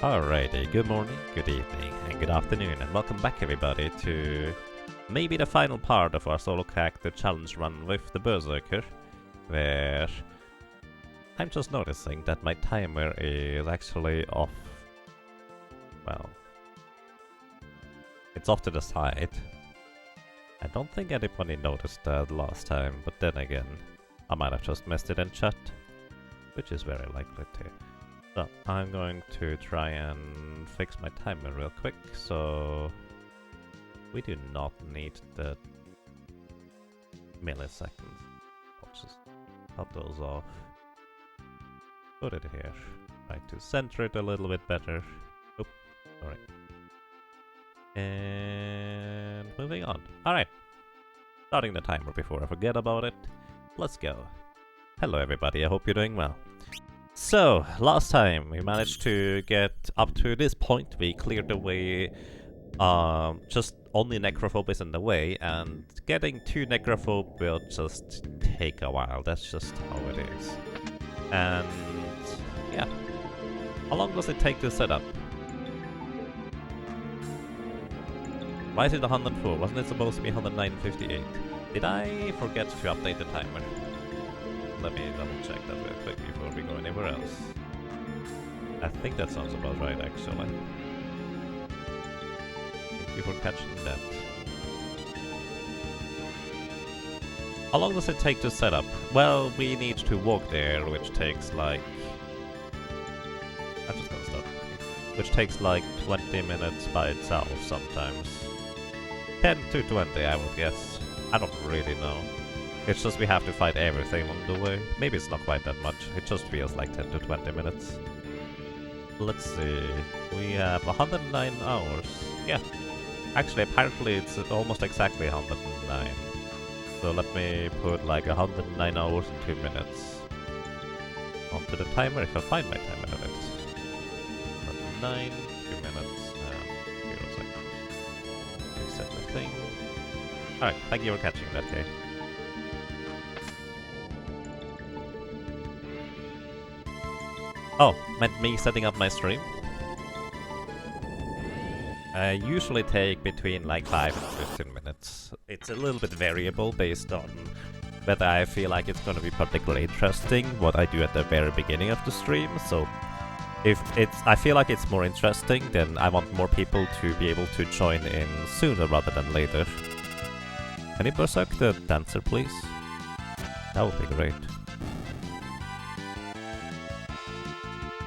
Alrighty, good morning, good evening, and good afternoon, and welcome back everybody to maybe the final part of our solo character challenge run with the Berserker, where I'm just noticing that my timer is actually off. Well, it's off to the side. I don't think anybody noticed that last time, but then again, I might have just missed it in chat, which is very likely to. So, I'm going to try and fix my timer real quick, so we do not need the milliseconds. I'll just cut those off. Put it here. Try to center it a little bit better. Oop, sorry. And moving on. Alright. Starting the timer before I forget about it. Let's go. Hello everybody, I hope you're doing well. So, last time we managed to get up to this point. We cleared the way, just only Necrophobe is in the way, and getting to Necrophobe will just take a while. That's just how it is. And yeah, how long does it take to set up? Why is it 104? Wasn't it supposed to be 109.58? Did I forget to update the timer? Let me double check that real quick before we go anywhere else. I think that sounds about right, actually. Thank you for catching that. How long does it take to set up? Well, we need to walk there, which takes like... I'm just gonna stop. Which takes like 20 minutes by itself sometimes. 10 to 20, I would guess. I don't really know. It's just we have to fight everything on the way. Maybe it's not quite that much. It just feels like 10 to 20 minutes. Let's see. We have 109 hours. Yeah. Actually, apparently it's almost exactly 109. So let me put like 109 hours and 2 minutes onto the timer if I find my timer at it. 109, 2 minutes, and 0 seconds. Reset the thing. Alright, thank you for catching that, Kay. Oh, meant me setting up my stream? I usually take between like 5 and 15 minutes. It's a little bit variable based on whether I feel like it's gonna be particularly interesting, what I do at the very beginning of the stream. So if I feel like it's more interesting, then I want more people to be able to join in sooner rather than later. Can you berserk the dancer, please? That would be great.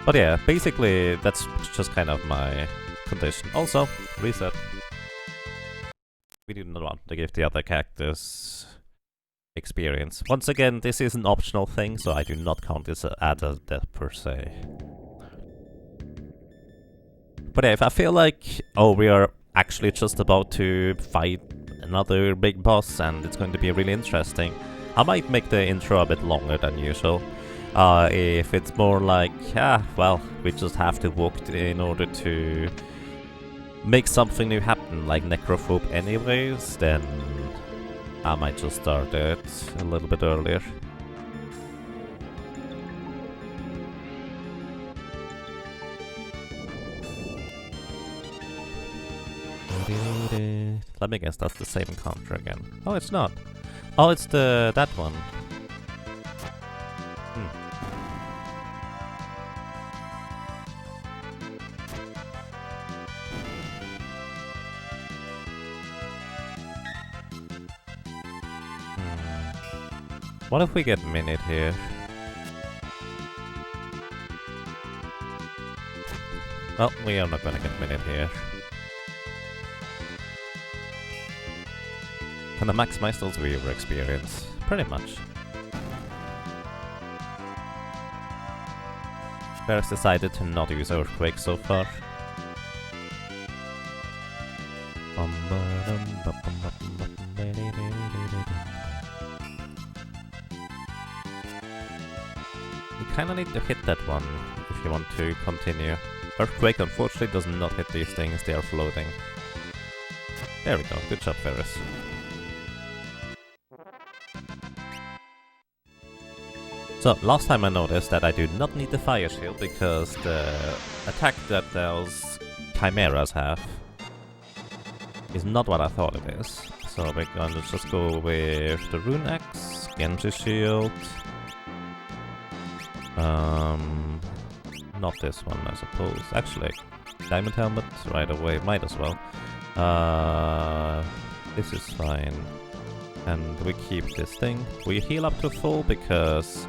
But yeah, basically that's just kind of my condition. Also, reset. We do not want to give the other characters experience. Once again, this is an optional thing, so I do not count this as a death per se. But yeah, if I feel like, oh, we are actually just about to fight another big boss and it's going to be really interesting, I might make the intro a bit longer than usual. If it's more like, well, we just have to walk in order to make something new happen, like Necrophobe anyways, then I might just start it a little bit earlier. Let me guess, that's the same encounter again. Oh, it's not. Oh, it's that one. What if we get Minute here? Well, we are not gonna get Minute here. Can I maximize those viewer experience? Pretty much. Bears decided to not use Earthquake so far. You kinda need to hit that one if you want to continue. Earthquake unfortunately does not hit these things, they are floating. There we go, good job Ferris. So, last time I noticed that I do not need the fire shield because the attack that those chimeras have is not what I thought it is. So we're gonna just go with the rune axe, Genji shield. Not this one, I suppose. Actually, diamond helmet right away, might as well. This is fine. And we keep this thing. We heal up to full because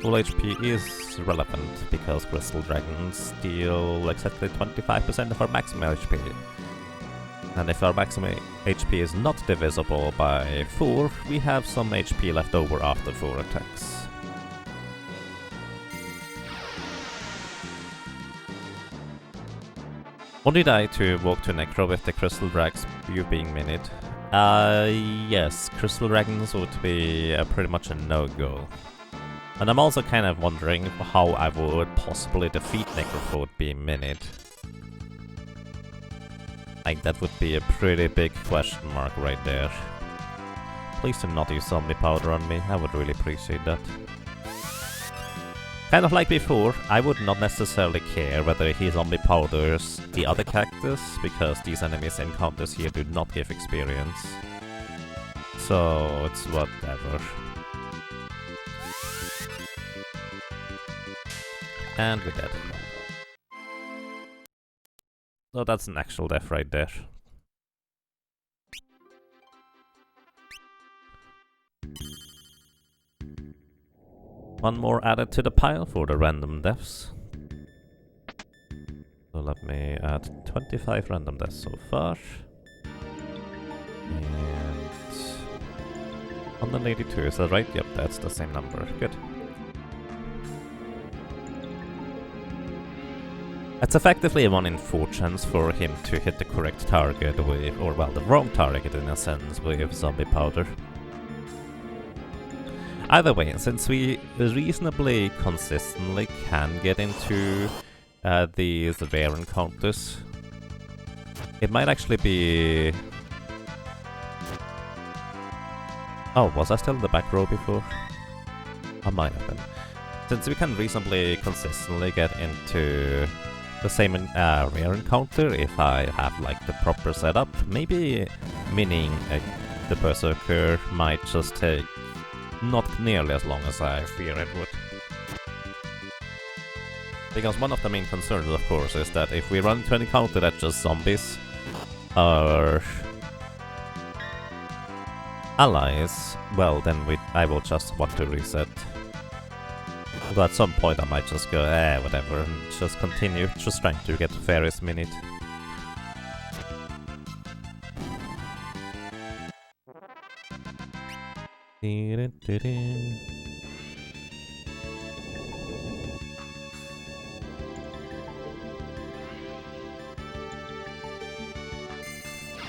full HP is relevant because Crystal Dragons deal exactly 25% of our maximum HP. And if our maximum HP is not divisible by 4, we have some HP left over after 4 attacks. Only die to walk to Necro with the Crystal Drags you being minied. Yes, Crystal Dragons would be pretty much a no-go. And I'm also kind of wondering how I would possibly defeat Necrophode being minied. Like, that would be a pretty big question mark right there. Please do not use zombie powder on me, I would really appreciate that. Kind of like before, I would not necessarily care whether he zombie powders the other cactus, because these enemies encounters here do not give experience. So it's whatever. And we're dead. So that's an actual death right there. One more added to the pile for the random deaths. So let me add 25 random deaths so far. And 182, is that right? Yep, that's the same number. Good. It's effectively a 1 in 4 chance for him to hit the correct target with, or well, the wrong target in a sense, with zombie powder. Either way, since we reasonably consistently can get into these rare encounters, it might actually be... Oh, was I still in the back row before? I might have been. Since we can reasonably consistently get into the same rare encounter if I have like the proper setup, maybe mining the Berserker might just take not nearly as long as I fear it would. Because one of the main concerns, of course, is that if we run into an encounter that's just zombies or allies, well then I will just want to reset. Although at some point I might just go, whatever, and just continue, just trying to get Ferris minute.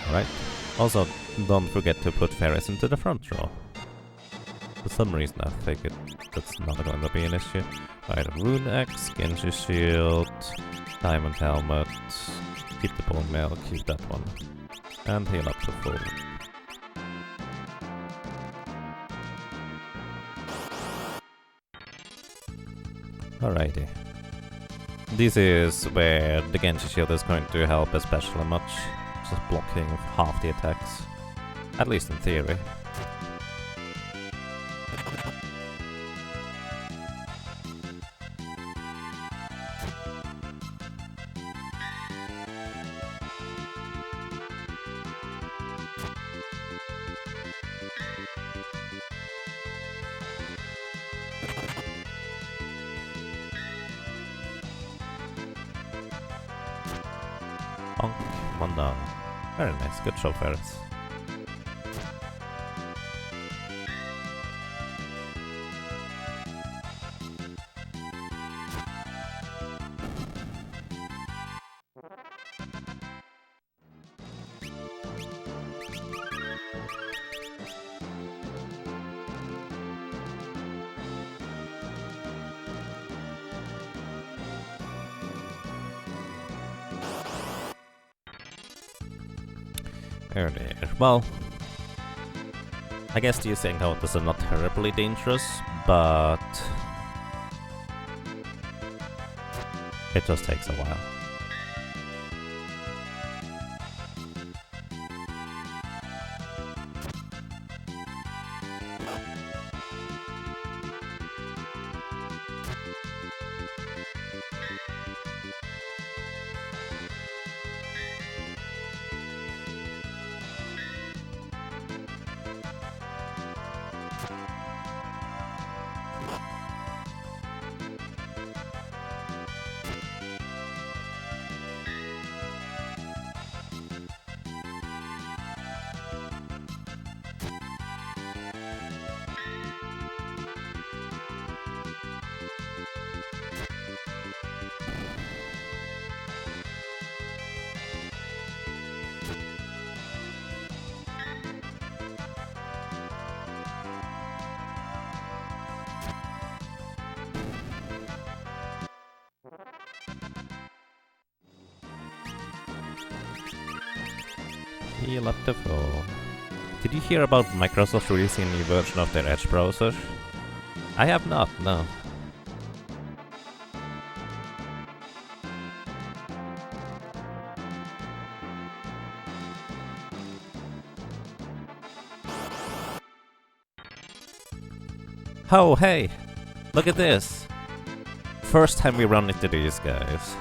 Alright. Also, don't forget to put Ferris into the front row. For some reason I figured that's not going to be an issue. Alright, Rune Axe, Genji Shield, Diamond Helmet, keep the Bone Mail, keep that one. And heal up to full. Alrighty. This is where the Genji Shield is going to help especially much. Just blocking half the attacks. At least in theory. Bonk, one down. Very nice, good show, Ferris. There. Well, I guess these encounters are not terribly dangerous, but It just takes a while. Heal up the foe. Did you hear about Microsoft releasing a new version of their Edge browser? I have not, no. Oh, hey! Look at this! First time we run into these guys.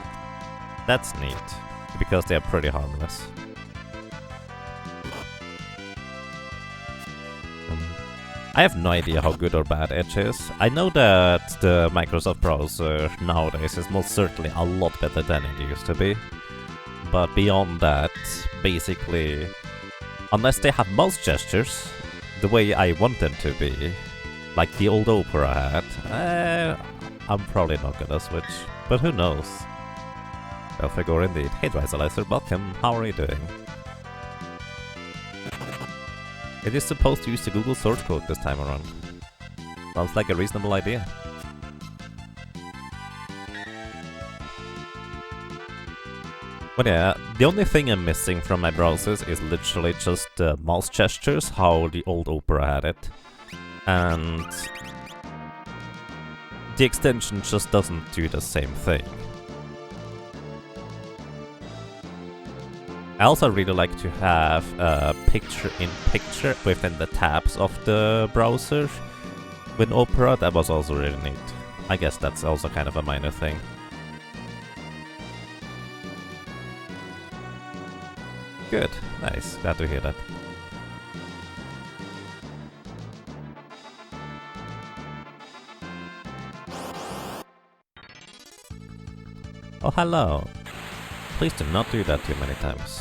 That's neat, because they're pretty harmless. I have no idea how good or bad Edge is. I know that the Microsoft browser nowadays is most certainly a lot better than it used to be. But beyond that, basically, unless they have mouse gestures the way I want them to be, like the old Opera had, I'm probably not gonna switch, but who knows? Well, figure indeed. Hey Dryzalizer, welcome, how are you doing? It is supposed to use the Google source code this time around. Sounds like a reasonable idea. But yeah, the only thing I'm missing from my browsers is literally just the mouse gestures, how the old Opera had it. And the extension just doesn't do the same thing. I also really like to have a picture-in-picture within the tabs of the browser. With Opera, that was also really neat. I guess that's also kind of a minor thing. Good, nice, glad to hear that. Oh, hello. Please do not do that too many times.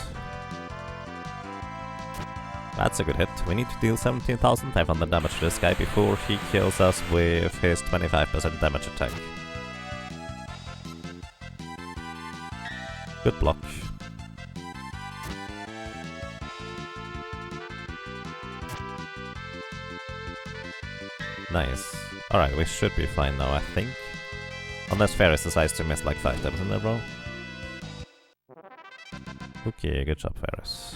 That's a good hit. We need to deal 17,500 damage to this guy before he kills us with his 25% damage attack. Good block. Nice. Alright, we should be fine now, I think. Unless Ferris decides to miss like 5 times in a row. Okay, good job, Ferris.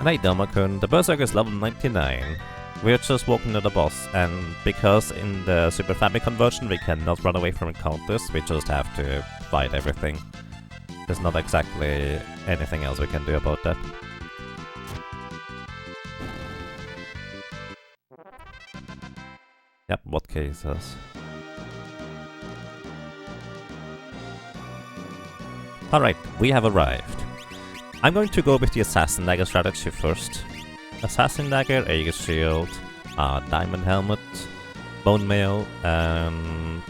Hey Damakun, the Berserker is level 99. We're just walking to the boss, and because in the Super Famicom version we cannot run away from encounters, we just have to fight everything. There's not exactly anything else we can do about that. Yep, what cases? Alright, we have arrived. I'm going to go with the Assassin Dagger strategy first. Assassin Dagger, Aegis Shield, Diamond Helmet, Bone Mail, and...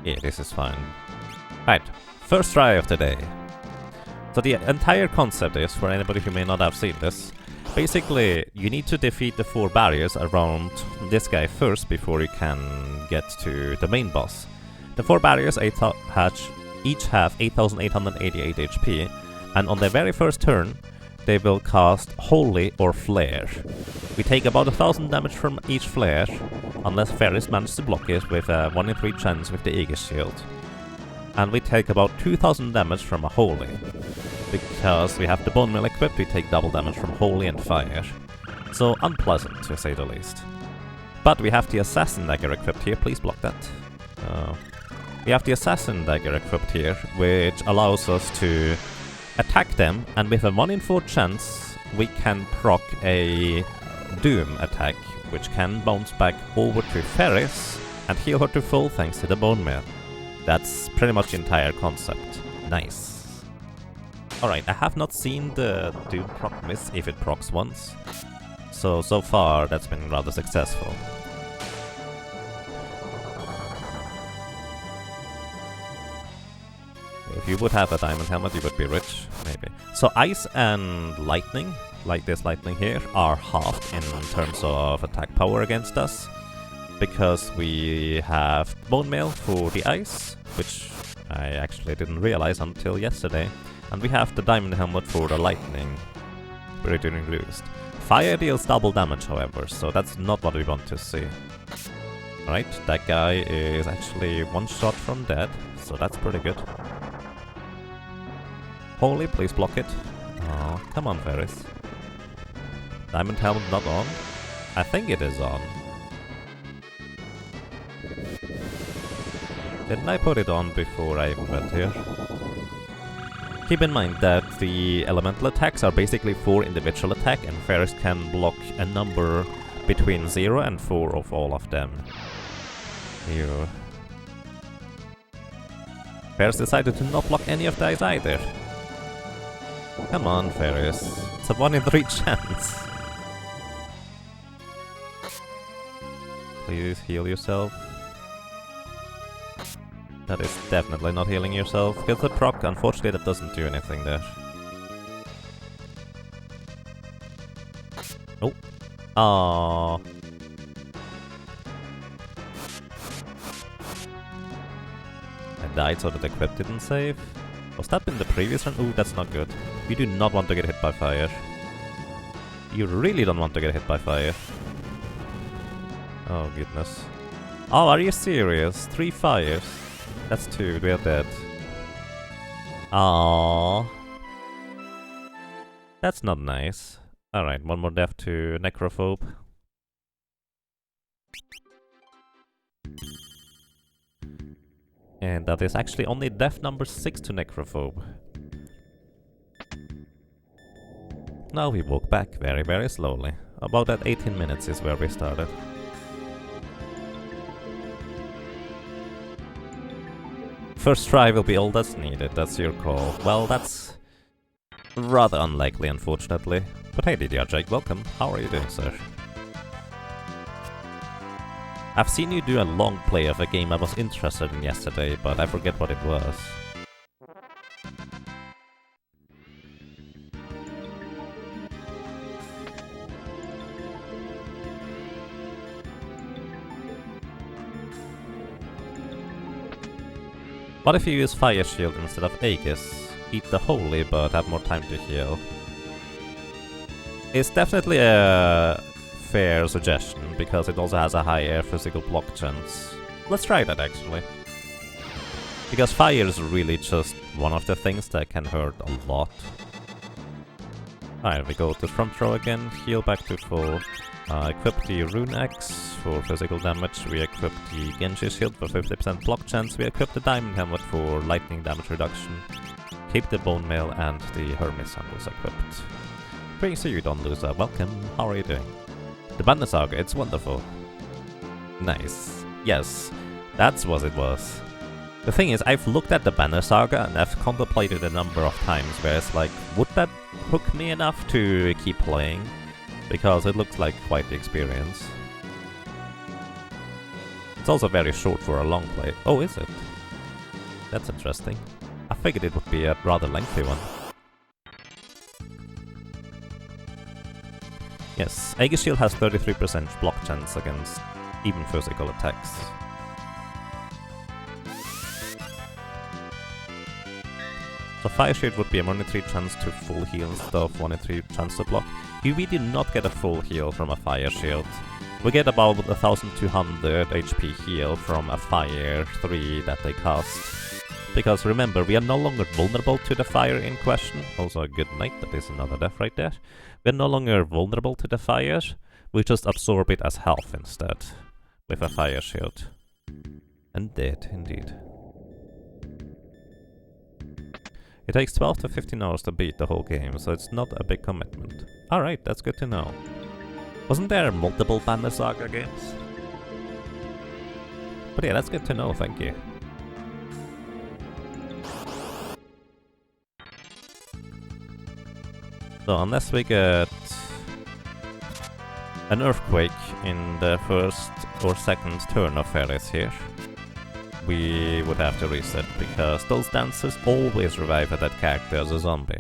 yeah, this is fine. Right, first try of the day. So the entire concept is, for anybody who may not have seen this, basically you need to defeat the 4 barriers around this guy first before you can get to the main boss. The 4 barriers each have 8888 HP, and on their very first turn they will cast Holy or Flare. We take about 1000 damage from each flare, unless Ferris manages to block it with a 1 in 3 chance with the Aegis Shield. And we take about 2000 damage from a Holy. Because we have the Bone Mail equipped, we take double damage from Holy and Fire. So unpleasant, to say the least. But we have the Assassin Dagger equipped here, please block that. We have the Assassin Dagger equipped here, which allows us to attack them, and with a 1 in 4 chance we can proc a Doom attack, which can bounce back over to Ferris and heal her to full thanks to the Bone Mail. That's pretty much the entire concept. Nice. Alright, I have not seen the Doom proc miss if it procs once. So far that's been rather successful. If you would have a diamond helmet, you would be rich, maybe. So ice and lightning, like this lightning here, are halved in terms of attack power against us. Because we have Bone Mail for the ice, which I actually didn't realize until yesterday. And we have the diamond helmet for the lightning, pretty reduced. Fire deals double damage, however, so that's not what we want to see. Alright, that guy is actually 1 shot from dead, so that's pretty good. Holy, please block it. Oh, come on, Ferris. Diamond helmet not on? I think it is on. Didn't I put it on before I even went here? Keep in mind that the elemental attacks are basically 4 individual attack, and Ferris can block a number between 0 and 4 of all of them. Here. Ferris decided to not block any of these either. Come on, Ferris. It's a 1 in 3 chance. Please heal yourself. That is definitely not healing yourself. Get the proc, unfortunately that doesn't do anything there. Oh. Aww. I died so that the equip didn't save. Was that in the previous run? Ooh, that's not good. You do not want to get hit by fire. You really don't want to get hit by fire. Oh goodness. Oh, are you serious? 3 fires? That's 2, we are dead. Aww. That's not nice. Alright, 1 more death to Necrophobe. And that is actually only death number 6 to Necrophobe. Now we walk back very, very slowly. About at 18 minutes is where we started. First try will be all that's needed, that's your call. Well, that's rather unlikely, unfortunately. But hey, DDR Jake, welcome. How are you doing, sir? I've seen you do a long play of a game I was interested in yesterday, but I forget what it was. What if you use Fire Shield instead of Aegis? Eat the Holy, but have more time to heal. It's definitely a fair suggestion, because it also has a higher physical block chance. Let's try that, actually. Because fire is really just one of the things that can hurt a lot. Alright, we go to front row again, heal back to full. Equip the Rune Axe for physical damage, we equip the Genji Shield for 50% block chance, we equip the Diamond Helmet for lightning damage reduction. Keep the Bone Mail and the Hermes Sandals equipped. Great to see you, Don Lusa, welcome, how are you doing? The Banner Saga, it's wonderful. Nice. Yes, that's what it was. The thing is, I've looked at the Banner Saga and I've contemplated a number of times where it's like, would that hook me enough to keep playing? Because it looks like quite the experience. It's also very short for a long play. Oh, is it? That's interesting. I figured it would be a rather lengthy one. Yes, Aegis Shield has 33% block chance against even physical attacks. So Fire Shield would be a 1 in 3 chance to full heal instead of 1 in 3 chance to block. We do not get a full heal from a Fire Shield. We get about 1200 HP heal from a Fire 3 that they cast. Because remember, we are no longer vulnerable to the fire in question. Also a good night, that is another death right there. We are no longer vulnerable to the fire. We just absorb it as health instead. With a Fire Shield. And dead, indeed. It takes 12 to 15 hours to beat the whole game, so it's not a big commitment. Alright, that's good to know. Wasn't there multiple Banner Saga games? But yeah, that's good to know, thank you. So unless we get an earthquake in the first or second turn of Fairies here, we would have to reset, because those dances always revive that character as a zombie.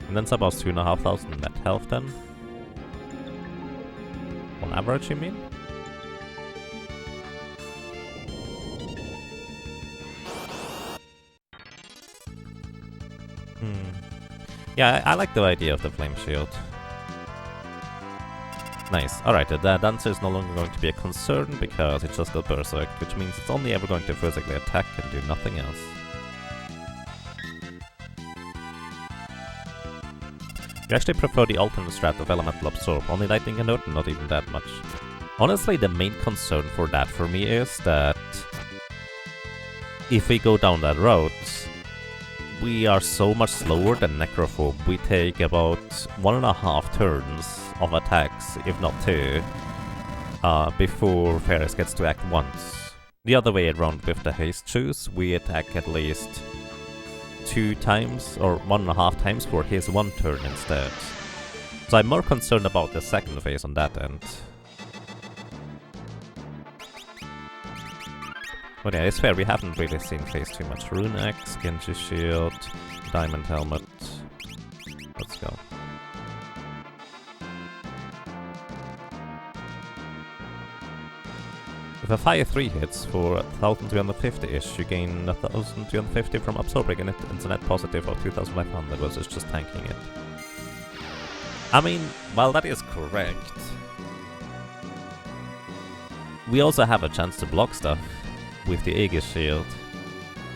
And then it's about 2,500 net health then. On average, you mean? Yeah, I like the idea of the Flame Shield. Nice. Alright, the dancer is no longer going to be a concern because it's just a Berserk, which means it's only ever going to physically attack and do nothing else. You actually prefer the alternate strat of Elemental Absorb, only lightning and earth, not even that much. Honestly, the main concern for that for me is that if we go down that road, we are so much slower than Necrophobe. We take about 1.5 turns of attacks, if not 2, before Ferris gets to act once. The other way around with the haste shoes, we attack at least 2 times or 1.5 times for his 1 turn instead. So I'm more concerned about the second phase on that end. But yeah, it's fair, we haven't really seen phase too much. Rune Axe, Genji Shield, Diamond Helmet. Let's go. If a Fire 3 hits for 1,350-ish, you gain 1,350 from absorbing it, and it's a net positive of 2,500 versus just tanking it. I mean, while that is correct, we also have a chance to block stuff with the Aegis Shield.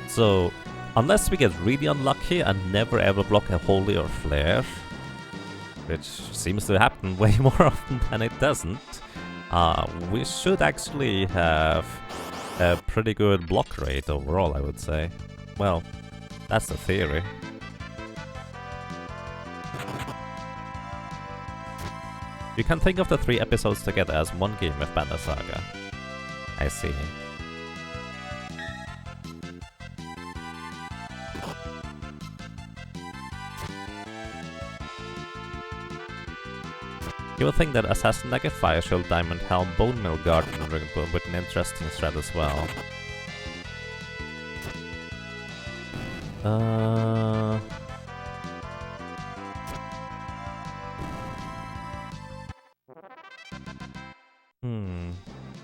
So, unless we get really unlucky and never ever block a Holy or Flare, which seems to happen way more often than it doesn't, we should actually have a pretty good block rate overall, I would say. Well, that's the theory. You can think of the 3 episodes together as one game of Banner Saga. I see. You would think that Assassin Dagger, Fire Shield, Diamond Helm, Bone Mill, Garden, and Ring Boom with an interesting strat as well.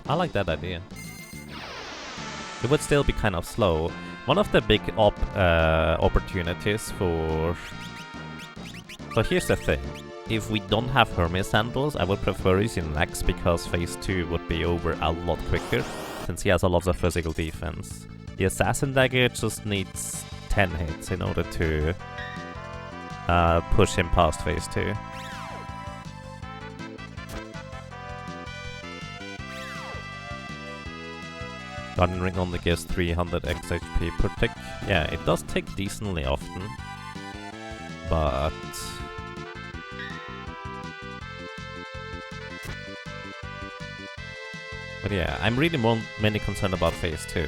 I like that idea. It would still be kind of slow. One of the big opportunities for... So here's the thing. If we don't have Hermes Sandals, I would prefer using an axe because phase 2 would be over a lot quicker, since he has a lot of physical defense. The Assassin Dagger just needs 10 hits in order to push him past phase 2. Garden Ring only gives 300 X HP per tick. Yeah, it does tick decently often, but But yeah, I'm really mainly concerned about Phase 2.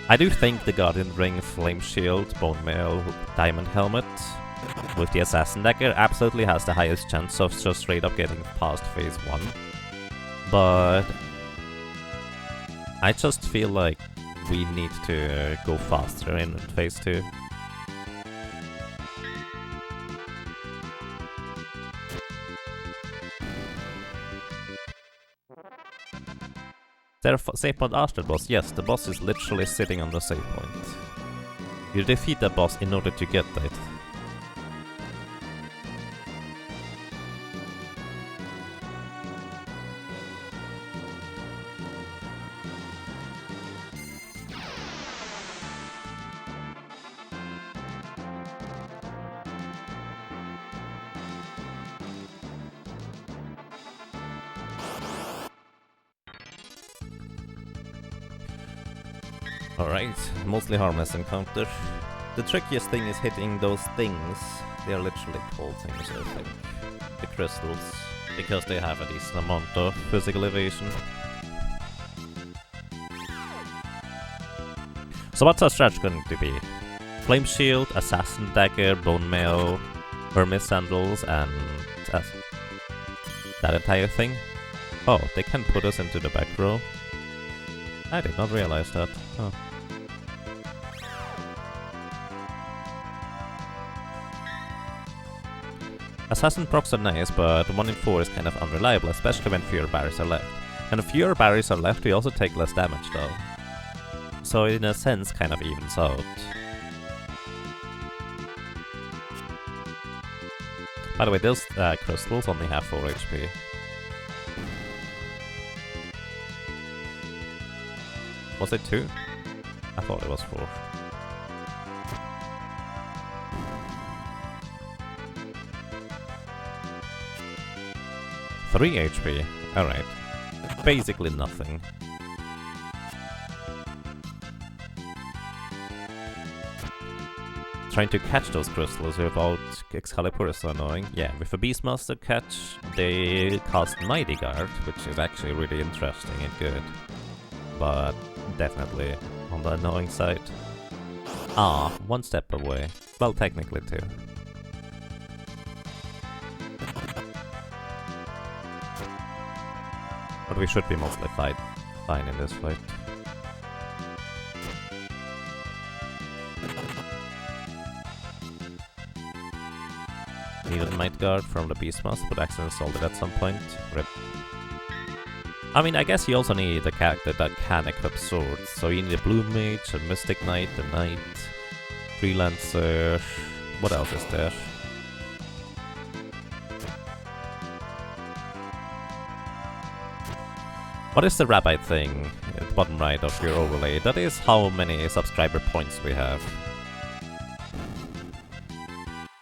I do think the Guardian Ring, Flame Shield, Bone Mail, Diamond Helmet with the Assassin Dagger absolutely has the highest chance of just straight up getting past Phase 1. But I just feel like we need to go faster in Phase 2. Their save point after the boss, yes, the boss is literally sitting on the save point. You defeat the boss in order to get that. Alright, mostly harmless encounter. The trickiest thing is hitting those things. They are literally cold things, I think. The crystals, because they have a decent amount of physical evasion. So what's our strategy going to be? Flame Shield, Assassin Dagger, Bone Mail, Hermes Sandals, and that entire thing? Oh, they can put us into the back row. I did not realize that. Huh. Assassin procs are nice, but 1 in 4 is kind of unreliable, especially when fewer barriers are left. And if fewer barriers are left, we also take less damage though. So in a sense, kind of evens out. By the way, those crystals only have 4 HP. Was it 2? I thought it was 4. Three HP. Alright. Basically nothing. Trying to catch those crystals without Excalibur is so annoying. Yeah, with a Beastmaster catch, they cast Mighty Guard, which is actually really interesting and good. But definitely on the annoying side. Ah, 1 step away. Well, technically 2. But we should be mostly fine in this fight. Needed Might Guard from the Beastmaster, but accidentally sold it at some point. RIP. I mean, I guess you also need a character that can equip swords. So you need a Blue Mage, a Mystic Knight, a Knight, Freelancer. What else is there? What is the Rabbi thing at the bottom right of your overlay? That is how many subscriber points we have.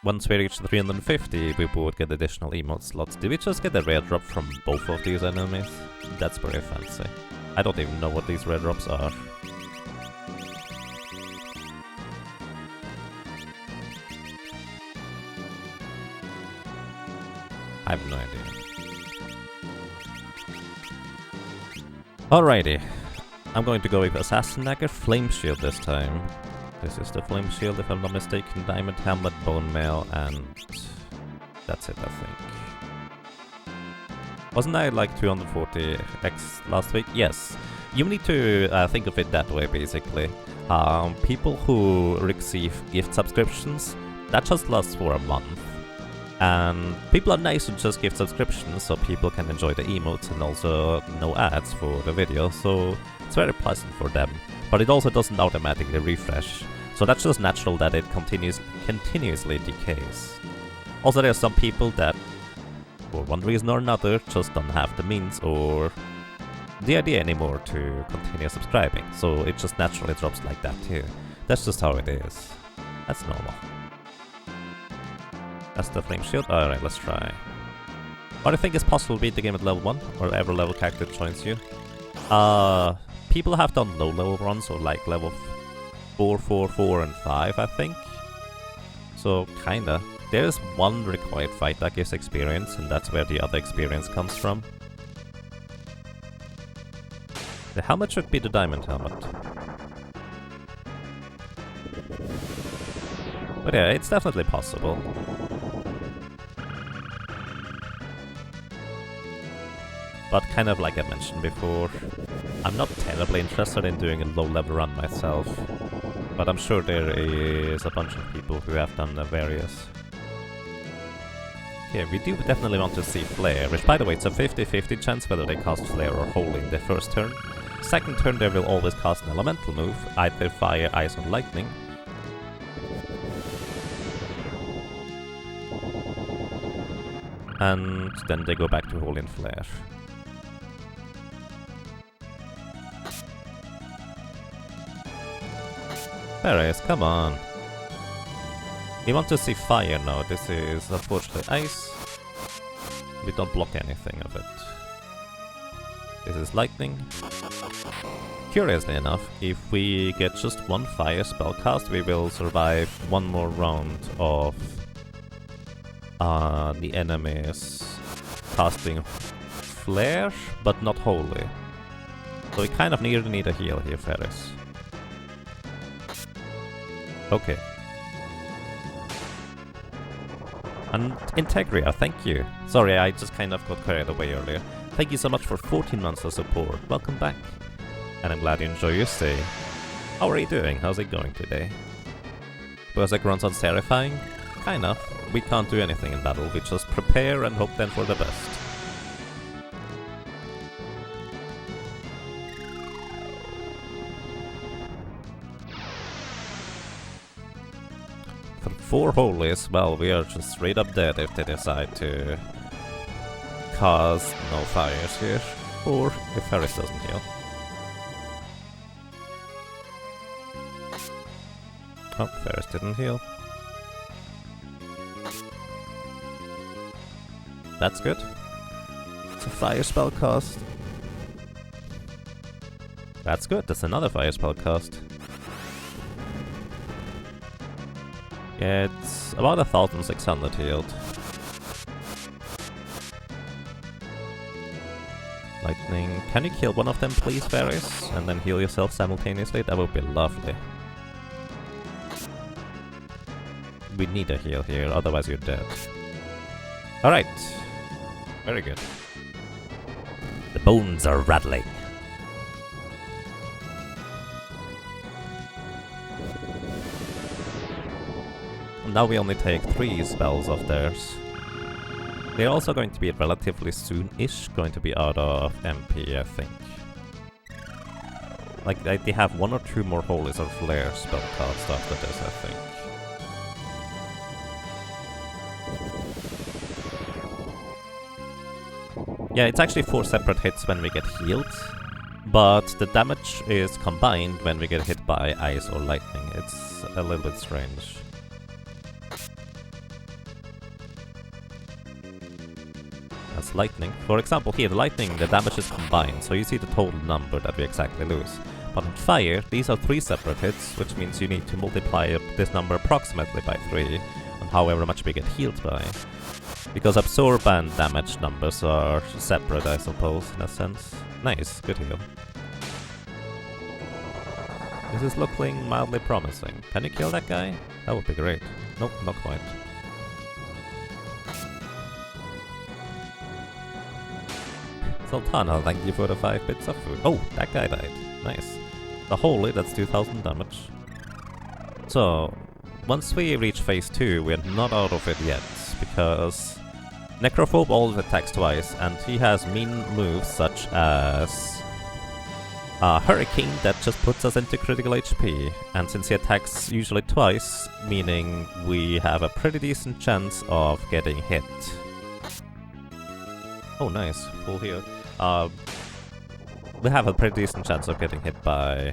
Once we reach 350, we would get additional emote slots. Did we just get a rare drop from both of these enemies? That's very fancy. I don't even know what these rare drops are. I have no idea. Alrighty. I'm going to go with Assassin Dagger, Flame Shield this time. This is the Flame Shield, if I'm not mistaken. Diamond Helmet, Bone Mail, and that's it, I think. Wasn't I like 240x last week? Yes. You need to think of it that way, basically. People who receive gift subscriptions, that just lasts for a month. And people are nice to just give subscriptions, so people can enjoy the emotes and also no ads for the video, so it's very pleasant for them. But it also doesn't automatically refresh, so that's just natural that it continuously decays. Also, there are some people that, for one reason or another, just don't have the means or the idea anymore to continue subscribing, so it just naturally drops like that too. That's just how it is. That's normal. That's the Flame Shield. Alright, let's try. What do you think is possible to beat the game at level 1? Or every level character joins you? People have done low level runs, or like level 4, 4, 4, and 5, I think. So, kinda. There is one required fight that gives experience, and that's where the other experience comes from. The helmet should be the diamond helmet. But yeah, it's definitely possible. But kind of like I mentioned before, I'm not terribly interested in doing a low-level run myself. But I'm sure there is a bunch of people who have done the various. Yeah, we do definitely want to see Flare, which by the way, it's a 50-50 chance whether they cast Flare or Holy in their first turn. Second turn they will always cast an elemental move, either Fire, Ice or Lightning. And then they go back to Holy and Flare. Paris, come on. We want to see fire now. This is unfortunately ice. We don't block anything of it. This is lightning. Curiously enough, if we get just one fire spell cast, we will survive one more round of the enemies casting flare, but not holy. So we kind of need a heal here, Ferris. Okay. And Integria, thank you. Sorry, I just kind of got carried away earlier. Thank you so much for 14 months of support. Welcome back. And I'm glad you enjoy your stay. How are you doing? How's it going today? Berserker runs on terrifying? Kind of. We can't do anything in battle, we just prepare and hope then for the best. For 4 holies, well, we are just straight up dead if they decide to cast no fires here, or if Ferris doesn't heal. Oh, Ferris didn't heal. That's good. It's a fire spell cast. That's good, that's another fire spell cast. Yeah, it's about 1,600 healed. Lightning. Can you kill one of them please, Ferris? And then heal yourself simultaneously? That would be lovely. We need a heal here, otherwise you're dead. Alright. Very good. The bones are rattling. Now we only take 3 spells of theirs. They're also going to be relatively soon-ish going to be out of MP, I think. Like, they have 1 or 2 more holies or flare spell cast after this, I think. Yeah, it's actually 4 separate hits when we get healed, but the damage is combined when we get hit by ice or lightning. It's a little bit strange. That's lightning. For example, here, the lightning, the damage is combined, so you see the total number that we exactly lose. But on fire, these are 3 separate hits, which means you need to multiply this number approximately by 3, and however much we get healed by. Because absorb and damage numbers are separate, I suppose, in a sense. Nice, good heal. This is looking mildly promising. Can you kill that guy? That would be great. Nope, not quite. Sultana, thank you for the 5 bits of food. Oh, that guy died. Nice. The holy, that's 2000 damage. So, once we reach phase 2, we're not out of it yet, because Necrophobe always attacks twice, and he has mean moves such as Hurricane that just puts us into critical HP, and since he attacks usually twice, meaning we have a pretty decent chance of getting hit. Oh nice, full heal. We have a pretty decent chance of getting hit by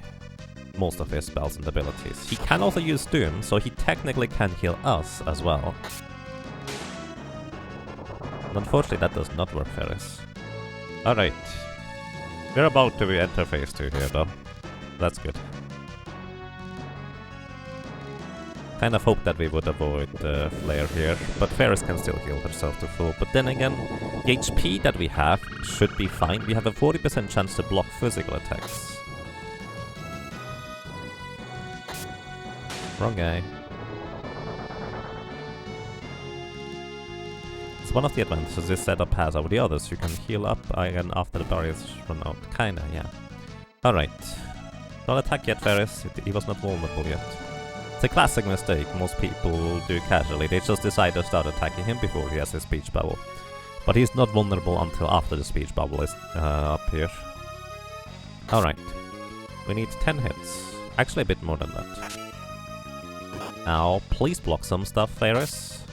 most of his spells and abilities. He can also use Doom, so he technically can heal us as well. Unfortunately, that does not work, Ferris. Alright. We're about to enter phase 2 here, though. That's good. kind of hoped that we would avoid the flare here, but Ferris can still heal herself to full. But then again, the HP that we have should be fine. We have a 40% chance to block physical attacks. Wrong guy. It's one of the advantages this setup has over the others. You can heal up again after the barriers run out. Kinda, yeah. Alright. Don't attack yet, Ferris. He was not vulnerable yet. It's a classic mistake most people do casually. They just decide to start attacking him before he has his speech bubble. But he's not vulnerable until after the speech bubble is up here. Alright. We need 10 hits. Actually a bit more than that. Now, please block some stuff, Ferris.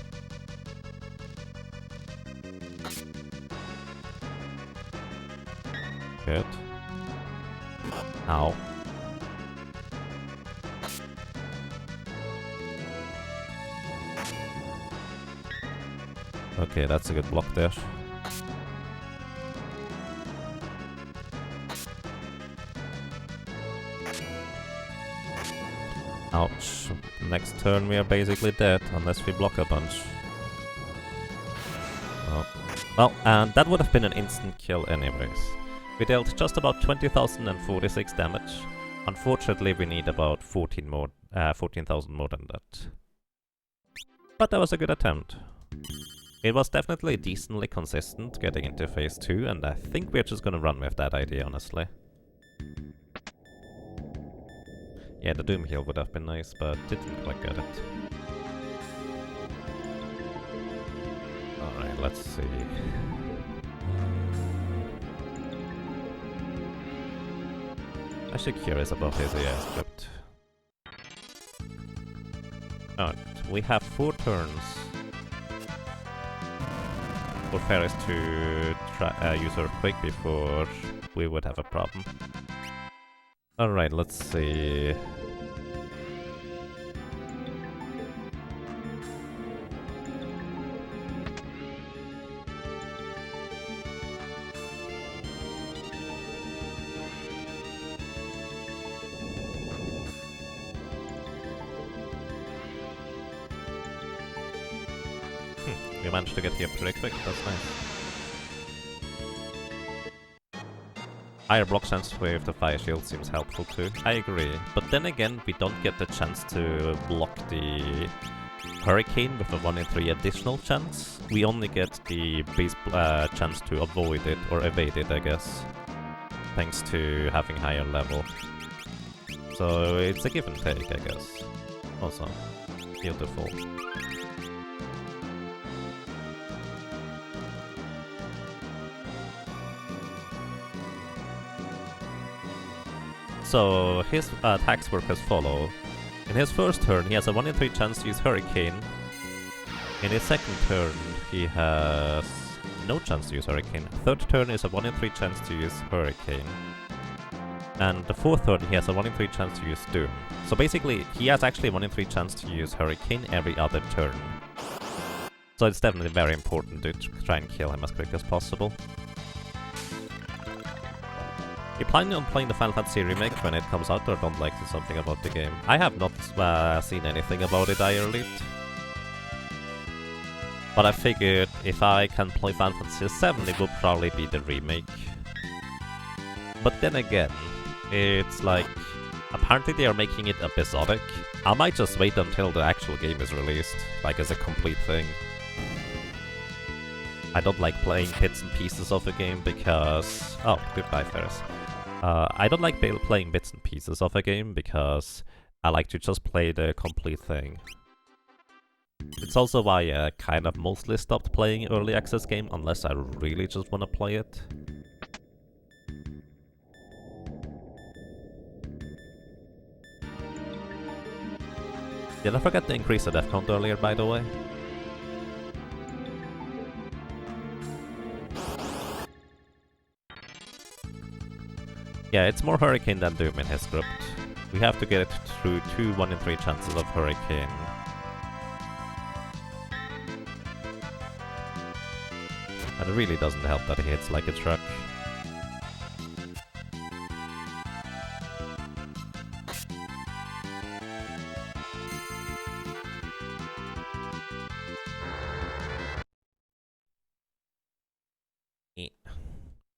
Good. Ow. Okay, that's a good block there. Ouch. Next turn we are basically dead, unless we block a bunch. Oh. Well, and that would have been an instant kill anyways. We dealt just about 20,046 damage. Unfortunately, we need about 14,000 more than that. But that was a good attempt. It was definitely decently consistent getting into phase 2, and I think we're just gonna run with that idea, honestly. Yeah, the Doom heal would have been nice, but didn't quite get it. Alright, let's see. Actually curious about his AI script. Alright, we have 4 turns for Ferris to try, use Earthquake before we would have a problem. Alright, let's see. We managed to get here pretty quick, that's nice. Higher block chance with the fire shield seems helpful too. I agree, but then again we don't get the chance to block the Hurricane with a 1 in 3 additional chance. We only get the base chance to avoid it, or evade it I guess, thanks to having higher level. So it's a give and take I guess. Also, beautiful. So his attacks work as follow. In his first turn he has a 1 in 3 chance to use Hurricane. In his second turn he has no chance to use Hurricane. Third turn is a 1 in 3 chance to use Hurricane. And the fourth turn he has a 1 in 3 chance to use Doom. So basically he has actually a 1 in 3 chance to use Hurricane every other turn. So it's definitely very important to try and kill him as quick as possible. You planning on playing the Final Fantasy Remake when it comes out, or don't like something about the game? I have not seen anything about it either. But I figured if I can play Final Fantasy VII, it will probably be the remake. But then again, it's like, apparently they are making it episodic. I might just wait until the actual game is released, like as a complete thing. I don't like playing bits and pieces of a game because... Oh, goodbye Ferris. I don't like playing bits and pieces of a game because I like to just play the complete thing. It's also why I kind of mostly stopped playing early access game unless I really just want to play it. Did I forget to increase the death count earlier, by the way? Yeah, it's more Hurricane than Doom in his script. We have to get it through 2 1 in 3 chances of Hurricane. But it really doesn't help that he hits like a truck.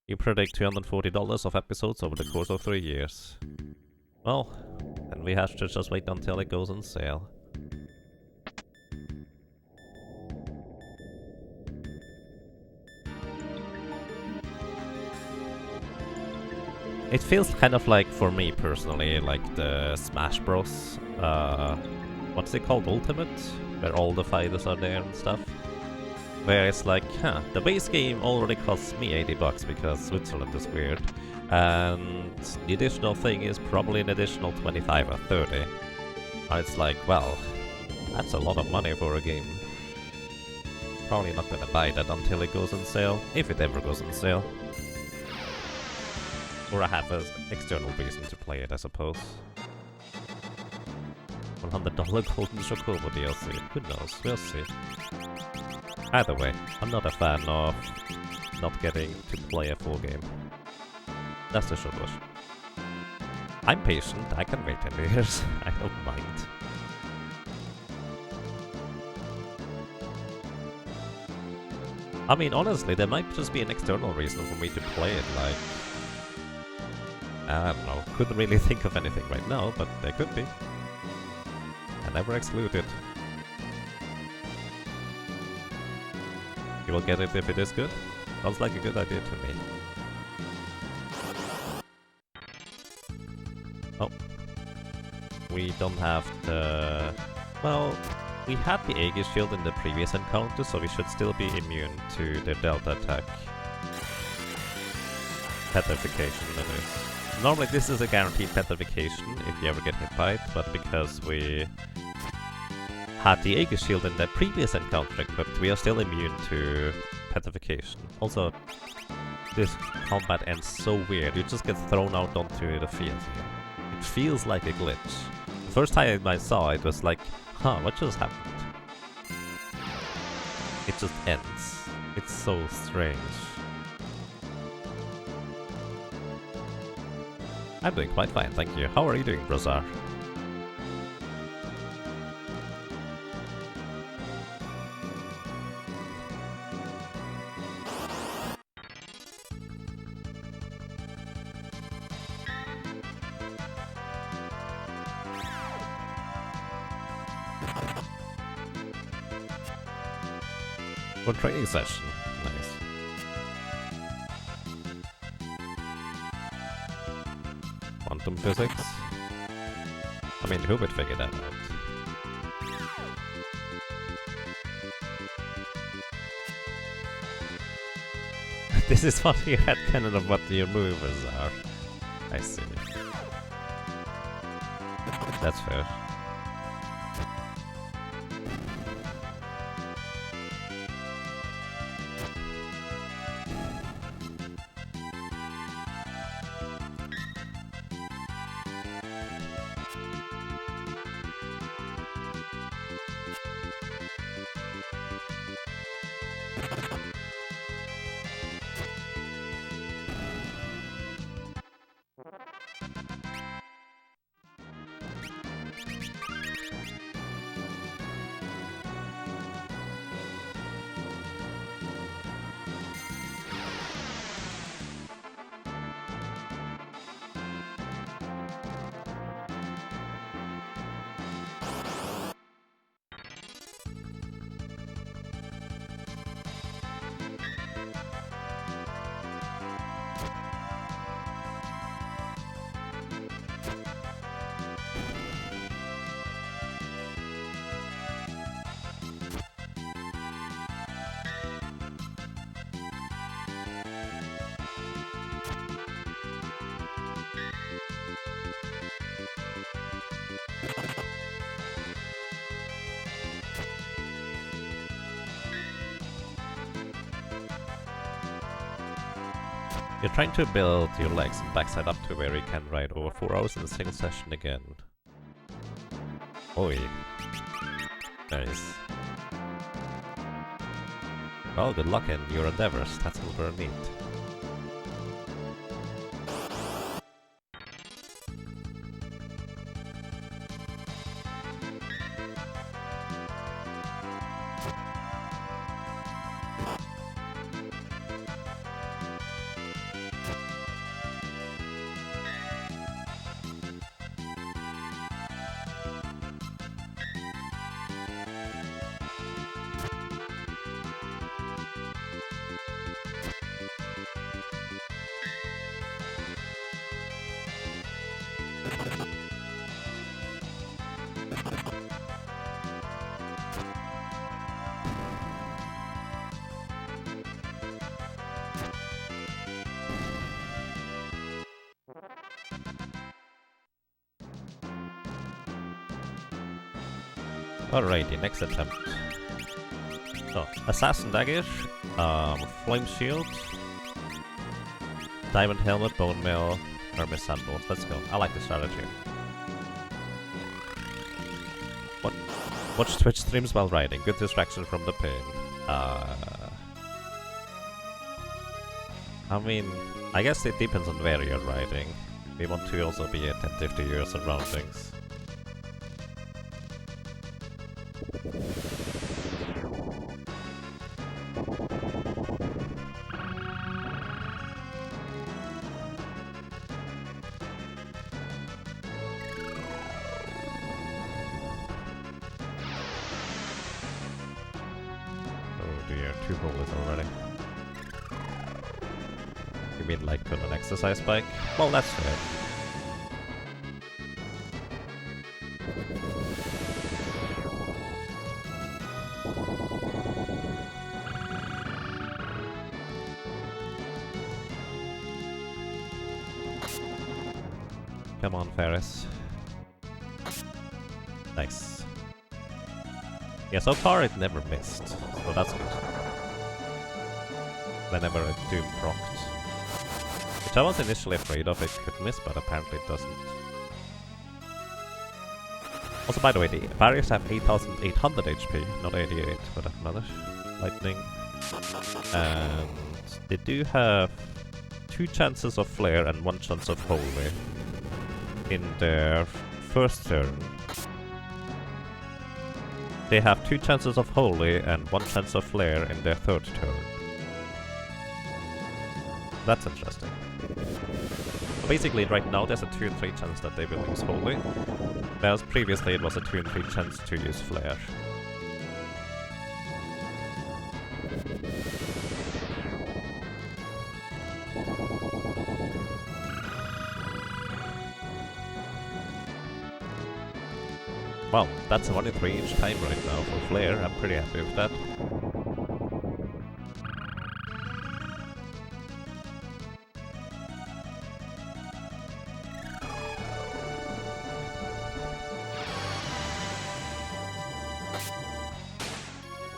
You predict $240 of episodes over the course of 3 years. Well, then we have to just wait until it goes on sale. It feels kind of like, for me personally, like the Smash Bros. What's it called? Ultimate? Where all the fighters are there and stuff. Where it's like, the base game already costs me $80 because Switzerland is weird. And the additional thing is probably an additional 25 or 30. And it's like, well, that's a lot of money for a game. Probably not gonna buy that until it goes on sale, if it ever goes on sale. Or I have an external reason to play it, I suppose. $100 Golden Chocobo DLC, who knows, we'll see. Either way, I'm not a fan of not getting to play a full game. That's the short version. I'm patient, I can wait 10 years, I don't mind. I mean, honestly, there might just be an external reason for me to play it, like... I don't know, couldn't really think of anything right now, but there could be. I never exclude it. You will get it if it is good? Sounds like a good idea to me. Oh. We don't have the... Well, we had the Aegis shield in the previous encounter, so we should still be immune to the Delta attack. Petrification, that is. Normally this is a guaranteed petrification if you ever get hit by it, but because we had the Aegis shield in the previous encounter equipped, we are still immune to petrification. Also, this combat ends so weird, you just get thrown out onto the field here. It feels like a glitch. The first time I saw it was like, what just happened? It just ends. It's so strange. I'm doing quite fine, thank you. How are you doing, Brazar? For training session. Nice. Quantum physics? I mean, who would figure that out? This is what you had canon of what your movers are. I see. That's fair. You're trying to build your legs and backside up to where you can ride over 4 hours in a single session again. Oi. Nice. Well, good luck in your endeavors. That's all very neat. Alrighty, next attempt. So, Assassin Dagger, Flame Shield, Diamond Helmet, Bone Mail, Hermes Sandals. Let's go. I like the strategy. Watch Twitch streams while riding. Good distraction from the pain. I mean, I guess it depends on where you're riding. We want to also be attentive to your surroundings. Two holes already. You mean like on an exercise bike? Well, that's fair. Come on, Ferris. Nice. Yeah, so far it never missed, so that's good. Whenever a Doom procced. Which I was initially afraid of, it could miss, but apparently it doesn't. Also, by the way, the barriers have 8,800 HP, not 88 for that matter. Lightning. And they do have 2 chances of Flare and 1 chance of Holy in their first turn. They have 2 chances of Holy and 1 chance of Flare in their third turn. That's interesting. Basically, right now there's a 2 in 3 chance that they will use Holy, whereas previously it was a 2 in 3 chance to use Flare. Well, that's a 1 in 3 each time right now for Flare. I'm pretty happy with that.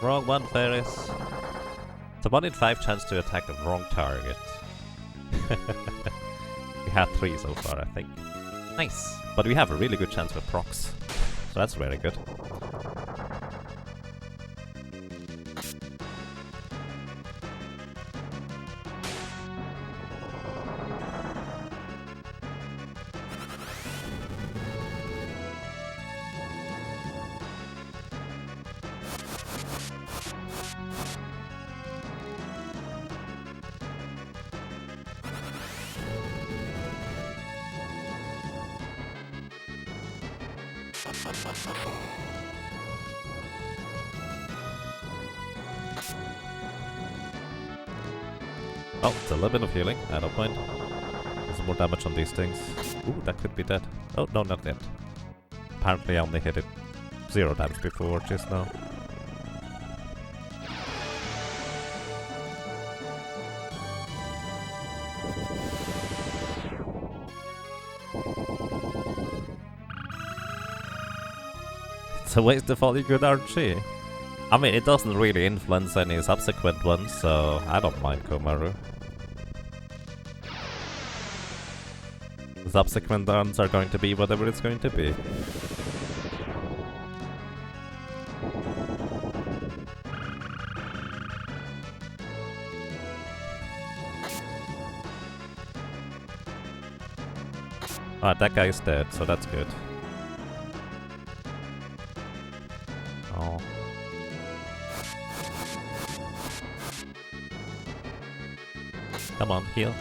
Wrong one, Ferris. It's a 1 in 5 chance to attack the wrong target. We had 3 so far, I think. Nice! But we have a really good chance with procs. So that's very good. Oh, it's a little bit of healing, I don't mind. There's more damage on these things. Ooh, that could be dead. Oh, no, not yet. Apparently I only hit it 0 damage before just now. It's a waste of all your good RNG. I mean, it doesn't really influence any subsequent ones, so I don't mind Komaru. The subsequent ones are going to be whatever it's going to be. Alright, that guy is dead, so that's good. Oh. Come on, heal.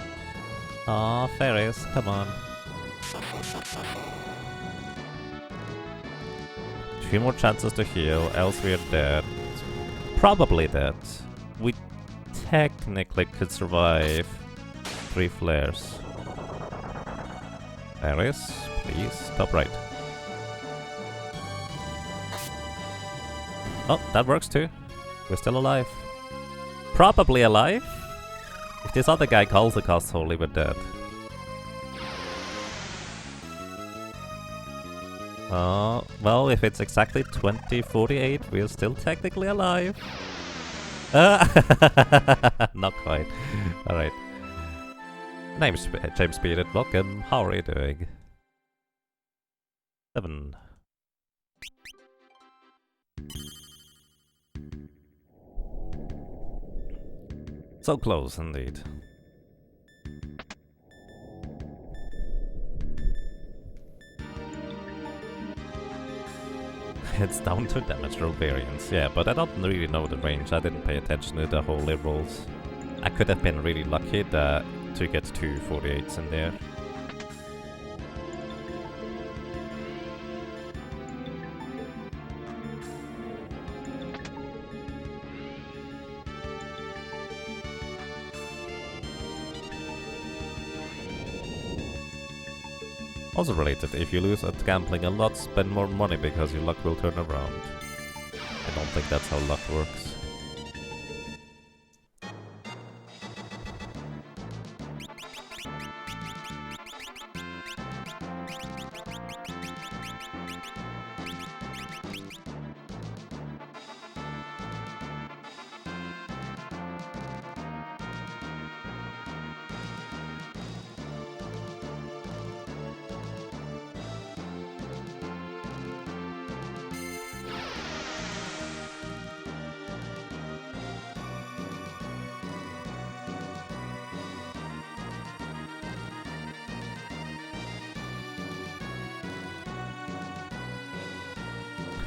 Aw, Ferris, come on. 2 more chances to heal, else we're dead. Probably dead. We technically could survive 3 flares. Ferris, please, top right. Oh, that works too. We're still alive. Probably alive? If this other guy calls the cast Holy, we're dead. Well, if it's exactly 2048, we're still technically alive. Not quite. Alright. Name's James Speeded. Welcome. How are you doing? 7. So close, indeed. It's down to damage roll variance, yeah, but I don't really know the range. I didn't pay attention to the holy rolls. I could have been really lucky to get 2 48s in there. Also related, if you lose at gambling a lot, spend more money because your luck will turn around. I don't think that's how luck works.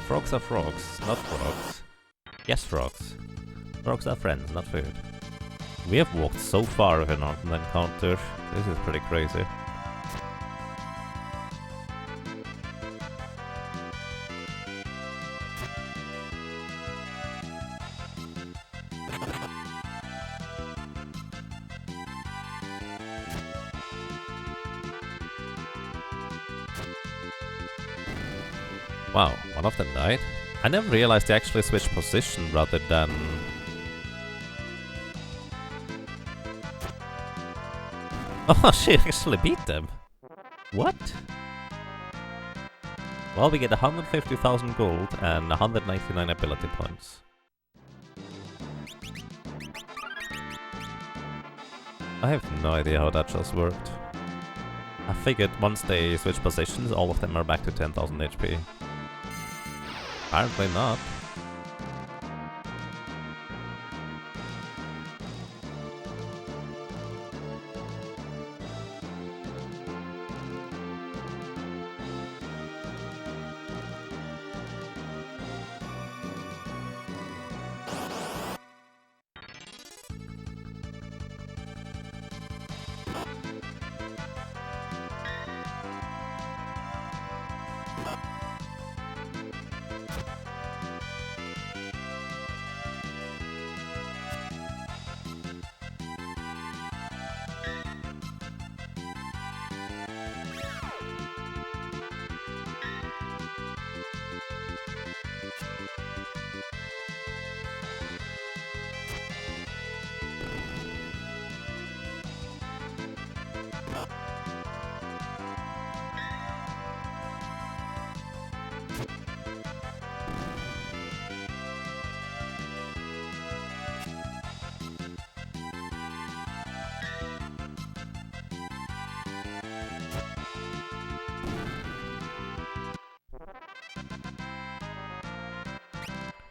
Frogs are frogs, not frogs. Yes, frogs. Frogs are friends, not food. We have walked so far with an encounter. This is pretty crazy. Wow, one of them died? I never realized they actually switched position rather than... Oh, she actually beat them! What? Well, we get 150,000 gold and 199 ability points. I have no idea how that just worked. I figured once they switch positions, all of them are back to 10,000 HP. Apparently not.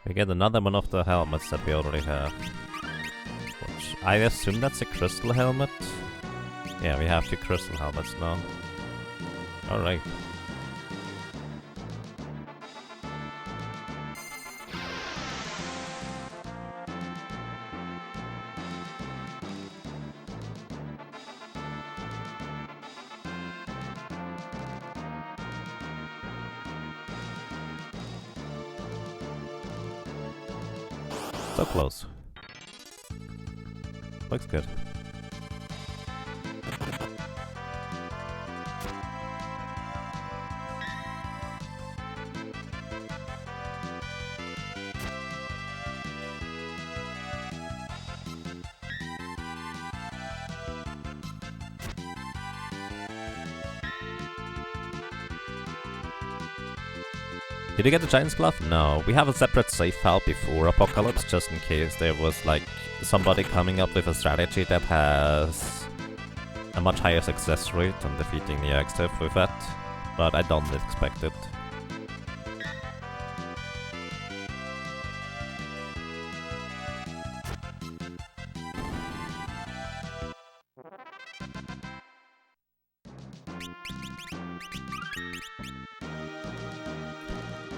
We get another one of the helmets that we already have. Which I assume that's a crystal helmet? Yeah, we have 2 crystal helmets now. Alright. So close. Looks good. Did you get the Giant's Glove? No. We have a separate save file before Apocalypse, just in case there was, like, somebody coming up with a strategy that has a much higher success rate on defeating the X-Tiff with that. But I don't expect it.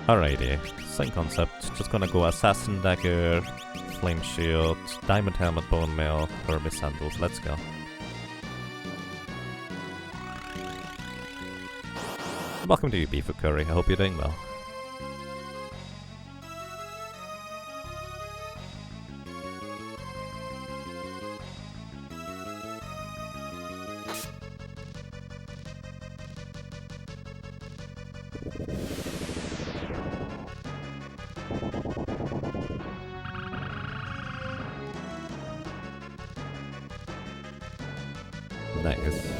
Alrighty, same concept. Just gonna go Assassin Dagger, Flame Shield, Diamond Helmet, Bone Mail, Hermes Sandals. Let's go. Welcome to you, Beef Curry. I hope you're doing well. Nice.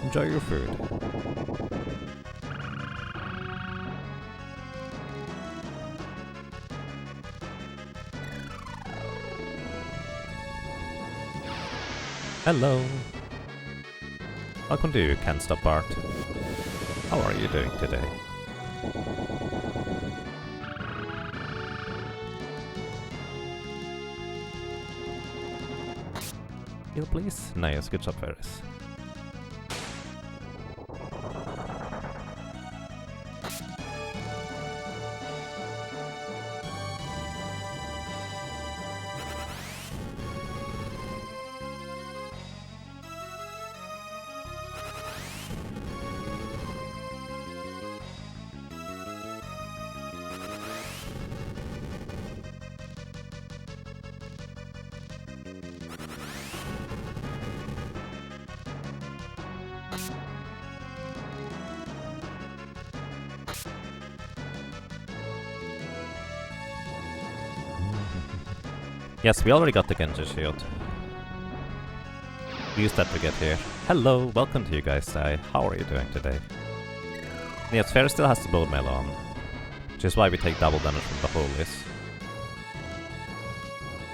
Enjoy your food. Hello. Welcome to Can't Stop Art. How are you doing today? Heal, please. Nice, good job, Ferris. Yes, we already got the Genji shield. We used that to get here. Hello, welcome to you guys. How are you doing today? Yes, Ferris still has the bone mail on, which is why we take double damage from the holies.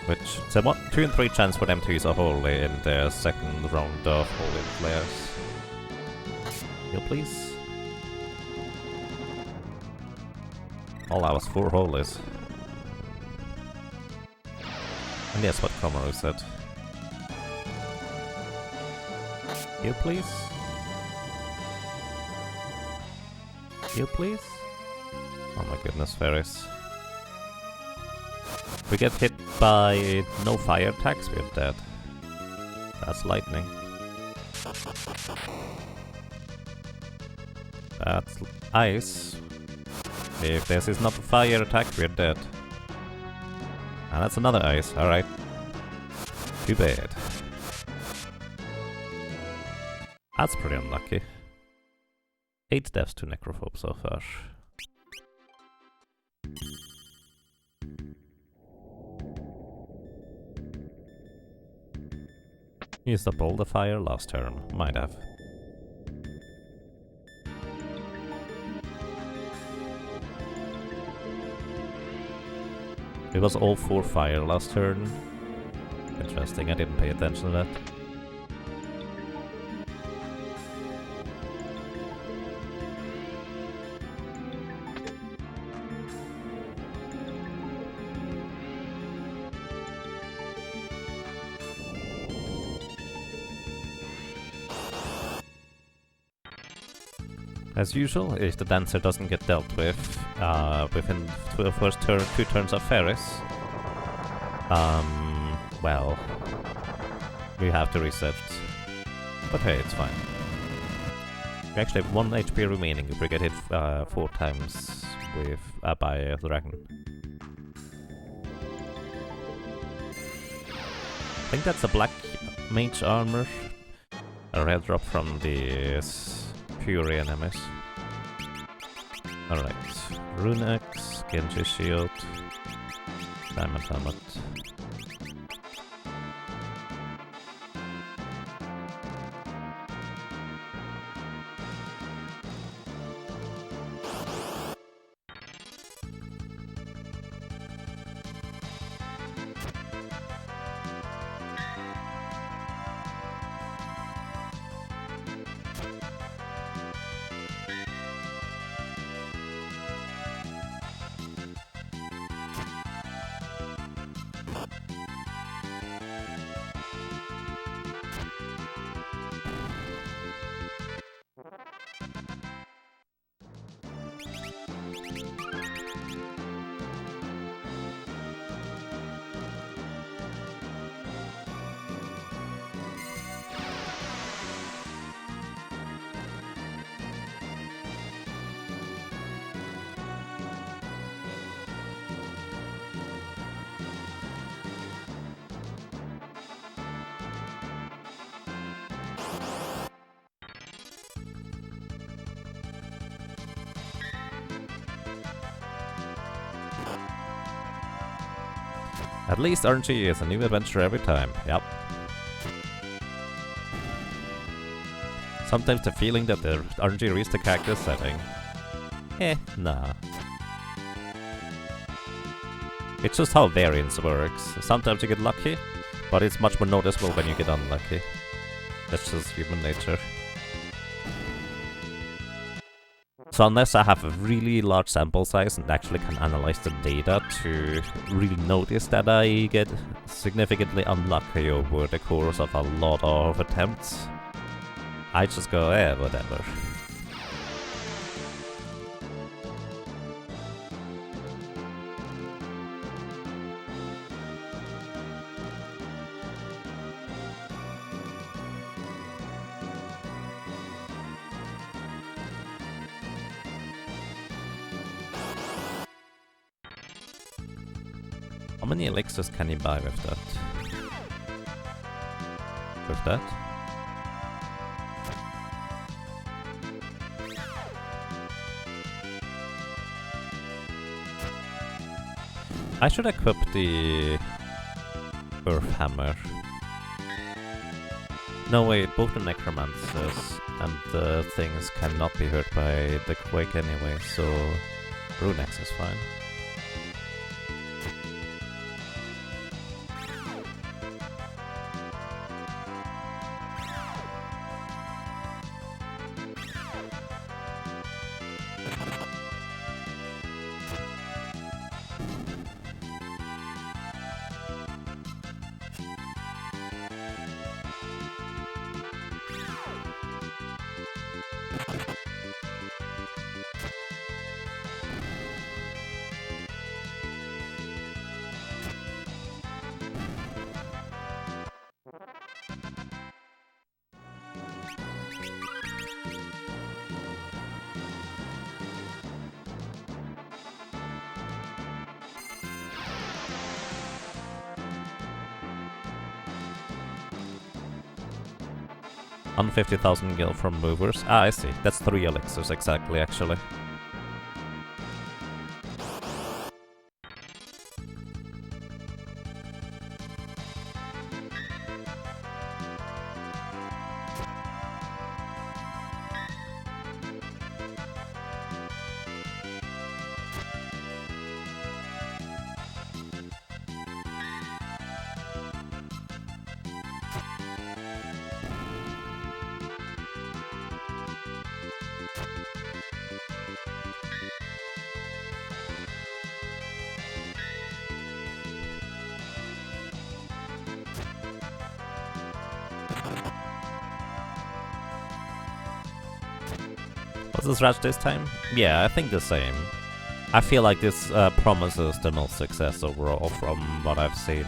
Which, it's a 2 in 3 chance for them to use a holy in their second round of holy flares. Heal, please. All that was 4 holies. And yes, what Komaru said. Heal, please. Heal, please. Oh my goodness, Ferris. If we get hit by no fire attacks, we're dead. That's lightning. That's ice. If this is not a fire attack, we're dead. And that's another ice, alright. Too bad. That's pretty unlucky. 8 deaths to Necrophobe so far. Used up all the fire last turn, might have. It was all 4 fire last turn. Interesting, I didn't pay attention to that. As usual, if the dancer doesn't get dealt with within the first 2 turns of Ferris, well, we have to reset. But hey, it's fine. We actually have 1 HP remaining if we get hit 4 times with by the dragon. I think that's a black mage armor. A red drop from the Fury enemies. Alright. Rune Axe, Genji Shield, Diamond Helmet. At least RNG is a new adventure every time, yep. Sometimes the feeling that the RNG reads the character setting. Nah. It's just how variance works. Sometimes you get lucky, but it's much more noticeable when you get unlucky. That's just human nature. So unless I have a really large sample size and actually can analyze the data to really notice that I get significantly unlucky over the course of a lot of attempts, I just go, whatever. How many elixirs can you buy with that? With that? I should equip the Earth Hammer. No wait, both the Necromancers and the things cannot be hurt by the Quake anyway, so Runex is fine. On 50,000 gil from movers. Ah, I see. That's 3 elixirs exactly, actually. What's the strat this time? Yeah, I think the same. I feel like this promises the most success overall from what I've seen.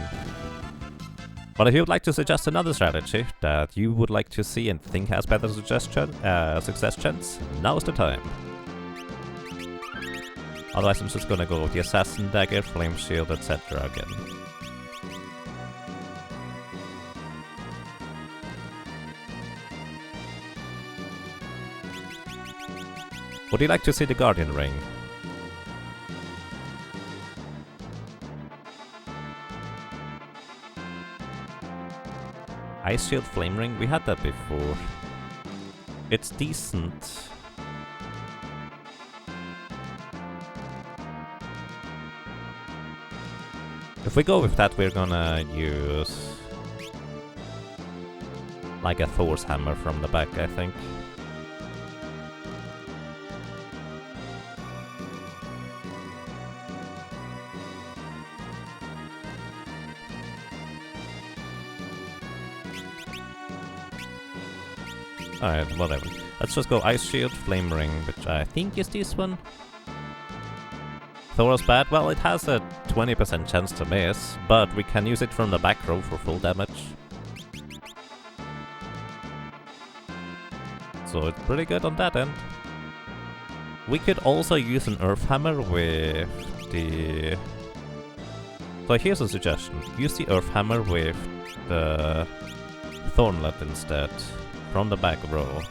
But if you would like to suggest another strategy that you would like to see and think has better success chance, now's the time. Otherwise I'm just gonna go with the Assassin Dagger, Flame Shield, etc. again. Would you like to see the Guardian Ring? Ice Shield Flame Ring? We had that before. It's decent. If we go with that, we're gonna use like a Thor's Hammer from the back, I think. Alright, whatever. Let's just go Ice Shield, Flame Ring, which I think is this one. Thor's bad? Well, it has a 20% chance to miss, but we can use it from the back row for full damage. So it's pretty good on that end. We could also use an Earth Hammer with the... So here's a suggestion. Use the Earth Hammer with the Thornlet instead. From the back row.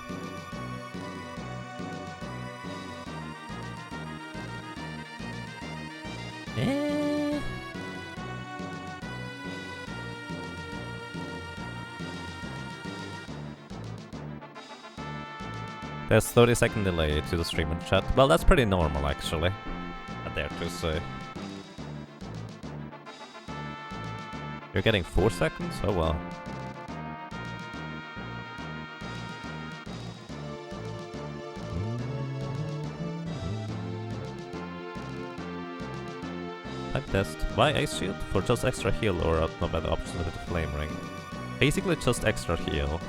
There's 30-second delay to the stream and chat. Well, that's pretty normal, actually. I dare to say. You're getting 4 seconds? Oh well. Type test. Why Ace Shield? For just extra heal or no better option with the Flame Ring? Basically just extra heal.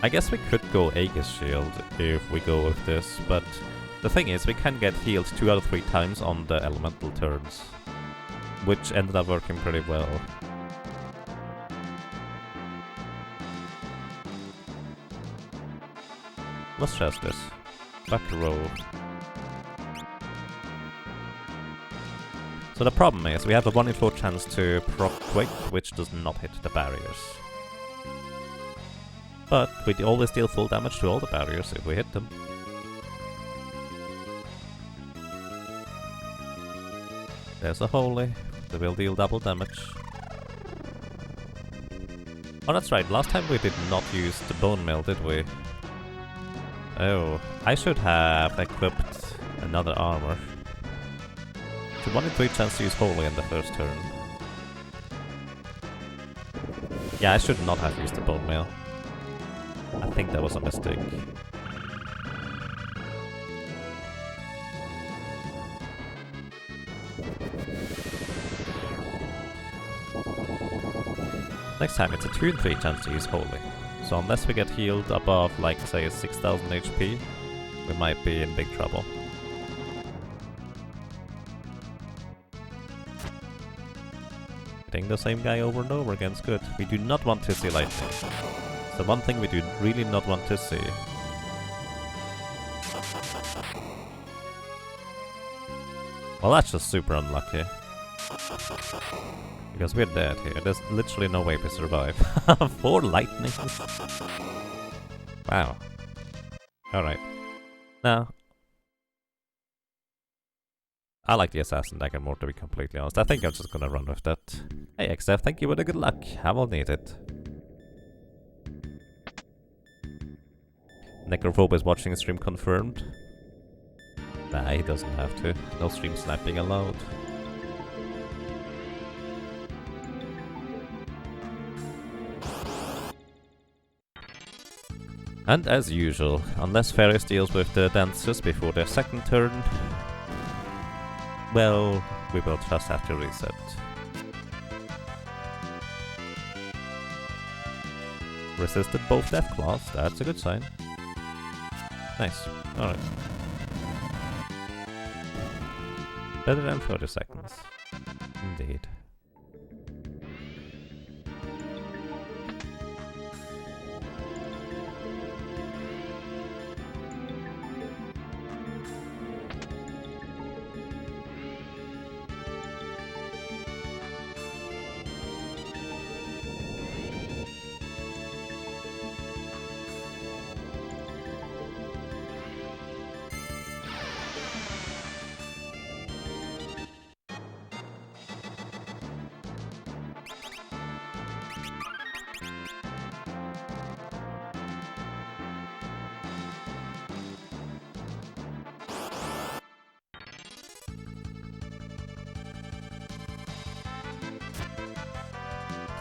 I guess we could go Aegis Shield if we go with this, but the thing is we can get healed 2 out of 3 times on the elemental turns, which ended up working pretty well. Let's test this. Back row. So the problem is we have a 1 in 4 chance to proc quick, which does not hit the barriers. But we always deal full damage to all the barriers if we hit them. There's a Holy, that will deal double damage. Oh, that's right, last time we did not use the Bone Mill, did we? Oh, I should have equipped another armor. So 1 in 3 chance to use Holy in the first turn. Yeah, I should not have used the Bone Mill. I think that was a mistake. Next time it's a 2 in 3 chance to use Holy. So unless we get healed above, like, say, 6000 HP, we might be in big trouble. Hitting the same guy over and over again is good. We do not want to see lightning. The one thing we do really not want to see. Well, that's just super unlucky. Because we're dead here. There's literally no way we survive. 4 lightnings. Wow. Alright. Now, I like the Assassin Dagger more, to be completely honest. I think I'm just gonna run with that. Hey XF, thank you for the good luck. I will need it. Necrophobe is watching a stream confirmed. Nah, he doesn't have to. No stream sniping allowed. And as usual, unless Ferris deals with the dancers before their second turn, well, we will just have to reset. Resisted both death claws, that's a good sign. Nice, alright. Better than 30 seconds. Indeed.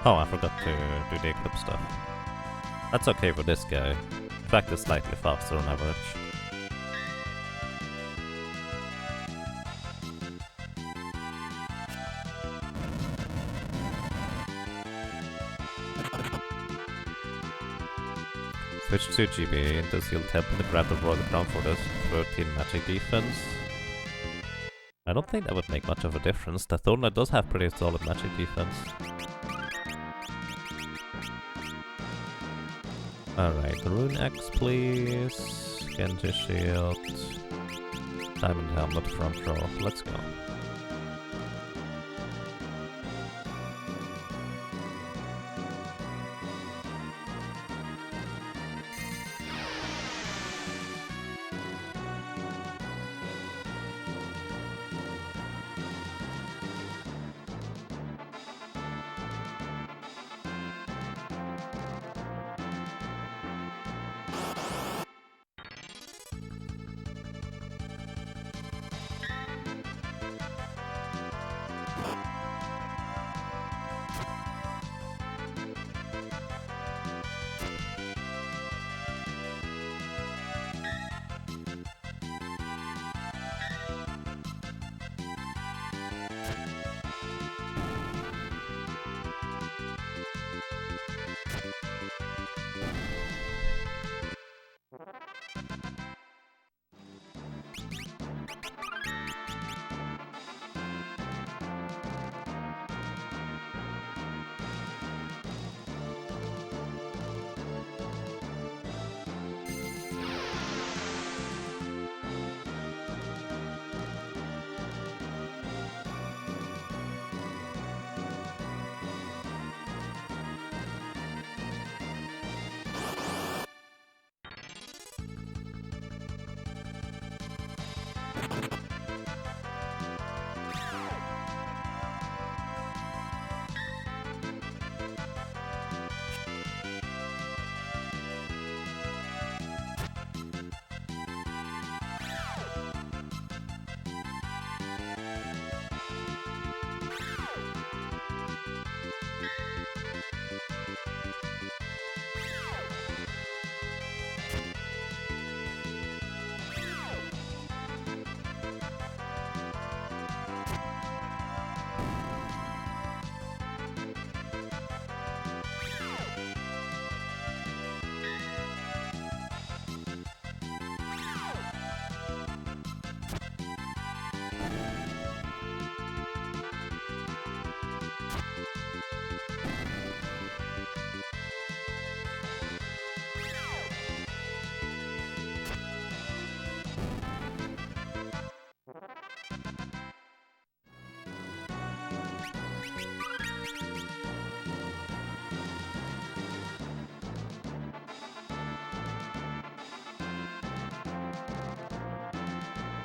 Oh, I forgot to do the equip stuff. That's okay for this guy. In fact, it's slightly faster on average. Switch to GB into Seal Temple and grab the Royal Crown for this 13 magic defense. I don't think that would make much of a difference. The Thornlight does have pretty solid magic defense. Alright, Rune Axe please. Genji Shield. Diamond Helmet front row. Let's go.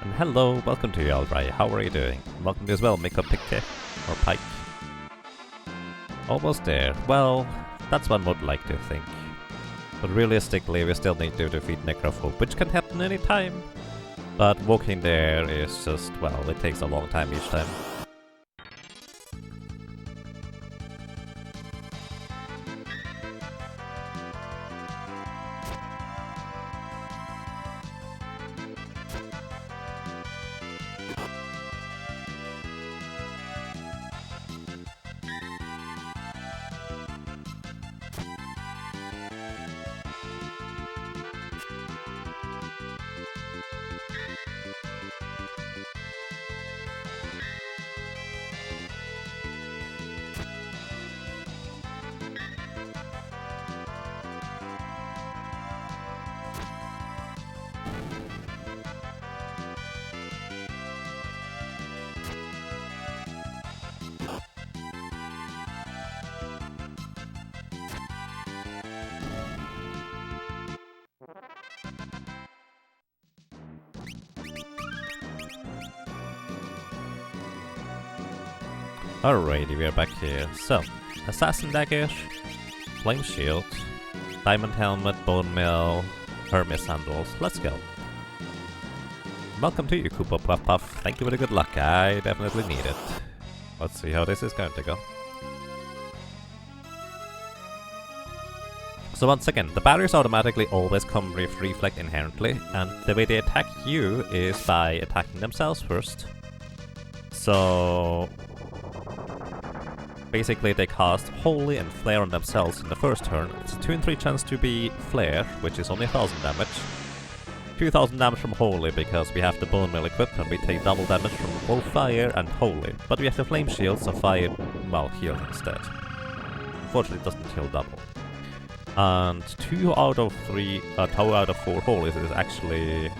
And hello, welcome to you, Albright. How are you doing? Welcome to as well, Miko Pike, or Pike. Almost there. Well, that's one would like to think. But realistically, we still need to defeat Necrophobe, which can happen any time. But walking there is just, well, it takes a long time each time. Alrighty, we are back here. So, Assassin Dagger, Flame Shield, Diamond Helmet, Bone Mill, Hermes Sandals. Let's go. Welcome to you, Koopa Puff Puff. Thank you for the good luck. I definitely need it. Let's see how this is going to go. So once again, the barriers automatically always come with Reflect inherently, and the way they attack you is by attacking themselves first. So basically they cast Holy and Flare on themselves in the first turn. It's a 2 in 3 chance to be Flare, which is only 1000 damage. 2000 damage from Holy because we have the Bone Mill equipped and we take double damage from both Fire and Holy. But we have the Flame Shield, so Fire, well, heal instead. Unfortunately it doesn't heal double. And 2 out of 4 Holies is actually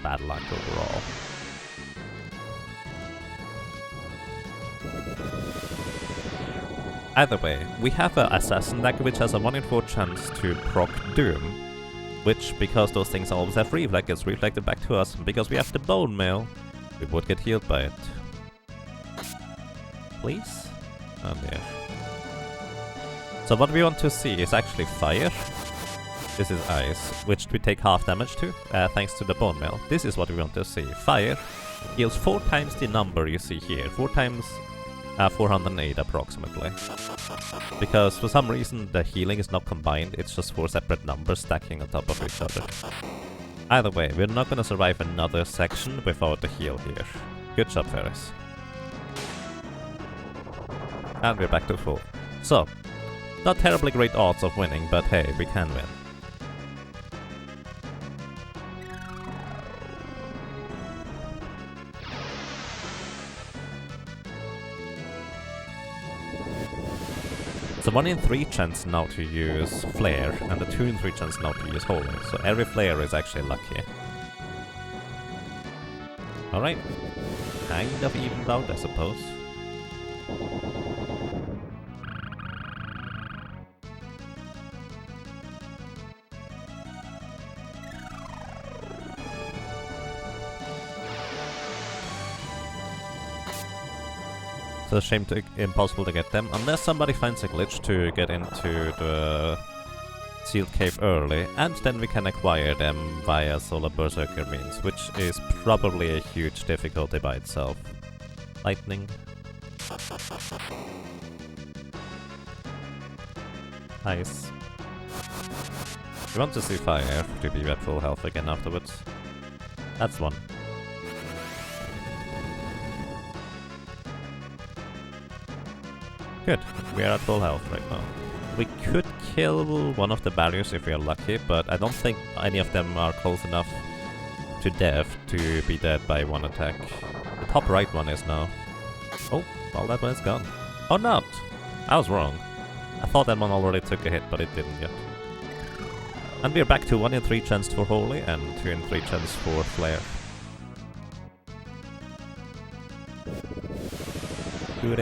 bad luck overall. Either way, we have an Assassin Dagger which has a 1 in 4 chance to proc Doom, which, because those things always have Reflect, gets reflected back to us, and because we have the Bone Mill, we would get healed by it. Please? Oh dear. So what we want to see is actually Fire. This is Ice, which we take half damage to, thanks to the Bone Mill. This is what we want to see. Fire heals 4 times the number you see here, 4 times 408 approximately. Because for some reason the healing is not combined, it's just 4 separate numbers stacking on top of each other. Either way, we're not gonna survive another section without the heal here. Good job, Ferris. And we're back to full. So, not terribly great odds of winning, but hey, we can win. It's a 1 in 3 chance now to use Flare, and a 2 in 3 chance now to use Holy, so every Flare is actually lucky. Alright. Kind of evened out, I suppose. It's a shame impossible to get them, unless somebody finds a glitch to get into the sealed cave early, and then we can acquire them via Solar Berserker means, which is probably a huge difficulty by itself. Lightning. Nice. We want to see Fire to be at full health again afterwards. That's one. Good, we are at full health right now. We could kill one of the barriers if we are lucky, but I don't think any of them are close enough to death to be dead by one attack. The top right one is now. Oh, well that one is gone. Oh not! I was wrong. I thought that one already took a hit, but it didn't yet. And we're back to 1 in 3 chance for Holy and 2 in 3 chance for Flare. Good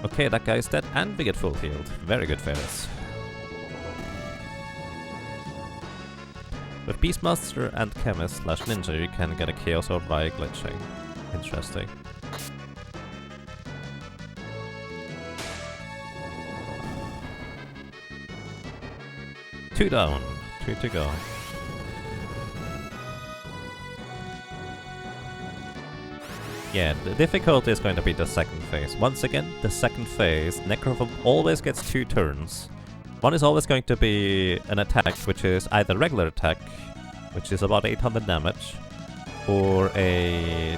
Okay, that guy is dead and we get full healed. Very good, Ferris. With Beastmaster and Chemist / Ninja you can get a Chaos Orb by glitching. Interesting. Two down, 2 to go. Yeah, the difficulty is going to be the second phase. Once again, the second phase, Necrophobe always gets 2 turns. One is always going to be an attack, which is either regular attack, which is about 800 damage, or a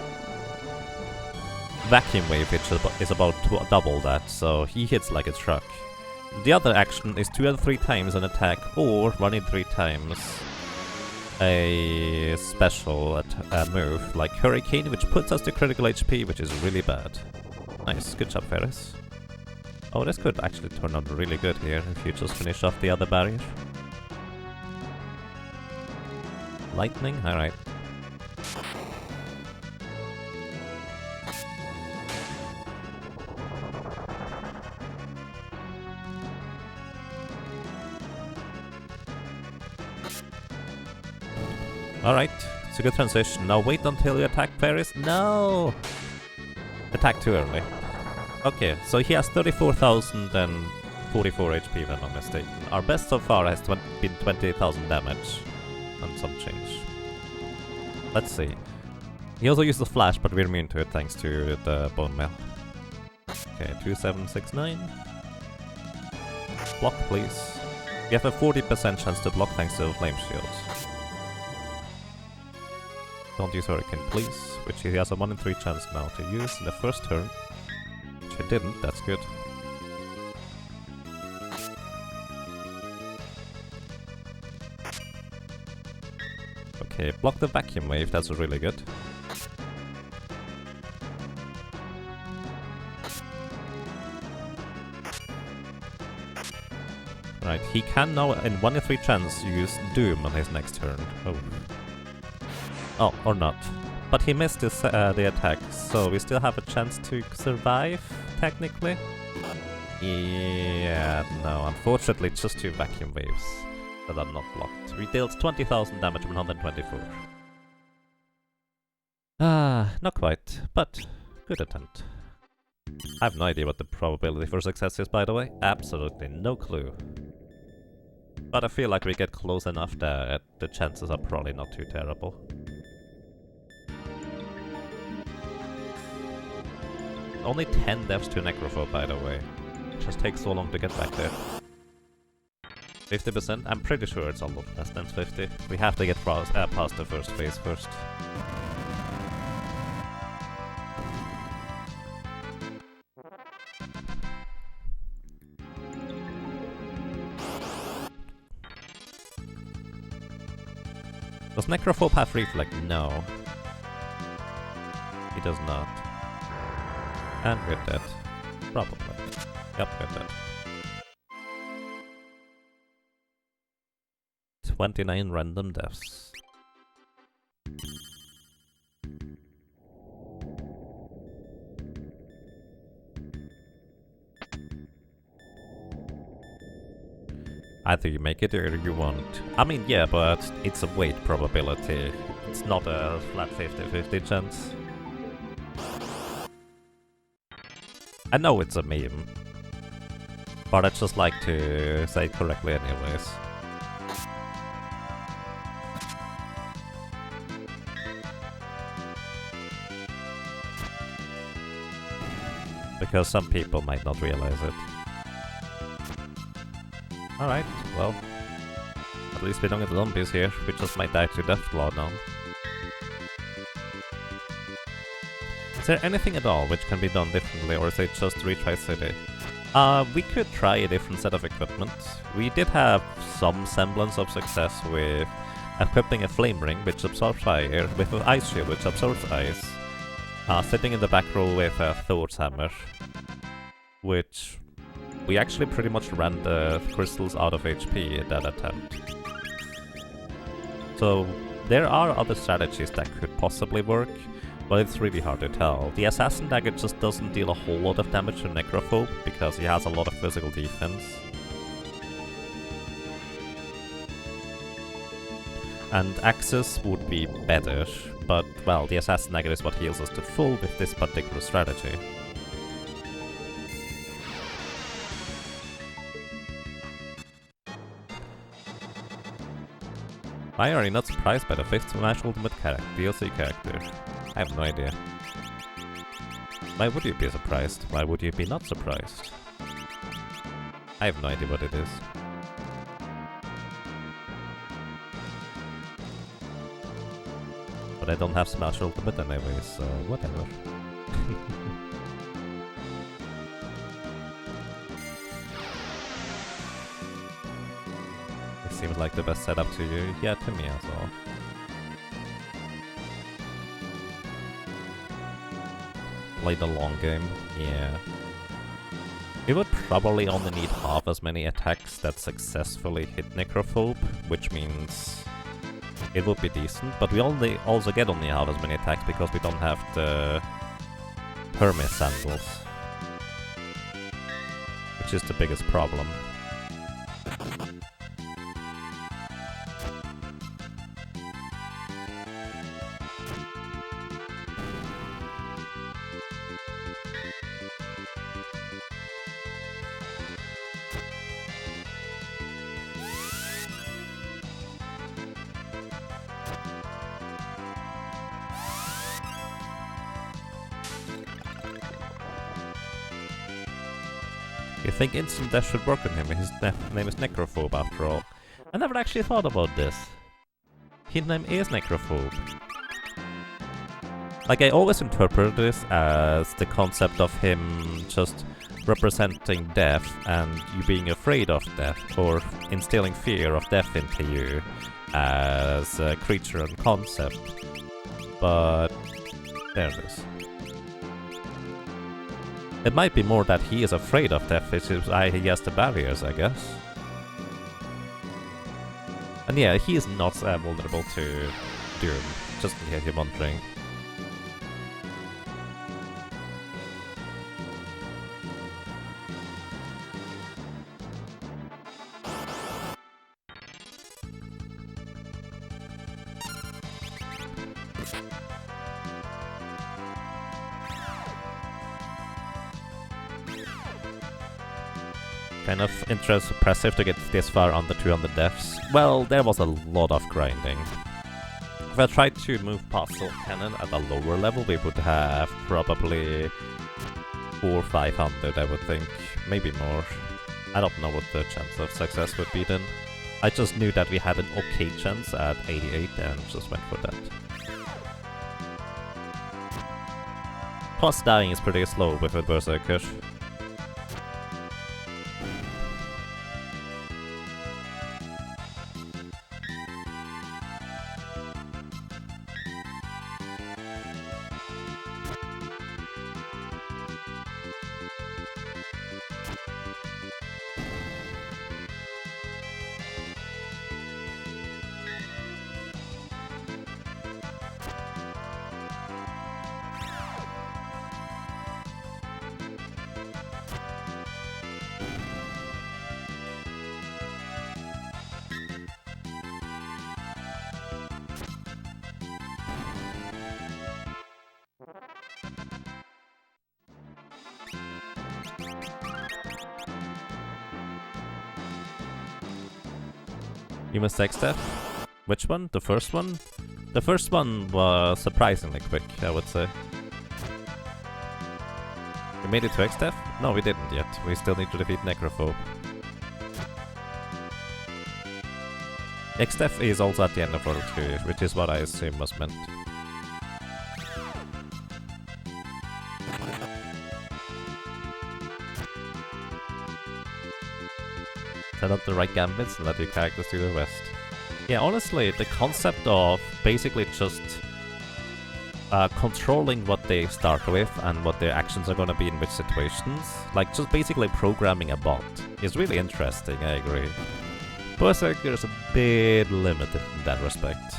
vacuum wave, which is about double that, so he hits like a truck. The other action is 2 or 3 times an attack, or 1 in 3 times a special move, like Hurricane, which puts us to critical HP, which is really bad. Nice, good job, Ferris. Oh, this could actually turn out really good here if you just finish off the other barrier. Lightning? Alright. Alright, it's a good transition. Now wait until you attack Ferris. No! Attack too early. Okay, so he has 34,044 HP if I'm not mistaken. Our best so far has been 20,000 damage and some change. Let's see. He also used the flash, but we're immune to it thanks to the bone mail. Okay, 2769. Block, please. We have a 40% chance to block thanks to flame shields. Don't use Hurricane, please, which he has a 1 in 3 chance now to use in the first turn. Which I didn't, that's good. Okay, block the vacuum wave, that's really good. Right, he can now in 1 in 3 chance use Doom on his next turn. Oh. Oh, or not. But he missed his, the attack, so we still have a chance to survive, technically. Yeah, no, unfortunately it's just 2 vacuum waves that are not blocked. We dealt 20,000 damage, 124. Not quite, but good attempt. I have no idea what the probability for success is, by the way. Absolutely no clue. But I feel like we get close enough that the chances are probably not too terrible. Only 10 deaths to Necrophobe, by the way. It just takes so long to get back there. 50%? I'm pretty sure it's a lot less than 50. We have to get past the first phase first. Does Necrophobe have reflect? No. He does not. And we're dead. Probably. Yep, we're dead. 29 random deaths. Either you make it or you won't. I mean, yeah, but it's a weight probability. It's not a flat 50-50 chance. I know it's a meme, but I just like to say it correctly anyways. Because some people might not realize it. Alright, well, at least we don't get zombies here, we just might die to Deathclaw now. Is there anything at all which can be done differently, or is it just retry city? We could try a different set of equipment. We did have some semblance of success with equipping a flame ring, which absorbs fire, with an ice shield, which absorbs ice. Sitting in the back row with a Thor's hammer, which we actually pretty much ran the crystals out of HP in that attempt. So there are other strategies that could possibly work. Well, it's really hard to tell. The Assassin Dagger just doesn't deal a whole lot of damage to Necrophobe, because he has a lot of physical defense. And Axis would be better, but, well, the Assassin Dagger is what heals us to full with this particular strategy. Why are you not surprised by the 5th Smash Ultimate DLC character? I have no idea. Why would you be surprised? Why would you be not surprised? I have no idea what it is. But I don't have Smash Ultimate anyway, so whatever. Seems like the best setup to you. Yeah, to me as well. Play the long game. Yeah. We would probably only need half as many attacks that successfully hit Necrophobe, which means it would be decent, but we also get only half as many attacks because we don't have the Hermes sandals, which is the biggest problem. You think instant death should work on him? His name is Necrophobe after all. I never actually thought about this. His name is Necrophobe. Like, I always interpreted this as the concept of him just representing death and you being afraid of death, or instilling fear of death into you as a creature and concept. But there it is. It might be more that he is afraid of death, which is why he has the barriers, I guess. And yeah, he is not vulnerable to Doom, just in case you're wondering. Kind of impressive to get this far on the 200 deaths. Well, there was a lot of grinding. If I tried to move past Soul Cannon at a lower level, we would have probably 400 or 500, I would think. Maybe more. I don't know what the chance of success would be then. I just knew that we had an okay chance at 88 and just went for that. Plus dying is pretty slow with a Berserker. You missed X-Step? Which one? The first one? The first one was surprisingly quick, I would say. We made it to X-Step? No, we didn't yet. We still need to defeat Necrophobe. X-Step is also at the end of World 2, which is what I assume was meant. Set up the right gambits and let your characters do the rest. Yeah, honestly, the concept of basically just controlling what they start with and what their actions are gonna be in which situations, like just basically programming a bot, is really interesting, I agree. Berserker is a bit limited in that respect.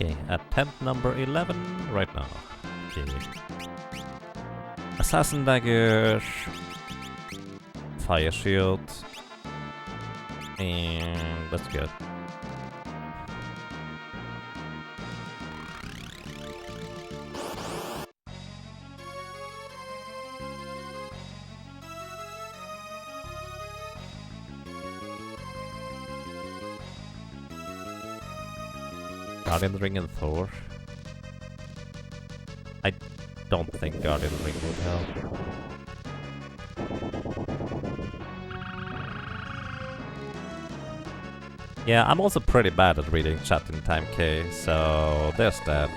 Okay, attempt number 11 right now. Okay. Assassin Dagger, Fire Shield, and that's good. Guardian Ring and Thor. I don't think Guardian Ring would help. Yeah, I'm also pretty bad at reading chat in time K, so there's that.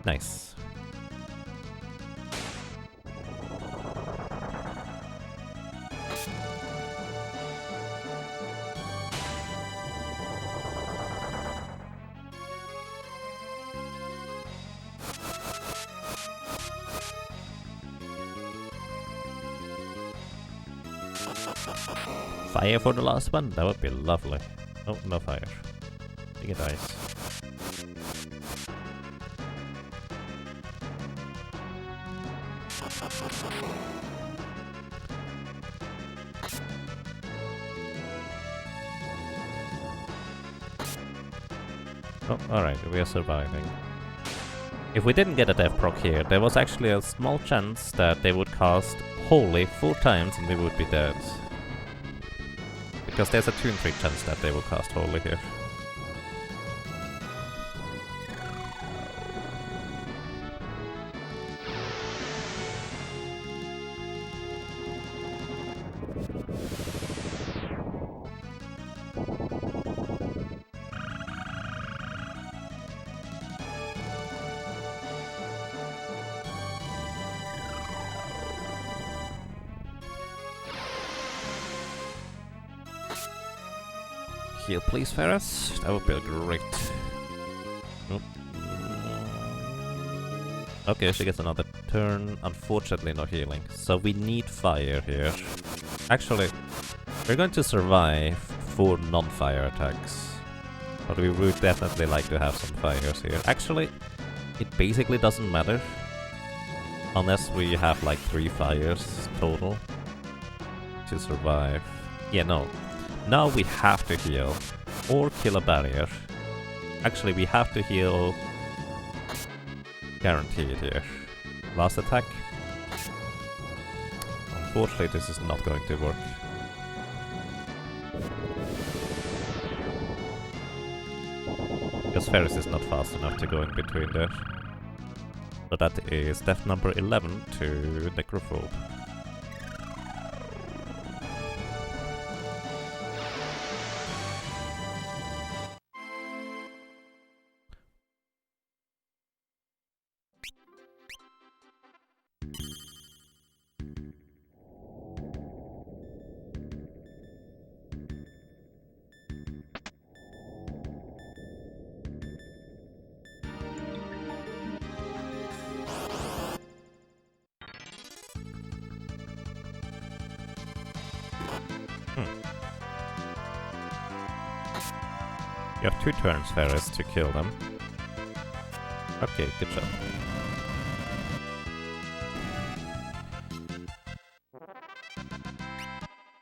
Nice. Fire for the last one? That would be lovely. Oh, no fire. Think it dies. Oh, alright, we are surviving. If we didn't get a death proc here, there was actually a small chance that they would cast Holy 4 times and we would be dead. Because there's a 2 in 3 chance that they will cast Holy here. Heal please, Ferris. That would be great. Nope. Okay, she gets another turn. Unfortunately, no healing. So we need fire here. Actually, we're going to survive 4 non-fire attacks. But we would definitely like to have some fires here. Actually, it basically doesn't matter. Unless we have like 3 fires total to survive. Yeah, no. Now we have to heal, or kill a barrier. Actually, we have to heal guaranteed here. Last attack. Unfortunately, this is not going to work. Because Ferris is not fast enough to go in between there. So that is death number 11 to Necrophobe. You have 2 turns, Ferris, to kill them. Okay, good job.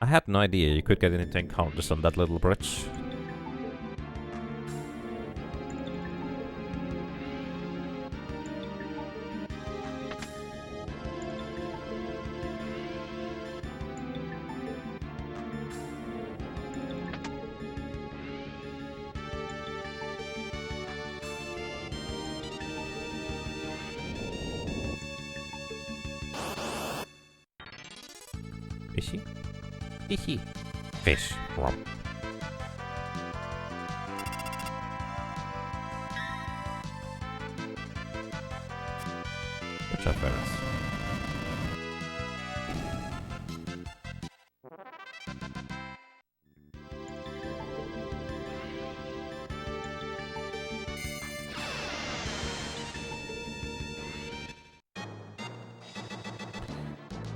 I had no idea you could get into encounters on that little bridge. Fishy? Fishy. Fish. Wrong. Watch out, Ferris.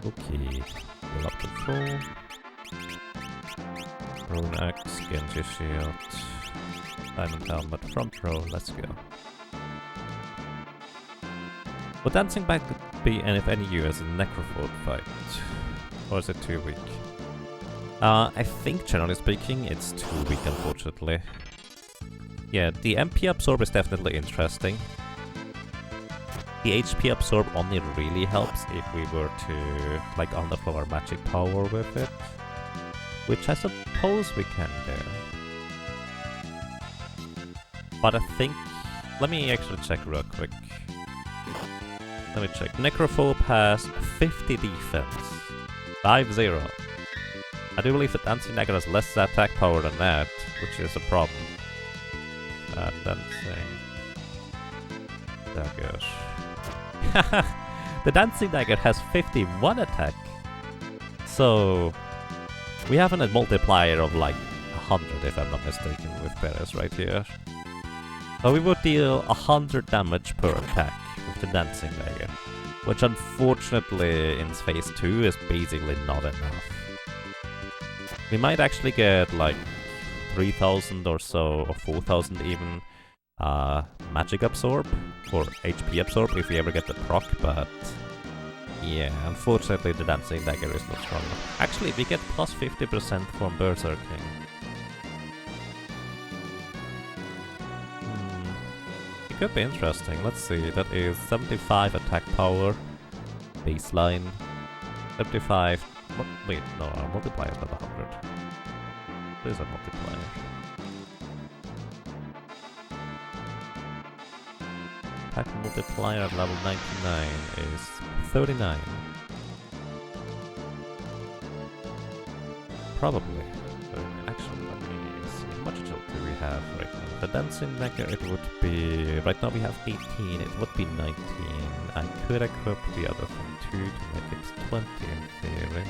Okay, we're up to full. Rune Axe, Genji Shield, Diamond Helmet, front row, let's go. Would dancing back be if any US in Necrophode fight? Or is it too weak? I think generally speaking it's too weak, unfortunately. Yeah, the MP absorb is definitely interesting. The HP absorb only really helps if we were to like underflow our magic power with it. Which I suppose we can do. But I think... let me actually check real quick. Let me check. Necrophobe has 50 defense. 5-0. I do believe that Dancing Dagger has less attack power than that, which is a problem. Dancing Dagger. The Dancing Dagger has 51 attack. So... we have a multiplier of like 100 if I'm not mistaken with Perez right here. So we would deal 100 damage per attack with the Dancing Dagger. Which unfortunately in phase 2 is basically not enough. We might actually get like 3000 or so, or 4000 even, magic absorb, or HP absorb if we ever get the proc, but... yeah, unfortunately the Dancing Dagger is not strong enough. Actually, we get plus 50% from Berserking. It could be interesting. Let's see, that is 75 attack power, baseline, 75... wait, no, our multiplier is not 100. There's a multiplier. Attack multiplier at level 99 is 39. Probably. Actually, let me see. How much tilt do we have right now? The Dancing Dagger, it would be... right now we have 18, it would be 19. I could equip the other thing too to make it 20 in theory.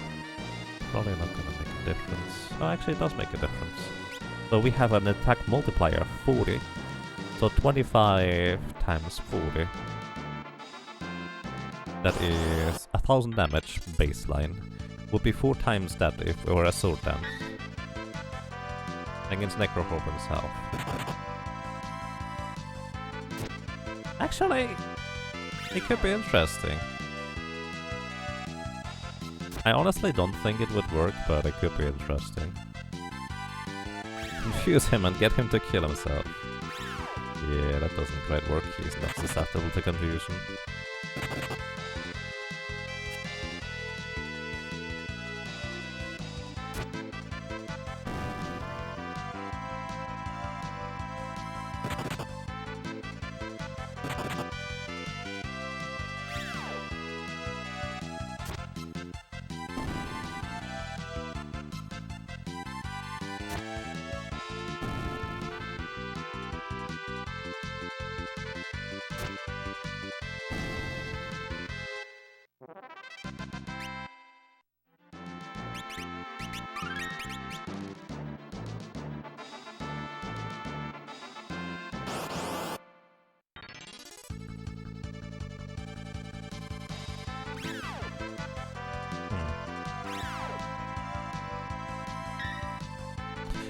Probably not gonna make a difference. Oh, actually it does make a difference. So we have an attack multiplier of 40. So 25 times 40. That is 1000 damage baseline. Would be 4 times that if it were a sword dance. Against Necrophobe himself. Actually, it could be interesting. I honestly don't think it would work, but it could be interesting. Confuse him and get him to kill himself. Yeah, that doesn't quite work, he's not susceptible to confusion.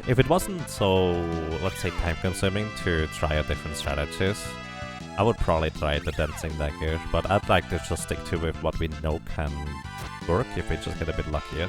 If it wasn't so, let's say, time-consuming to try out different strategies, I would probably try the Dancing Dagger, but I'd like to just stick to with what we know can work if we just get a bit luckier.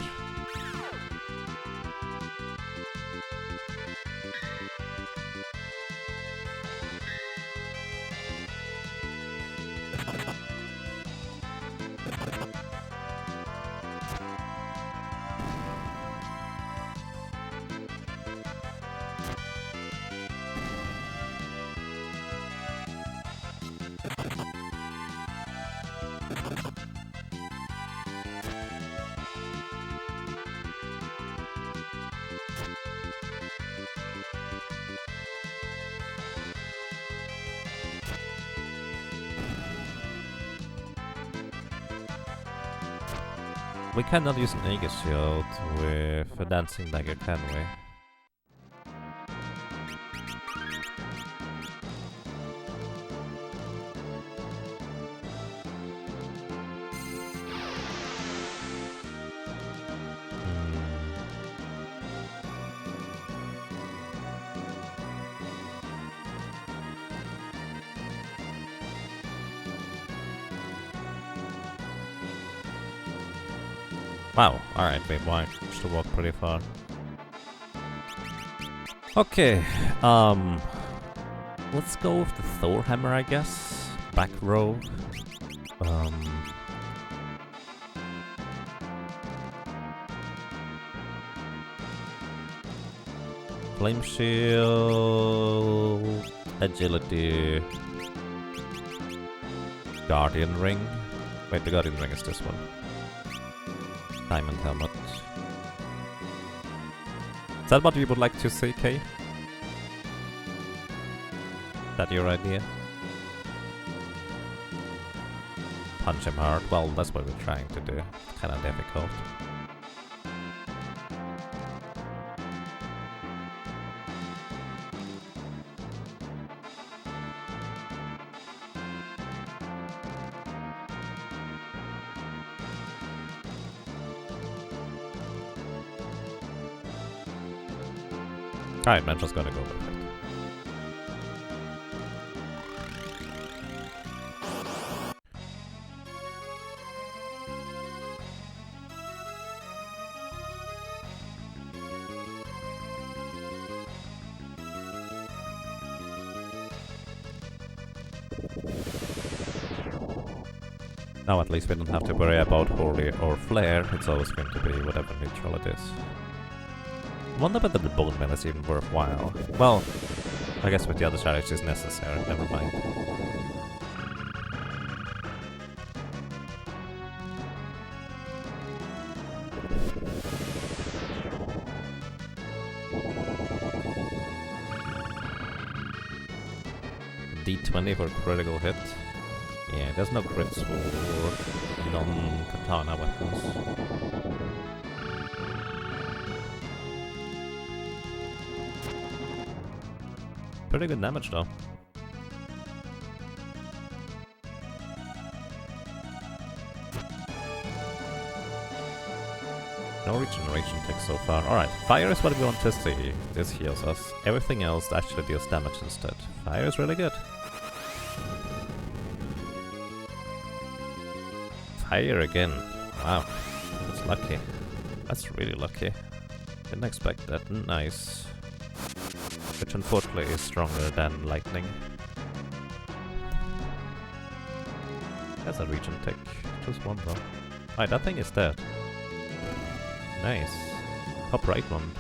We cannot use an Aegis shield with a dancing dagger, can we? Wow, alright, we managed to walk pretty far. Okay, let's go with the Thor hammer, I guess. Back row. Flame shield, agility, guardian ring. Wait, the guardian ring is this one. Diamond helmet. Is that what you would like to see, Kay? Is that your idea? Punch him hard. Well, that's what we're trying to do. It's kinda difficult. Alright, man, just gonna go with it. Now at least we don't have to worry about Holy or Flare, it's always going to be whatever neutral it is. I wonder whether the bone mill is even worthwhile. Well, I guess with the other strategies necessary, never mind. D20 for critical hit. Yeah, there's no crits for non-katana weapons. Pretty good damage though. No regeneration ticks so far. Alright, fire is what we want to see. This heals us. Everything else actually deals damage instead. Fire is really good. Fire again. Wow, that's lucky. That's really lucky. Didn't expect that. Nice. Which unfortunately is stronger than lightning. That's a regen tick. Just one though. Alright, that thing is dead. Nice. Top right one.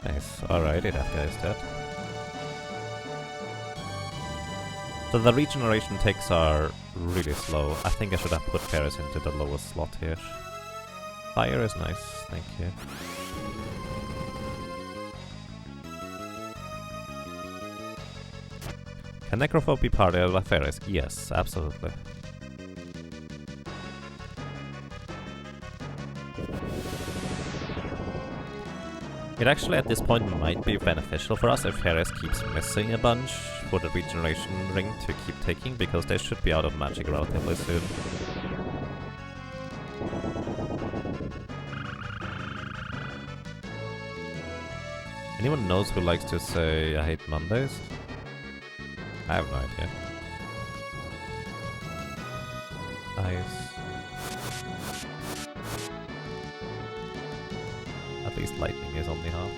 Nice. Alrighty, that guy is dead. So the regeneration ticks are really slow. I think I should have put Paris into the lowest slot here. Fire is nice, thank you. Can Necrophobe be part of Ferris? Yes, absolutely. It actually at this point might be beneficial for us if Ferris keeps missing a bunch for the regeneration ring to keep taking, because they should be out of magic relatively soon. Anyone knows who likes to say, I hate Mondays? I have no idea. Nice. At least lightning is only half.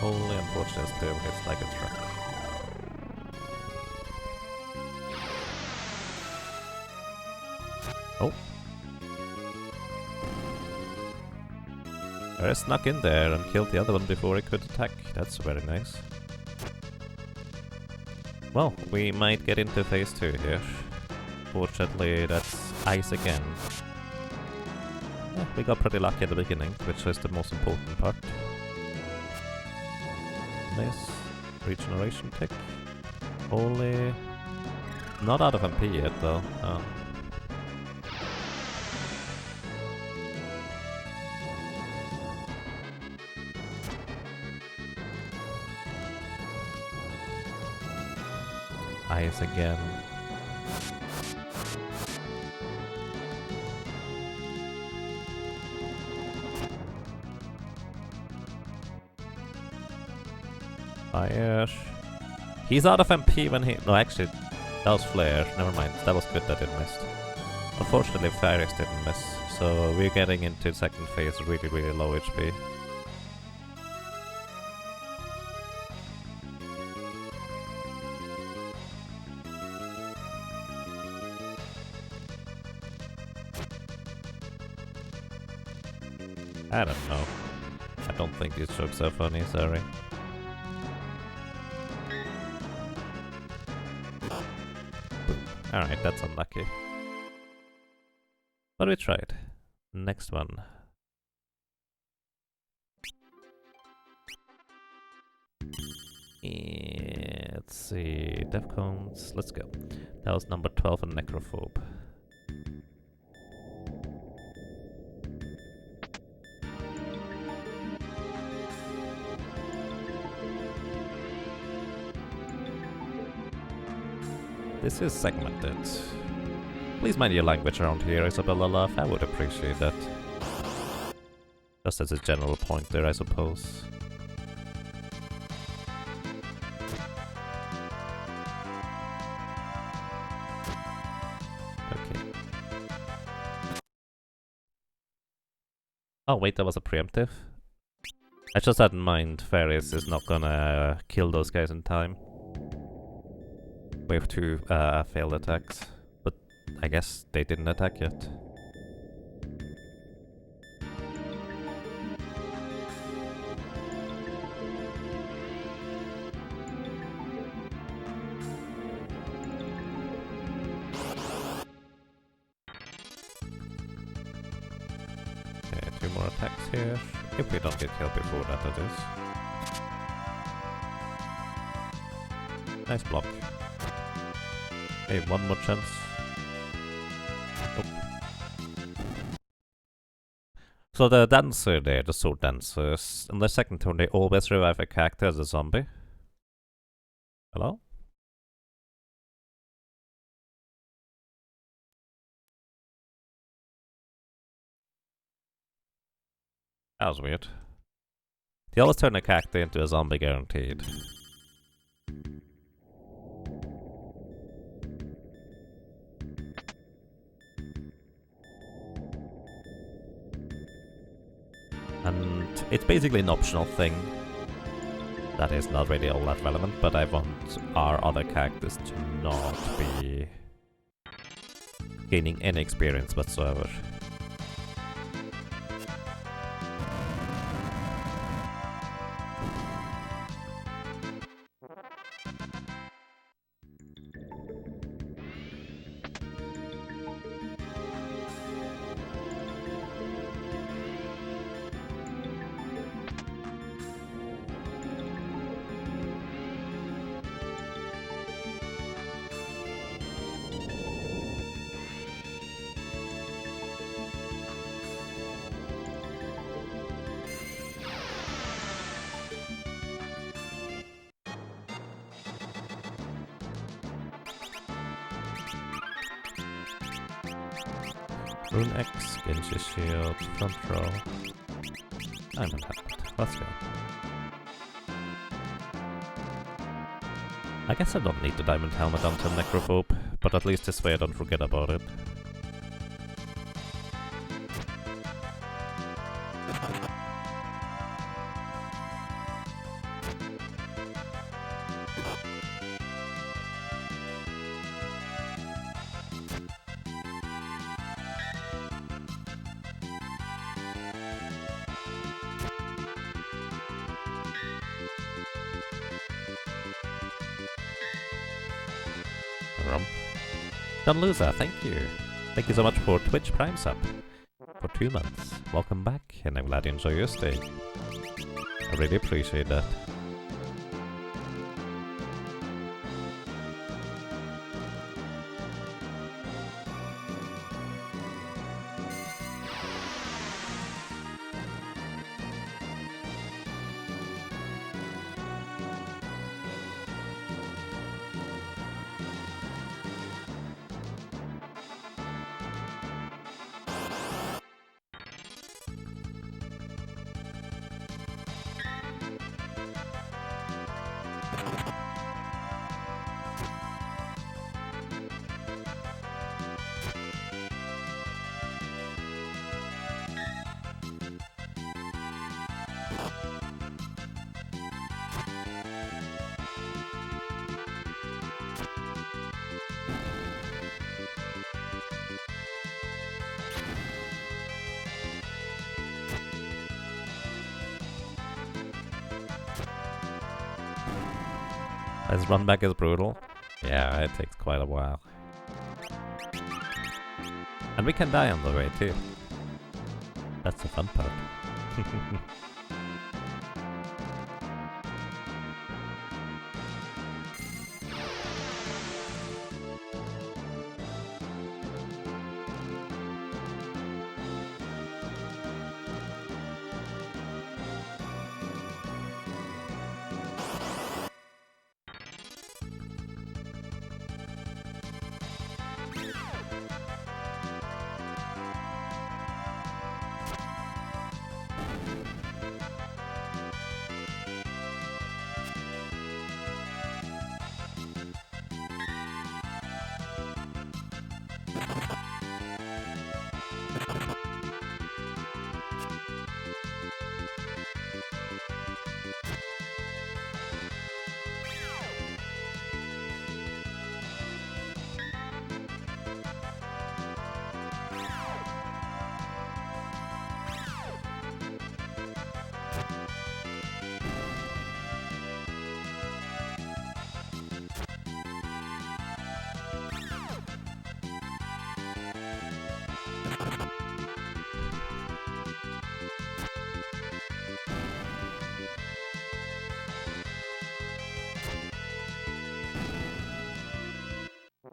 Holy, unfortunately, still hits like a truck. Oh. I snuck in there and killed the other one before it could attack. That's very nice. Well, we might get into phase 2 here. Fortunately, that's ice again. Yeah, we got pretty lucky at the beginning, which is the most important part. Nice. Regeneration tick. Holy... Not out of MP yet, though. Ice again. Fire. He's out of MP when he... No, actually, that was Flare. Never mind. That was good that it missed. Unfortunately, Fires didn't miss. So we're getting into second phase really, really low HP. I don't know. I don't think these jokes are funny, sorry. Alright, that's unlucky. But we tried. Next one. Let's see. Defcons. Let's go. That was number 12 and Necrophobe. This is segmented. Please mind your language around here, Isabella Love. I would appreciate that. Just as a general point there, I suppose. Okay. Oh wait, that was a preemptive? I just had in mind Ferris is not gonna kill those guys in time. We have 2 failed attacks, but I guess they didn't attack yet. Okay, 2 more attacks here. If we don't get killed before that, it is. Nice block. Okay, 1 more chance. Oh. So the dancer there, the sword dancers, in the second turn they always revive a character as a zombie. Hello? That was weird. They always turn a character into a zombie guaranteed. And it's basically an optional thing that is not really all that relevant, but I want our other characters to not be gaining any experience whatsoever. Rune X, Genji Shield, front row. Diamond Helmet. Let's go. I guess I don't need the Diamond Helmet until Necrophobe, but at least this way I don't forget about it. Rum. Don Luza, thank you. Thank you so much for Twitch Prime sub for 2 months. Welcome back, and I'm glad you enjoy your stay. I really appreciate that. This run back is brutal. Yeah, it takes quite a while. And we can die on the way too. That's the fun part.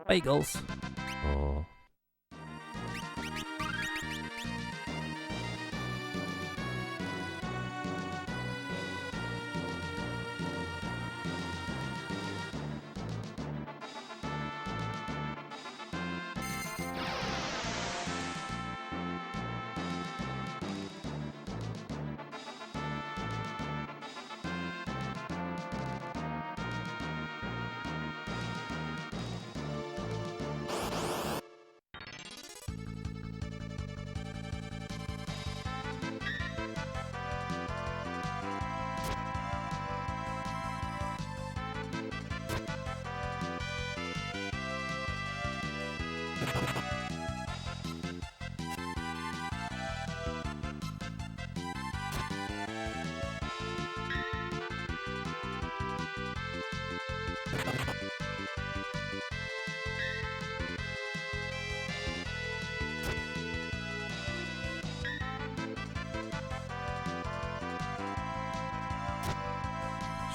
Bagels. Oh.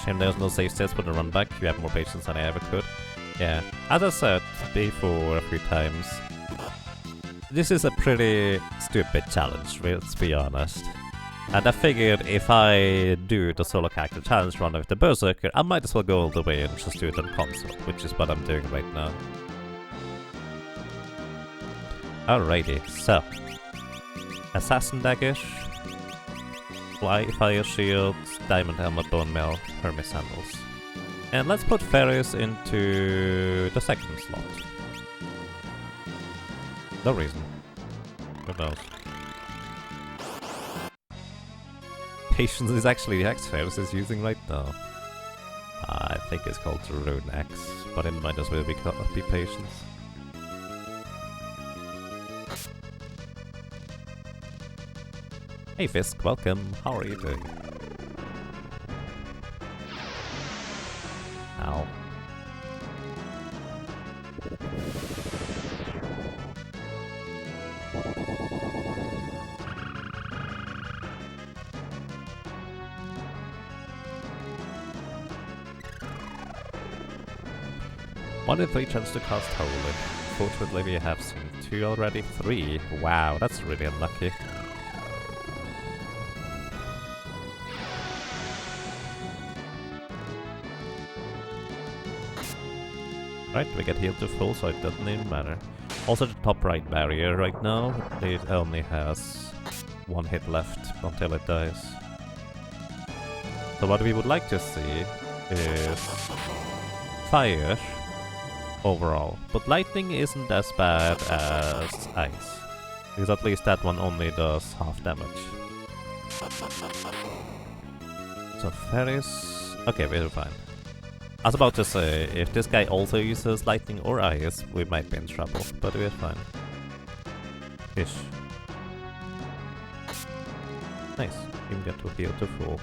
Shame there's no save states with the run back. You have more patience than I ever could. Yeah, as I said before a few times, this is a pretty stupid challenge, let's be honest. And I figured if I do the solo character challenge run with the Berserker, I might as well go all the way and just do it on console, which is what I'm doing right now. Alrighty, so Assassin Daggers, Fire Shields, Diamond Helmet, Bone Mail, Hermes Sandals. And let's put Fairies into the second slot. No reason. Who knows? Patience is actually the X Fairies is using right now. I think it's called Rune X, but it might as well be Patience. Hey Fisk, welcome. How are you doing? Ow. 1 in 3 chance to cast Holy. Fortunately we have seen 2 already. 3. Wow, that's really unlucky. Right, we get healed to full, so it doesn't even matter. Also the top right barrier right now, it only has 1 hit left until it dies. So what we would like to see is fire overall, but lightning isn't as bad as ice, because at least that one only does half damage. So Ferris... okay, we're fine. I was about to say, if this guy also uses lightning or ice, we might be in trouble, but we're fine. Ish. Nice, you can get to heal to full.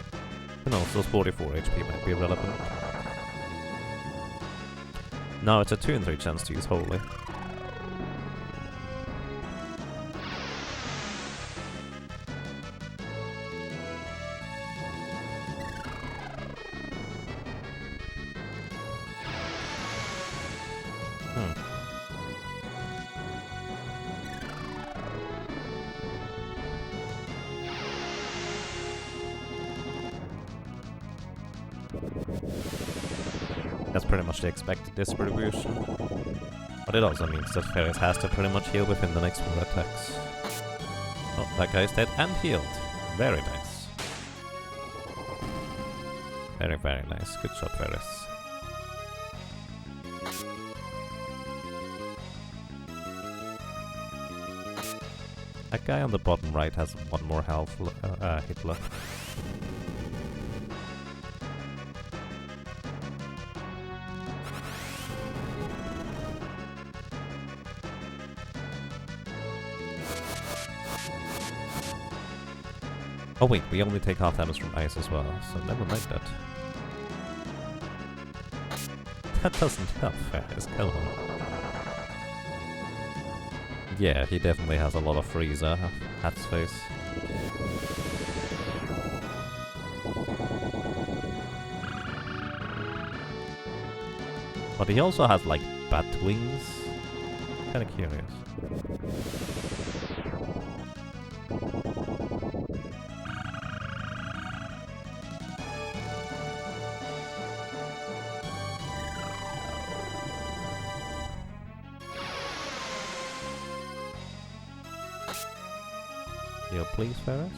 And also 44 HP might be relevant. Now it's a 2 in 3 chance to use Holy. That's pretty much the expected distribution. But it also means that Ferris has to pretty much heal within the next 4 attacks. Oh, that guy's dead and healed. Very nice. Very, very nice. Good job, Ferris. That guy on the bottom right has 1 more health hit left. Oh wait, we only take half damage from ice as well, so never mind that. That doesn't help, Ferris, come on. Yeah, he definitely has a lot of freezer at his face. But he also has like bat wings. Kinda curious. Heal please, Ferris.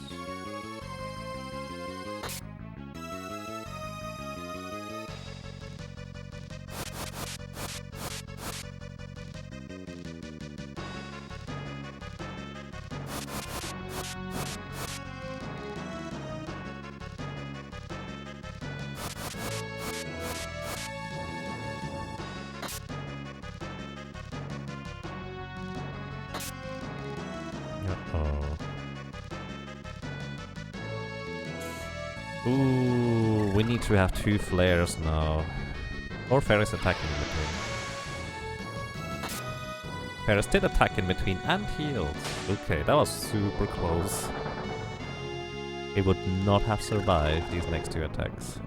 Ooh, we need to have 2 flares now. Or Ferris attacking in between. Ferris did attack in between and healed. Okay, that was super close. He would not have survived these next 2 attacks.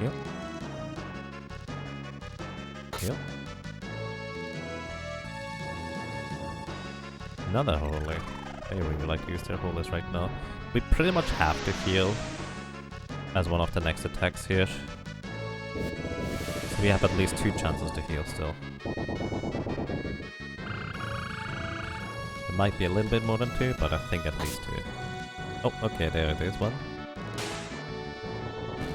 Yep. Yep. Another holy. They really like to use their holies right now. We pretty much have to heal as one of the next attacks here. So we have at least 2 chances to heal still. It might be a little bit more than 2, but I think at least 2. Oh, okay, there it is, 1.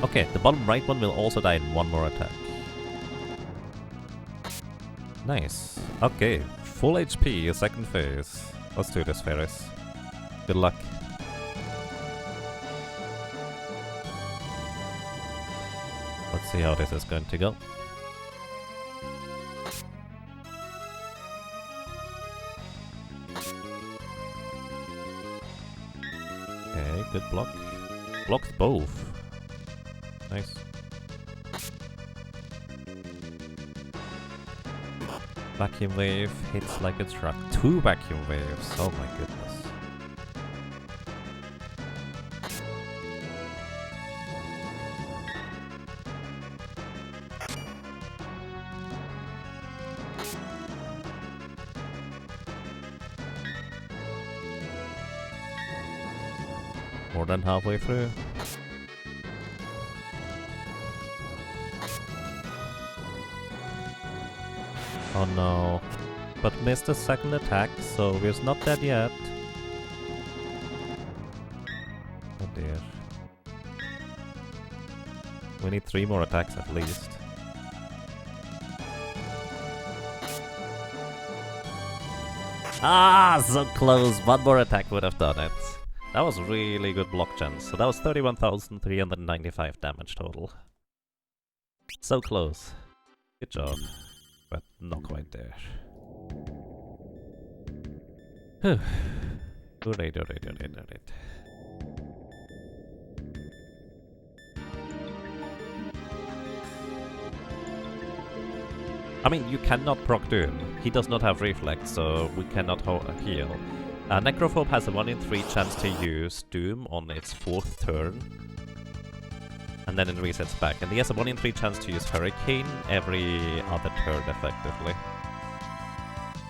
Okay, the bottom right one will also die in 1 more attack. Nice. Okay, full HP, second phase. Let's do this, Ferris. Good luck. Let's see how this is going to go. Okay, good block. Blocked both. Nice. Vacuum wave hits like a truck. 2 vacuum waves. Oh my goodness. More than halfway through. Oh no. But missed the second attack, so we're not dead yet. Oh dear. We need 3 more attacks at least. Ah, so close! 1 more attack would have done it. That was really good block chance. So that was 31,395 damage total. So close. Good job. But not quite there. Whew. Alright. I mean, you cannot proc Doom. He does not have reflex, so we cannot heal. Necrophobe has a 1 in 3 chance to use Doom on its 4th turn. And then it resets back. And he has a 1 in 3 chance to use Hurricane every other turn, effectively.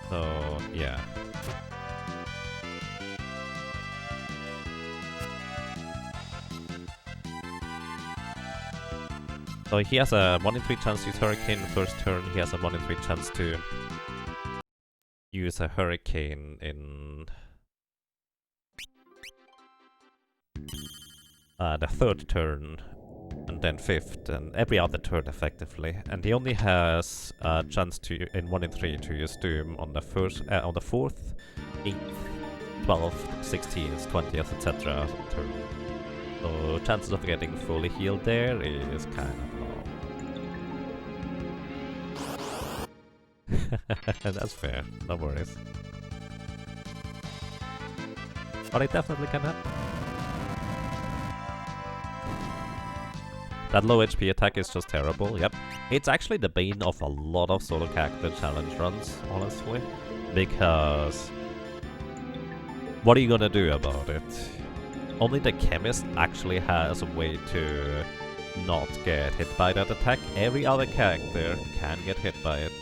So, yeah. So he has a 1 in 3 chance to use Hurricane first turn. He has a 1 in 3 chance to use a Hurricane in the 3rd turn, and then 5th, and every other turn effectively. And he only has a chance to, in 1 in 3, to use Doom on the 4th, 8th, 12th, 16th, 20th, etc. turn. So chances of getting fully healed there is kind of low. That's fair, no worries. But it definitely can happen. That low HP attack is just terrible, yep. It's actually the bane of a lot of solo character challenge runs, honestly. Because what are you gonna do about it? Only the chemist actually has a way to not get hit by that attack. Every other character can get hit by it.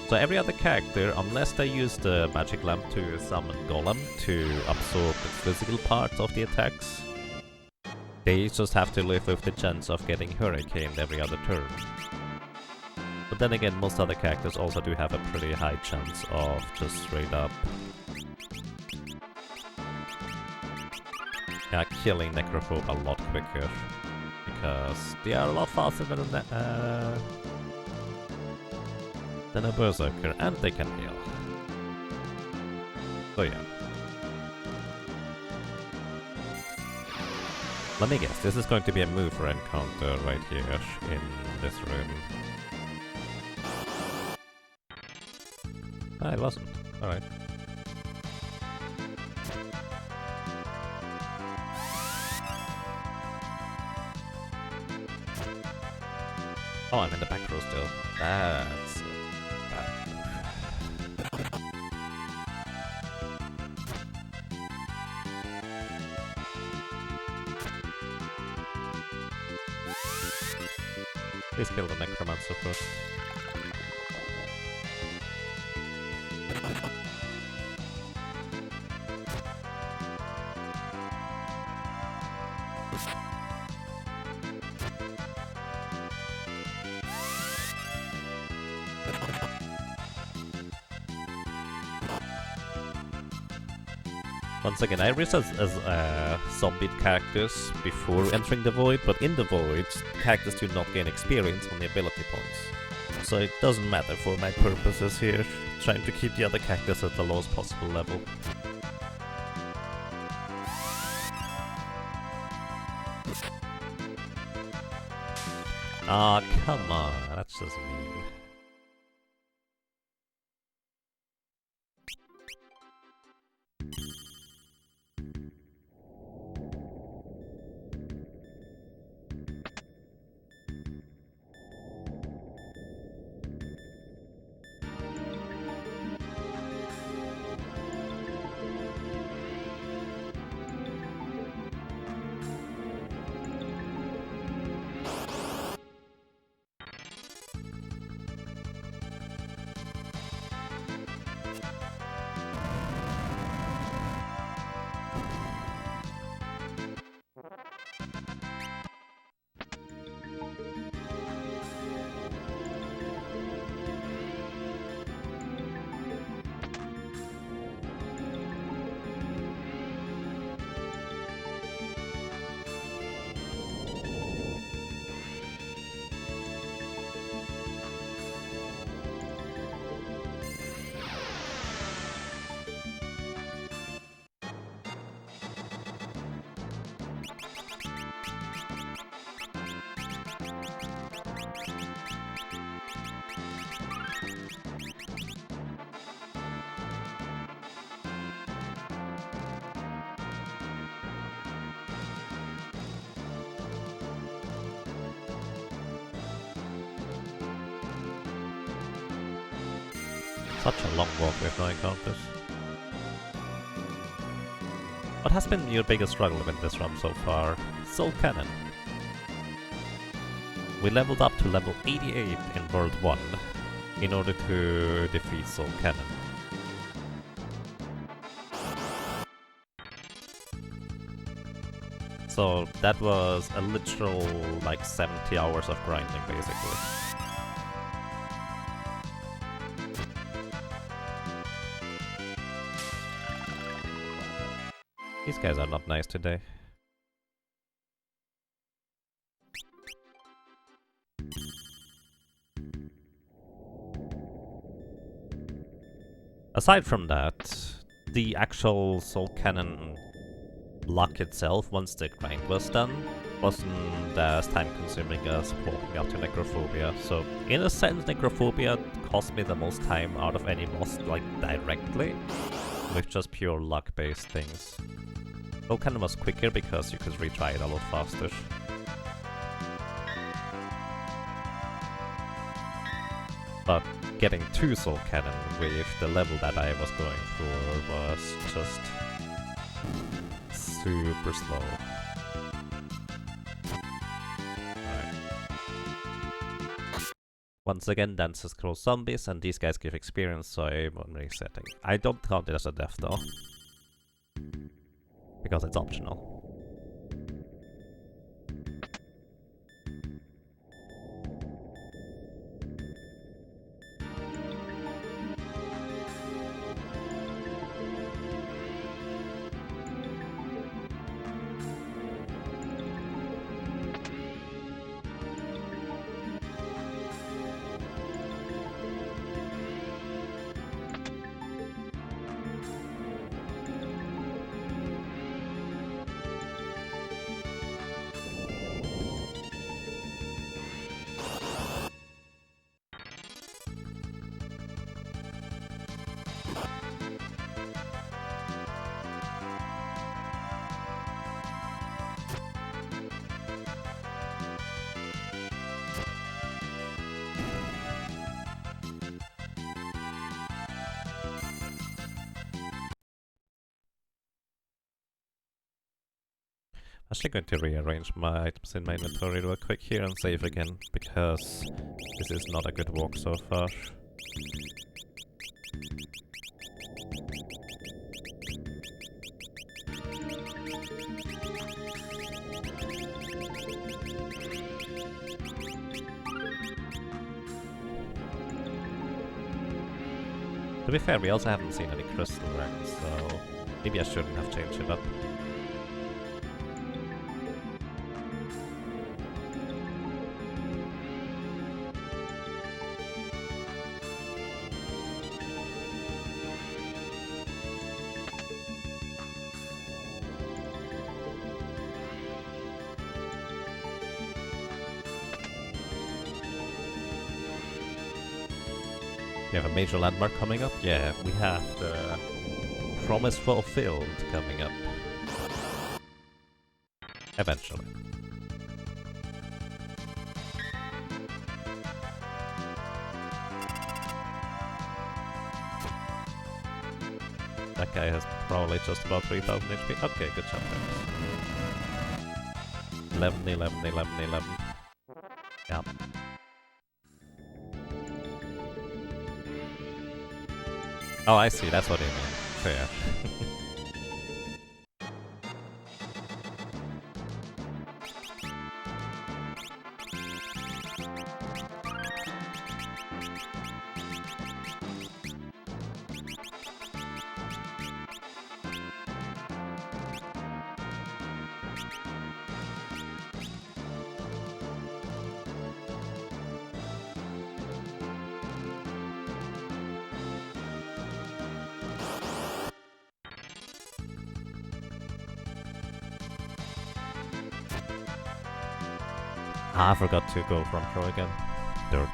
So every other character, unless they use the magic lamp to summon Golem to absorb the physical part of the attacks, they just have to live with the chance of getting hurricaned every other turn. But then again, most other characters also do have a pretty high chance of just straight up killing Necrophobe a lot quicker, because they are a lot faster than a Berserker, and they can heal. So yeah. Let me guess, this is going to be a mover encounter right here in this room. Ah, it wasn't. Alright. Oh, I'm in the back row still. That's please kill the Necromancer first. Once again, I researched as zombie characters before entering the Void, but in the Void, characters do not gain experience on the ability points. So it doesn't matter for my purposes here, trying to keep the other characters at the lowest possible level. Aw, come on, that's just mean. Such a long walk with no encounters. What has been your biggest struggle with this run so far? Soul Cannon. We leveled up to level 88 in World 1 in order to defeat Soul Cannon. So that was a literal like 70 hours of grinding basically. These guys are not nice today. Aside from that, the actual Soul Cannon luck itself, once the grind was done, wasn't as time consuming as walking up to Necrophobia. So in a sense, Necrophobia cost me the most time out of any boss, like directly, with just pure luck based things. Soul Cannon was quicker because you could retry it a lot faster. But getting to Soul Cannon with the level that I was going for was just super slow. Alright. Once again, dances cross zombies, and these guys give experience, so I'm resetting. I don't count it as a death though, because it's optional. Actually going to rearrange my items in my inventory real quick here and save again, because this is not a good walk so far. To be fair, we also haven't seen any crystal rings, so maybe I shouldn't have changed it up. We have a major landmark coming up? Yeah, we have the Promise Fulfilled coming up. Eventually. That guy has probably just about 3000 HP. Okay, good job, guys. 11, 11, 11, 11. Yeah. Oh, I see, that's what you mean. Fair. I forgot to go from pro again. Derp.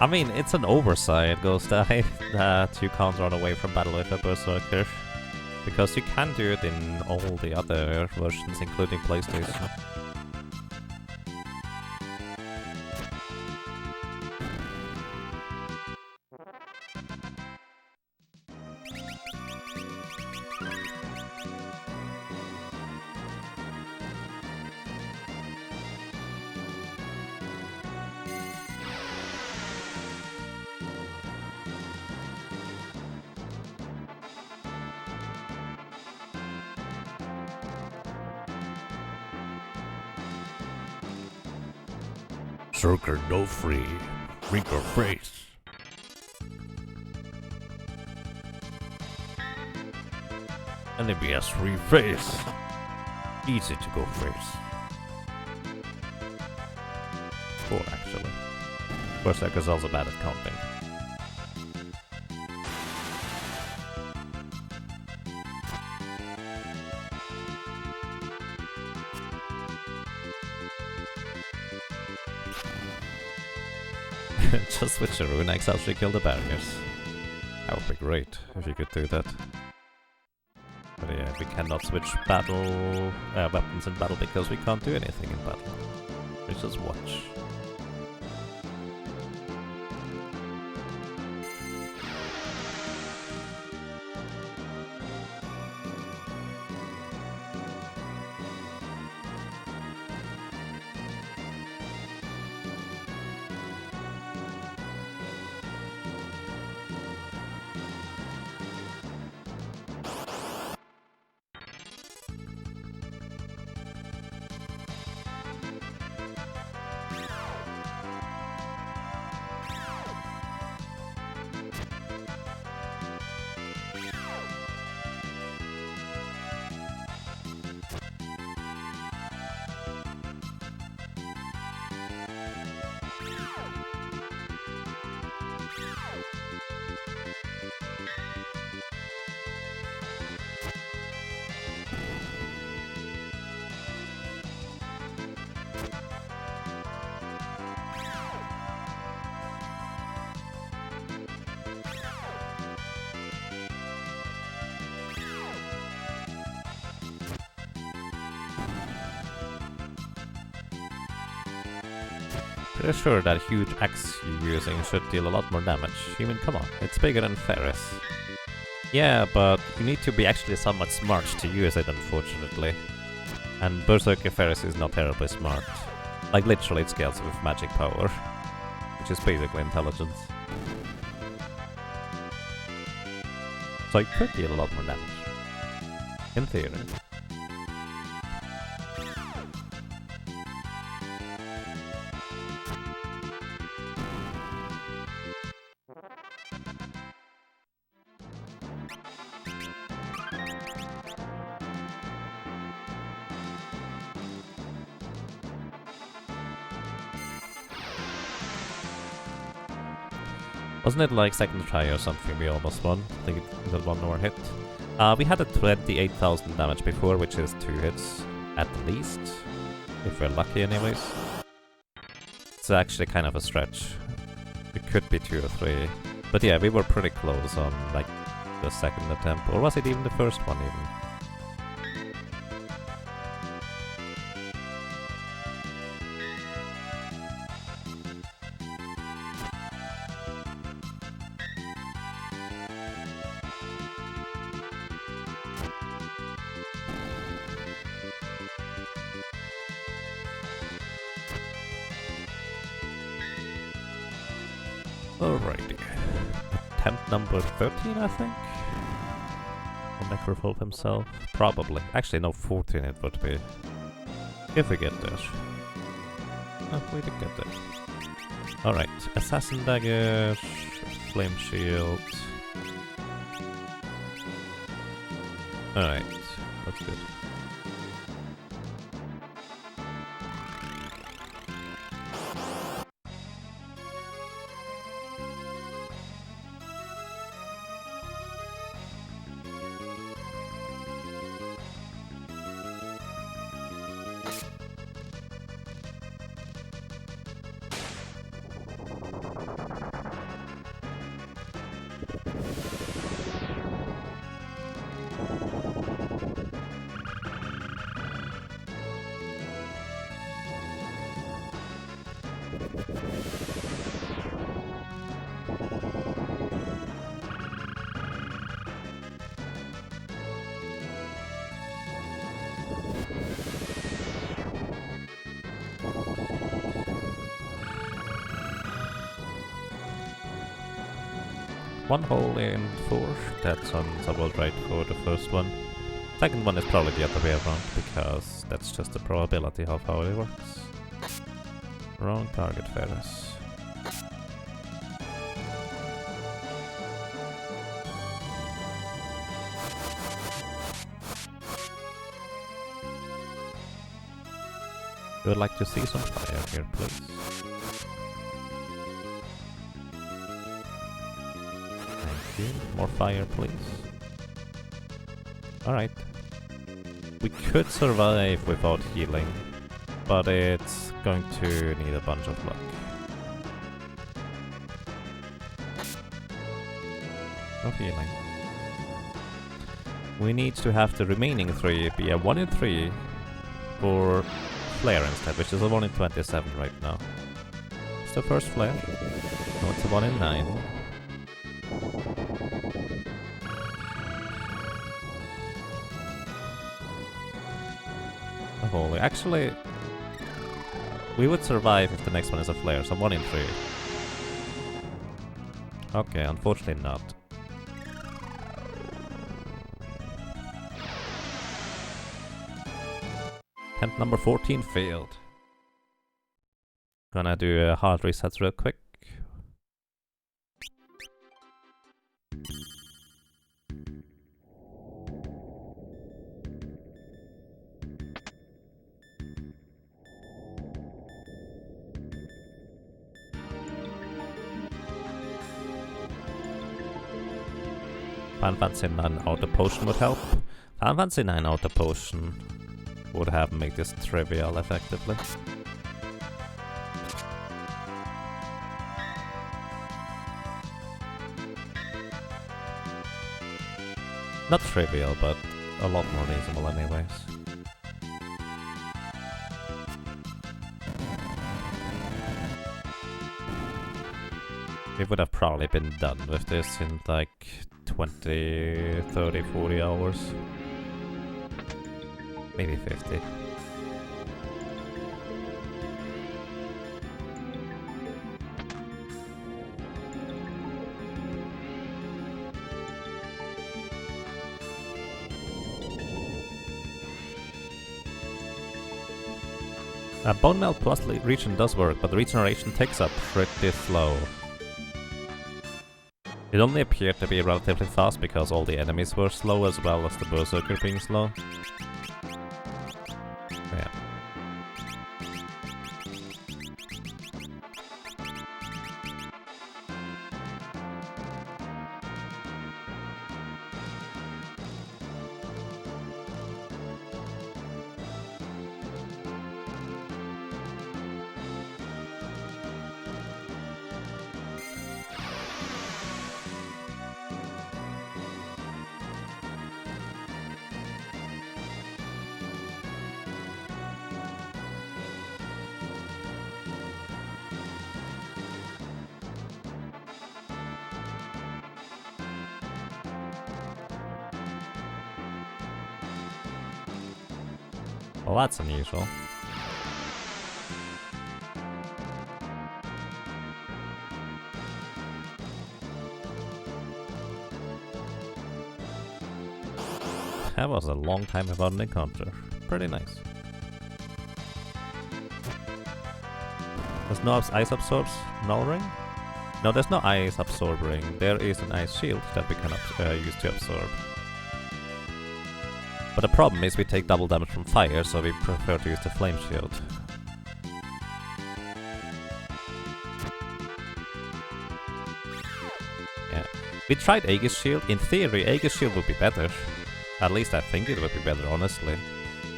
I mean, it's an oversight, Ghost Eye, that you can't run away from battle with a Berserker. Because you can do it in all the other versions, including PlayStation. Berserker no free. Drink or face. Enemy has free face. Easy to go face. 4 actually. Berserker's also bad at counting. Just switch the rune axe after you kill the barriers. That would be great if you could do that. But yeah, we cannot switch battle weapons in battle because we can't do anything in battle. We just watch. Pretty sure that huge axe you're using should deal a lot more damage. I mean, come on, it's bigger than Ferris. Yeah, but you need to be actually somewhat smart to use it, unfortunately. And Berserker Ferris is not terribly smart. Like, literally it scales with magic power, which is basically intelligence. So it could deal a lot more damage. In theory. Wasn't it like second try or something we almost won? I think it was 1 more hit. We had a 28,000 damage before, which is 2 hits at least. If we're lucky anyways. It's actually kind of a stretch. It could be 2 or 3. But yeah, we were pretty close on like the second attempt. Or was it even the first one even? Alrighty. Attempt number 13, I think? Or Necrophobe himself? Probably. Actually, no, 14 it would be. If we get there. Oh, we did get there. Alright. Assassin Dagger, Flame Shield. Alright. That's good. One hole in 4, that sounds about right for the first one. Second one is probably the other way around, because that's just the probability of how it works. Wrong target, Ferris. We would like to see some fire here, please. More fire, please. Alright. We could survive without healing, but it's going to need a bunch of luck. No healing. We need to have the remaining 3 be a 1 in 3 for flare instead, which is a 1 in 27 right now. It's the first flare. No, it's a 1 in 9. Holy. Actually, we would survive if the next one is a flare, so 1 in 3. Okay, unfortunately not. Attempt number 14 failed. Gonna do a hard reset real quick. Final Fantasy 9 Auto Potion would help. Final Fantasy 9 Auto Potion would have made this trivial effectively. Not trivial, but a lot more reasonable anyways. We would have probably been done with this in like 20, 30, 40 hours. Maybe 50. Bone Melt plus regen does work, but the regeneration takes up pretty slow. It only appeared to be relatively fast because all the enemies were slow as well as the Berserker being slow. Yeah. Well, that's unusual. That was a long time without an encounter. Pretty nice. There's no ice absorbs null ring? No, there's no ice absorb ring. There is an ice shield that we can use to absorb. But the problem is we take double damage from fire, so we prefer to use the flame shield. Yeah. We tried Aegis shield. In theory, Aegis shield would be better. At least I think it would be better, honestly.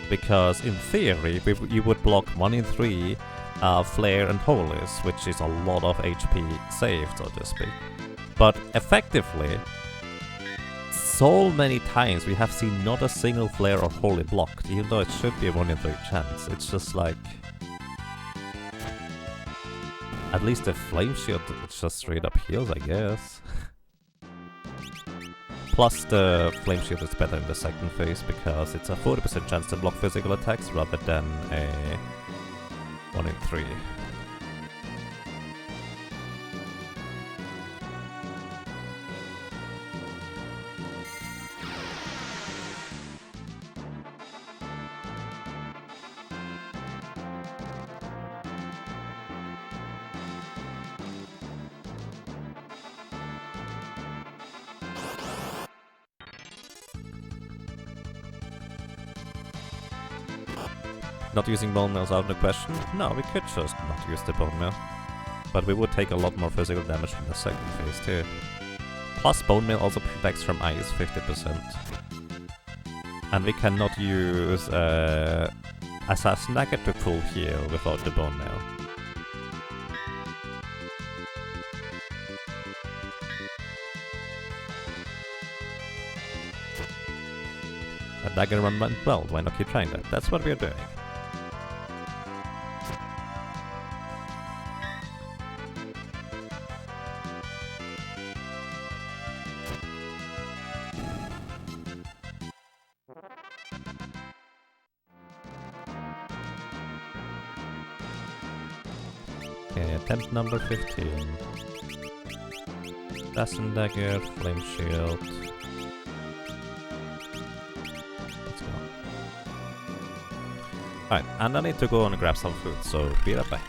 Because in theory, you would block 1 in 3 Flare and Holies, which is a lot of HP saved, so to speak. But effectively, so many times we have seen not a single Flare or Holy blocked, even though it should be a 1 in 3 chance. It's just like... At least the Flame Shield just straight up heals, I guess. Plus the Flame Shield is better in the second phase because it's a 40% chance to block physical attacks rather than a 1 in 3. Not using bone meal is out of the question? No, we could just not use the bone meal. But we would take a lot more physical damage in the second phase too. Plus bone meal also protects from ice 50%. And we cannot use Assassin Dagger to full heal without the bone meal. A dagger run went well, why not keep trying that? That's what we're doing. Okay, attempt number 15. Assassin Dagger, Flame Shield. Let's go. Alright, and I need to go and grab some food, so be right back.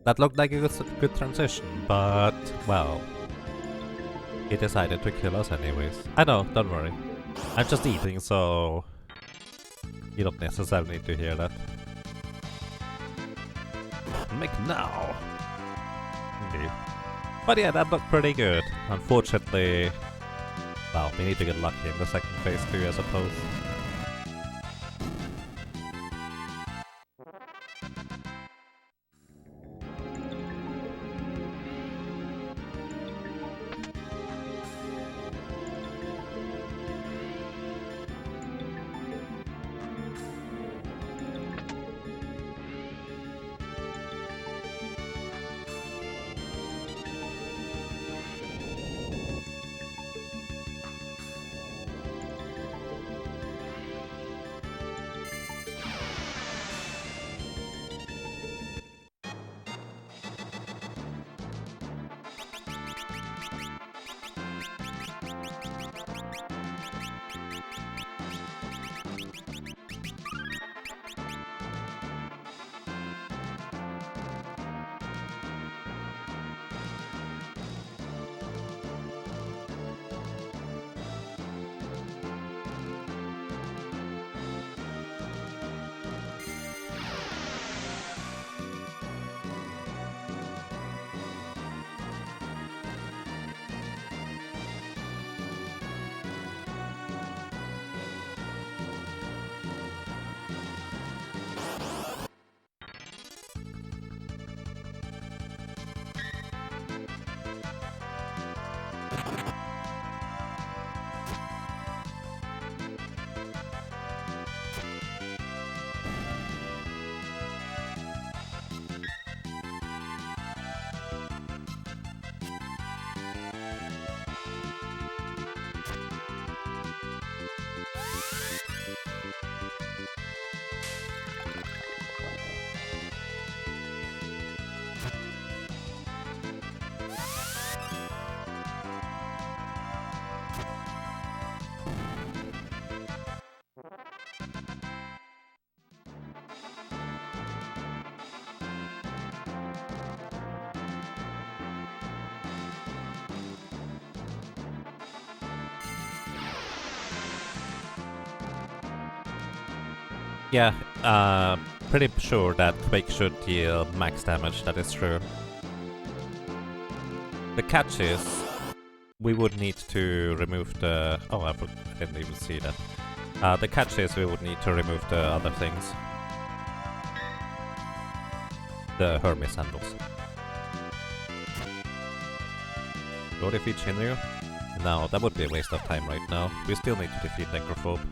That looked like a good transition, but, well, he decided to kill us anyways. I know, don't worry. I'm just eating, so you don't necessarily need to hear that. Make now! Indeed. But yeah, that looked pretty good. Unfortunately, well, we need to get lucky in the second phase too, I suppose. Yeah, pretty sure that Quake should deal max damage, that is true. The catch is, we would need to remove the... Oh, I didn't even see that. The catch is we would need to remove the other things. The Hermes handles. Go defeat Shinryu? No, that would be a waste of time right now. We still need to defeat Necrophobe.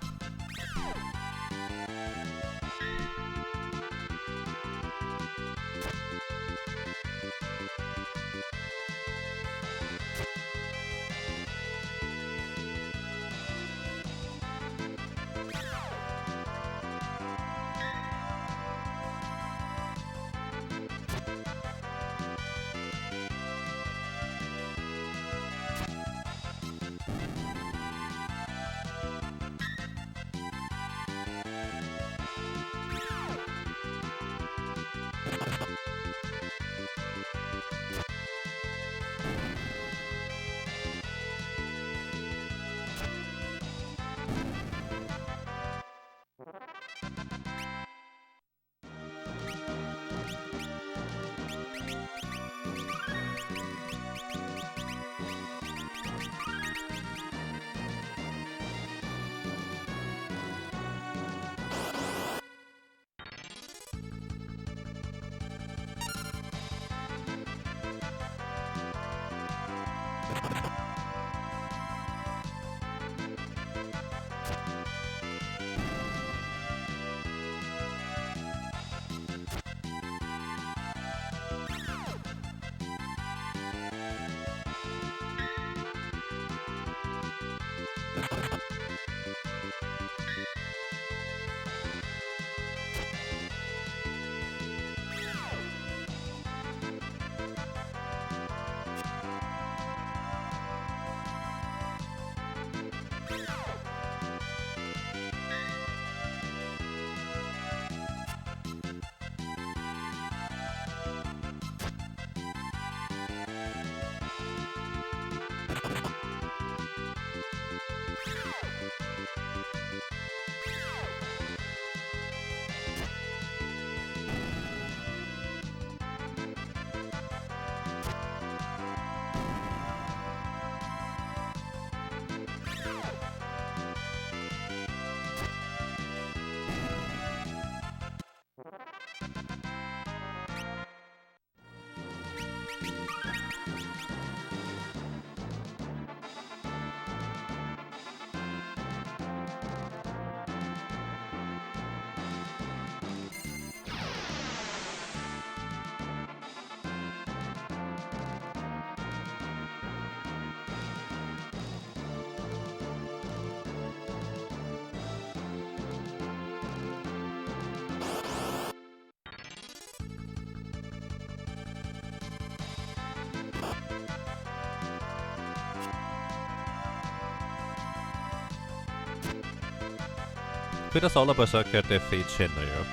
Could a solo Berserker defeat Shinryu?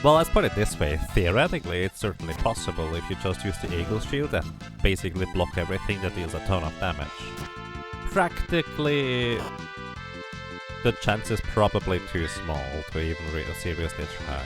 Well, let's put it this way, theoretically it's certainly possible if you just use the Eagle Shield and basically block everything that deals a ton of damage. Practically, the chance is probably too small to even seriously try.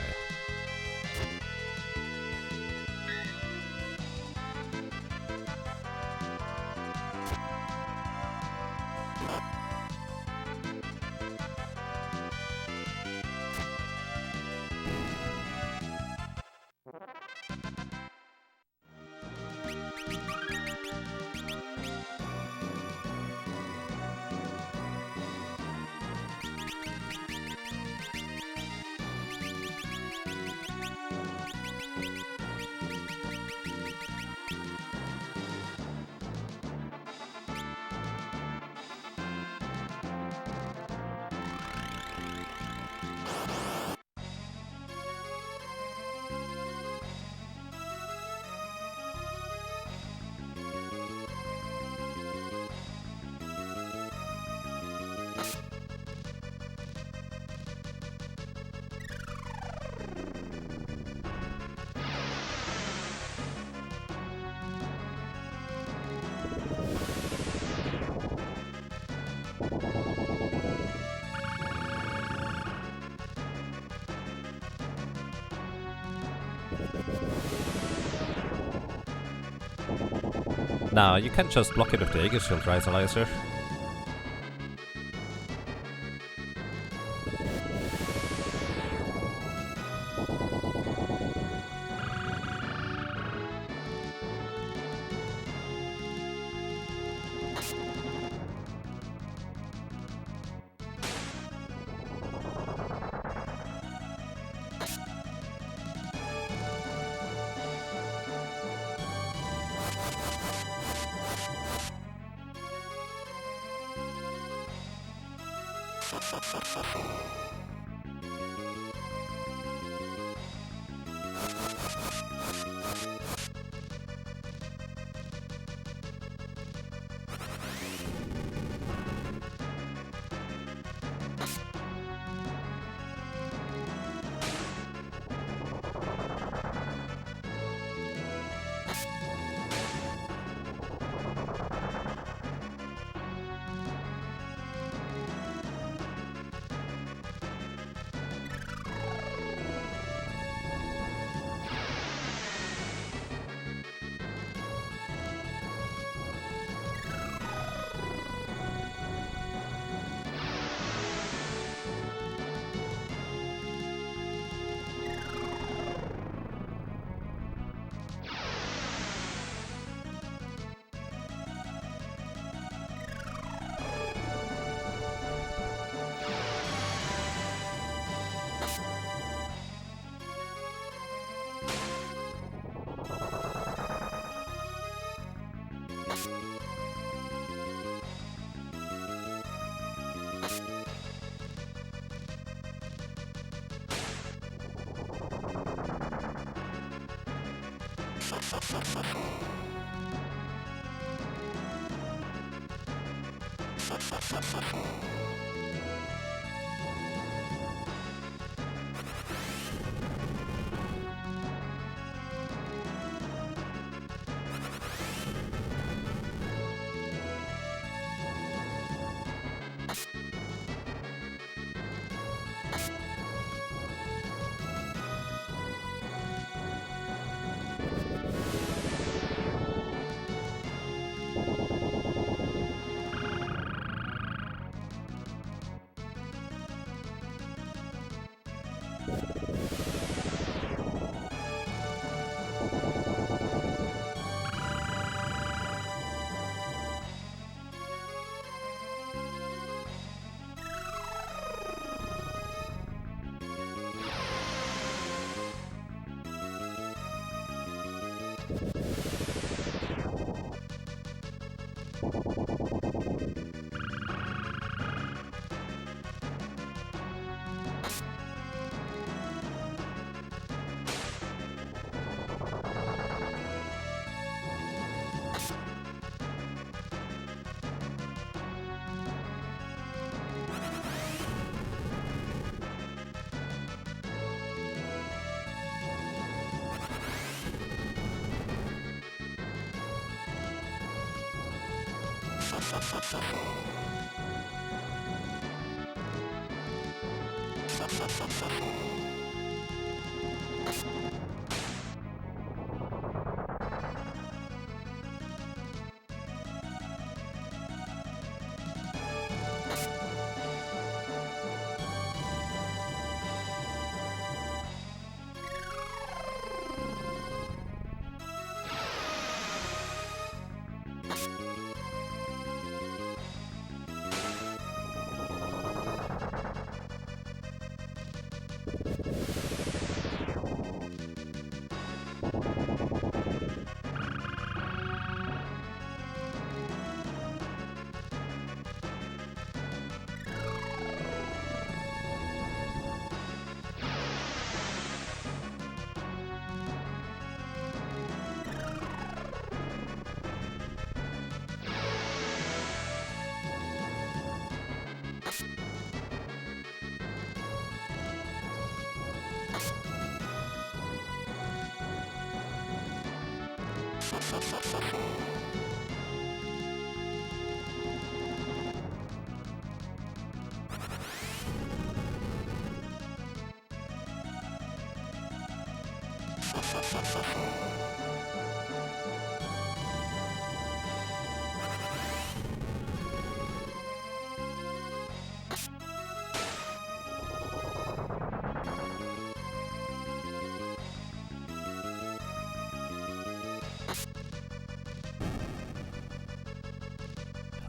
Nah, you can just block it with the Aegis Shield, right, Eliasir?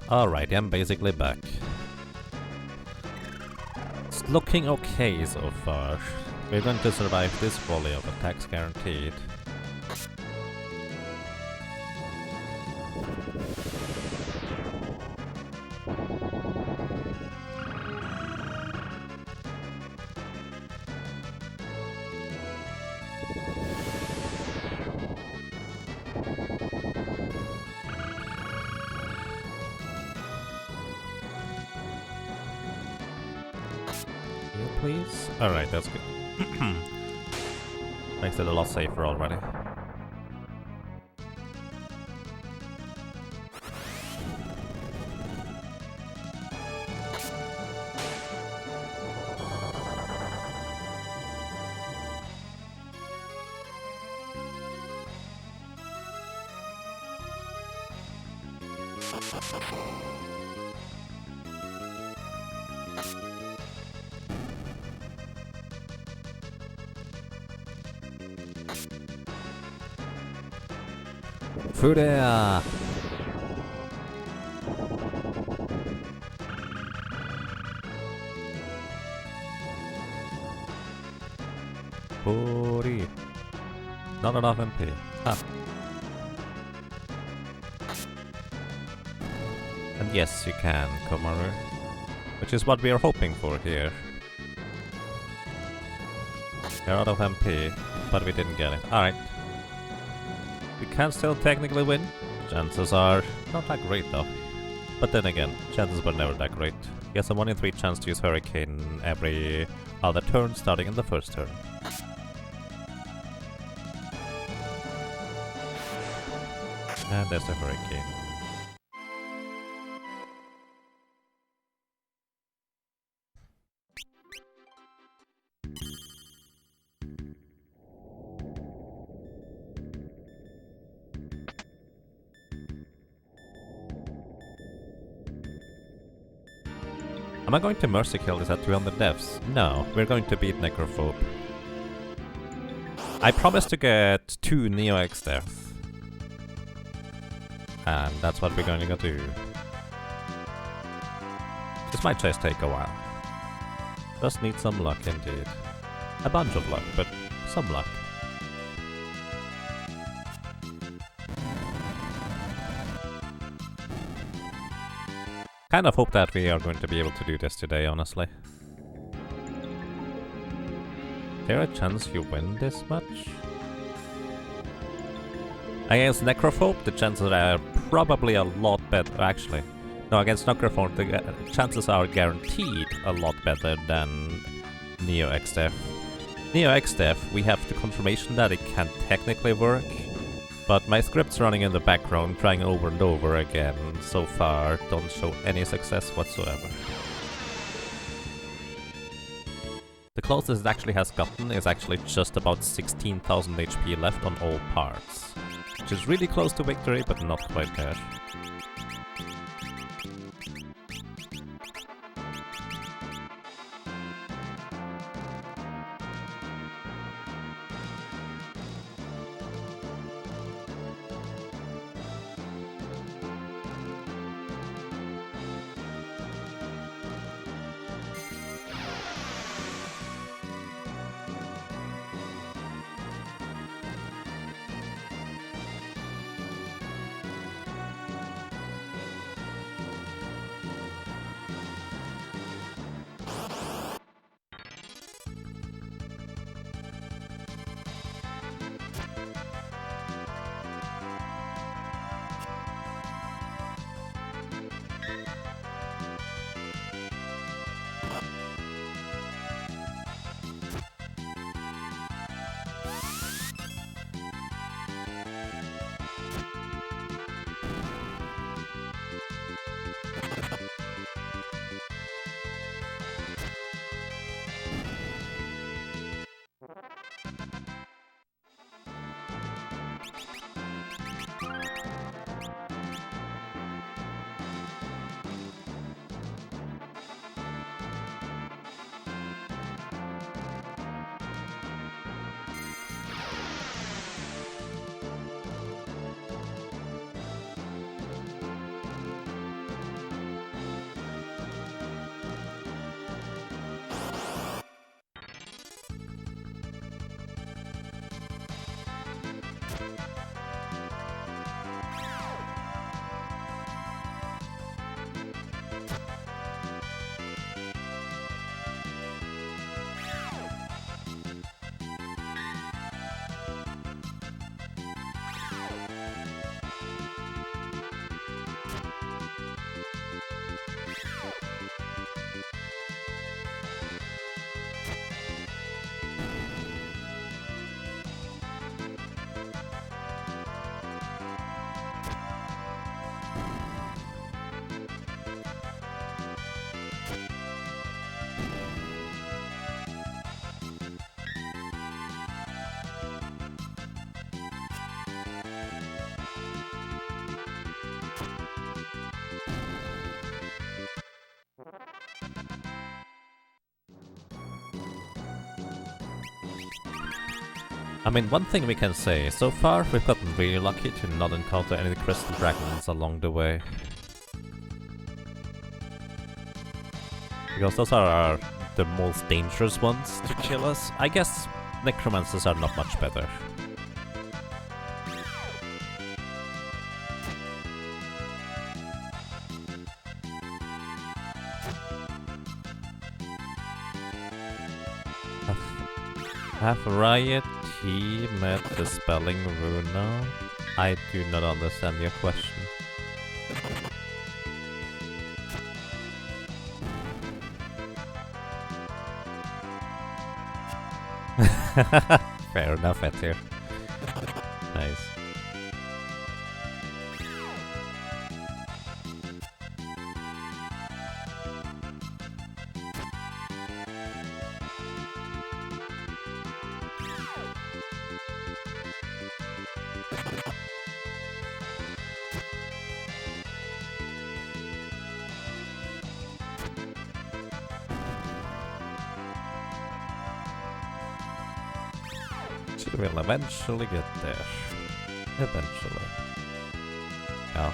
Alright, I'm basically back. It's looking okay so far. We're going to survive this volley of attacks guaranteed. Please? Alright, that's good. Makes it a lot safer already. Furia! Fury! Not enough MP. Ah. And yes, you can, Komaru. Which is what we are hoping for here. We're out of MP, but we didn't get it. Alright. We can still technically win. Chances are not that great though. But then again, chances were never that great. He has a 1 in 3 chance to use Hurricane every other turn, starting in the first turn. And there's the Hurricane. Am I going to mercy kill this at 200 deaths? No, we're going to beat Necrophobe. I promised to get 2 Neo X deaths. And that's what we're going to do. This might just take a while. Just need some luck indeed. A bunch of luck, but some luck. Kind of hope that we are going to be able to do this today, honestly. Is there a chance you win this much? Against Necrophobe, the chances are probably a lot better, actually. No, against Necrophobe, the chances are guaranteed a lot better than Neo X Death. Neo X Death, we have the confirmation that it can technically work, but my scripts running in the background, trying over and over again, so far don't show any success whatsoever. The closest it actually has gotten is actually just about 16,000 HP left on all parts, which is really close to victory, but not quite there. I mean, one thing we can say, so far we've gotten really lucky to not encounter any crystal dragons along the way. Because those are the most dangerous ones to kill us. I guess necromancers are not much better. Have Riot met the spelling Runa? I do not understand your question. Fair enough, Etir. Nice. We'll eventually get there. Eventually. Yeah.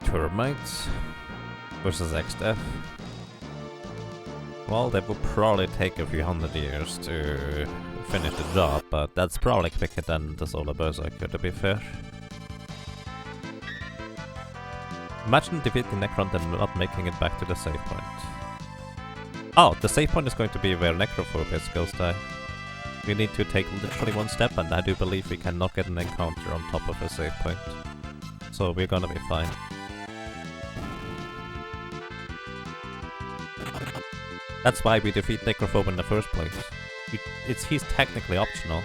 Termites versus XDF. Well, that would probably take a few hundred years to finish the job, but that's probably quicker than the Solar Berserker, to be fair. Imagine defeating Necron and not making it back to the save point. Oh, the save point is going to be where Necrophobius goes die. We need to take literally one step, and I do believe we cannot get an encounter on top of a save point. So we're gonna be fine. That's why we defeat Necrophobe in the first place. He's technically optional.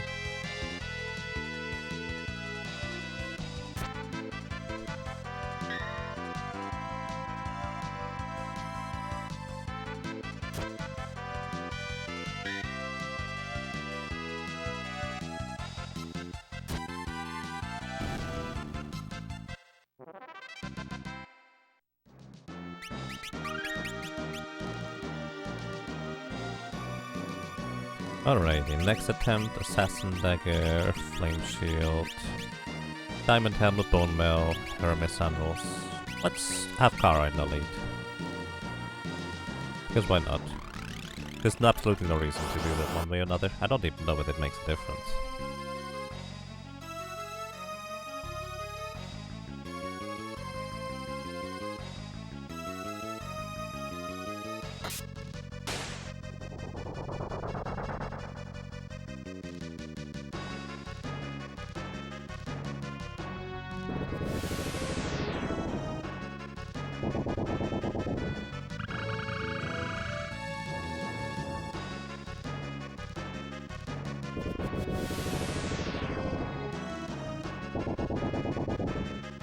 Alrighty, next attempt, Assassin Dagger, Flame Shield, Diamond Helmet, Bone Mail, Hermes Sandals. Let's have Kara in the lead. Because why not? There's absolutely no reason to do that one way or another. I don't even know if it makes a difference.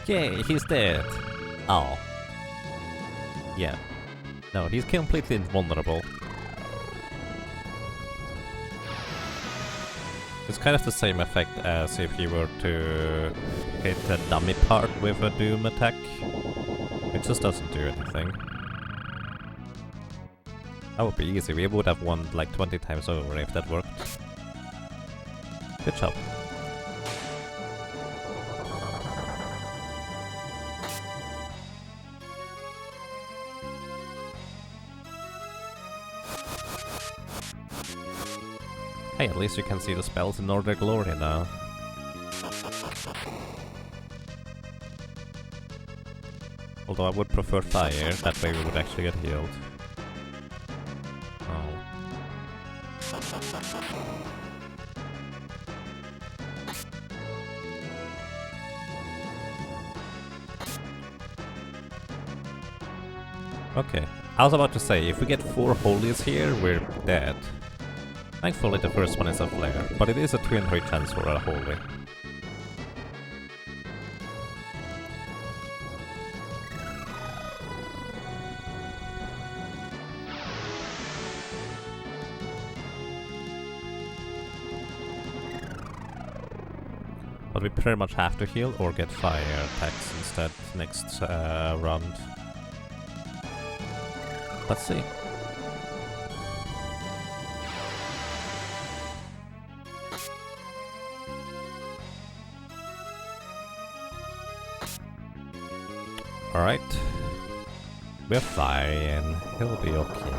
Yay, he's dead. Oh. Yeah. No, he's completely invulnerable. It's kind of the same effect as if you were to hit a dummy part with a Doom attack. It just doesn't do anything. That would be easy. We would have won like 20 times over if that worked. Good job. Hey, at least you can see the spells in all their glory now. Although I would prefer fire, that way we would actually get healed. Oh. Okay, I was about to say, if we get 4 holies here, we're dead. Thankfully the first one is a flare, but it is a 2 in 3 chance for a holy. But we pretty much have to heal or get fire attacks instead next round. Let's see. Alright. We're fine. He'll be okay.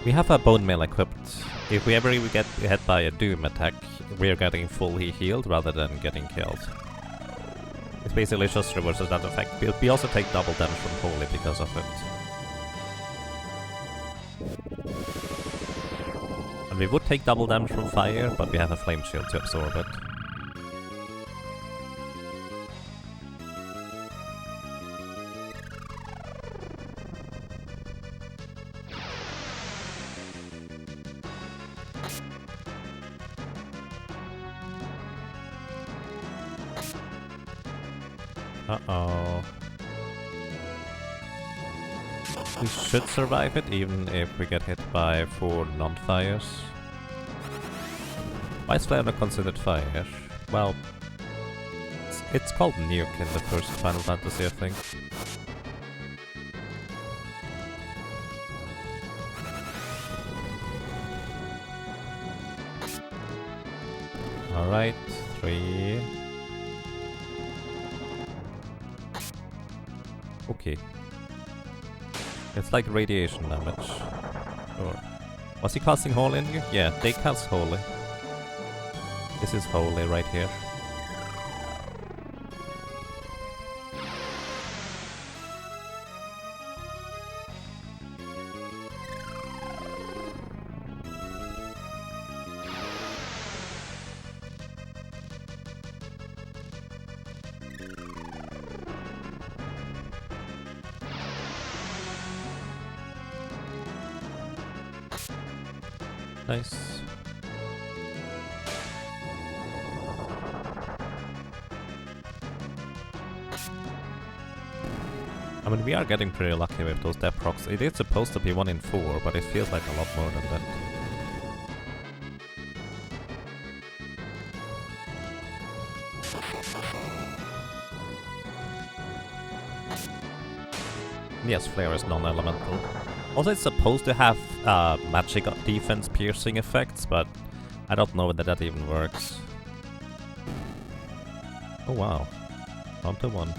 We have a bone mail equipped. If we ever get hit by a doom attack, we are getting fully healed rather than getting killed. It basically just reverses that effect. We also take double damage from holy because of it. And we would take double damage from fire, but we have a flame shield to absorb it. Uh-oh. We should survive it, even if we get hit by 4 non-fires. Why is flare not considered fire? Well, it's called nuke in the first Final Fantasy, I think. Alright, 3... Okay. It's like radiation damage. Or was he casting holy in here? Yeah, they cast holy. This is holy right here. Nice. I mean, we are getting pretty lucky with those depth procs. It is supposed to be 1 in 4, but it feels like a lot more than that. Yes, flare is non-elemental. Also, it's supposed to have magic defense piercing effects, but I don't know whether that even works. Oh wow. Round to 1.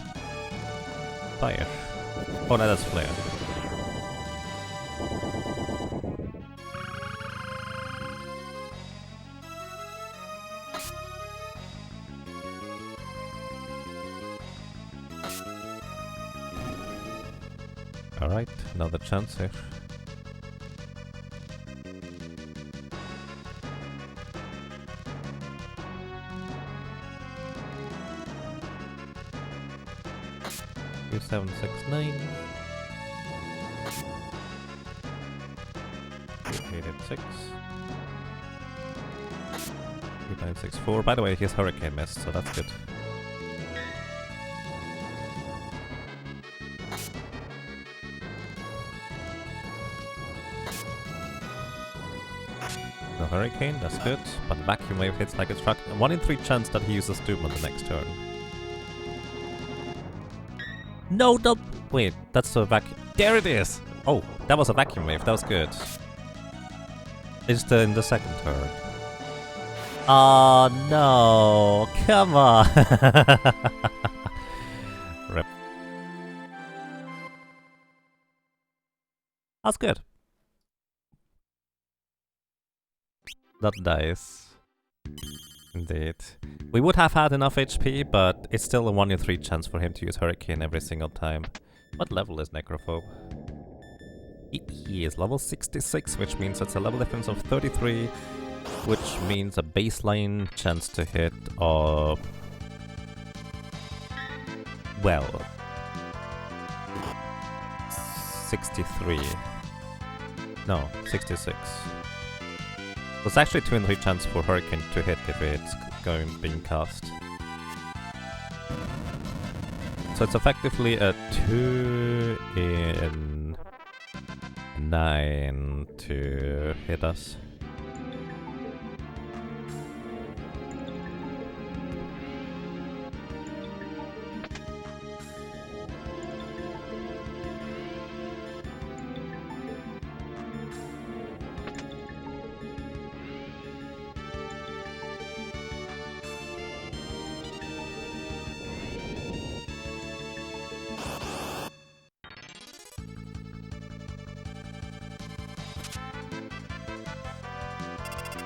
Fire. Oh no, that's flare. Alright, another chance here. Two, 7, 6, 9. 8, 6. 8, 9, 6, 4. By the way, his hurricane missed, so that's good. No hurricane, that's good. But vacuum wave hits like a truck. 1 in 3 chance that he uses doom on the next turn. No, no! Wait, that's a vacuum. There it is! Oh, that was a vacuum wave, that was good. It's in the second turn. Oh no! Come on! Rip. That's good. That dies. Indeed. We would have had enough HP, but it's still a 1 in 3 chance for him to use Hurricane every single time. What level is Necrophobe? He is level 66, which means it's a level difference of 33, which means a baseline chance to hit of... well... 63. No, 66. There's actually 2 in 3 chance for Hurricane to hit if it's being cast. So it's effectively a 2 in 9 to hit us.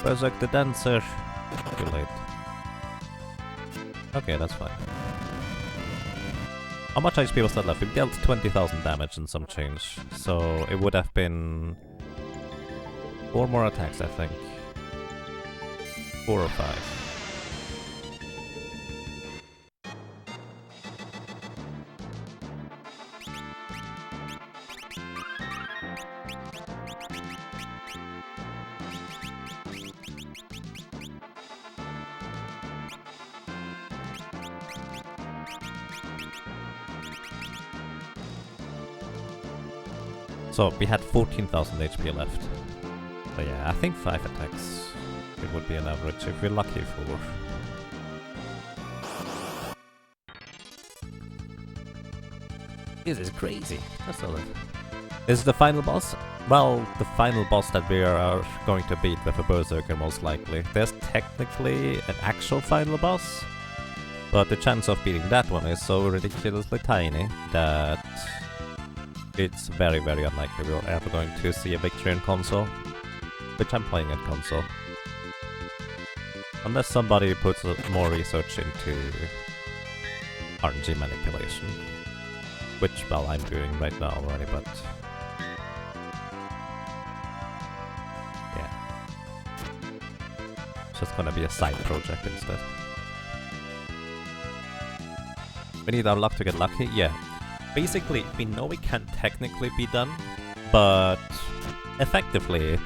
Berserk the Dancer. Too late. Okay, that's fine. How much HP was that left? We dealt 20,000 damage and some change, so it would have been 4 more attacks, I think. 4 or 5. So we had 14,000 HP left. So yeah, I think 5 attacks it would be an average if we're lucky for. This is crazy. That's all it. Is the final boss? Well, the final boss that we are going to beat with a Berserker most likely. There's technically an actual final boss, but the chance of beating that one is so ridiculously tiny that it's very, very unlikely we're ever going to see a victory in console, which I'm playing at console. Unless somebody puts more research into RNG manipulation, which, well, I'm doing right now already, but yeah. It's just gonna be a side project instead. We need our luck to get lucky? Yeah. Basically, we know it can technically be done, but effectively,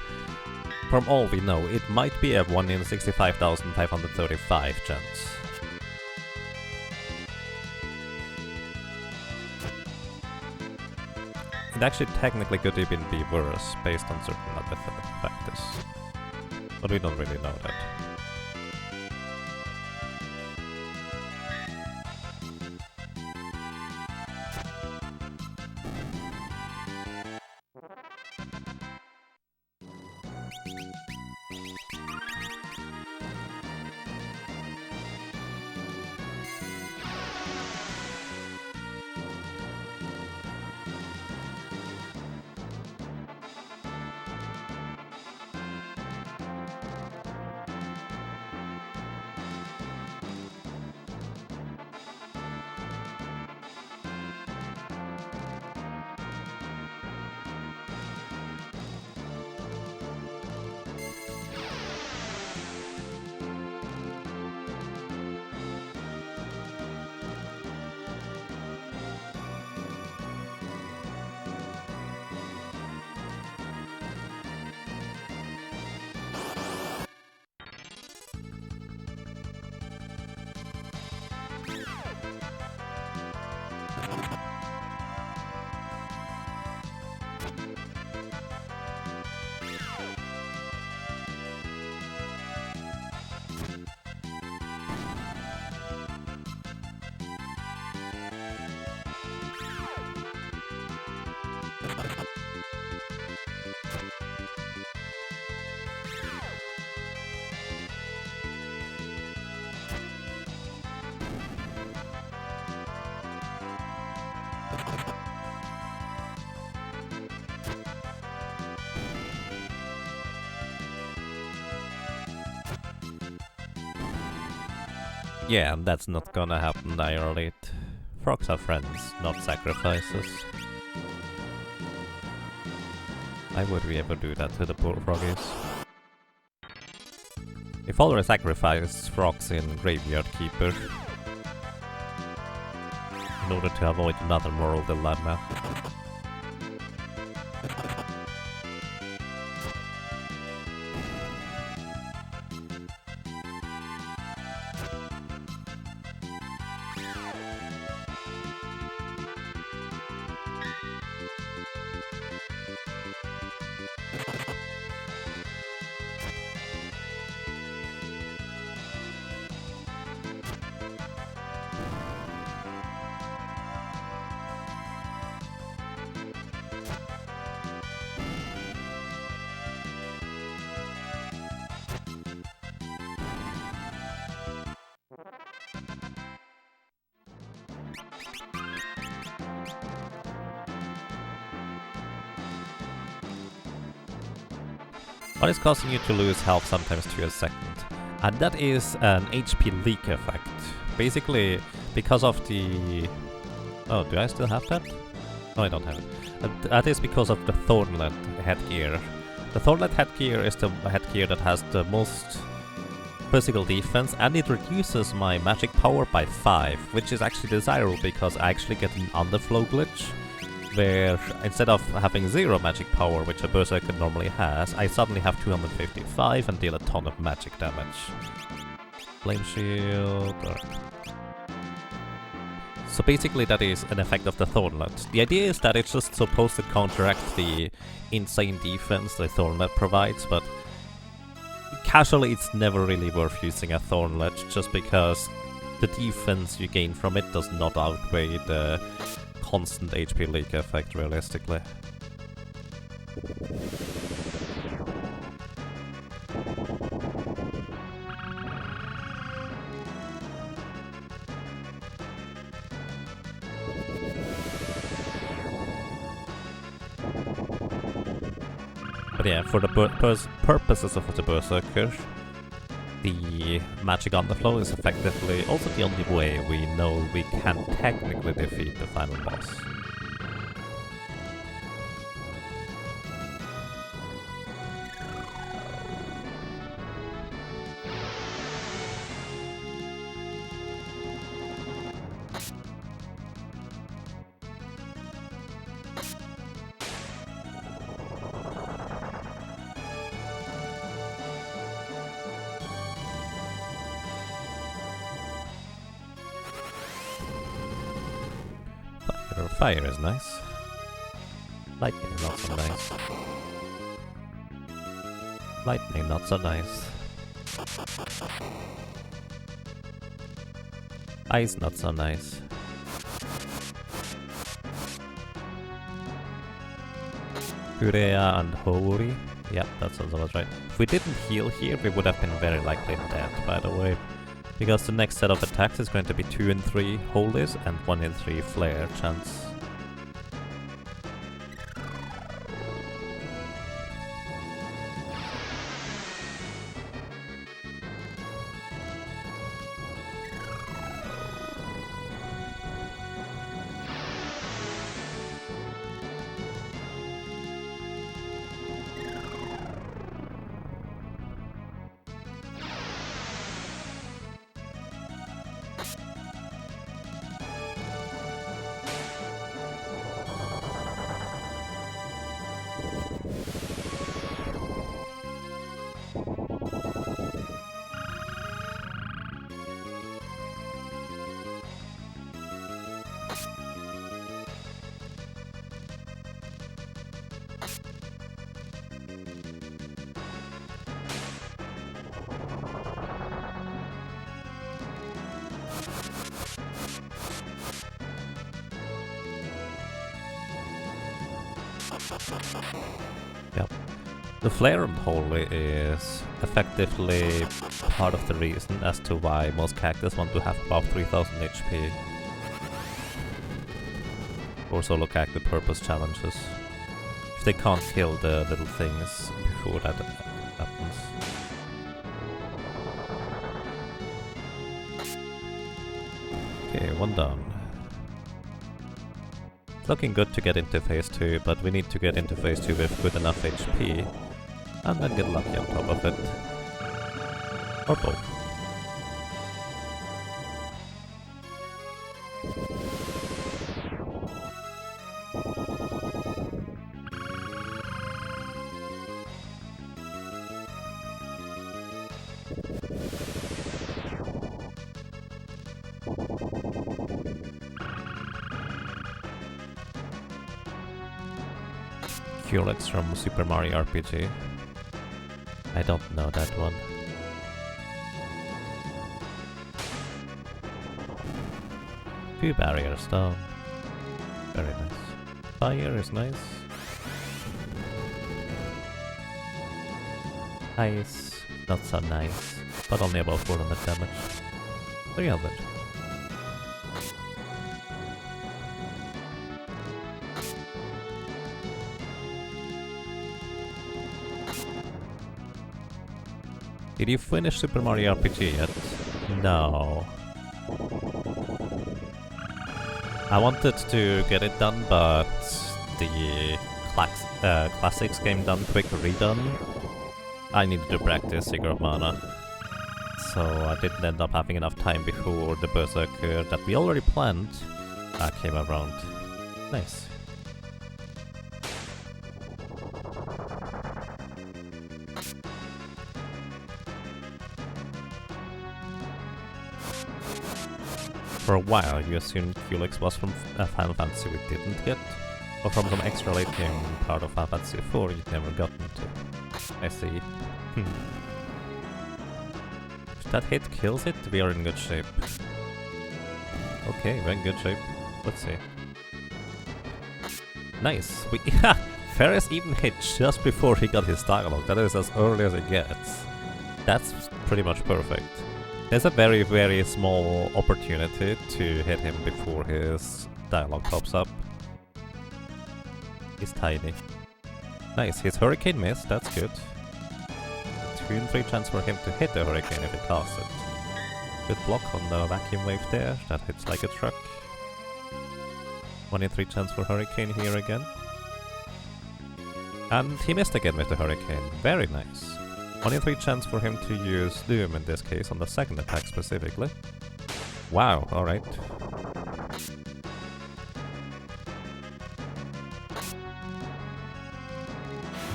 from all we know, it might be a 1 in 65,535 chance. It actually technically could even be worse based on certain other factors, but we don't really know that. Yeah, and that's not gonna happen directly. Frogs are friends, not sacrifices. Why would we ever do that to the poor froggies? If already sacrifice frogs in Graveyard Keeper in order to avoid another moral dilemma. What is causing you to lose health sometimes to a second? And that is an HP leak effect. Basically, because of the... Oh, do I still have that? No, I don't have it. That is because of the Thornlet headgear. The Thornlet headgear is the headgear that has the most physical defense, and it reduces my magic power by 5, which is actually desirable because I actually get an underflow glitch, where instead of having 0 magic power, which a Berserker normally has, I suddenly have 255 and deal a ton of magic damage. Flame Shield... So basically that is an effect of the Thornlet. The idea is that it's just supposed to counteract the insane defense the Thornlet provides, but casually it's never really worth using a Thornlet, just because the defense you gain from it does not outweigh the constant HP leak effect, realistically. But yeah, for the purposes of the Berserker, the magic underflow is effectively also the only way we know we can technically defeat the final boss. Fire is nice. Lightning not so nice. Lightning not so nice. Ice not so nice. Urea and Hori. Yeah, that sounds about right. If we didn't heal here, we would have been very likely dead, by the way. Because the next set of attacks is going to be 2 in 3 holies and 1 in 3 flare chance. Yep. The flare and holy is effectively part of the reason as to why most characters want to have about 3000 HP for solo character purpose challenges. If they can't kill the little things before that happens. Okay, one down. It's looking good to get into phase 2, but we need to get into phase 2 with good enough HP, and then get lucky on top of it. Or both. Felix from Super Mario RPG. I don't know that one. Two barriers down. Very nice. Fire is nice. Ice, not so nice, but only about 400 damage. 300. Did you finish Super Mario RPG yet? No. I wanted to get it done, but the Classics game done quick redone. I needed to practice Secret of Mana. So I didn't end up having enough time before the Berserker that we already planned came around. Nice. For a while, you assumed Felix was from Final Fantasy we didn't get, or from some extra late game part of Final Fantasy 4 you'd never gotten to. I see. If that hit kills it, we are in good shape. Okay, we're in good shape. Let's see. Nice! Ferris even hit just before he got his dialogue. That is as early as it gets. That's pretty much perfect. There's a very, very small opportunity to hit him before his dialogue pops up. He's tiny. Nice, his Hurricane missed, that's good. 2 in 3 chance for him to hit the Hurricane if it casts it. Good block on the Vacuum Wave there, that hits like a truck. 1 in 3 chance for Hurricane here again. And he missed again with the Hurricane, very nice. 1 in 3 chance for him to use Doom in this case, on the second attack specifically. Wow, alright.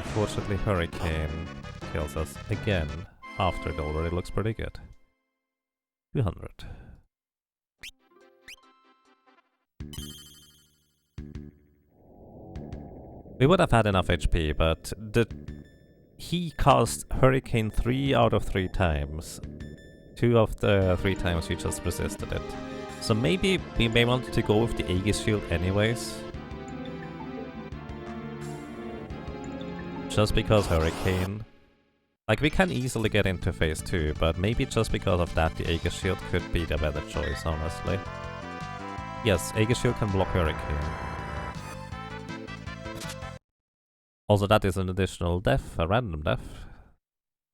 Unfortunately, Hurricane kills us again, after it already looks pretty good. 200. We would have had enough HP, but he cast Hurricane 3 out of 3 times. 2 of the 3 times we just resisted it. So maybe we may want to go with the Aegis Shield anyways. Just because Hurricane... Like, we can easily get into phase 2, but maybe just because of that the Aegis Shield could be the better choice, honestly. Yes, Aegis Shield can block Hurricane. Also, that is an additional death, a random death.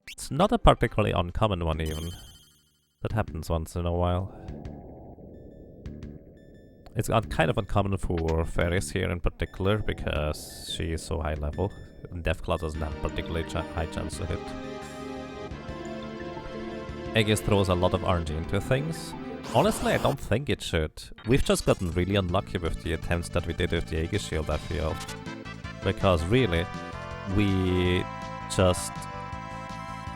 It's not a particularly uncommon one even. That happens once in a while. It's kind of uncommon for Ferris here in particular, because she is so high level. And Deathclaw doesn't have particularly high chance to hit. Aegis throws a lot of RNG into things. Honestly, I don't think it should. We've just gotten really unlucky with the attempts that we did with the Aegis Shield, I feel. Because really, we just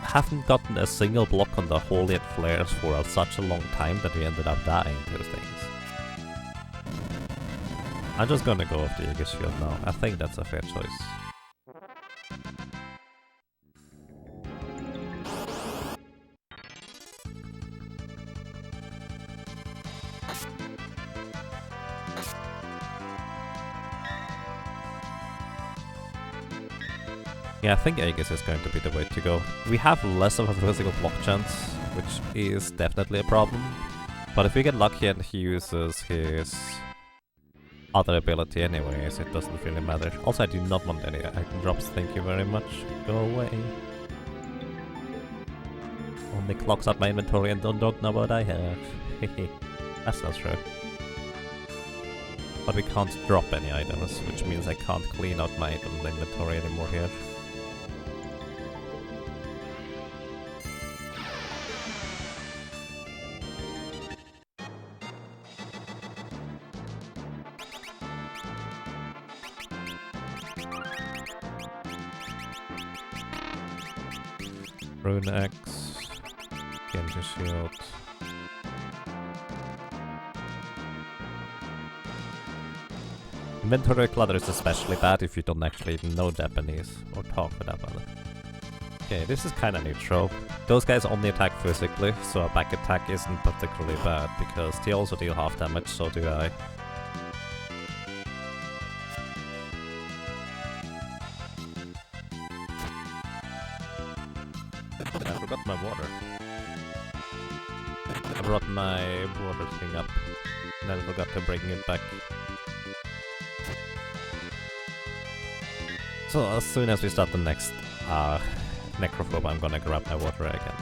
haven't gotten a single block on the Holy Flares for such a long time that we ended up dying to things. I'm just gonna go with the Aegis Shield now. I think that's a fair choice. Yeah, I think Aegis is going to be the way to go. We have less of a physical block chance, which is definitely a problem. But if we get lucky and he uses his other ability anyways, it doesn't really matter. Also, I do not want any item drops, thank you very much. Go away. Only clocks out my inventory and don't know what I have. Hehe. That's not true. But we can't drop any items, which means I can't clean out my item inventory anymore here. Rune Axe, Genji Shield. Inventory clutter is especially bad if you don't actually know Japanese, or talk for that matter. Okay, this is kinda neutral. Those guys only attack physically, so a back attack isn't particularly bad, because they also deal half damage, so do I. I forgot my water. I brought my water thing up, and then forgot to bring it back. So as soon as we start the next necrophobe, I'm gonna grab my water again.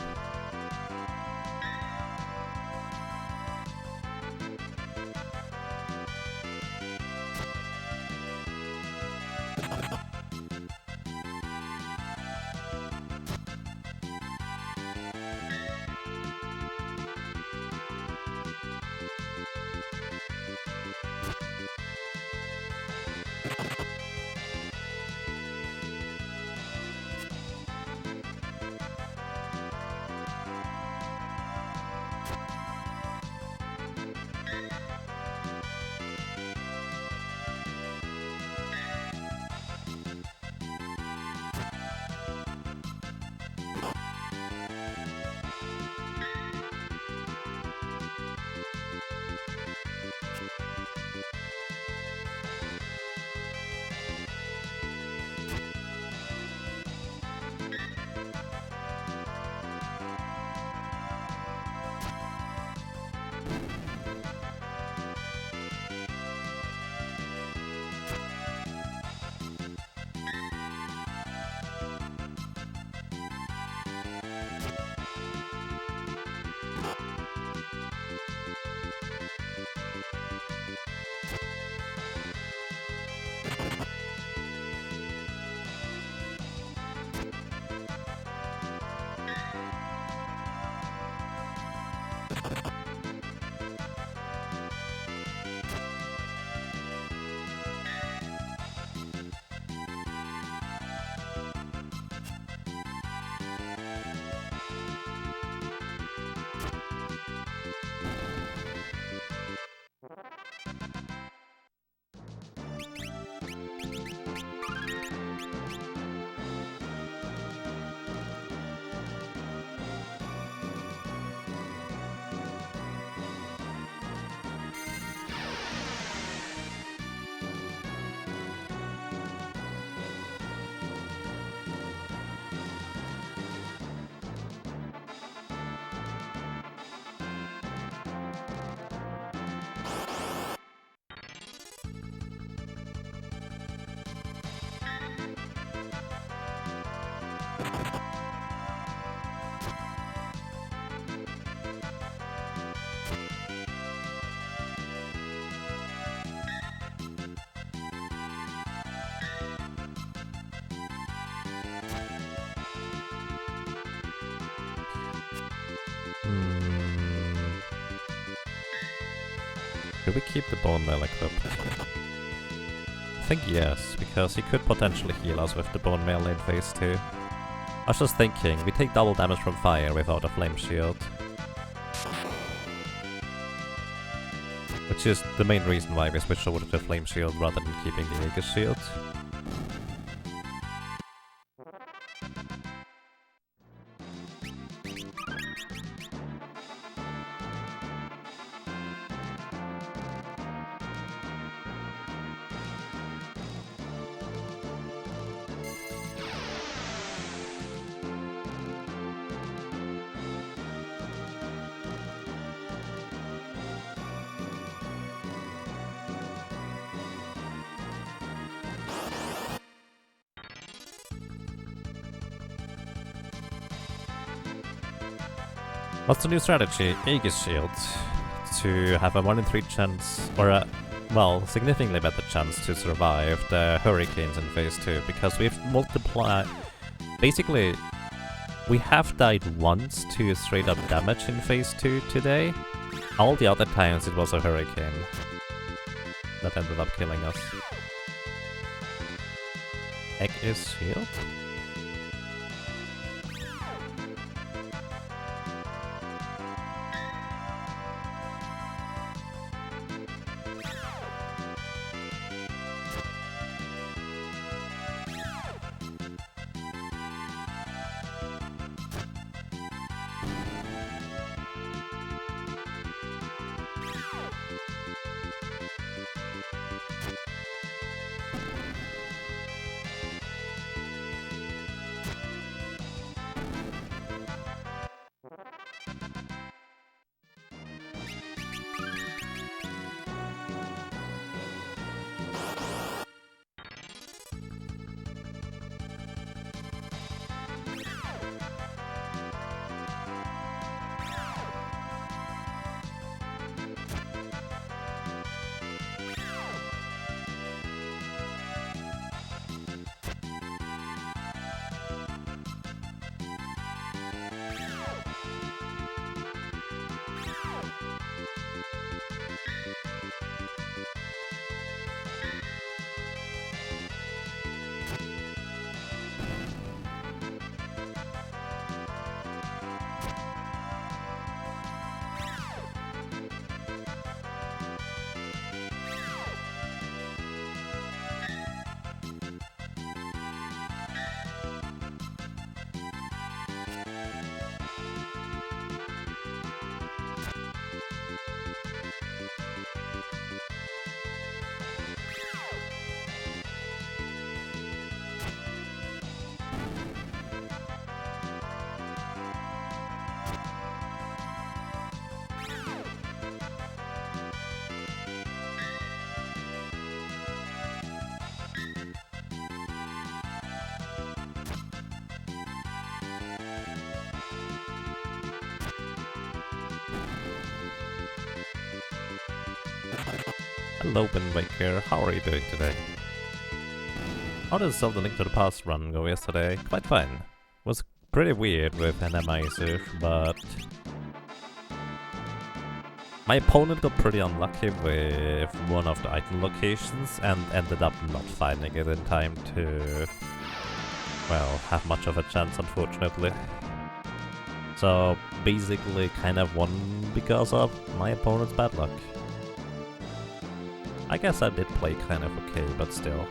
Should we keep the bone mail equipped? I think yes, because he could potentially heal us with the bone mail in phase 2. I was just thinking, we take double damage from fire without a flame shield. Which is the main reason why we switched over to the flame shield rather than keeping the Aegis shield. What's the new strategy? Aegis shield. to have a 1 in 3 chance, or a, well, significantly better chance to survive the hurricanes in Phase 2, because we've multiplied... Basically, we have died once to straight up damage in Phase 2 today. All the other times it was a hurricane that ended up killing us. Egg is healed? Hello, Wind Waker. How are you doing today? How did Zelda Link to the Past run go yesterday? Quite fine. Was pretty weird with Anamizer, but my opponent got pretty unlucky with one of the item locations and ended up not finding it in time to, well, have much of a chance, unfortunately. So basically kind of won because of my opponent's bad luck. I guess I did play kind of okay, but still.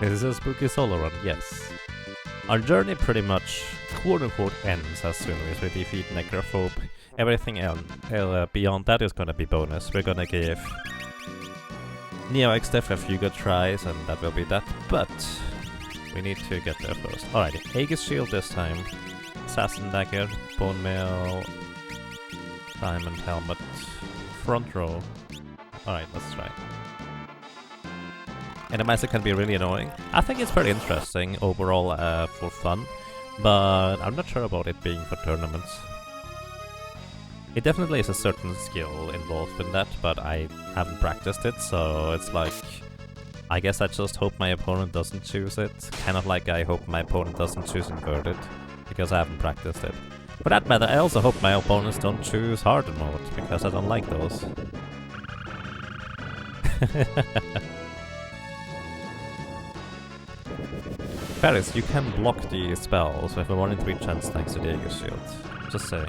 Is this a spooky solo run? Yes. Our journey pretty much quote-unquote ends as soon as we defeat Necrophobe. Everything else beyond that is gonna be bonus. We're gonna give Neo X Def a few good tries and that will be that, but we need to get there first. Alrighty, Aegis Shield this time. Assassin Dagger, Bone Mail, Diamond Helmet, Front Row. Alright, let's try. Anamizer can be really annoying. I think it's pretty interesting overall for fun, but I'm not sure about it being for tournaments. It definitely is a certain skill involved in that, but I haven't practiced it, so it's like, I guess I just hope my opponent doesn't choose it. Kind of like I hope my opponent doesn't choose Inverted, because I haven't practiced it. For that matter, I also hope my opponents don't choose Harden mode, because I don't like those. Paris, you can block the spells with a 1 in 3 chance thanks to the Aegis Shield. Just saying.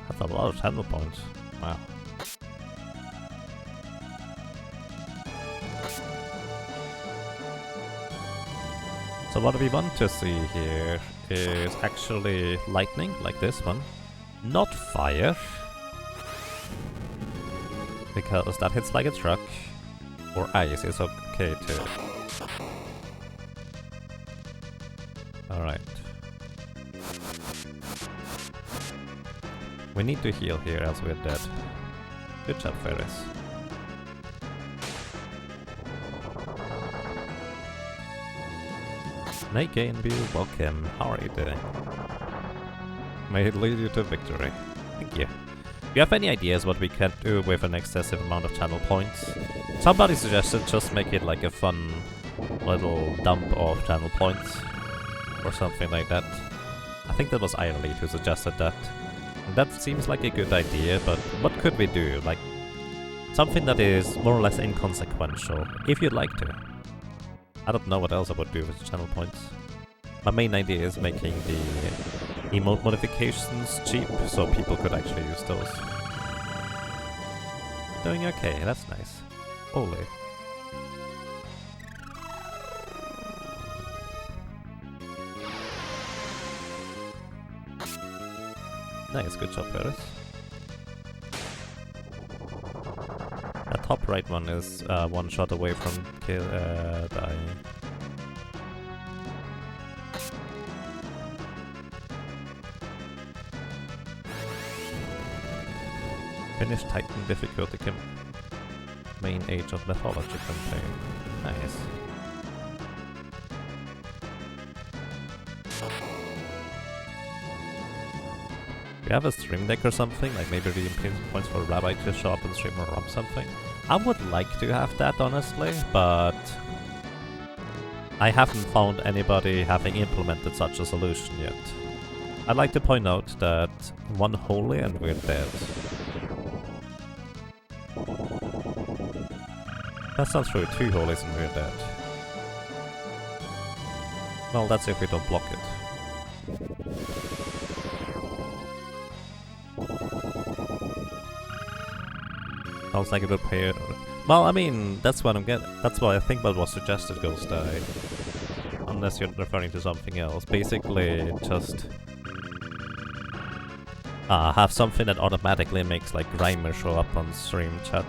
That's a lot of channel points. Wow. So what we want to see here is actually lightning, like this one. Not fire. Because that hits like a truck. Or ice is okay too. Alright. We need to heal here else we're dead. Good job, Ferris. Snake and Bill, welcome. How are you doing? May it lead you to victory. Thank you. Do you have any ideas what we can do with an excessive amount of channel points? Somebody suggested just make it like a fun little dump of channel points. Or something like that. I think that was Iron Lead who suggested that. And that seems like a good idea, but what could we do? Like, something that is more or less inconsequential, if you'd like to. I don't know what else I would do with channel points. My main idea is making the emote modifications cheap, so people could actually use those. Doing okay, that's nice. Holy. Nice, good job, Paris. That top right one is one shot away from dying. Finish Titan difficulty main Age of Mythology campaign. Nice. We have a stream deck or something, like maybe redeem points for Rabbi to show up and stream or run something. I would like to have that, honestly, but I haven't found anybody having implemented such a solution yet. I'd like to point out that one holy and we're dead. That's not true, 2 holies and we're dead. Well, that's if we don't block it. Sounds like it would pay. Well, I mean, that's what I'm getting. That's why I think that was suggested Ghost Die. Unless you're referring to something else. Basically, just have something that automatically makes like Grimer show up on stream chat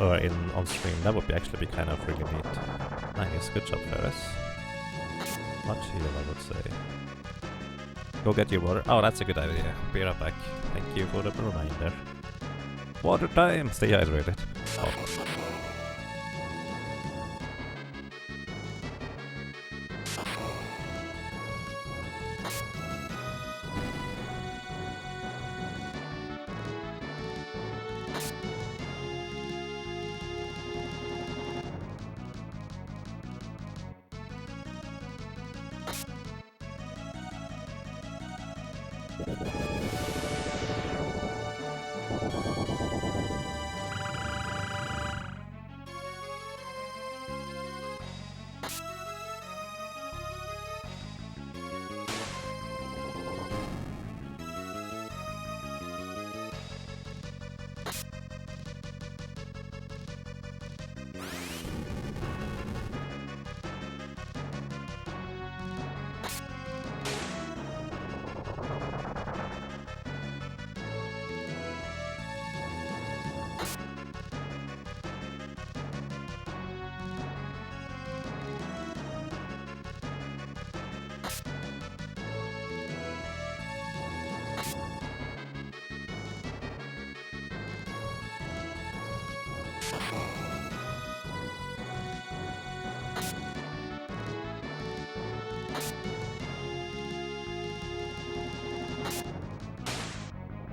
or on stream. That would actually be kind of really neat. Nice, good job, Ferris. Much heal, I would say. Go get your water. Oh, that's a good idea. Be right back. Thank you for the reminder. Water time! Stay hydrated. Oh.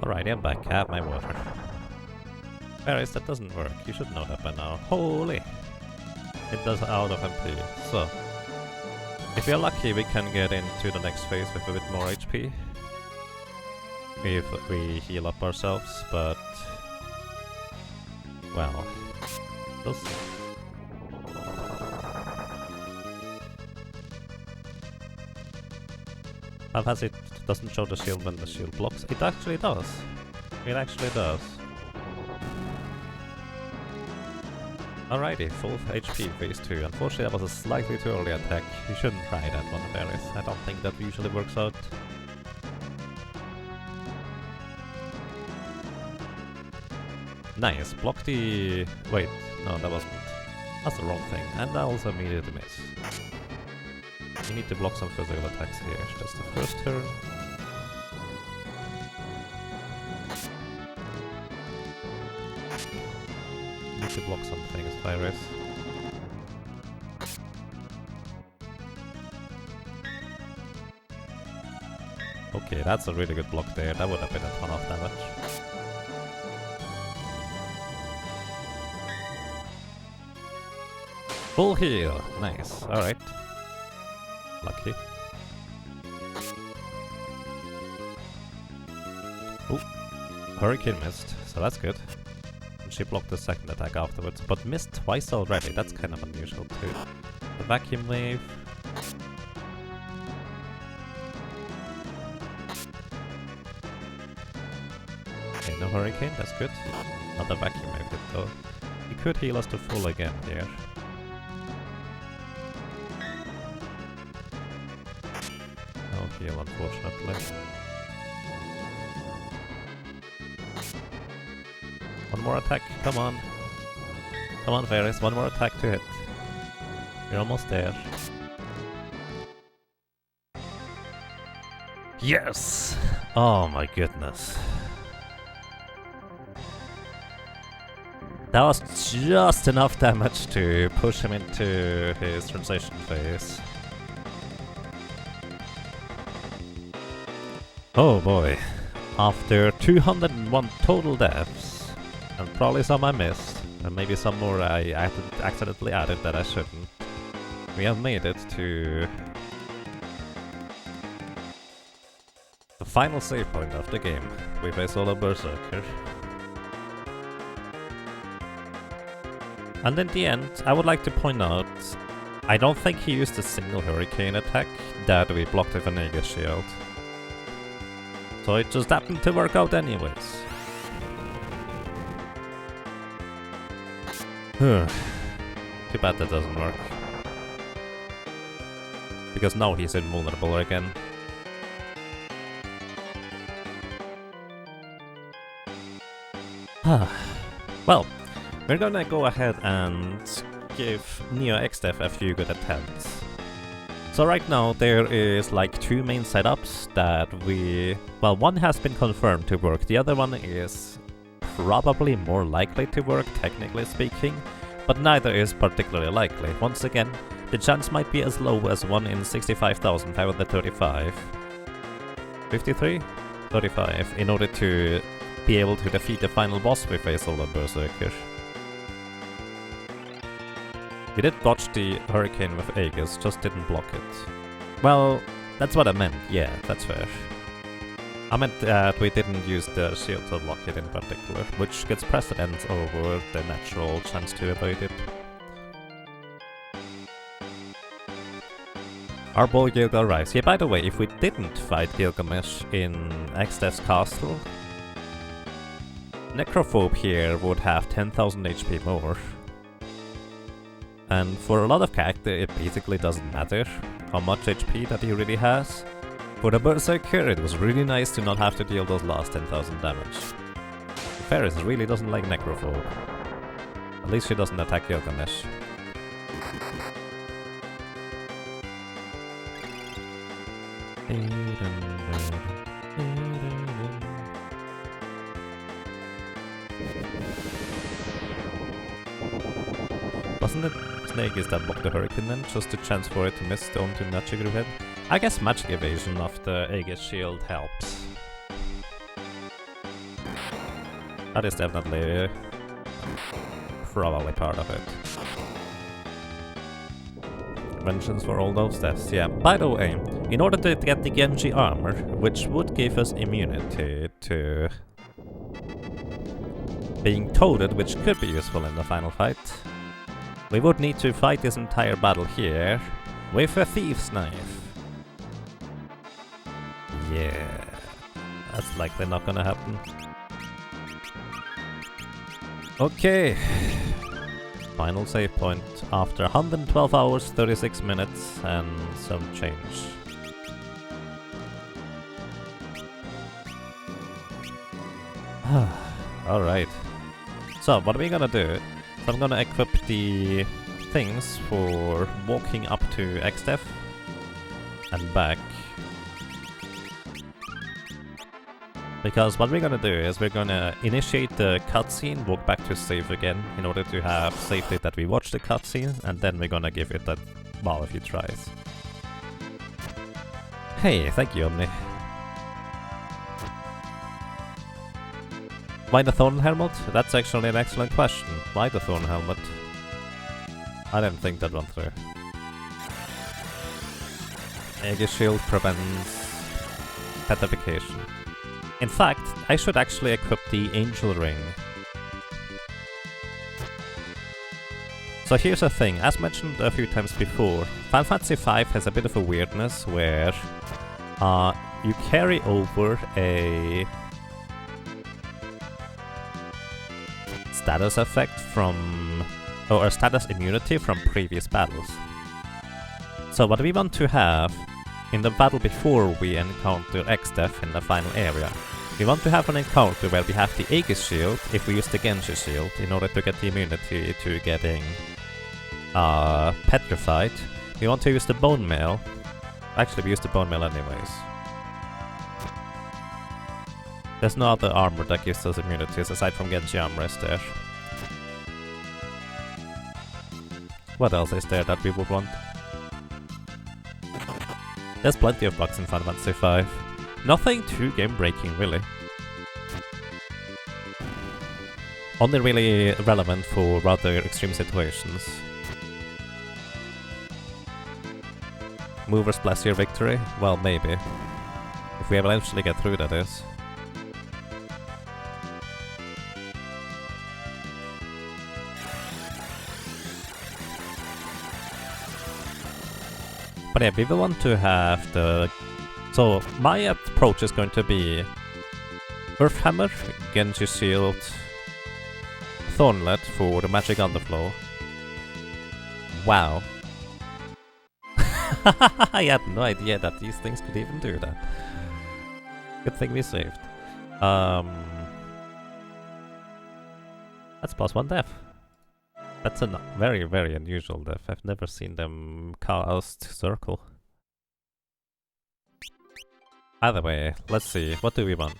Alright, I'm back. I have my water. Paris, that doesn't work. You should know that by now. Holy! It does out of MP. So, if we're lucky, we can get into the next phase with a bit more HP. If we heal up ourselves, but... well... we'll see. As it doesn't show the shield when the shield blocks. It actually does. It actually does. Alrighty, full HP phase 2. Unfortunately, that was a slightly too early attack. You shouldn't try that one, Varys. I don't think that usually works out. Nice. Block the... Wait, no, that wasn't. That's the wrong thing. And I also immediately miss. You need to block some physical attacks here. That's the first turn. Need to block some things, Virus. Okay, that's a really good block there. That would have been a ton of damage. Full heal. Nice. Alright. Lucky. Ooh. Hurricane missed, so that's good. And she blocked the second attack afterwards, but missed twice already. That's kind of unusual too. The vacuum wave. Okay, no hurricane, that's good. Not the vacuum wave hit though. He could heal us to full again here. No heal, unfortunately. One more attack, come on. Come on, Varys, one more attack to hit. You're almost there. Yes! Oh my goodness. That was just enough damage to push him into his transition phase. Oh boy. After 201 total deaths, and probably some I missed, and maybe some more I accidentally added that I shouldn't, we have made it to the final save point of the game. We face all of Berserker. And in the end, I would like to point out, I don't think he used a single hurricane attack that we blocked with an Aegis shield. So it just happened to work out anyways. Too bad that doesn't work. Because now he's invulnerable again. Well, we're gonna go ahead and give Neo Xdev a few good attempts. So right now there is like two main setups that well, one has been confirmed to work, the other one is probably more likely to work, technically speaking, but neither is particularly likely. Once again, the chance might be as low as 1 in 65,535. 53? 35, in order to be able to defeat the final boss we face all the Berserker. We did dodge the Hurricane with Aegis, just didn't block it. Well, that's what I meant, yeah, that's fair. I meant that we didn't use the shield to block it in particular, which gets precedence over the natural chance to avoid it. Our boy Gilgal arrives. Yeah, by the way, if we didn't fight Gilgamesh in Xdev's castle, Necrophobe here would have 10,000 HP more. And for a lot of characters, it basically doesn't matter how much HP that he really has. For the Berserker, it was really nice to not have to deal those last 10,000 damage. Ferris really doesn't like Necrophobe. At least she doesn't attack Gilgamesh. Wasn't it Snakes that blocked the Hurricane then? Just a chance for it to miss the onto Magic Group head? I guess magic evasion of the Aegis shield helps. That is definitely probably part of it. Vengeance for all those deaths, yeah. By the way, in order to get the Genji armor, which would give us immunity to being toaded, which could be useful in the final fight, we would need to fight this entire battle here with a Thief's Knife. Yeah, that's likely not gonna happen. Okay. Final save point after 112 hours, 36 minutes and some change. Alright. So, what are we gonna do? So I'm gonna equip the things for walking up to XDEF and back. Because what we're gonna do is we're gonna initiate the cutscene, walk back to save again, in order to have saved it that we watched the cutscene, and then we're gonna give it that, well, a few tries. Hey, thank you, Omni. Why the Thorn Helmet? That's actually an excellent question. Why the Thorn Helmet? I didn't think that one through. Aegis Shield prevents petrification. In fact, I should actually equip the Angel Ring. So here's the thing, as mentioned a few times before, Final Fantasy V has a bit of a weirdness where you carry over a status effect from, or a status immunity from previous battles. So what we want to have in the battle before we encounter XDEF in the final area, we want to have an encounter where we have the Aegis Shield if we use the Genji Shield in order to get the immunity to getting petrified. We want to use the Bone Mail. Actually, we use the Bone Mail anyways. There's no other armor that gives us immunities aside from Genji armor is there. What else is there that we would want? There's plenty of bugs in Final Fantasy V. Nothing too game-breaking, really. Only really relevant for rather extreme situations. Movers bless your victory? Well, maybe. If we eventually get through, that is. But yeah, we will want to have the... So, my approach is going to be Earth Hammer, Genji Shield, Thornlet for the Magic Underflow. Wow. I had no idea that these things could even do that. Good thing we saved. That's +1 death. That's a very, very unusual death. I've never seen them cast Circle. Either way, let's see, what do we want?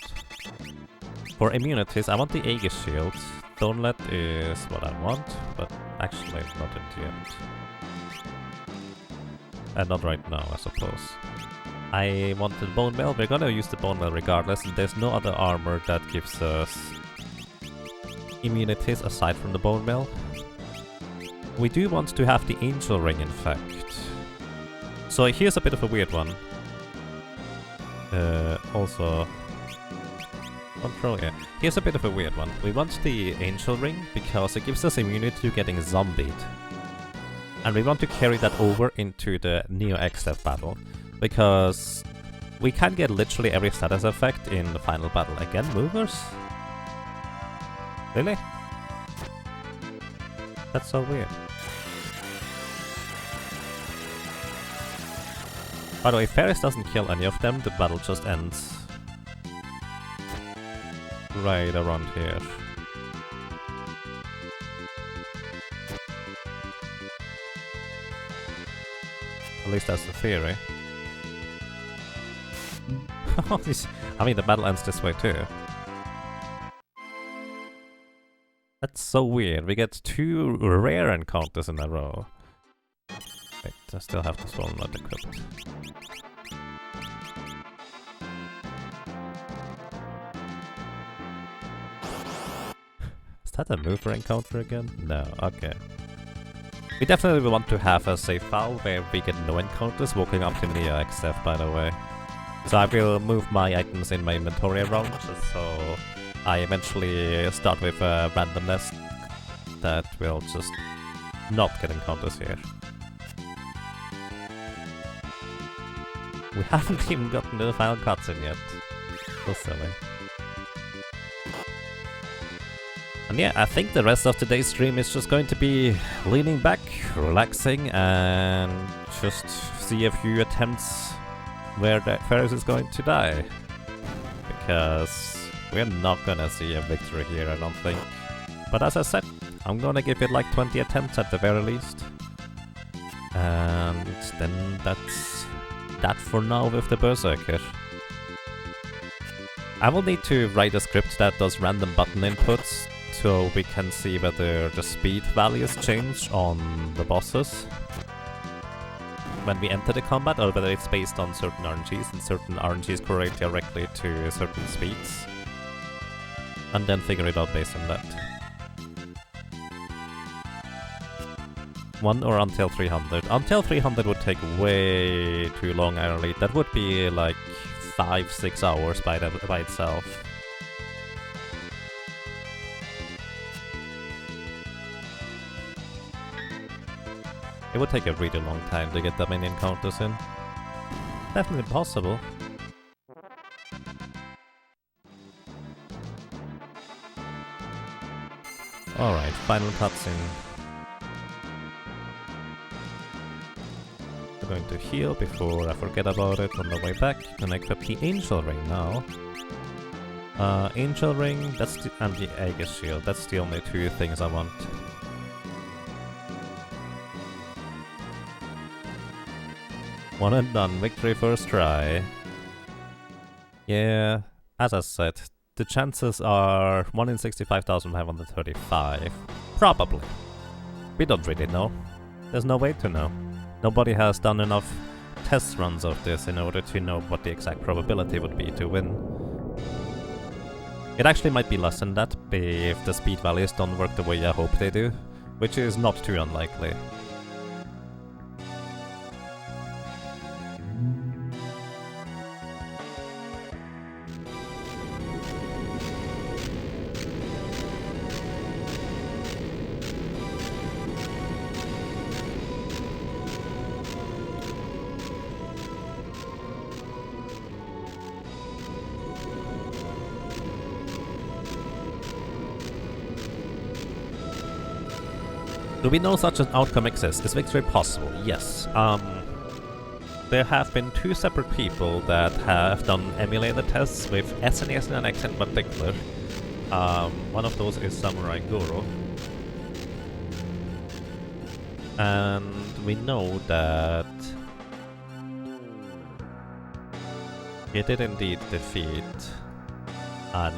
For immunities, I want the Aegis Shield. Thornlet is what I want, but actually not in the end. And not right now, I suppose. I wanted Bone Mail, we're gonna use the Bone Mail regardless, and there's no other armor that gives us immunities aside from the Bone Mail. We do want to have the Angel Ring, in fact. So here's a bit of a weird one. Also... Control, yeah. Here's a bit of a weird one. We want the Angel Ring because it gives us immunity to getting zombied. And we want to carry that over into the Neo XF battle. Because we can get literally every status effect in the final battle. Again, movers? Really? That's so weird. By the way, Ferris doesn't kill any of them, the battle just ends right around here. At least that's the theory. I mean, the battle ends this way too. That's so weird. We get 2 rare encounters in a row. Wait, I still have this one not equipped. Is that a mover encounter again? No, okay. We definitely want to have a save file where we get no encounters walking up to Neo XF, by the way. So I will move my items in my inventory around, so I eventually start with a randomness that will just not get encounters here. We haven't even gotten to the final cutscene yet. So silly. And yeah, I think the rest of today's stream is just going to be leaning back, relaxing, and just see a few attempts where the Ferris is going to die. Because we're not gonna see a victory here, I don't think. But as I said, I'm gonna give it like 20 attempts at the very least. And then that's that for now with the Berserker. I will need to write a script that does random button inputs so we can see whether the speed values change on the bosses when we enter the combat, or whether it's based on certain RNGs and certain RNGs correlate directly to certain speeds. And then figure it out based on that. 1 or until 300. Until 300 would take way too long, I believe. That would be like 5-6 hours by itself. It would take a really long time to get that many encounters in. Definitely possible. Alright, final cutscene. We're going to heal before I forget about it on the way back. Connect up the Angel Ring now. Angel Ring, and the Aegis Shield. That's the only two things I want. One and done, victory first try. Yeah, as I said, the chances are 1 in 65,535. Probably. We don't really know. There's no way to know. Nobody has done enough test runs of this in order to know what the exact probability would be to win. It actually might be less than that if the speed values don't work the way I hope they do, which is not too unlikely. Do we know such an outcome exists? Is victory possible? Yes. There have been 2 separate people that have done emulator tests with SNES and X in particular. One of those is Samurai Guru. And we know that he did indeed defeat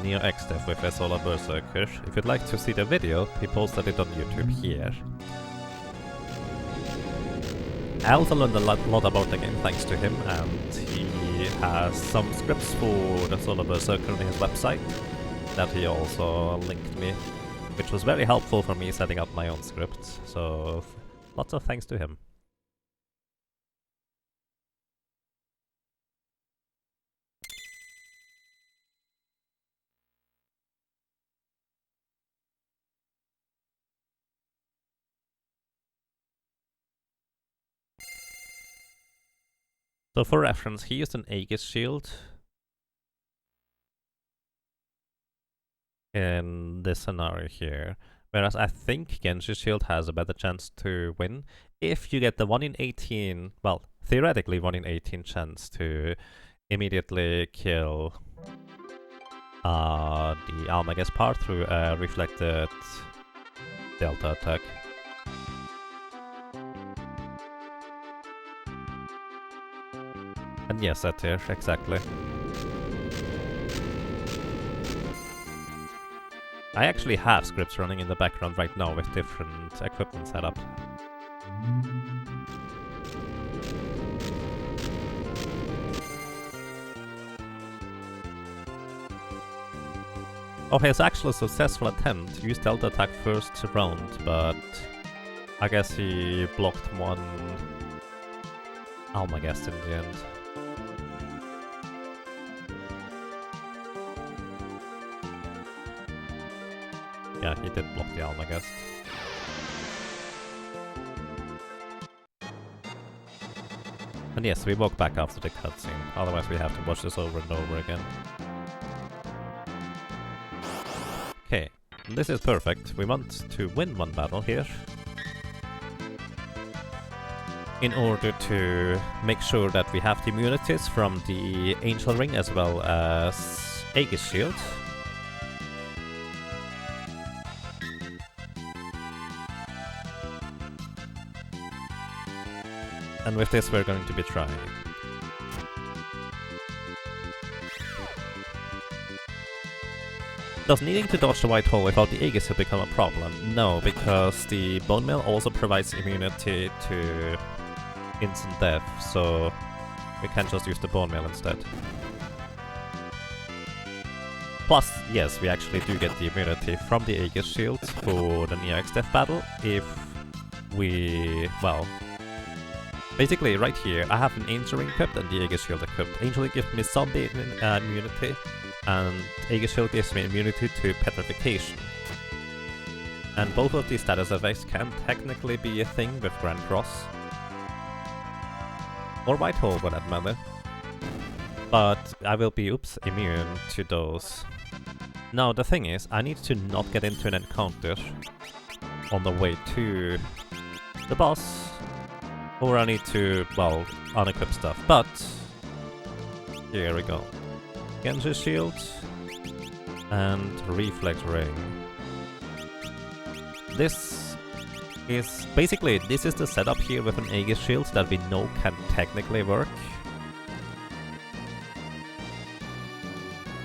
Neo X-Dev with a solo Berserker. If you'd like to see the video, he posted it on YouTube here. I also learned a lot about the game thanks to him, and he has some scripts for the solo Berserker on his website that he also linked me, which was very helpful for me setting up my own scripts, so lots of thanks to him. So for reference, he used an Aegis shield in this scenario here, whereas I think Genshi's shield has a better chance to win if you get the 1 in 18, well, theoretically 1 in 18 chance to immediately kill the Almagus part through a reflected delta attack. And yes, that here, exactly. I actually have scripts running in the background right now with different equipment setup. Okay, it's actually a successful attempt. Used delta attack first round, but I guess he blocked one Almagus in the end. Yeah, he did block the Almagus. And yes, we walk back after the cutscene, otherwise we have to watch this over and over again. Okay, This is perfect. We want to win one battle here in order to make sure that we have the immunities from the Angel Ring as well as Aegis Shield. And with this we're going to be trying. Does needing to dodge the white hole without the Aegis Shield become a problem? No, because the Bone Mail also provides immunity to instant death, so we can just use the Bone Mail instead. Plus, yes, we actually do get the immunity from the Aegis Shield for the Neox Death battle if we, well, basically right here I have an Angel Ring equipped and the Aegis Shield equipped. Angel Ring gives me zombie immunity, and Aegis Shield gives me immunity to petrification. And both of these status effects can technically be a thing with Grand Cross. Or White Hole for that matter. But I will be, immune to those. Now the thing is, I need to not get into an encounter on the way to the boss. Or I need to, well, unequip stuff. But here we go. Genji Shield and Reflect Ring. This is basically, this is the setup here with an Aegis Shield that we know can technically work.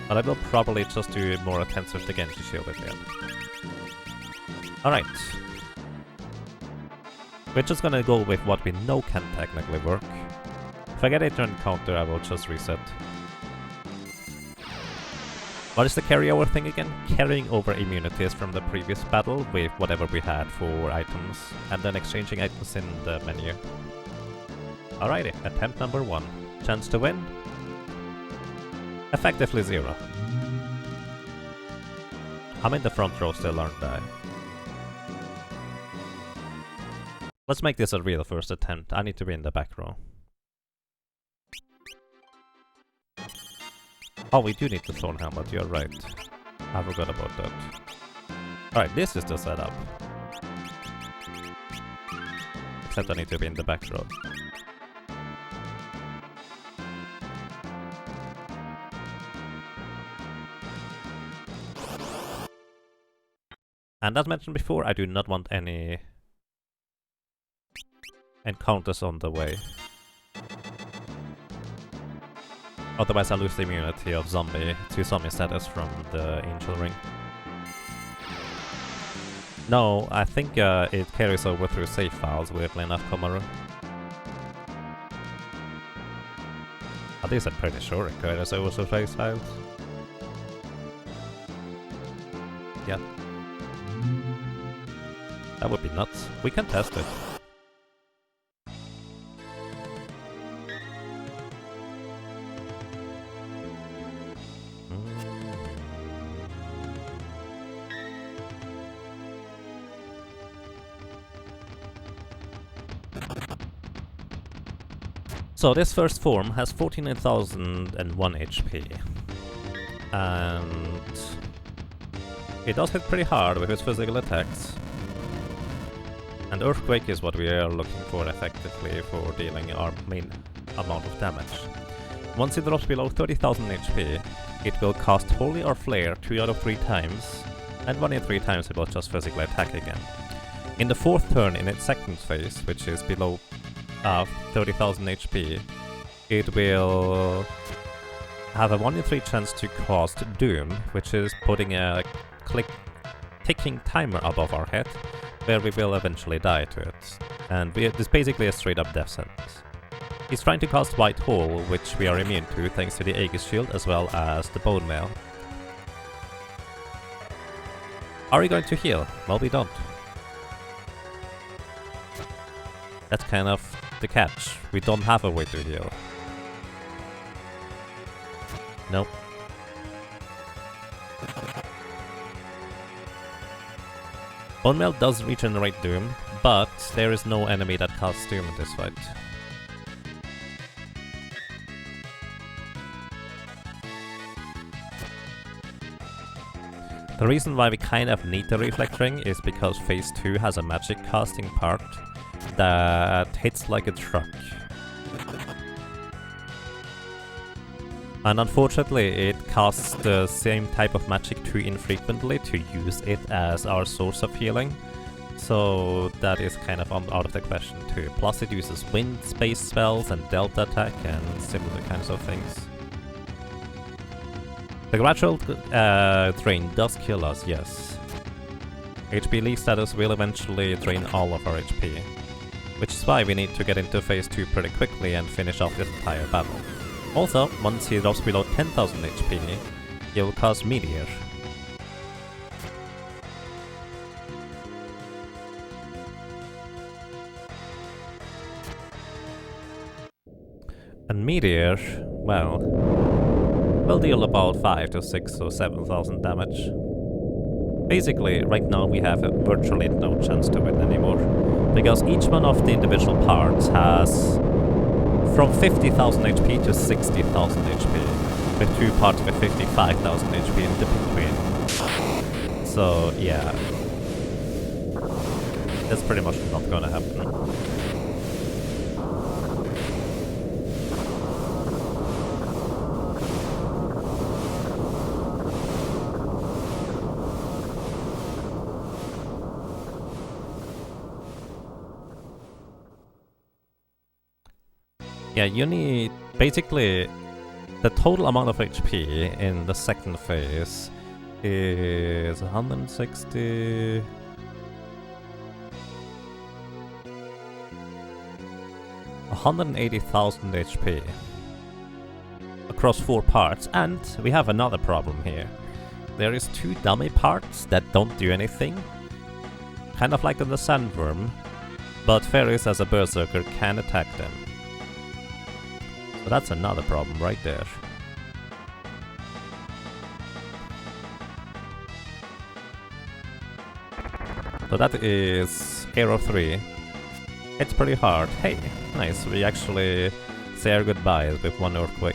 But I will probably just do more attempts with the Genji Shield at the end. Alright. We're just gonna go with what we know can technically work. If I get into an encounter, I will just reset. What is the carryover thing again? Carrying over immunities from the previous battle with whatever we had for items, and then exchanging items in the menu. Alrighty, attempt number 1. Chance to win? Effectively 0. I'm in the front row still, aren't I? Let's make this a real first attempt. I need to be in the back row. Oh, we do need the Thorn Helmet, you're right. I forgot about that. Alright, this is the setup. Except I need to be in the back row. And as mentioned before, I do not want any encounters on the way. Otherwise I lose the immunity of zombie to zombie status from the Angel Ring. No, I think it carries over through save files, weirdly enough, Komaru. At least I'm pretty sure it carries over through save files. Yeah. That would be nuts. We can test it. So this first form has 49,001 HP, and it does hit pretty hard with its physical attacks. And Earthquake is what we are looking for effectively for dealing our main amount of damage. Once it drops below 30,000 HP, it will cast Holy or Flare 2 out of 3 times, and 1 in 3 times it will just physically attack again. In the 4th turn in its second phase, which is below 30,000 HP, it will have a 1 in 3 chance to cast Doom, which is putting a ticking timer above our head, where we will eventually die to it. And it's basically a straight up death sentence. He's trying to cast White Hole, which we are immune to thanks to the Aegis Shield as well as the Bone Mail. Are we going to heal? Well, we don't. That's kind of the catch. We don't have a way to heal. Nope. Bone Mail does regenerate Doom, but there is no enemy that casts Doom in this fight. The reason why we kind of need the reflectoring is because phase 2 has a magic casting part that hits like a truck. And unfortunately it casts the same type of magic too infrequently to use it as our source of healing. So that is kind of out of the question too. Plus it uses wind, space spells and delta attack and similar kinds of things. The gradual drain does kill us, yes. HP leak status will eventually drain all of our HP. Which is why we need to get into phase 2 pretty quickly and finish off this entire battle. Also, once he drops below 10,000 HP, he will cast Meteor. And Meteor, well, will deal about 5 to 6 or 7,000 damage. Basically, right now we have virtually no chance to win anymore, because each one of the individual parts has from 50,000 HP to 60,000 HP, with 2 parts with 55,000 HP in the between. So yeah, that's pretty much not gonna happen. Yeah, you need basically the total amount of HP in the second phase is 160. 180,000 HP across 4 parts, and we have another problem here. There is 2 dummy parts that don't do anything, kind of like in the Sandworm, but Fairies as a Berserker can attack them. So that's another problem right there. So that is Arrow 3. It's pretty hard. Hey, nice, we actually say our goodbyes with 1 Earthquake.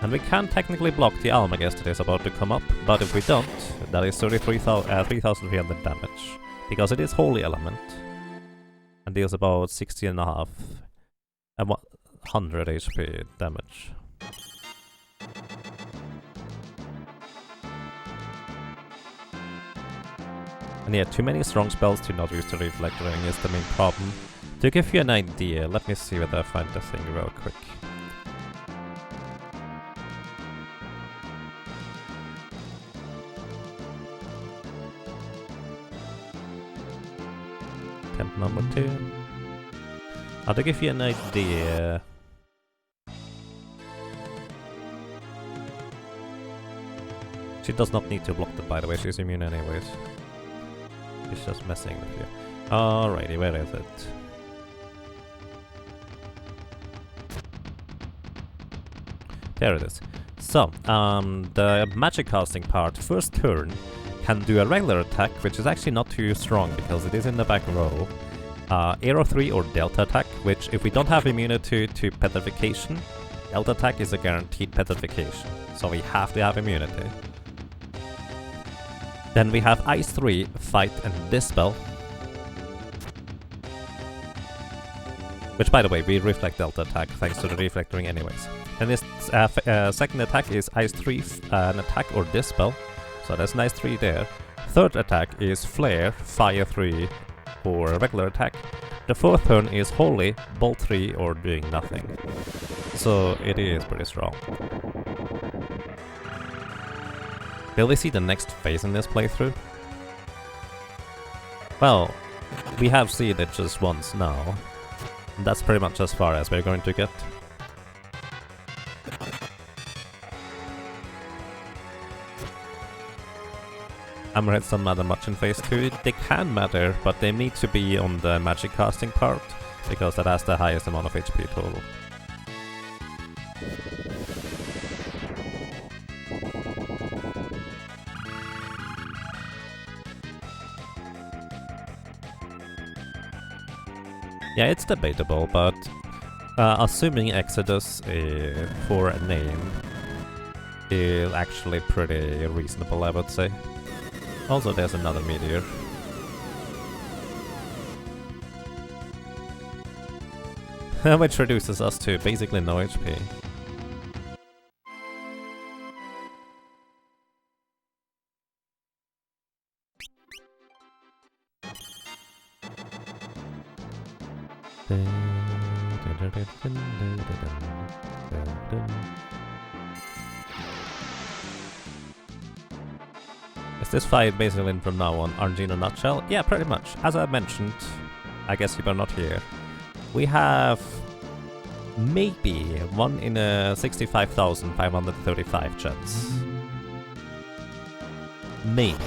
And we can technically block the Almagest that is about to come up, but if we don't, that is 3,300 damage, because it is Holy Element. And deals about 60.5 and 100 HP damage. And yeah, too many strong spells to not use the reflectoring is the main problem. To give you an idea, let me see whether I find the thing real quick. Temp number 2. To give you an idea, she does not need to block them, by the way, she's immune anyways. She's just messing with you. Alrighty, where is it? There it is. So, the magic casting part, first turn, can do a regular attack, which is actually not too strong because it is in the back row. Arrow 3 or Delta attack, which if we don't have immunity to petrification, Delta attack is a guaranteed petrification, so we have to have immunity. Then we have Ice 3, Fight and Dispel. Which, by the way, we reflect Delta attack thanks to the reflectoring anyways. And this second attack is Ice 3, an attack or Dispel. So that's nice 3 there. Third attack is Flare, Fire 3 or a regular attack. The fourth turn is Holy, Bolt 3 or doing nothing. So it is pretty strong. Will we see the next phase in this playthrough? Well, we have seen it just once now. And that's pretty much as far as we're going to get. Hammerheads don't matter much in phase 2. They can matter, but they need to be on the magic casting part, because that has the highest amount of HP total. Yeah, it's debatable, but assuming Exodus for a name, is actually pretty reasonable, I would say. Also, there's another meteor. Which reduces us to basically no HP. Is this fight basically from now on RNG in a nutshell? Yeah, pretty much. As I mentioned, I guess you were not here. We have maybe 1 in a 65,535 chance. Maybe.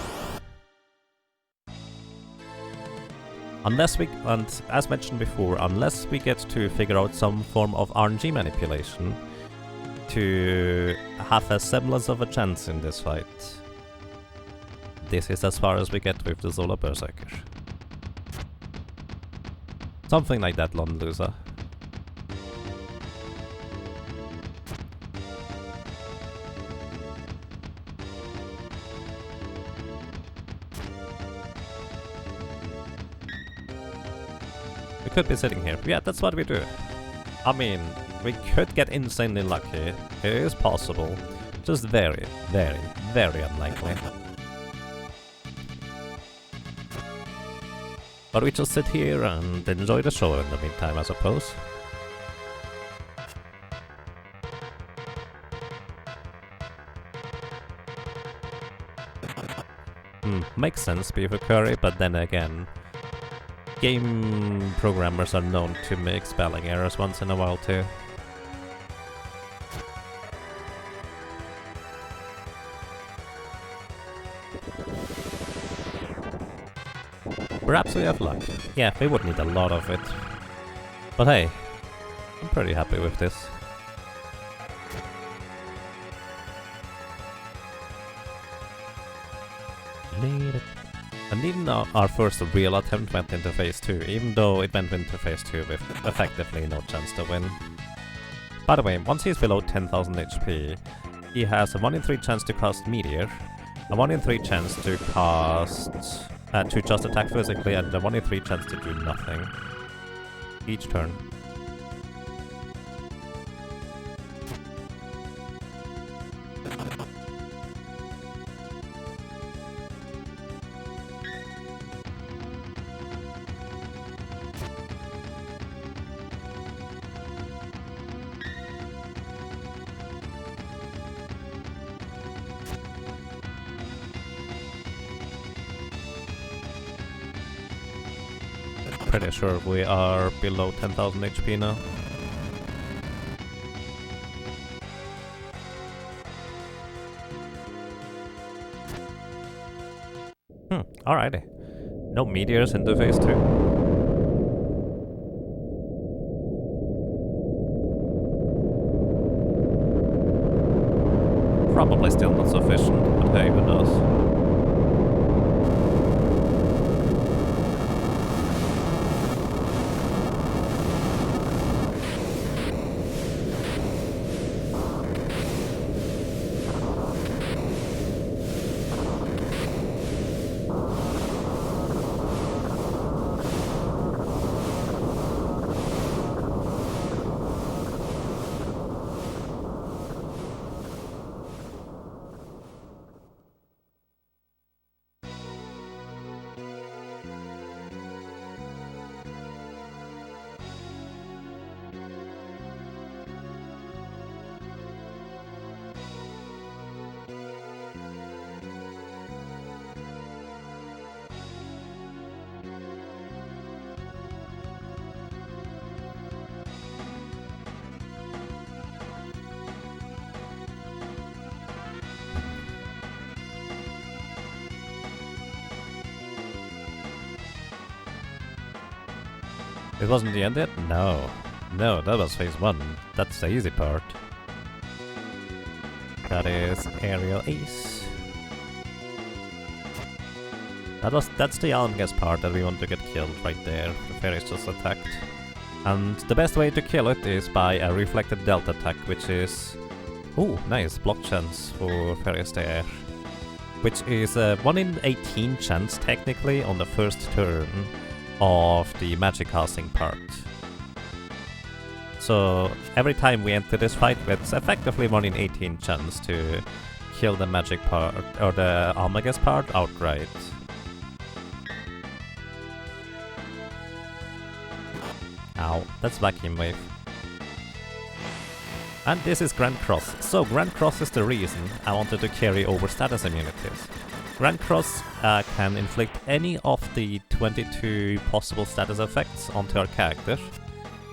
Unless we, and as mentioned before, unless we get to figure out some form of RNG manipulation to have a semblance of a chance in this fight, this is as far as we get with the Solar Berserker. Something like that, Lon Loser. We could be sitting here. Yeah, that's what we do. I mean, we could get insanely lucky. It is possible. Just very, very, very unlikely. But we just sit here and enjoy the show in the meantime, I suppose. Makes sense, Beaver Curry, but then again, game programmers are known to make spelling errors once in a while too. Perhaps we have luck. Yeah, we would need a lot of it. But hey, I'm pretty happy with this. And even our first real attempt went into phase 2, even though it went into phase 2 with effectively no chance to win. By the way, once he's below 10,000 HP, he has a 1 in 3 chance to cast Meteor, a 1 in 3 chance to cast... to just attack physically, and a 1 in 3 chance to do nothing each turn. Pretty sure we are below 10,000 HP now. Alrighty. No meteors into phase 2. Probably still not sufficient, but hey, who knows? It wasn't the end yet? No. No, that was phase 1. That's the easy part. That is Aerial Ace. That's the youngest part that we want to get killed right there. The fairy's just attacked. And the best way to kill it is by a reflected delta attack, which is Oh, nice. Block chance for Furious Air. Which is a 1 in 18 chance, technically, on the first turn of the magic casting part. So, every time we enter this fight, it's effectively 1 in 18 chance to kill the magic part, or the Almagus part, outright. Ow, that's Vacuum Wave. And this is Grand Cross. So Grand Cross is the reason I wanted to carry over status immunities. Grand Cross can inflict any of the 22 possible status effects onto our character,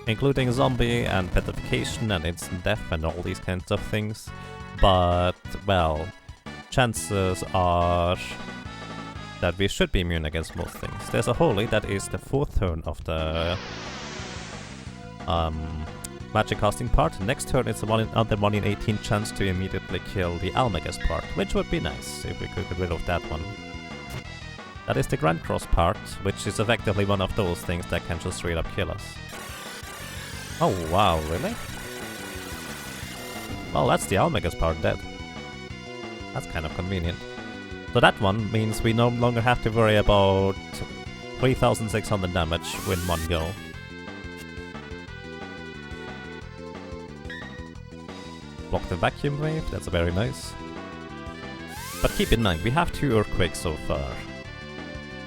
including zombie and petrification and instant death and all these kinds of things. But, well, chances are that we should be immune against most things. There's a Holy that is the 4th turn of the magic casting part. Next turn it's another 1 in 18 chance to immediately kill the Almagus part, which would be nice if we could get rid of that one. That is the Grand Cross part, which is effectively one of those things that can just straight up kill us. Oh wow, really? Well, that's the Almagus part dead. That's kind of convenient. So that one means we no longer have to worry about 3600 damage in one go. Block the Vacuum Wave, that's very nice. But keep in mind, we have 2 Earthquakes so far.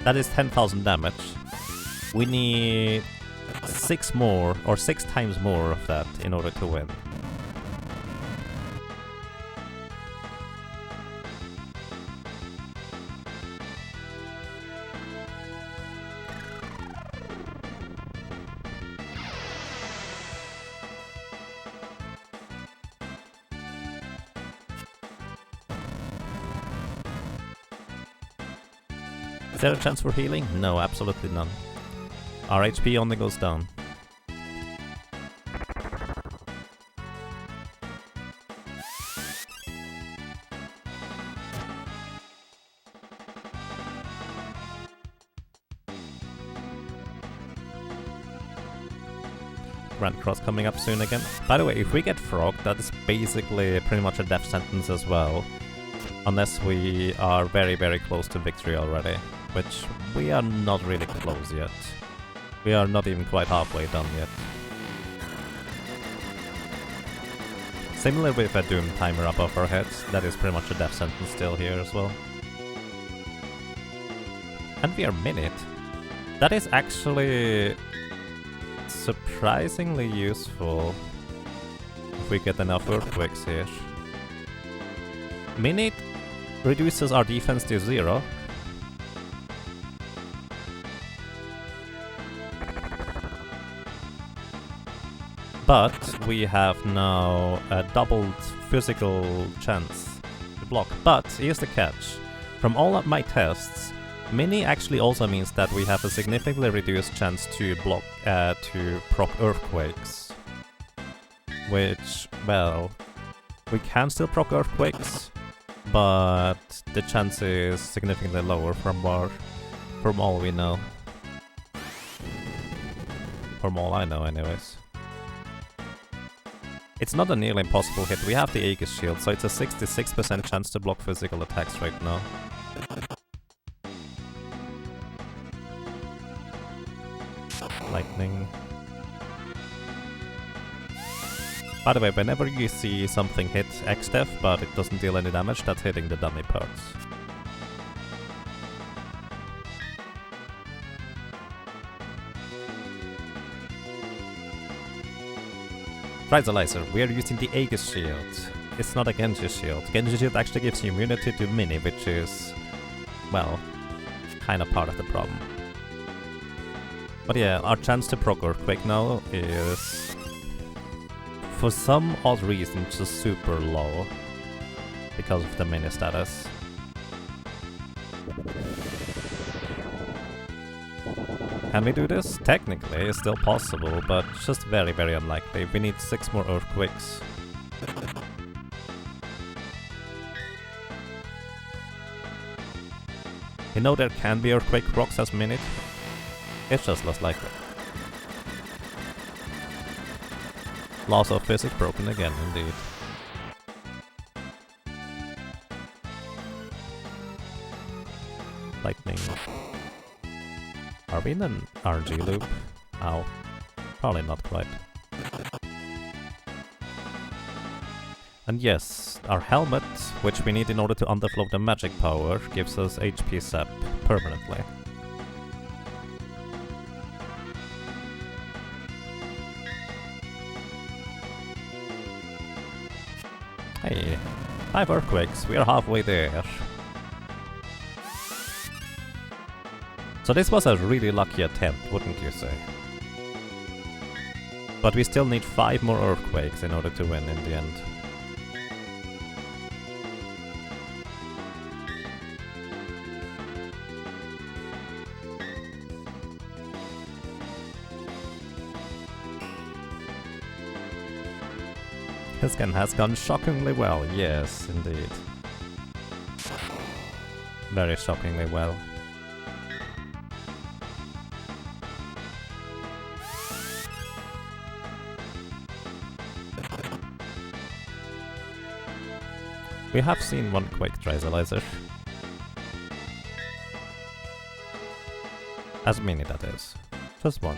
That is 10,000 damage. We need 6 more, or 6 times more of that in order to win. Is there a chance for healing? No, absolutely none. Our HP only goes down. Grand Cross coming up soon again. By the way, if we get Frog, that is basically pretty much a death sentence as well. Unless we are very, very close to victory already. Which we are not really close yet. We are not even quite halfway done yet. Similar with a Doom timer above our heads, that is pretty much a death sentence still here as well. And we are minute. That is actually surprisingly useful if we get enough Earthquakes here. Minute reduces our defense to 0. But we have now a doubled physical chance to block. But here's the catch. From all of my tests, Mini actually also means that we have a significantly reduced chance to block, to proc Earthquakes. Which, well, we can still proc Earthquakes, but the chance is significantly lower from all we know. From all I know, anyways. It's not a nearly impossible hit. We have the Aegis Shield, so it's a 66% chance to block physical attacks right now. Lightning. By the way, whenever you see something hit X-Def, but it doesn't deal any damage, that's hitting the dummy parts. Trizylizer, we are using the Aegis Shield. It's not a Genji Shield. Genji Shield actually gives you immunity to Mini, which is, well, kind of part of the problem. But yeah, our chance to proc Earthquake now is, for some odd reason, just super low because of the Mini status. Can we do this? Technically, it's still possible, but just very, very unlikely. We need 6 more Earthquakes. You know there can be Earthquake procs as Minute. It's just less likely. Laws of physics broken again, indeed. Lightning. Are we in an RNG loop? Ow. Probably not quite. And yes, our helmet, which we need in order to underflow the magic power, gives us HP sap permanently. Hey, 5 earthquakes, we are halfway there. So this was a really lucky attempt, wouldn't you say? But we still need 5 more earthquakes in order to win in the end. This game has gone shockingly well, yes, indeed. Very shockingly well. We have seen one quick Tracealizer. As many, that is. Just one.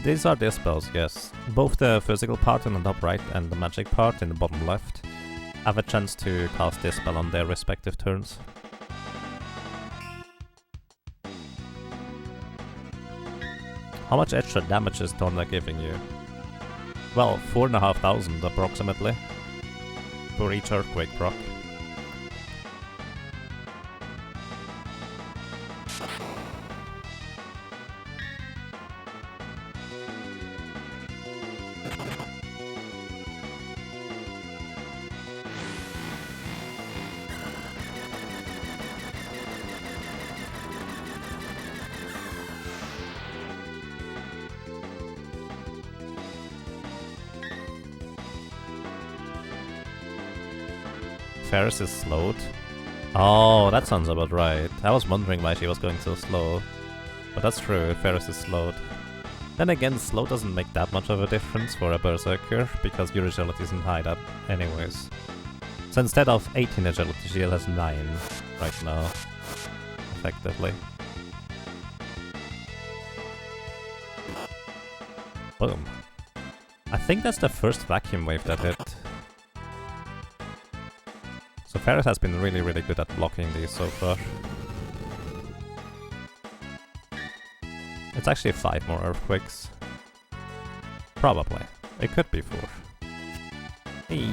These are dispels, yes. Both the physical part in the top right and the magic part in the bottom left have a chance to cast dispel on their respective turns. How much extra damage is Torna giving you? Well, 4,500 approximately for each earthquake proc. Ferris is slowed. Oh, that sounds about right. I was wondering why she was going so slow. But that's true, Ferris is slowed. Then again, slow doesn't make that much of a difference for a Berserker, because your agility isn't high that anyways. So instead of 18 agility, she has 9 right now, effectively. Boom. I think that's the first vacuum wave that hit. So Ferris has been really, really good at blocking these so far. It's actually 5 more earthquakes. Probably. It could be 4. Hey.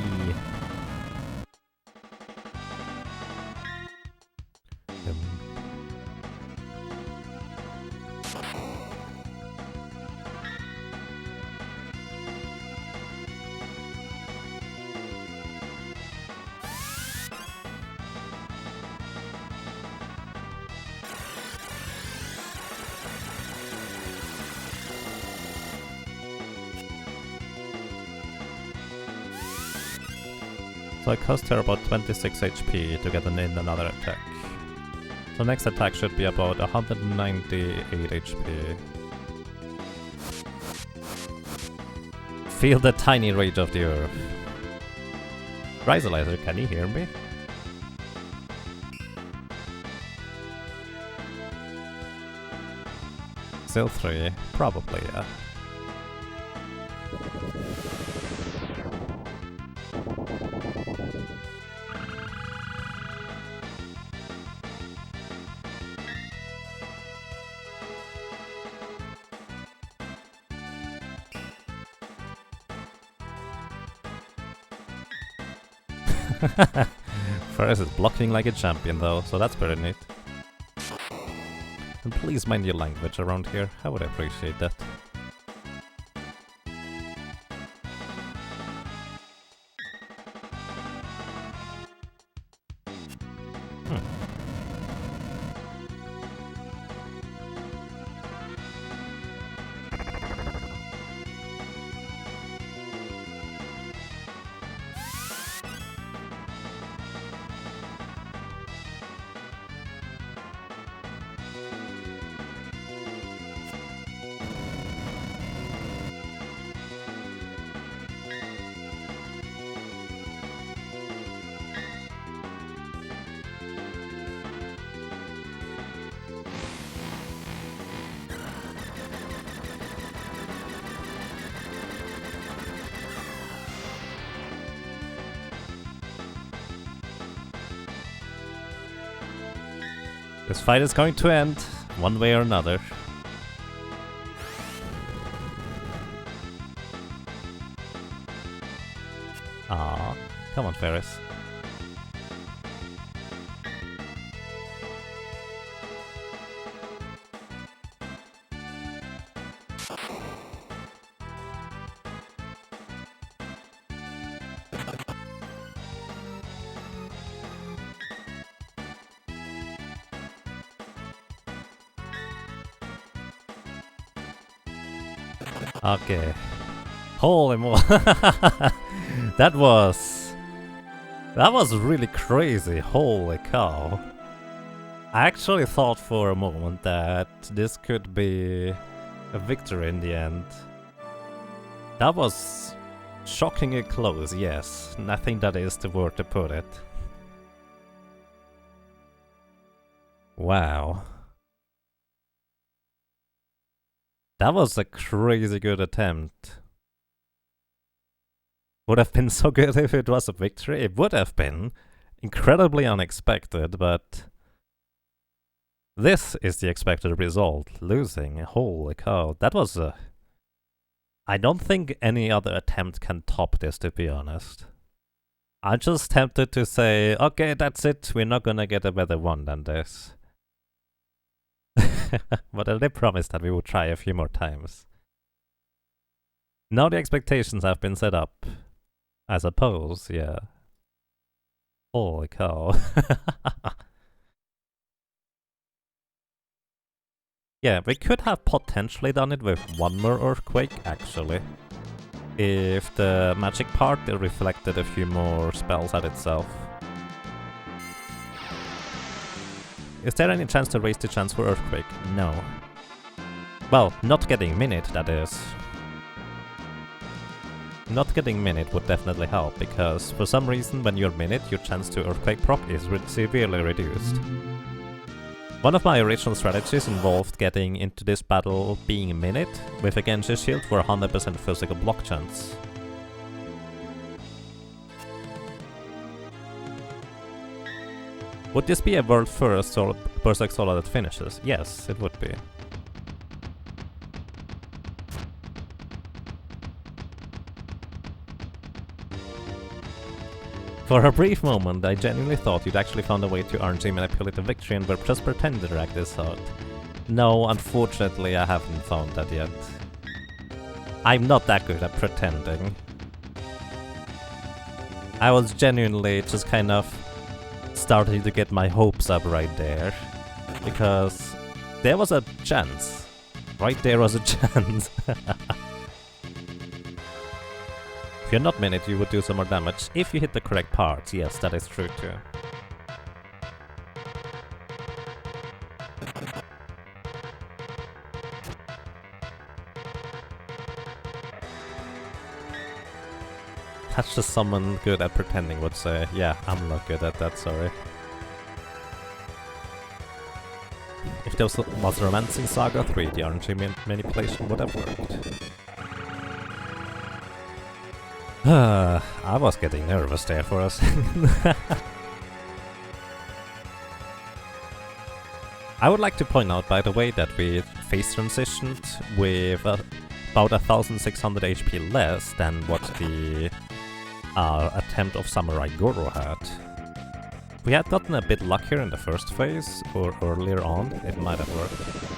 So I cost her about 26 HP to get in another attack. So next attack should be about 198 HP. Feel the tiny rage of the earth. Risalizer, can you hear me? Still 3, probably, yeah. Ferris is blocking like a champion though, so that's pretty neat. And please mind your language around here, I would appreciate that. This fight is going to end, one way or another. Ah, come on, Ferris. Okay. Holy mo- That was really crazy, holy cow. I actually thought for a moment that this could be a victory in the end. That was shockingly close, yes. I think that is the word to put it. Wow. That was a crazy good attempt. Would have been so good if it was a victory. It would have been incredibly unexpected, but this is the expected result. Losing. Holy cow. That was a... I don't think any other attempt can top this, to be honest. I'm just tempted to say, okay, that's it. We're not gonna get a better one than this. But I did promise that we would try a few more times. Now the expectations have been set up. I suppose, yeah. Holy cow. Yeah, we could have potentially done it with one more earthquake, actually. If the magic part reflected a few more spells at itself. Is there any chance to raise the chance for earthquake? No. Well, not getting minute, that is. Not getting minute would definitely help, because for some reason when you're minute, your chance to earthquake proc is severely reduced. One of my original strategies involved getting into this battle being minute, with a Genji shield for 100% physical block chance. Would this be a world first Berserk solo that finishes? Yes, it would be. For a brief moment, I genuinely thought you'd actually found a way to RNG manipulate a victory and were just pretending to drag this out. No, unfortunately I haven't found that yet. I'm not that good at pretending. I was genuinely just kind of starting to get my hopes up right there, because there was a chance. Right there was a chance. If you're not minute, you would do some more damage if you hit the correct parts. Yes, that is true too. That's just someone good at pretending would say. Yeah, I'm not good at that, sorry. If there was Romancing Saga 3, the RNG manipulation would have worked. I was getting nervous there for a second. I would like to point out, by the way, that we phase transitioned with about 1600 HP less than what the attempt of Samurai Goro had. If we had gotten a bit luckier in the first phase, or earlier on, it might have worked.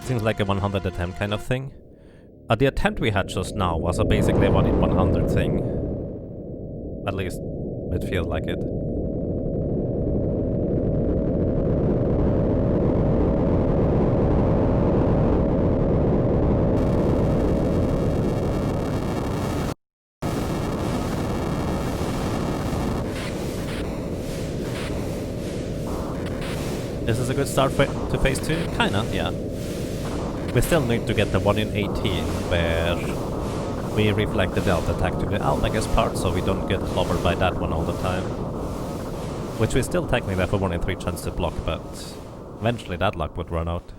Seems like a 100 attempt kind of thing. The attempt we had just now was basically a 1 in 100 thing. At least, it feels like it. this is a good start to phase 2? Kinda, yeah. We still need to get the 1 in 18, where we reflect the delta attack to the Almagus part, so we don't get clobbered by that one all the time. Which we still technically have a 1 in 3 chance to block, but eventually that luck would run out.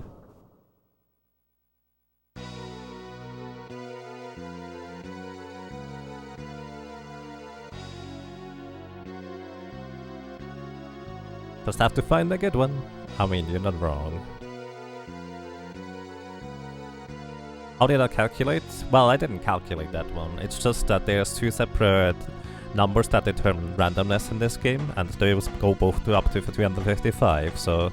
Just have to find a good one. I mean, you're not wrong. How did I calculate? Well, I didn't calculate that one. It's just that there's two separate numbers that determine randomness in this game, and they go both to up to 255, so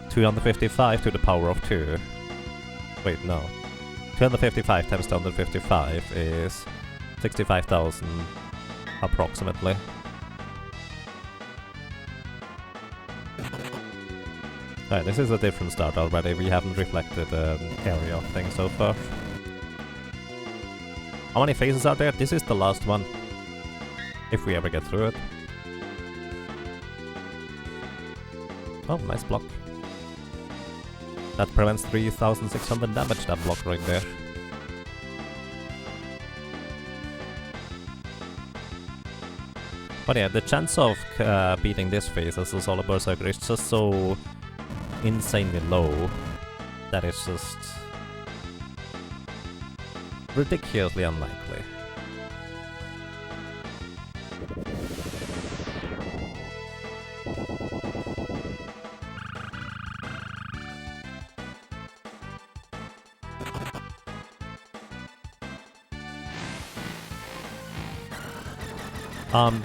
255 to the power of 2. Wait, no. 255 times 255 is 65,000 approximately. Right, this is a different start already. We haven't reflected an area of things so far. How many phases are there? This is the last one. If we ever get through it. Oh, nice block. That prevents 3,600 damage, that block right there. But yeah, the chance of beating this phase as a solo Berserker is just so insanely low that it's just ridiculously unlikely.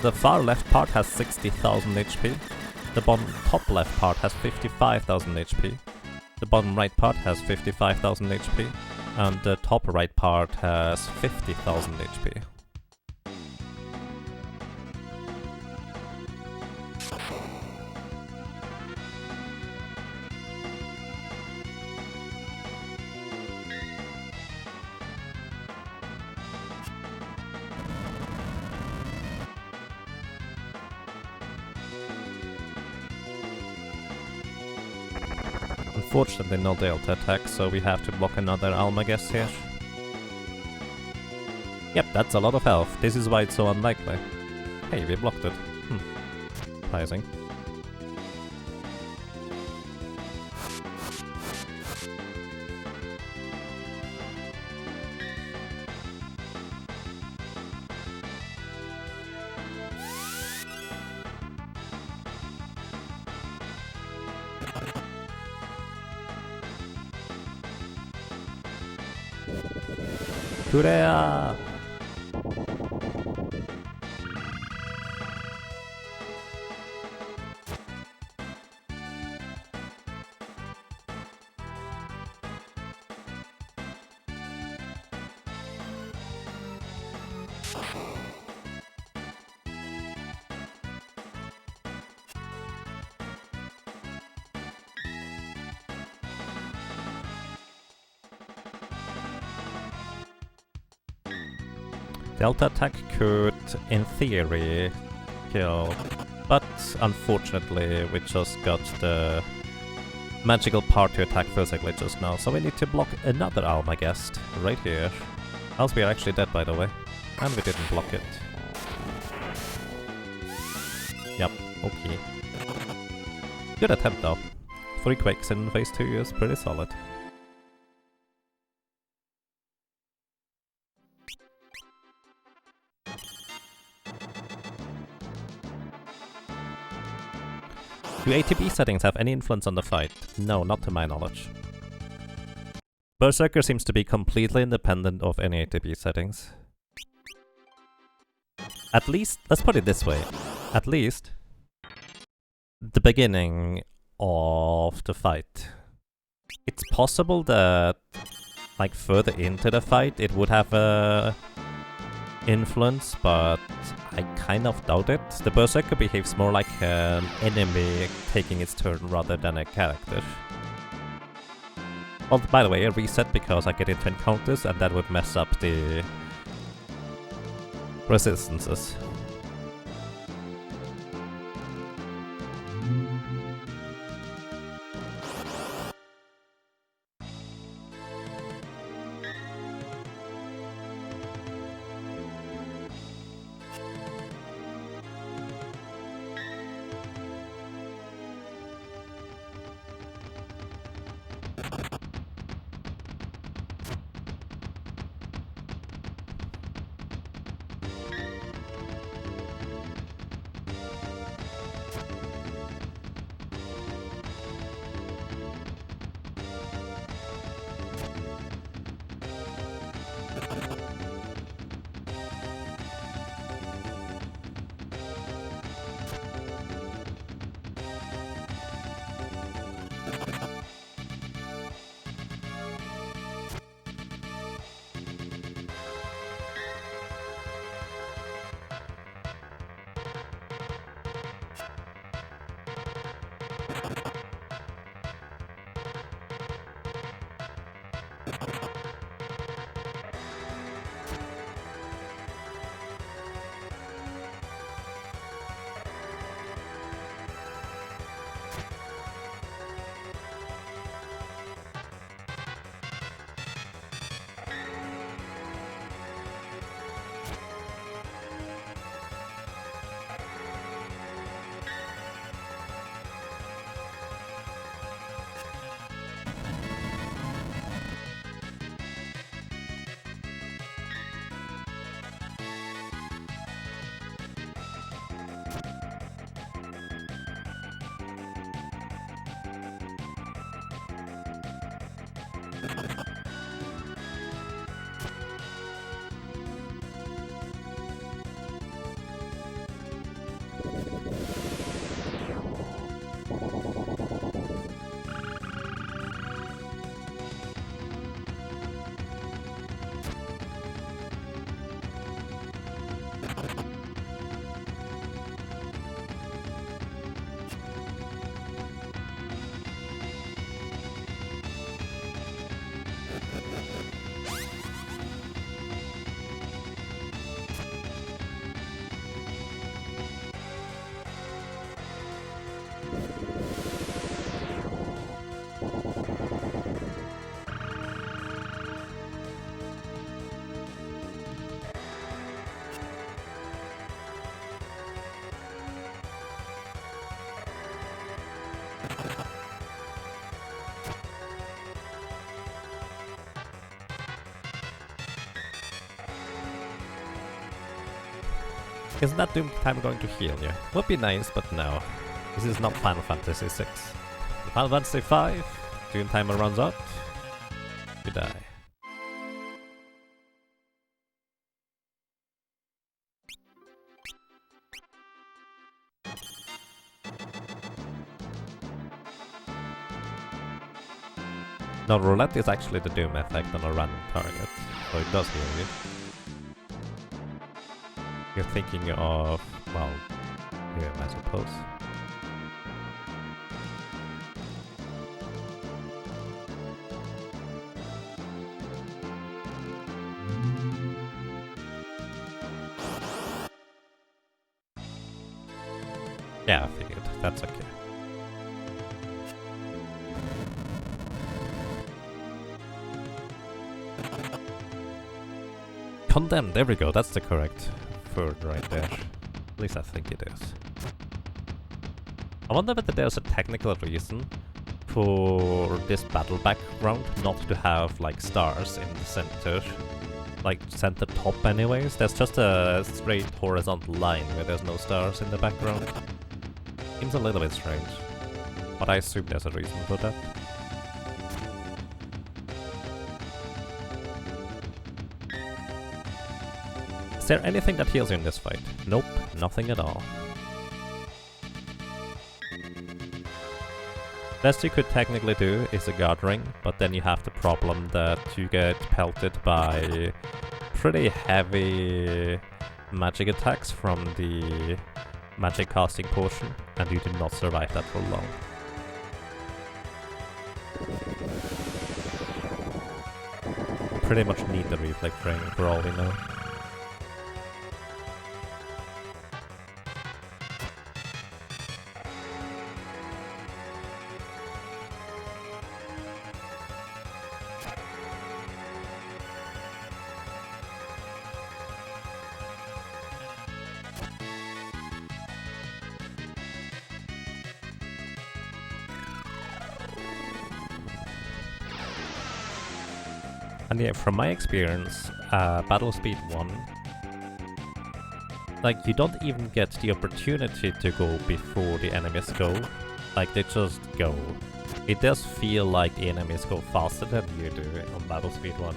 The far left part has 60,000 HP. The bottom top left part has 55,000 HP. The bottom right part has 55,000 HP. And the top right part has 50,000 HP. Unfortunately no delta attack, so we have to block another Almagus here. Yep, that's a lot of health. This is why it's so unlikely. Hey, we blocked it. Surprising. Kurea! Delta attack could, in theory, kill, but unfortunately we just got the magical part to attack physically just now, so we need to block another Almagest right here. Else we are actually dead, by the way, and we didn't block it. Yep, okay. Good attempt though. 3 quakes in phase 2 is pretty solid. Do ATB settings have any influence on the fight? No, not to my knowledge. Berserker seems to be completely independent of any ATB settings. At least, let's put it this way, at least the beginning of the fight. It's possible that, like, further into the fight it would have a influence, but I kind of doubt it. The Berserker behaves more like an enemy taking its turn rather than a character. Well, by the way, I reset because I get into encounters and that would mess up the resistances. Isn't that Doom Time going to heal you? Would be nice, but no. This is not Final Fantasy VI. Final Fantasy V, Doom Timer runs out, you die. No, roulette is actually the Doom effect on a random target, so it does heal you. You're thinking of, well, him, I suppose. Yeah, I figured. That's okay. Condemned, there we go, that's the correct word right there. At least I think it is. I wonder whether there's a technical reason for this battle background not to have like stars in the center. Like center top anyways. There's just a straight horizontal line where there's no stars in the background. Seems a little bit strange. But I assume there's a reason for that. Is there anything that heals you in this fight? Nope, nothing at all. Best you could technically do is a guard ring, but then you have the problem that you get pelted by pretty heavy magic attacks from the magic casting portion, and you do not survive that for long. Pretty much need the reflect ring for all we know. And yeah, from my experience, Battle Speed 1, like, you don't even get the opportunity to go before the enemies go. Like, they just go. It does feel like the enemies go faster than you do on Battle Speed 1.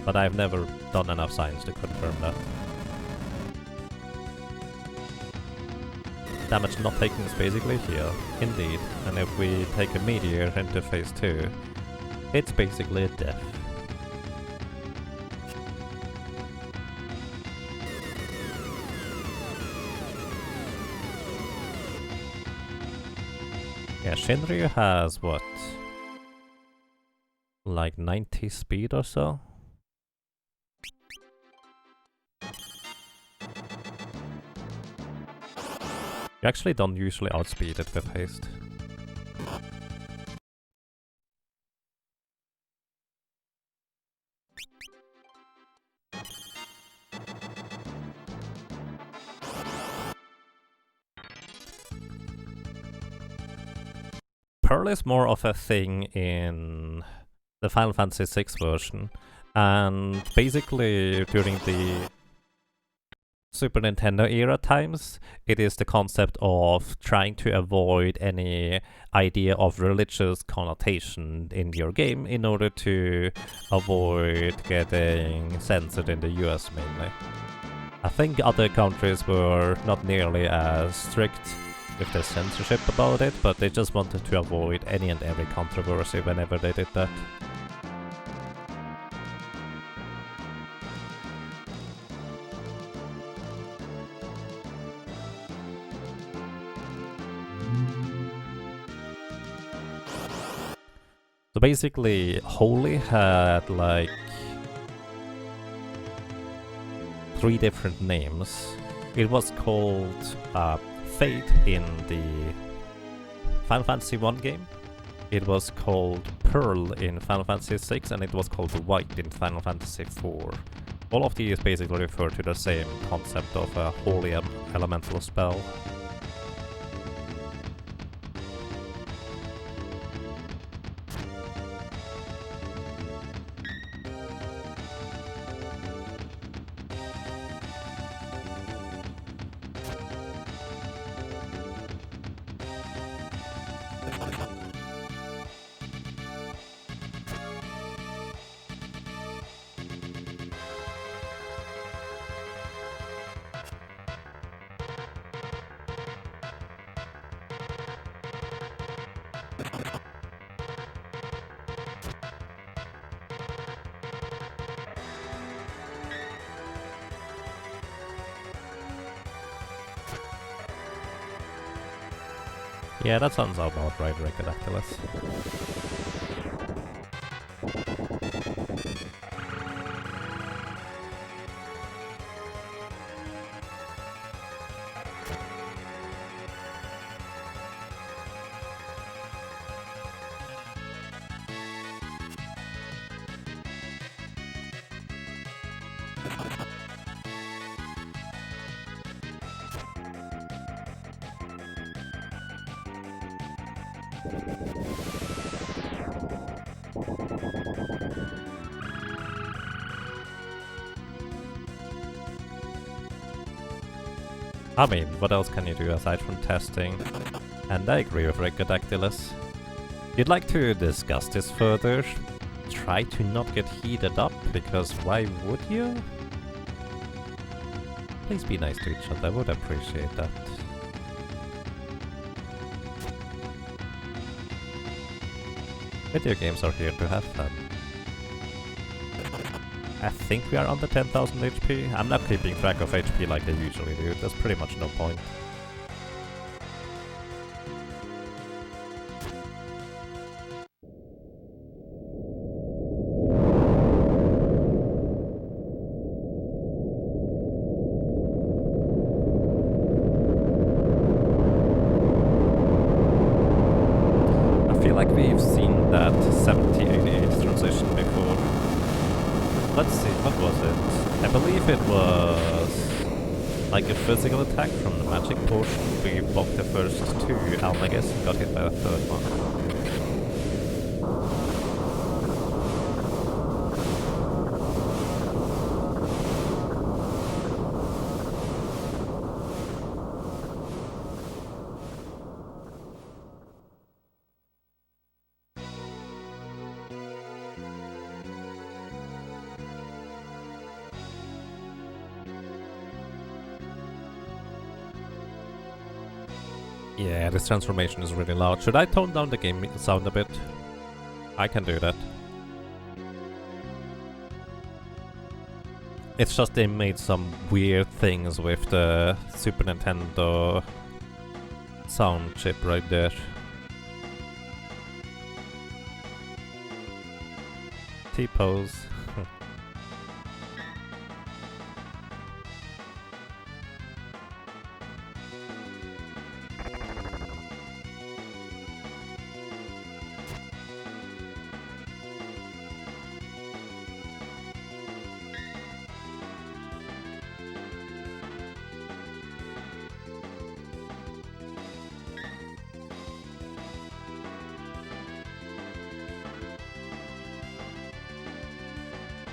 But I've never done enough science to confirm that. Damage not taken is basically here, indeed. And if we take a meteor into phase 2, it's basically a death. Yeah, Shinryu has what? Like 90 speed or so? You actually don't usually outspeed it with haste. Pearl is more of a thing in the Final Fantasy VI version, and basically during the Super Nintendo era times, it is the concept of trying to avoid any idea of religious connotation in your game in order to avoid getting censored in the US mainly. I think other countries were not nearly as strict with their censorship about it, but they just wanted to avoid any and every controversy whenever they did that. So basically, Holy had like 3 different names. It was called Fate in the Final Fantasy 1 game. It was called Pearl in Final Fantasy 6, and it was called White in Final Fantasy 4. All of these basically refer to the same concept of a holy elemental spell. Yeah, that sounds about right, Recodactylus. I mean, what else can you do aside from testing? And I agree with Recodactylus. You'd like to discuss this further? Try to not get heated up, because why would you? Please be nice to each other, I would appreciate that. Video games are here to have fun. I think we are under 10,000 HP. I'm not keeping track of HP like I usually do, there's pretty much no point. I feel like we've seen that 70-88 transition before. Let's see, what was it? I believe it was like a physical attack from the magic portion. We blocked the first 2 Almagas and got hit by the 3rd one. Yeah, this transformation is really loud. Should I tone down the game sound a bit? I can do that. It's just they made some weird things with the Super Nintendo sound chip right there. T-pose.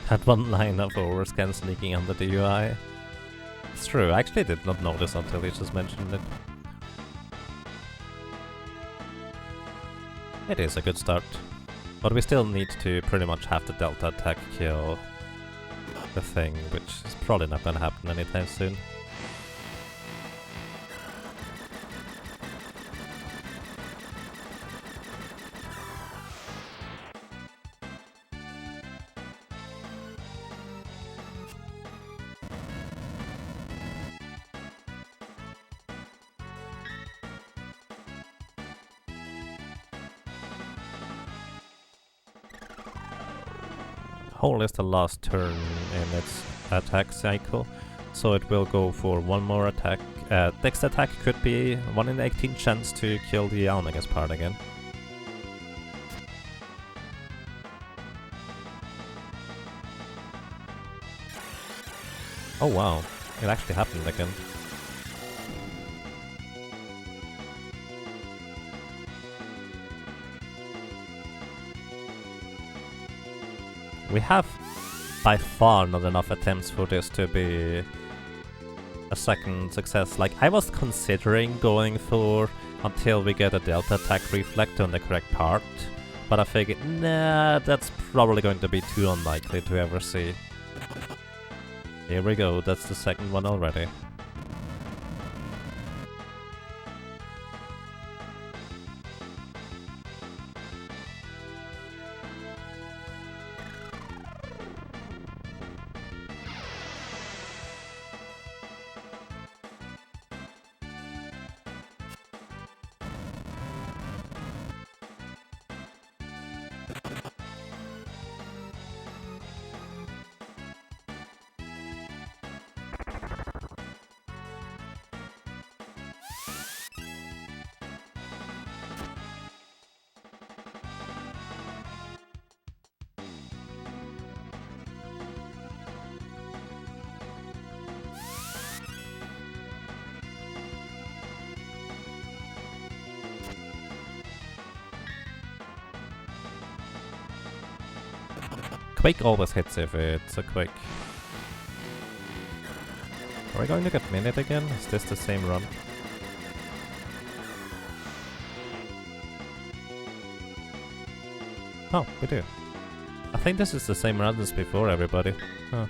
Had one line of overscan sneaking under the UI. It's true, I actually did not notice until he just mentioned it. It is a good start. But we still need to pretty much have the Delta attack kill the thing, which is probably not gonna happen anytime soon. Hole is the last turn in its attack cycle, so it will go for one more attack. Next attack could be 1 in 18 chance to kill the Almagas part again. Oh wow, it actually happened again. We have by far not enough attempts for this to be a second success. Like, I was considering going for until we get a Delta attack reflect on the correct part, but I figured, nah, that's probably going to be too unlikely to ever see. Here we go, that's the second one already. Quake always hits if it's a Quake. Are we going to get Minute again? Is this the same run? Oh, we do. I think this is the same run as before, everybody. Huh.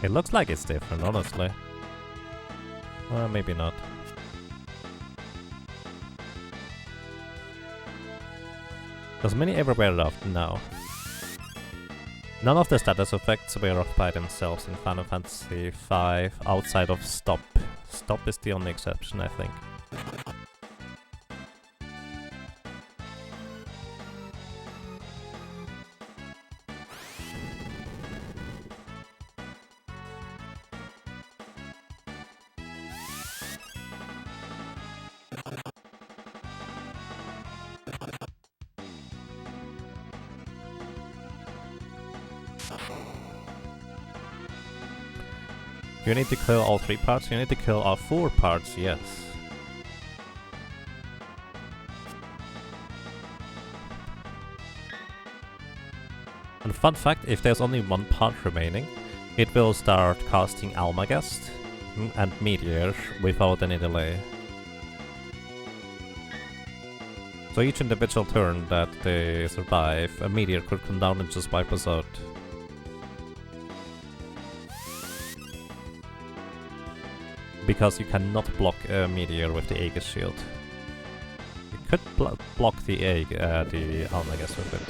It looks like it's different, honestly. Maybe not. Does Mini ever wear it off? No. None of the status effects wear off by themselves in Final Fantasy V outside of Stop. Stop is the only exception, I think. You need to kill all 3 parts, you need to kill all 4 parts, yes. And fun fact, if there's only 1 part remaining, it will start casting Almagast and Meteor without any delay. So each individual turn that they survive, a Meteor could come down and just wipe us out. Because you cannot block a Meteor with the Aegis shield. You could block the Almagas with it.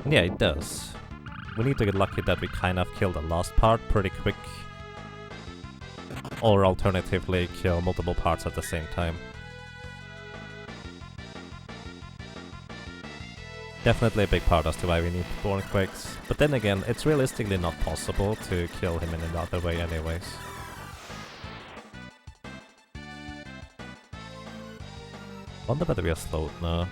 And yeah, it does. We need to get lucky that we kind of kill the last part pretty quick. Or alternatively, kill multiple parts at the same time. Definitely a big part as to why we need Born Quakes. But then again, it's realistically not possible to kill him in another way anyways. Wonder whether we are slowed now.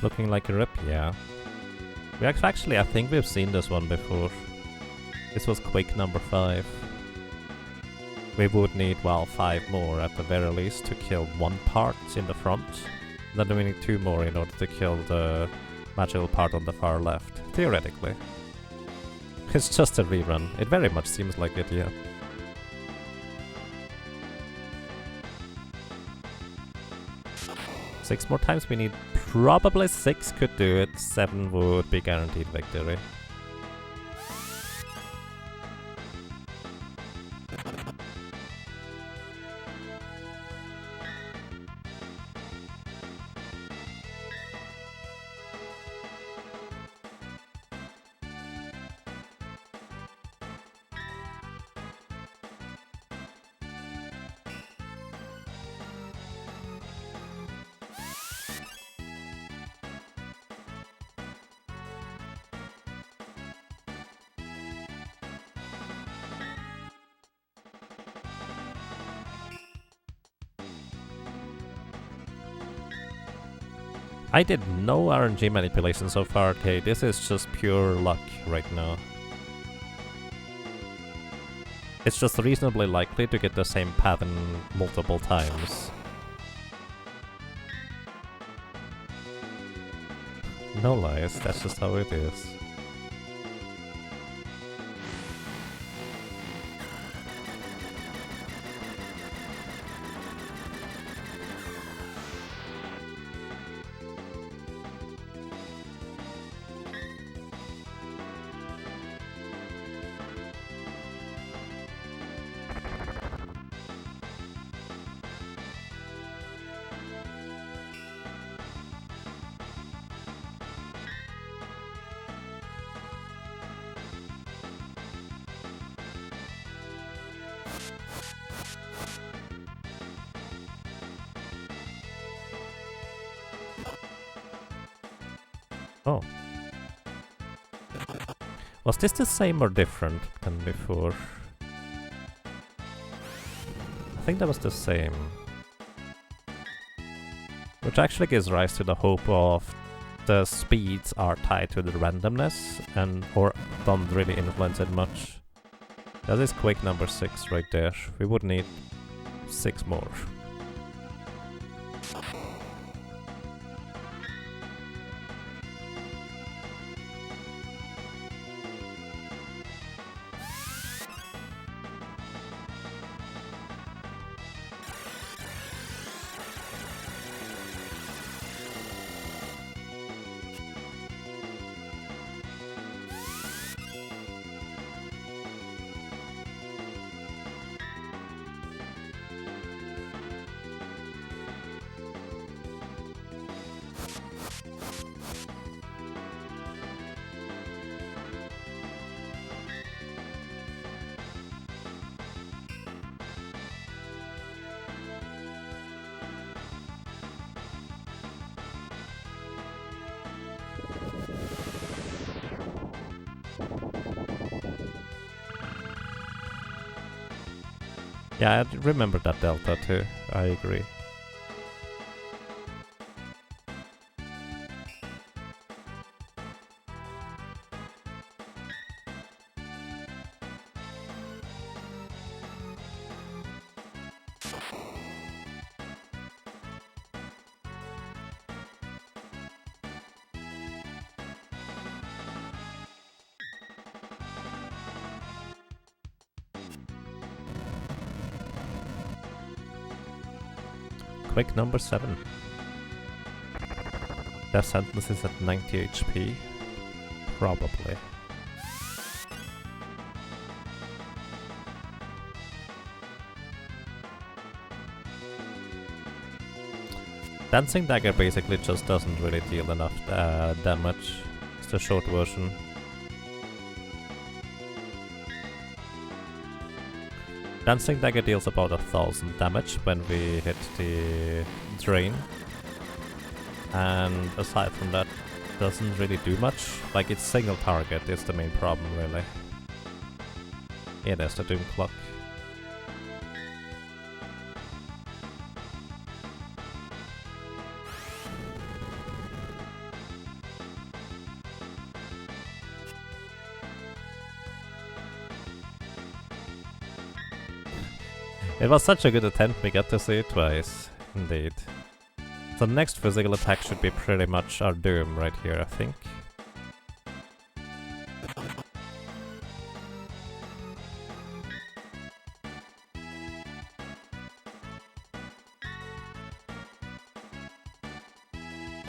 Looking like a rip, yeah. We actually, I think we've seen this one before. This was Quake number 5. We would need, well, 5 more at the very least to kill one part in the front. Then we need 2 more in order to kill the magical part on the far left, theoretically. It's just a rerun. It very much seems like it, yeah. Six more times we need. Probably 6 could do it. 7 would be guaranteed victory. I did no RNG manipulation so far, okay, this is just pure luck right now. It's just reasonably likely to get the same pattern multiple times. No lies, that's just how it is. Oh. Was this the same or different than before? I think that was the same. Which actually gives rise to the hope of the speeds are tied to the randomness and or don't really influence it much. That is Quake number 6 right there. We would need 6 more. Yeah, I remember that delta too, I agree. Quake number 7. Death sentence is at 90 HP. Probably. Dancing Dagger basically just doesn't really deal enough damage. It's the short version. Dancing Dagger deals about 1000 damage when we hit the drain. And aside from that, doesn't really do much. Like, its single target is the main problem, really. Yeah, there's the Doom Clock. It was such a good attempt, we got to see it twice. Indeed. So next physical attack should be pretty much our doom right here, I think.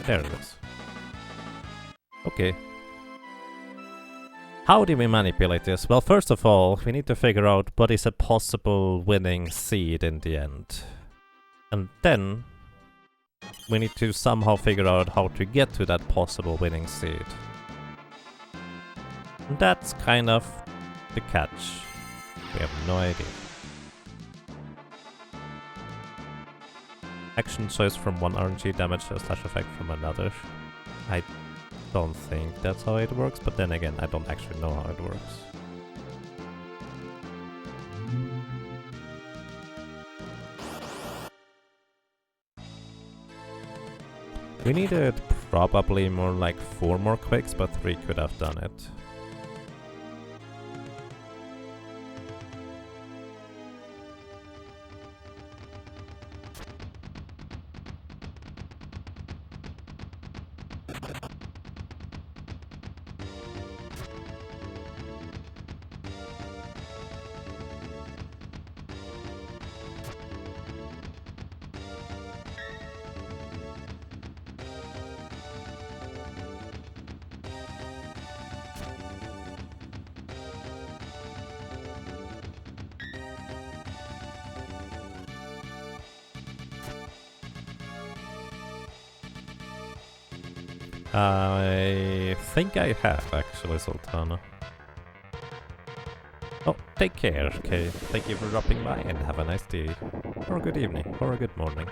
There it is. Okay. How do we manipulate this? Well, first of all, we need to figure out what is a possible winning seed in the end. And then we need to somehow figure out how to get to that possible winning seed. And that's kind of the catch. We have no idea. Action choice from one RNG, damage / effect from another. I don't think that's how it works, but then again, I don't actually know how it works. We needed probably more like 4 more quakes, but 3 could have done it. I think I have actually, Sultana. Oh, take care. Okay, thank you for dropping by and have a nice day. Or a good evening, or a good morning.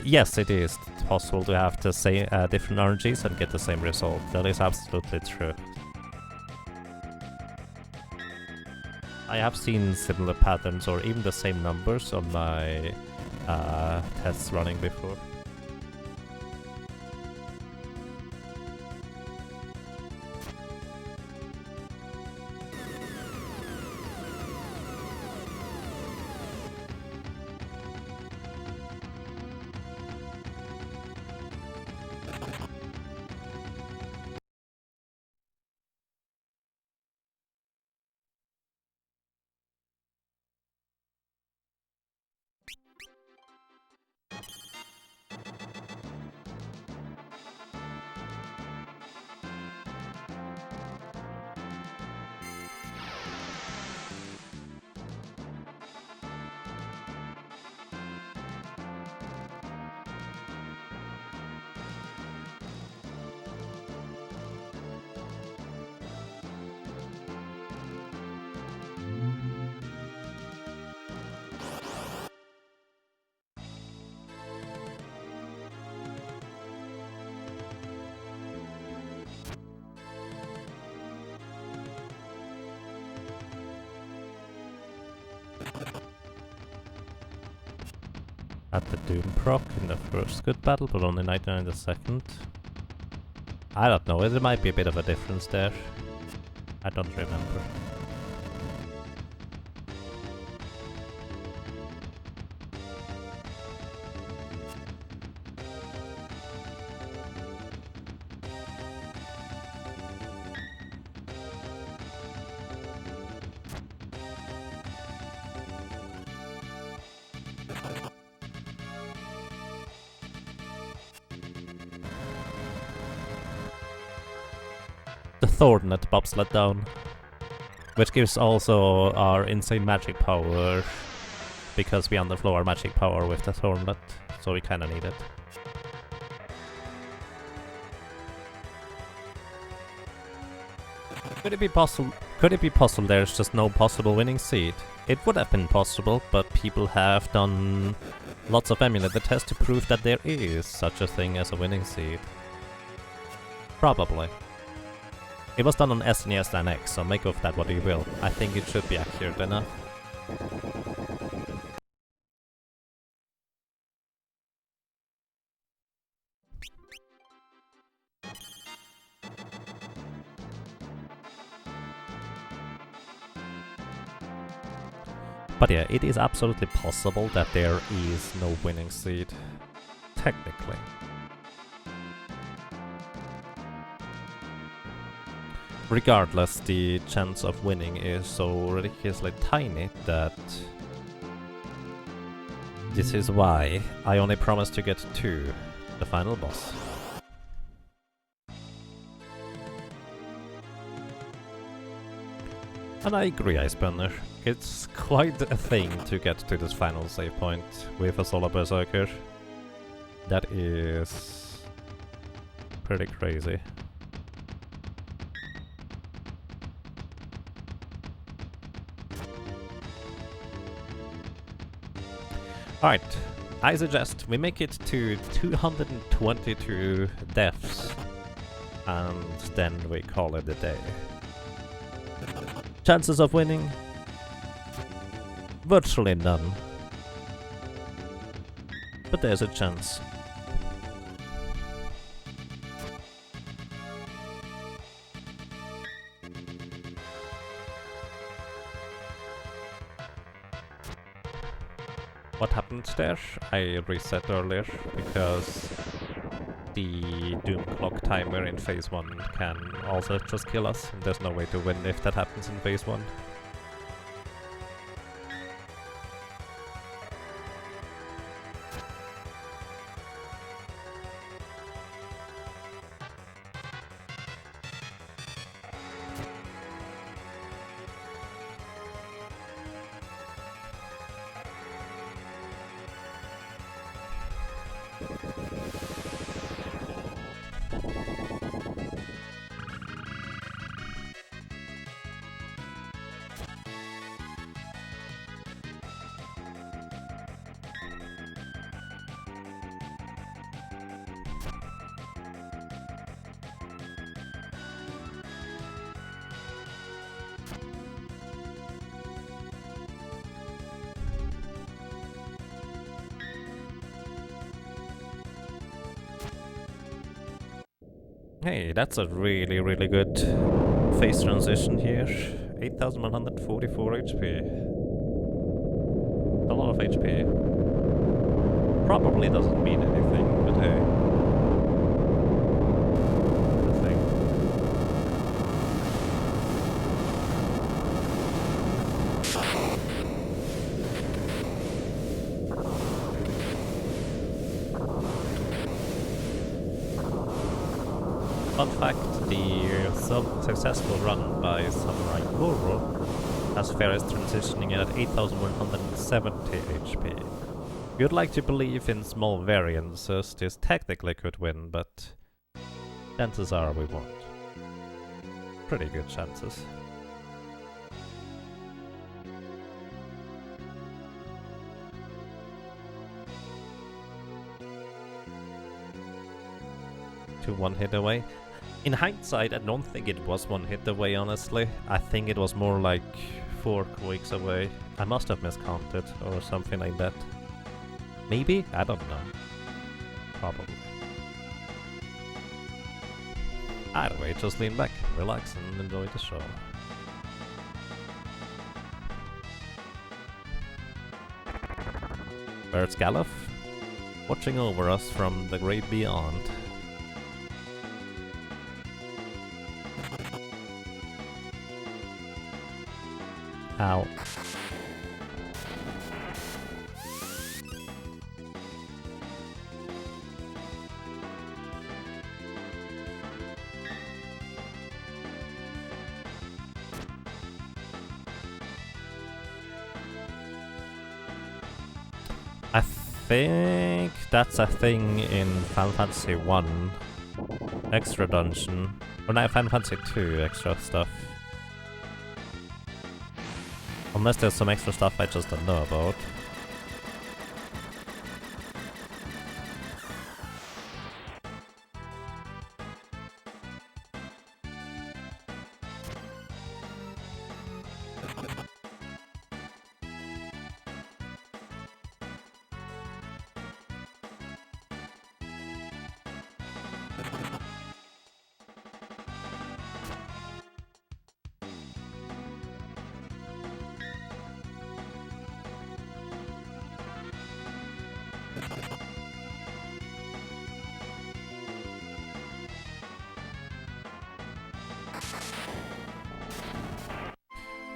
Yes, it is possible to have the same different RNGs and get the same result. That is absolutely true. I have seen similar patterns or even the same numbers on my tests running before. At the Doom proc in the first good battle, but only 99 in the second. I don't know, there might be a bit of a difference there. I don't remember. The Thornet bobsled down, which gives also our insane magic power, because we underflow our magic power with the Thornet, so we kinda need it. Could it be possible? Could it be possible there's just no possible winning seed? It would have been possible, but people have done lots of emulator tests to prove that there is such a thing as a winning seed. Probably. It was done on SNES and X, so make of that what you will. I think it should be accurate enough. But yeah, it is absolutely possible that there is no winning seed. Technically. Regardless, the chance of winning is so ridiculously tiny that this is why I only promised to get to the final boss. And I agree, Icebanner. It's quite a thing to get to this final save point with a solo Berserker. That is pretty crazy. Alright, I suggest we make it to 222 deaths and then we call it a day. Chances of winning? Virtually none. But there's a chance. What happened there? I reset earlier because the Doom clock timer in phase 1 can also just kill us. And there's no way to win if that happens in phase 1. Hey, that's a really good phase transition here. 8144 HP. A lot of HP. Probably doesn't mean anything, but hey. The thing. Fun fact, the successful run by Samurai Guru has Ferris transitioning at 8170 HP. You'd like to believe in small variances this technically could win, but chances are we won't. Pretty good chances. To one hit away. In hindsight, I don't think it was one hit away, honestly. I think it was more like 4 weeks away. I must have miscounted or something like that. Maybe? I don't know. Probably. Either way, just lean back, relax and enjoy the show. Where's Galuf? Watching over us from the great beyond. Ow. I think that's a thing in Final Fantasy 1 Extra Dungeon Or now Final Fantasy 2 extra stuff. Unless there's some extra stuff I just don't know about.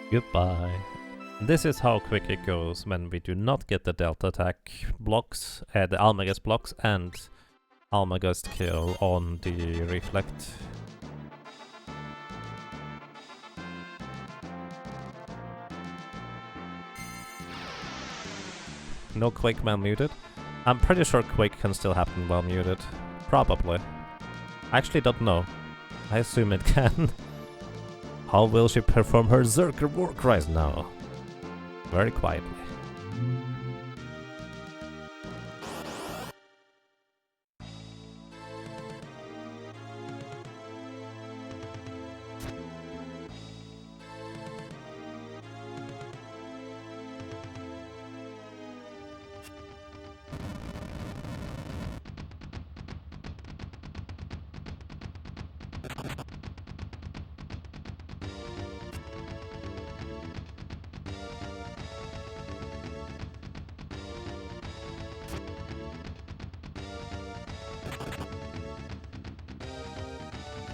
Goodbye. This is how quick it goes when we do not get the Delta attack blocks, the Almagest blocks and Almagest kill on the Reflect. No Quake while muted? I'm pretty sure Quake can still happen while muted. Probably. I actually don't know. I assume it can. How will she perform her Berserker war cries now? Very quietly.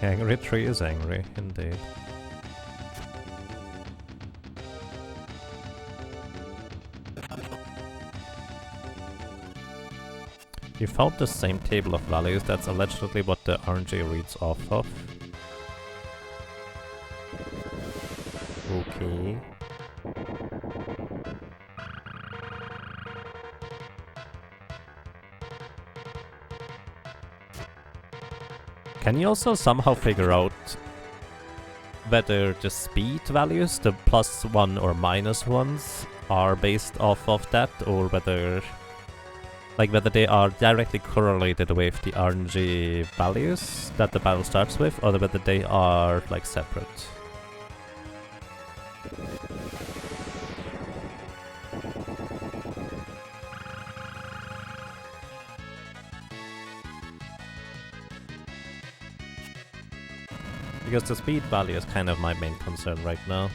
Angry tree is angry, indeed. You found the same table of values, that's allegedly what the RNG reads off of. Okay. Can you also somehow figure out whether the speed values, the +1 or -1s, are based off of that, or whether they are directly correlated with the RNG values that the battle starts with, or whether they are like separate? Because the speed value is kind of my main concern right now.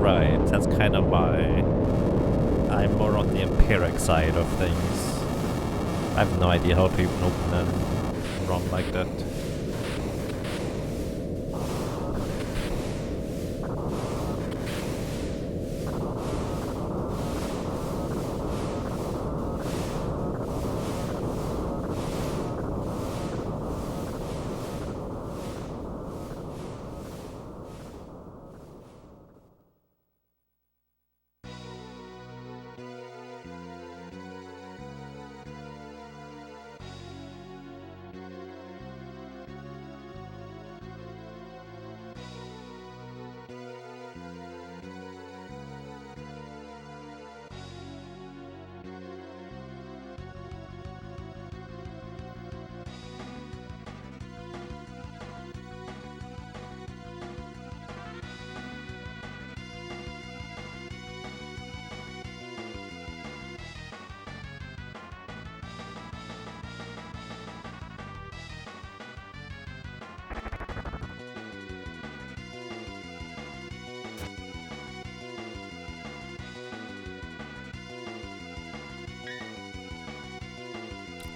Right, that's kind of why I'm more on the empiric side of things. I have no idea how to even open a ROM like that.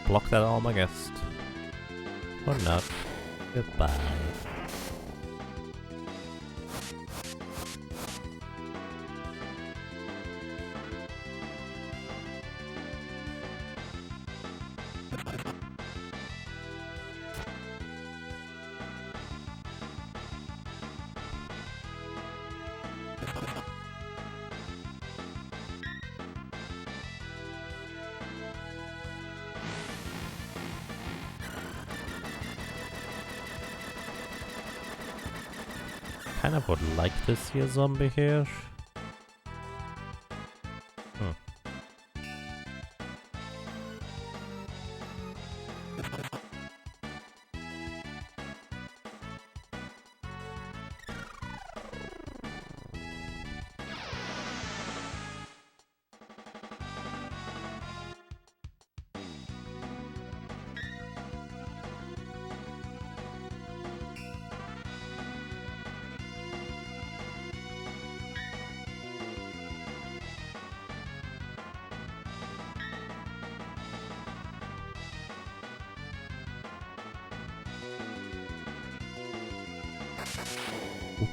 block that Almagest. Or not. Goodbye. Kind of would like to see a zombie here.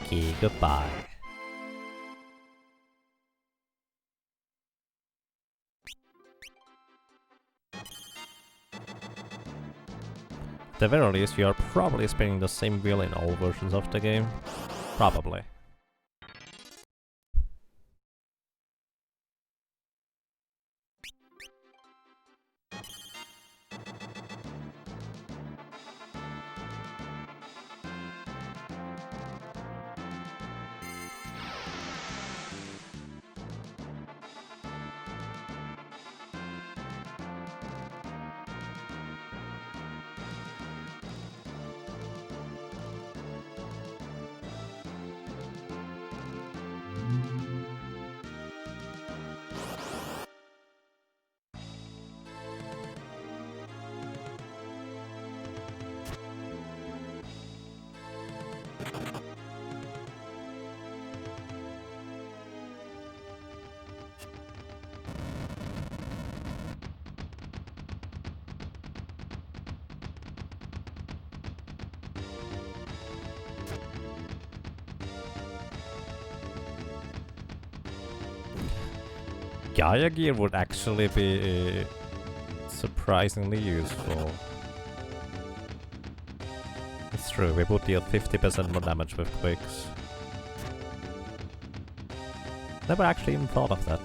Okay, goodbye. At the very least, we are probably spinning the same wheel in all versions of the game. Probably. Gaia gear would actually be surprisingly useful. It's true, we would deal 50% more damage with quicks. Never actually even thought of that.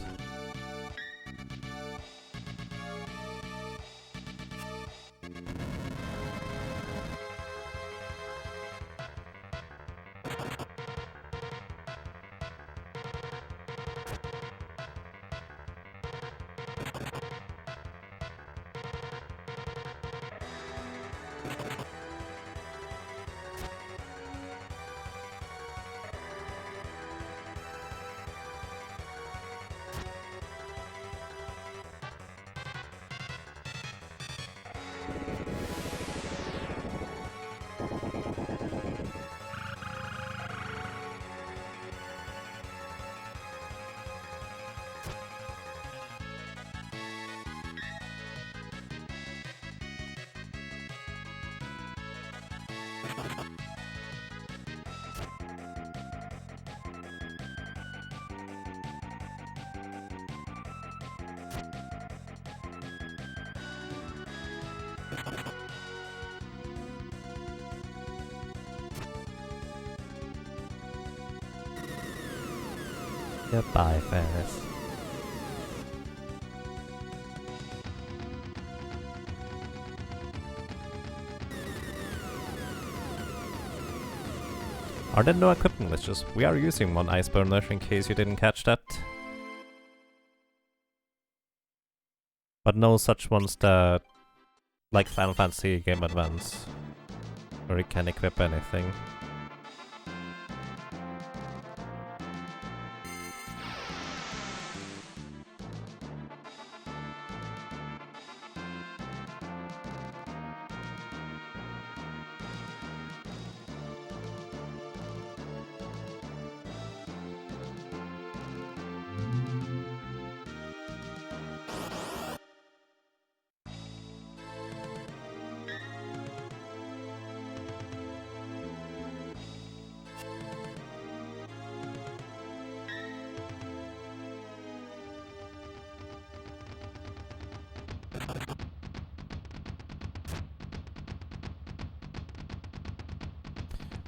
Goodbye, Ferris. Are there no equipment glitches? We are using one ice burner in case you didn't catch that. But no such ones that... like Final Fantasy Game Advance, where you can equip anything.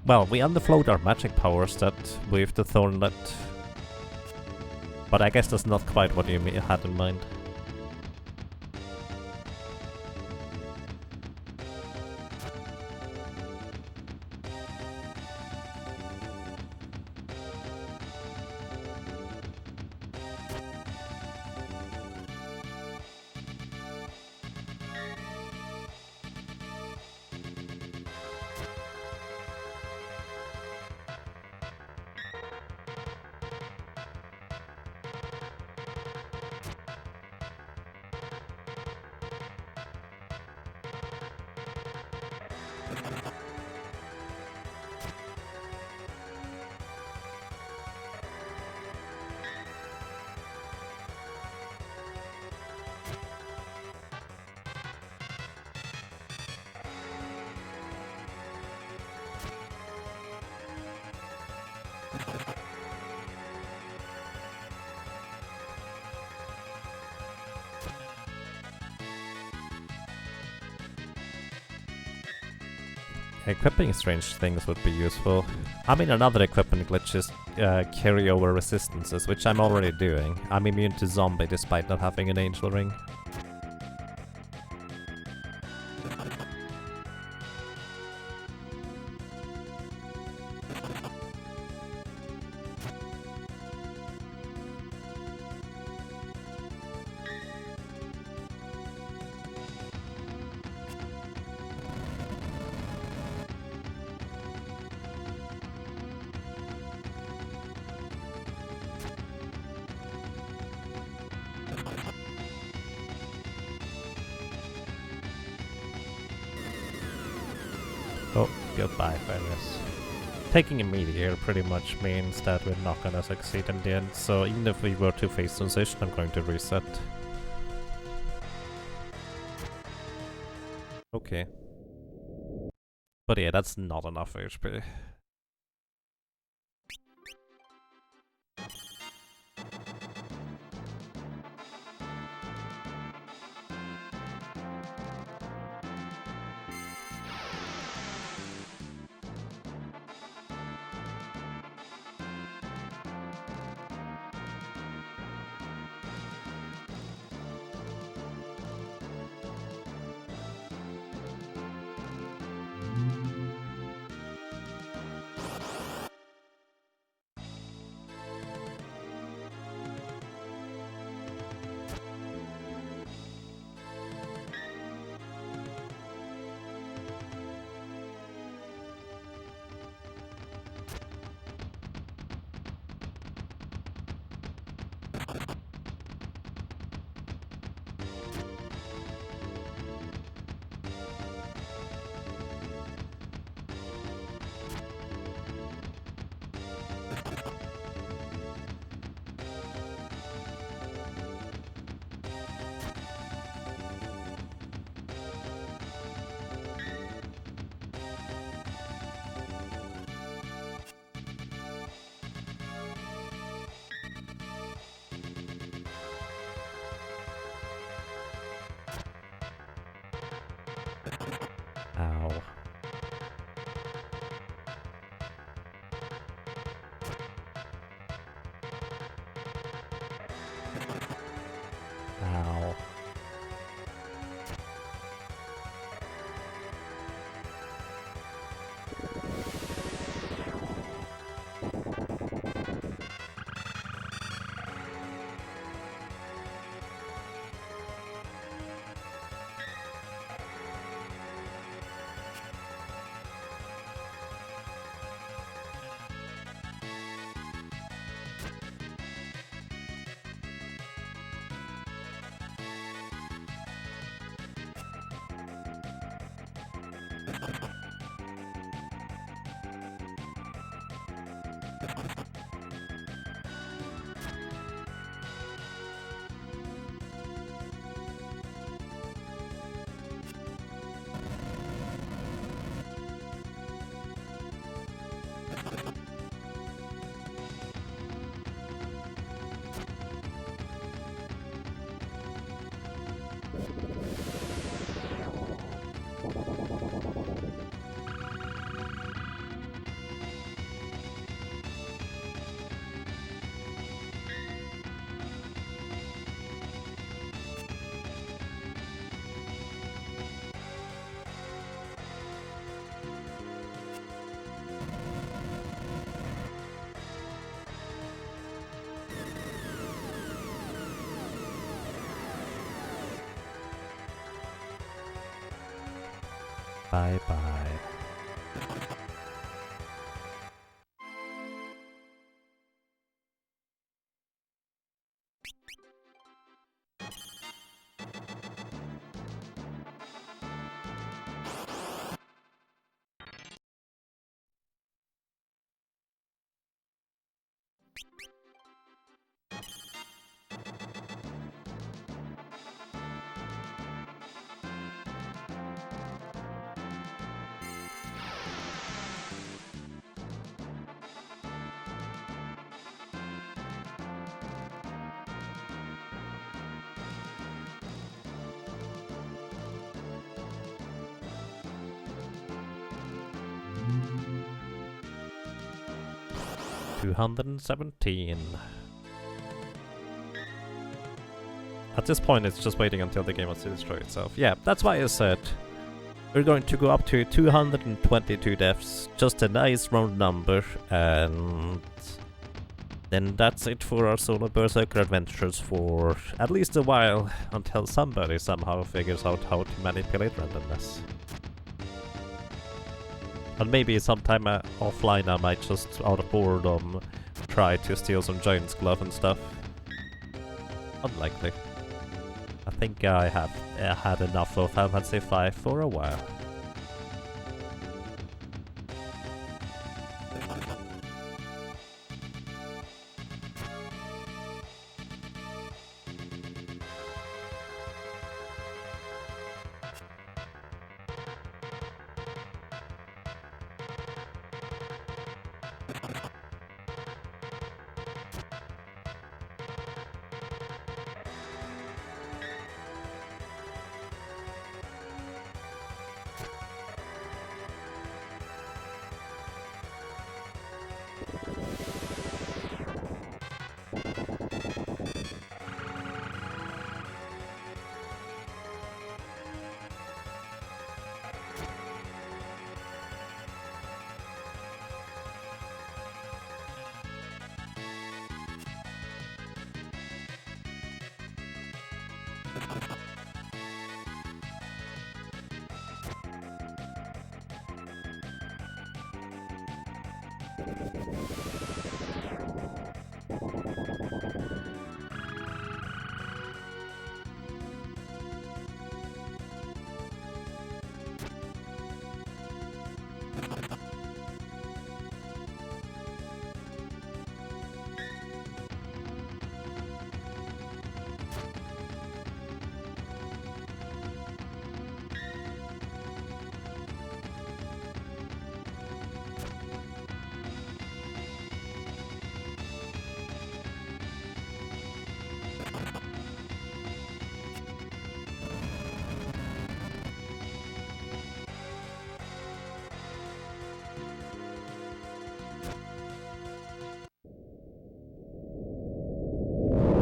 Well, we underflowed our magic powers that with the Thornlet. But I guess that's not quite what you had in mind. Equipping strange things would be useful. I mean, another equipment glitch is carryover resistances, which I'm already doing. I'm immune to zombie despite not having an angel ring. Oh, goodbye, Ferris. Taking a meteor pretty much means that we're not gonna succeed in the end, so even if we were to face transition, I'm going to reset. Okay. But yeah, that's not enough HP. Bye bye. 217. At this point, it's just waiting until the game wants to destroy itself. Yeah, that's why I said we're going to go up to 222 deaths. Just a nice round number, and then that's it for our solo Berserker adventures for at least a while, until somebody somehow figures out how to manipulate randomness. And maybe sometime offline I might just, out of boredom, try to steal some Giant's Glove and stuff. Unlikely. I think I have had enough of FF5 for a while.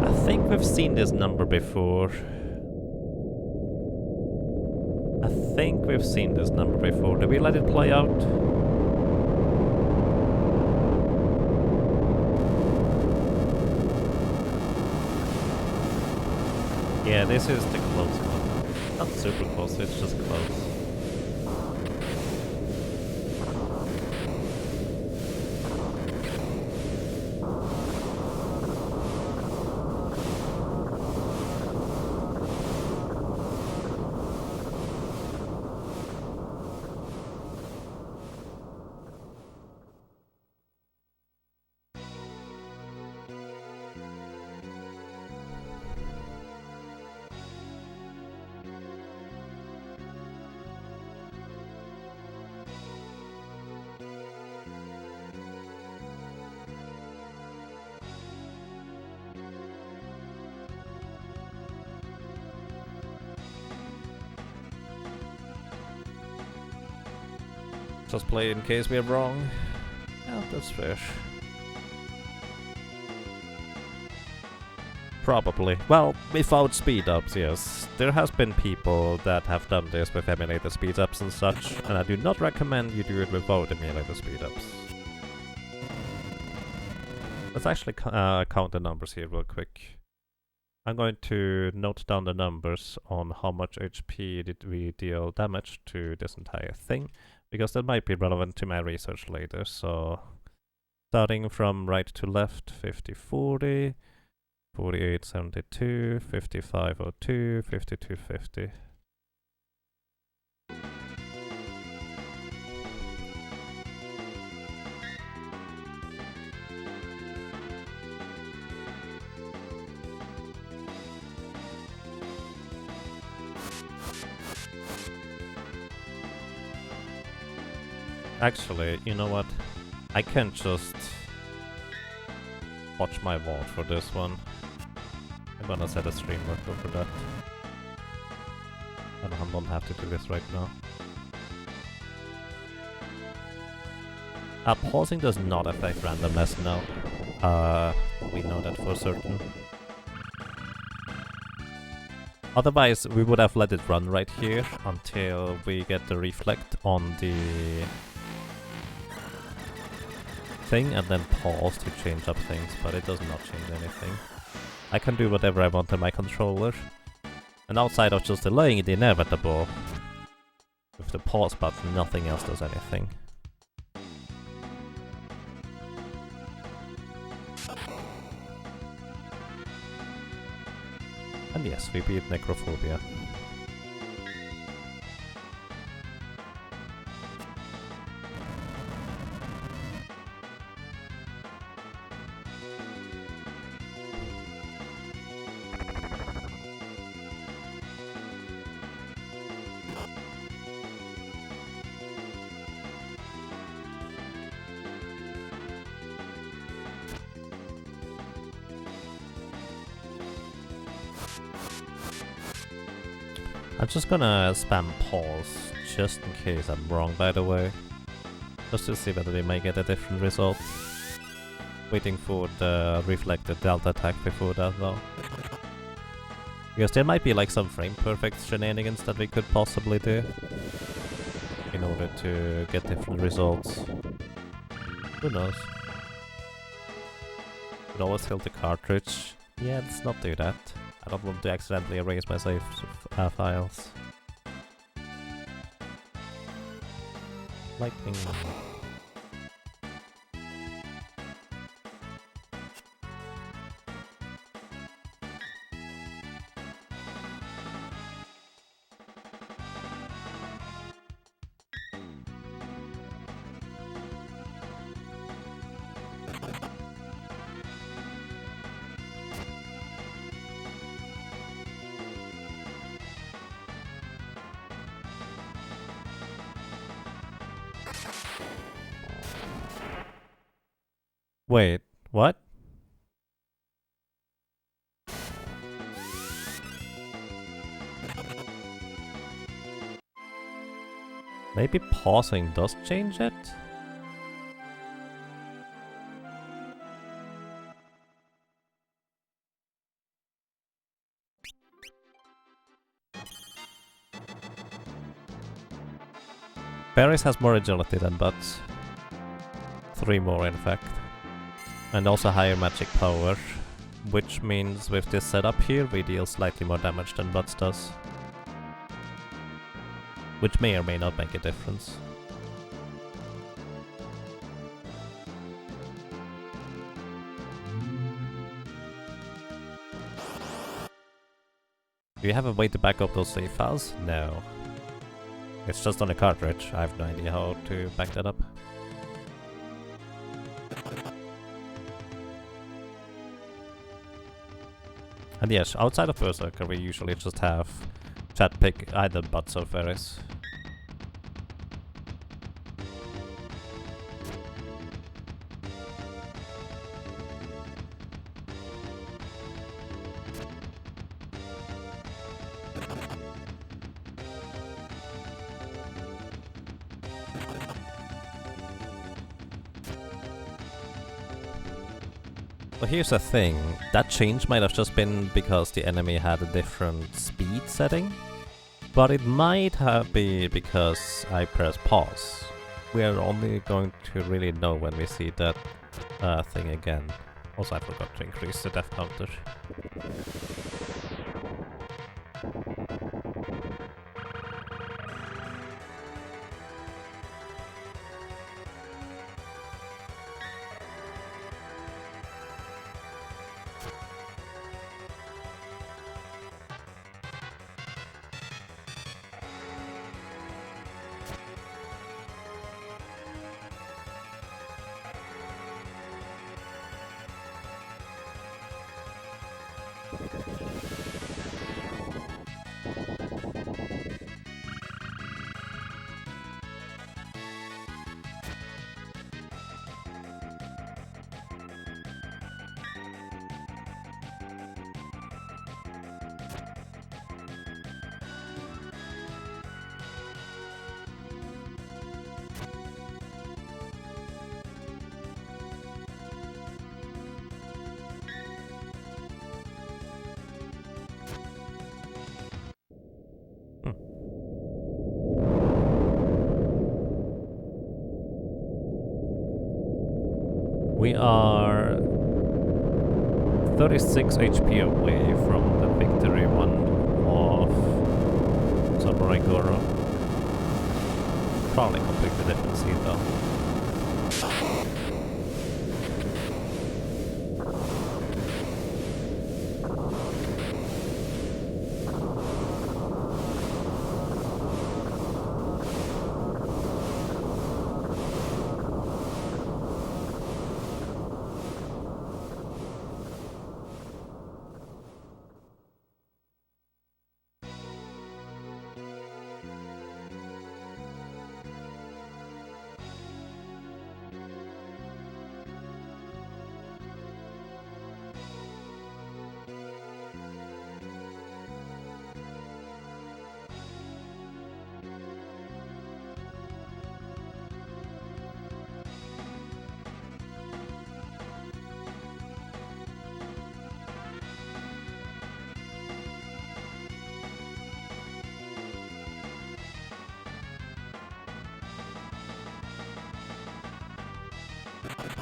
I think we've seen this number before. I think we've seen this number before. Did we let it play out? Yeah, this is the close one. Not super close, it's just close. Just play in case we're wrong. Yeah, that's fair. Probably. Well, without speed-ups, yes. There has been people that have done this with emulator speed-ups and such, and I do not recommend you do it without emulator speed-ups. Let's actually count the numbers here real quick. I'm going to note down the numbers on how much HP did we deal damage to this entire thing, because that might be relevant to my research later. So starting from right to left, 5040, 4872, 5502, 5250. Actually, you know what? I can just watch my vault for this one. I'm gonna set a stream worker for that. And I don't have to do this right now. Pausing does not affect randomness now. We know that for certain. Otherwise, we would have let it run right here until we get the reflect on the thing and then pause to change up things, but it does not change anything. I can do whatever I want on my controller. And outside of just delaying the inevitable, with the pause button, nothing else does anything. And yes, we beat Necrophobia. I'm just gonna spam pause, just in case I'm wrong, by the way. Just to see whether we may get a different result. Waiting for the reflected delta attack before that though. Because there might be like some frame perfect shenanigans that we could possibly do in order to get different results. Who knows? Could always kill the cartridge. Yeah, let's not do that. I don't want to accidentally erase my save files. Lightning. Wait, what? Maybe pausing does change it? Berries has more agility than Butts. 3 more in fact. And also higher magic power, which means with this setup here we deal slightly more damage than Butts does. Which may or may not make a difference. Do you have a way to back up those save files? No. It's just on a cartridge. I have no idea how to back that up. And yes, outside of Berserker we usually just have chat pick either Butts or Ferris. But here's the thing, that change might have just been because the enemy had a different speed setting, but it might have been because I pressed pause. We are only going to really know when we see that thing again. Also, I forgot to increase the death counter. We are 36 HP away from the victory one of Samurai Goro. Probably completely different scene though.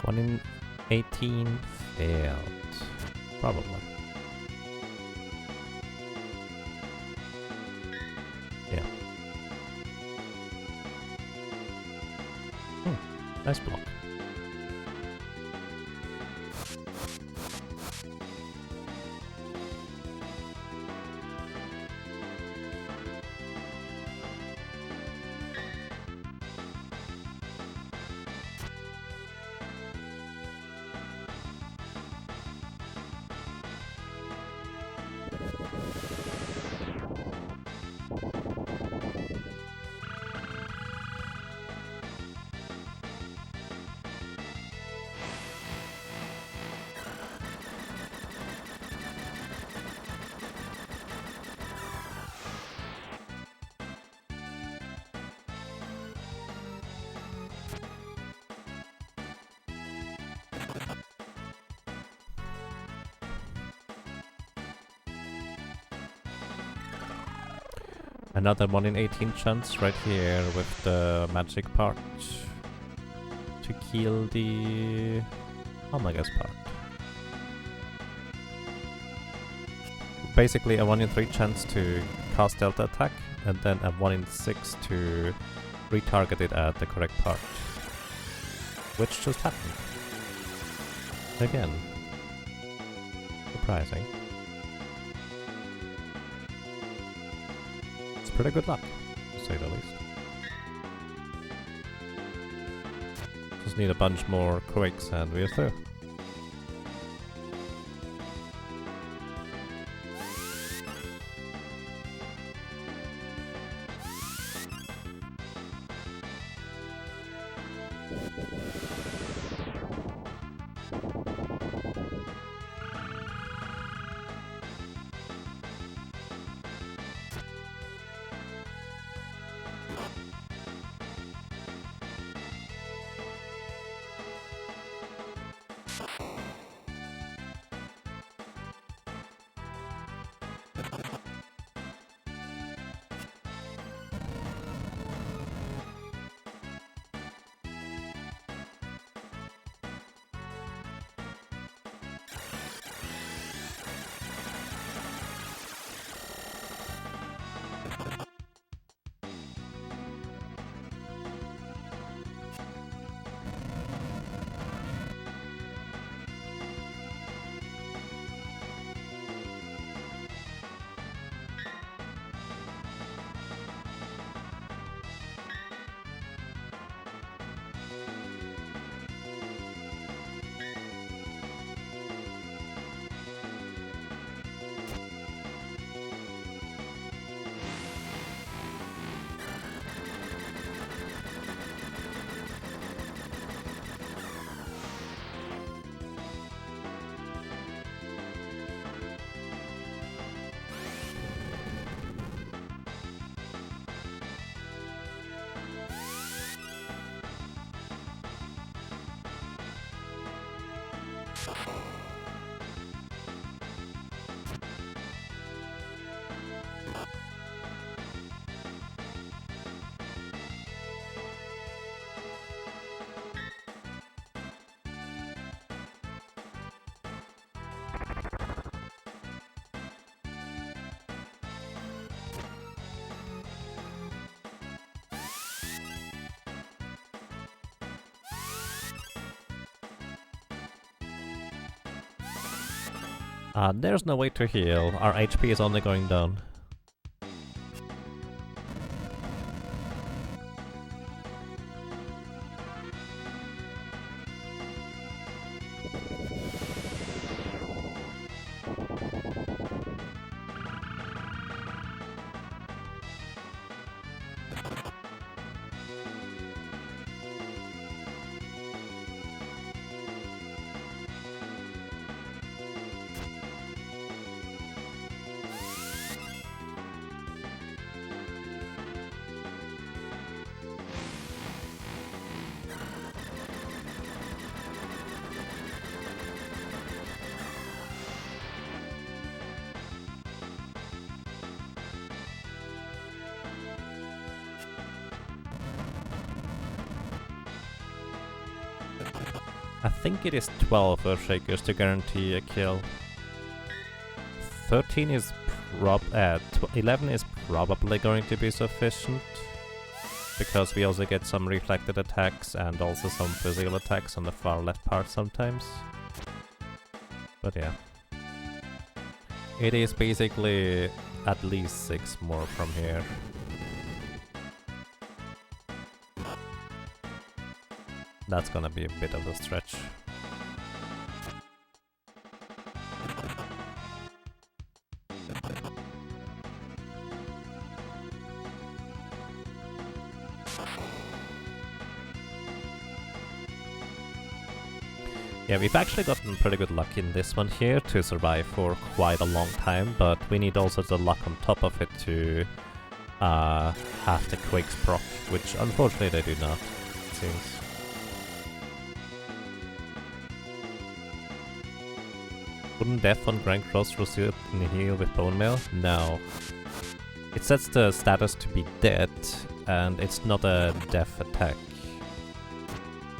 One in 18 failed. Probably. Yeah. Nice block. Another 1 in 18 chance right here with the magic part to kill the Omega's part. Basically a 1 in 3 chance to cast Delta attack and then a 1 in 6 to retarget it at the correct part. Which just happened. Again. Surprising. Pretty good luck, to say the least. Just need a bunch more quakes and we're through. There's no way to heal. Our HP is only going down. I think it is 12 Berserkers to guarantee a kill. 13 is 11 is probably going to be sufficient, because we also get some reflected attacks and also some physical attacks on the far left part sometimes. But yeah. It is basically at least 6 more from here. That's gonna be a bit of a stretch. Yeah, we've actually gotten pretty good luck in this one here to survive for quite a long time, but we need also the luck on top of it to have the quakes proc, which unfortunately they do not, it seems. Wouldn't death on Grand Cross result in a heal with bone mail? No. It sets the status to be dead, and it's not a death attack,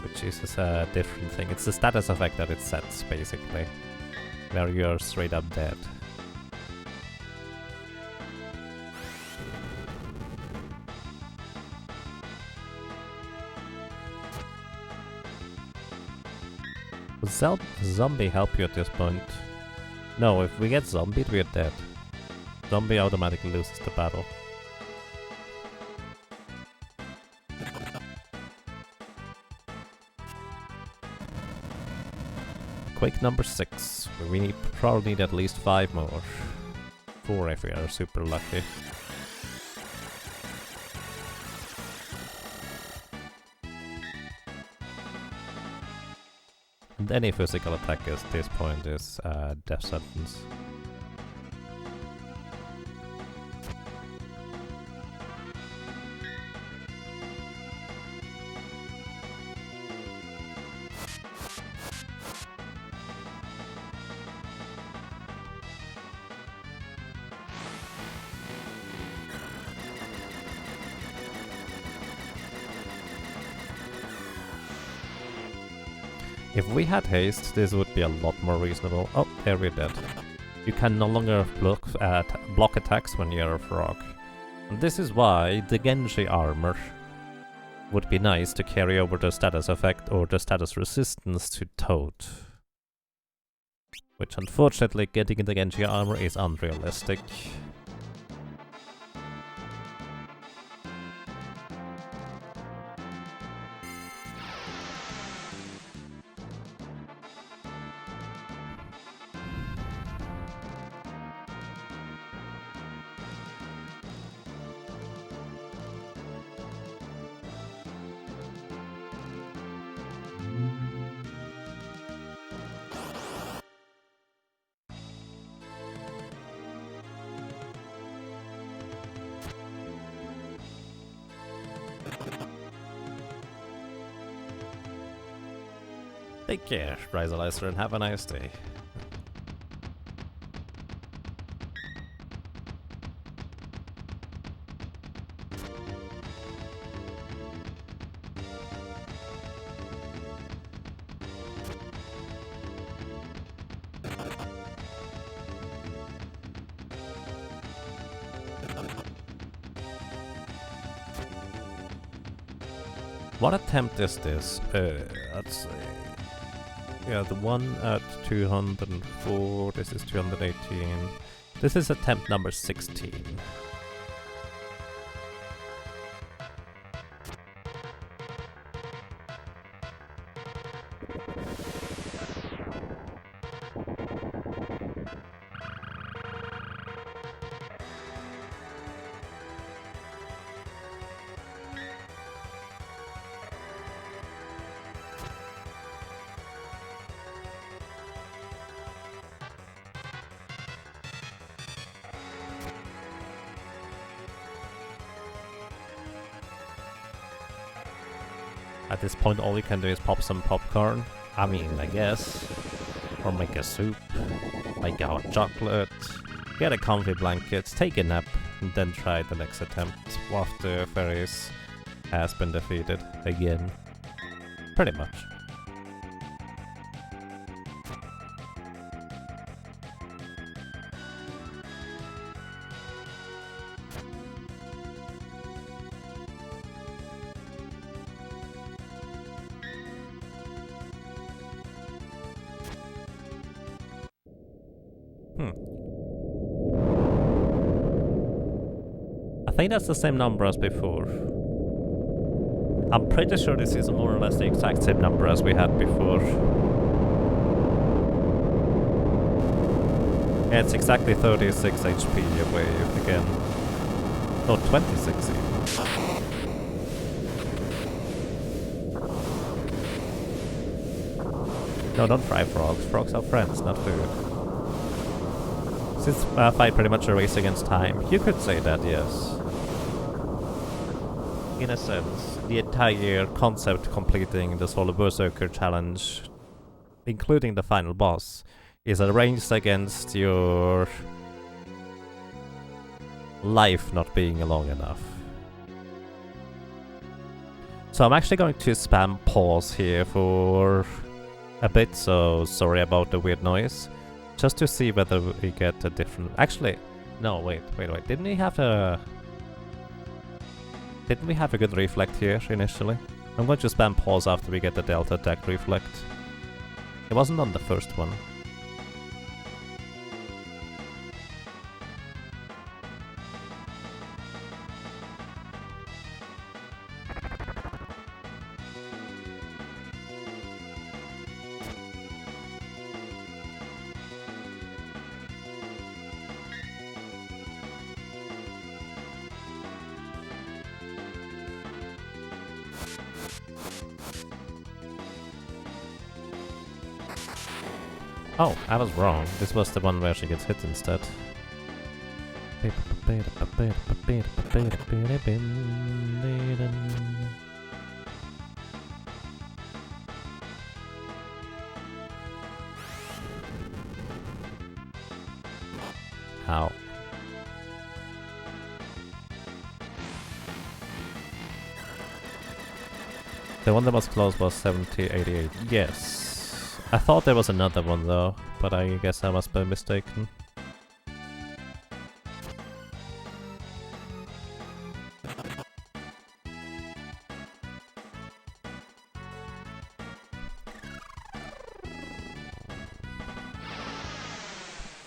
which is a different thing. It's the status effect that it sets, basically, where you're straight up dead. Would zombie help you at this point? No, if we get zombied, we're dead. Zombie automatically loses the battle. Quake number 6. We probably need at least 5 more. 4 if we are super lucky. And any physical attack at this point is death sentence. If we had haste, this would be a lot more reasonable. Oh, there we're dead. You can no longer block attacks when you're a frog. And this is why the Genji armor would be nice to carry over the status effect or the status resistance to Toad. Which unfortunately getting the Genji armor is unrealistic. Take care, Rizalizer, and have a nice day. What attempt is this? Let's see. Yeah, the one at 204, this is 218. This is attempt number 16. At this point, all you can do is pop some popcorn. I mean, I guess. Or make a soup, make a hot chocolate, get a comfy blanket, take a nap, and then try the next attempt after Ferris has been defeated again. Pretty much. I think that's the same number as before. I'm pretty sure this is more or less the exact same number as we had before. Yeah, it's exactly 36 HP away again. No, 26 even. No, don't fry frogs. Frogs are friends, not food. Since fight pretty much a race against time, you could say that, yes. In a sense, the entire concept completing the solo Berserker challenge, including the final boss, is a race against your life not being long enough. So I'm actually going to spam pause here for a bit, so sorry about the weird noise. Just to see whether we get a different... Actually, no, wait. Didn't we have a good reflect here initially? I'm going to spam pause after we get the Delta attack reflect. It wasn't on the first one. Oh, I was wrong. This was the one where she gets hit instead. Ow. The one that was close was 7088. Yes. I thought there was another one though, but I guess I must be mistaken.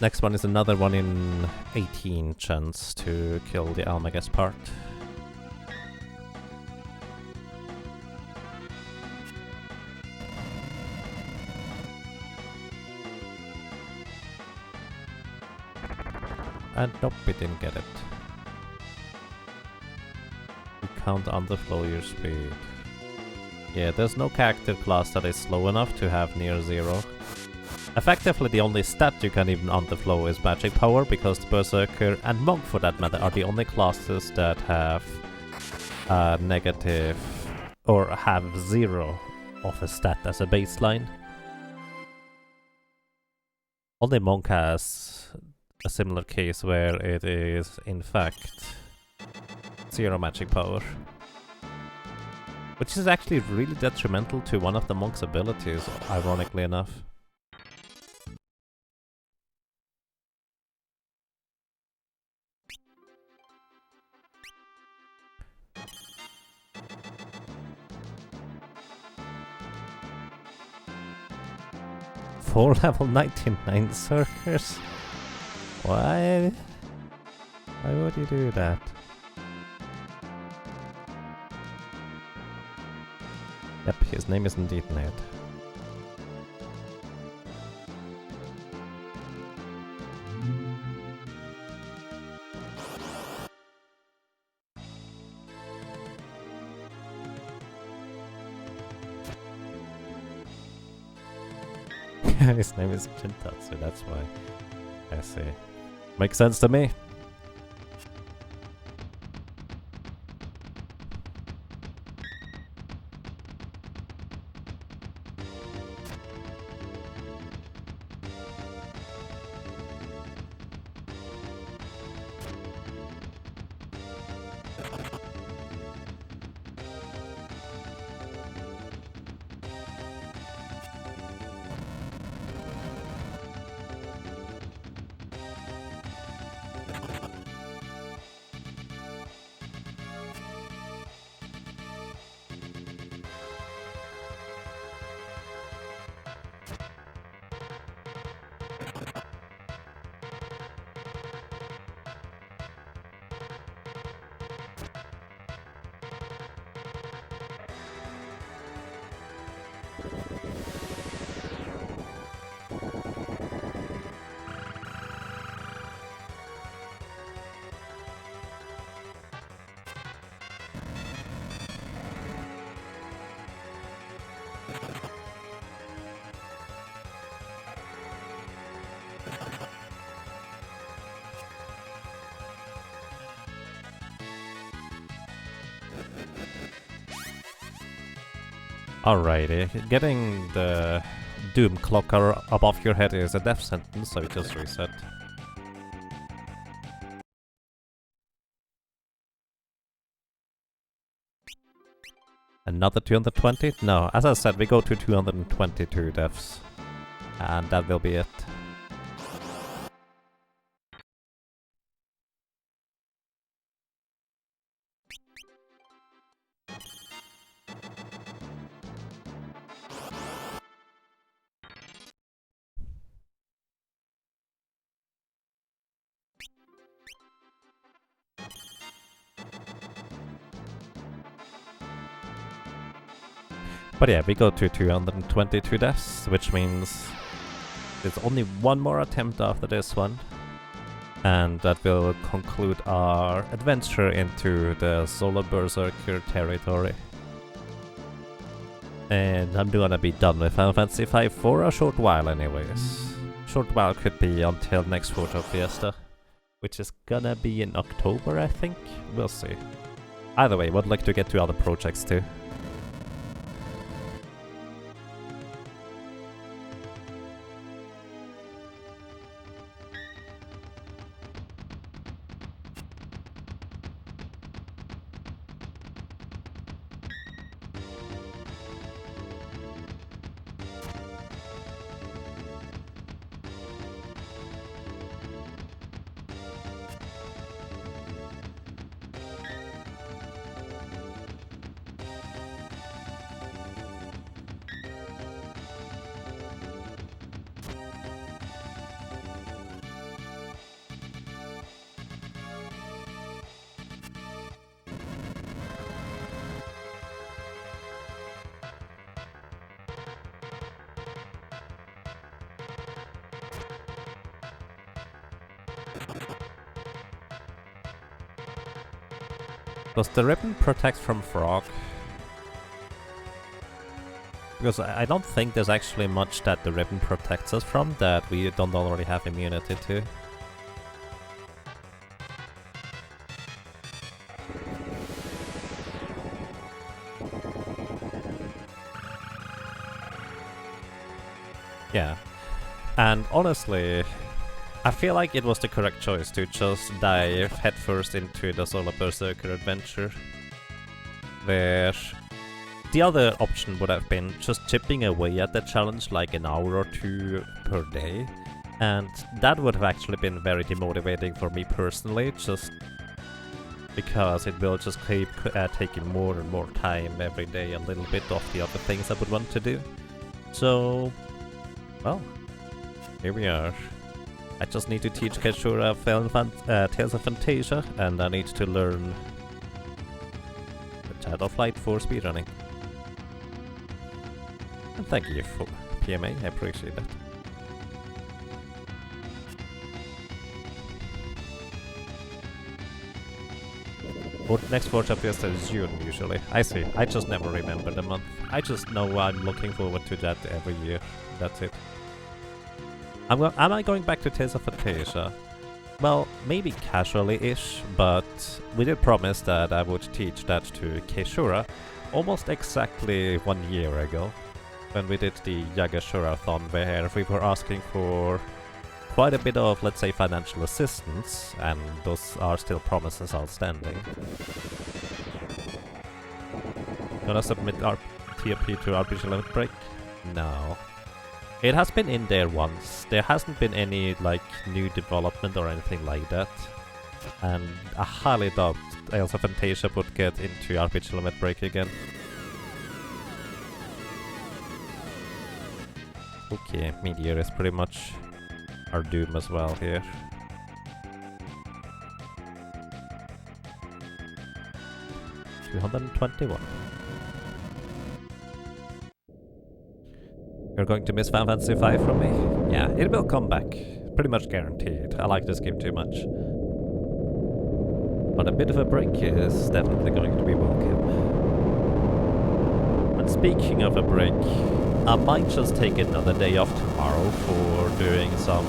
Next one is another one in 18 chance to kill the Almagas part. And nope, we didn't get it. You can't underflow your speed. Yeah, there's no character class that is slow enough to have near zero. Effectively, the only stat you can even underflow is magic power, because the Berserker and Monk for that matter are the only classes that have negative or have zero of a stat as a baseline. Only Monk has a similar case where it is in fact zero magic power, which is actually really detrimental to one of the Monk's abilities, ironically enough. 4 level 99 Berserkers? Why? Why would you do that? Yep, his name is indeed Ned. His name is Jintatsu, that's why. I see. Makes sense to me. Alrighty, getting the Doom Clocker above your head is a death sentence, so just reset. Another 220? No, as I said, we go to 222 deaths. And that will be it. But yeah, we go to 222 deaths, which means there's only one more attempt after this one. And that will conclude our adventure into the Solo Berserker territory. And I'm gonna be done with Final Fantasy 5 for a short while anyways. Short while could be until next Photo Fiesta, which is gonna be in October, I think? We'll see. Either way, would like to get to other projects too. Does the ribbon protect from frog? Because I don't think there's actually much that the ribbon protects us from that we don't already have immunity to. Yeah. And honestly, I feel like it was the correct choice to just dive headfirst into the Solo Berserker adventure. Where the other option would have been just chipping away at the challenge like an hour or two per day. And that would have actually been very demotivating for me personally, just because it will just keep taking more and more time every day, a little bit of the other things I would want to do. So, well, Here we are. I just need to teach Keshura Tales of Fantasia, and I need to learn the Child of Light for speedrunning. And thank you for PMA, I appreciate that. Next workshop is June usually. I see. I just never remember the month. I just know I'm looking forward to that every year. That's it. Am I going back to Tales of Fantasia? Well, maybe casually-ish, but we did promise that I would teach that to Keishura almost exactly 1 year ago, when we did the Yagashura-thon, where we were asking for quite a bit of, let's say, financial assistance, and those are still promises outstanding. Gonna submit our TFP to RPG Limit Break? No. It has been in there once. There hasn't been any, like, new development or anything like that. And I highly doubt Tales of Fantasia would get into RPG Limit Break again. Okay, Meteor is pretty much our doom as well here. $221. You're going to miss Final Fantasy 5 from me? Yeah, it will come back. Pretty much guaranteed. I like this game too much. But a bit of a break is definitely going to be welcome. And speaking of a break, I might just take another day off tomorrow for doing some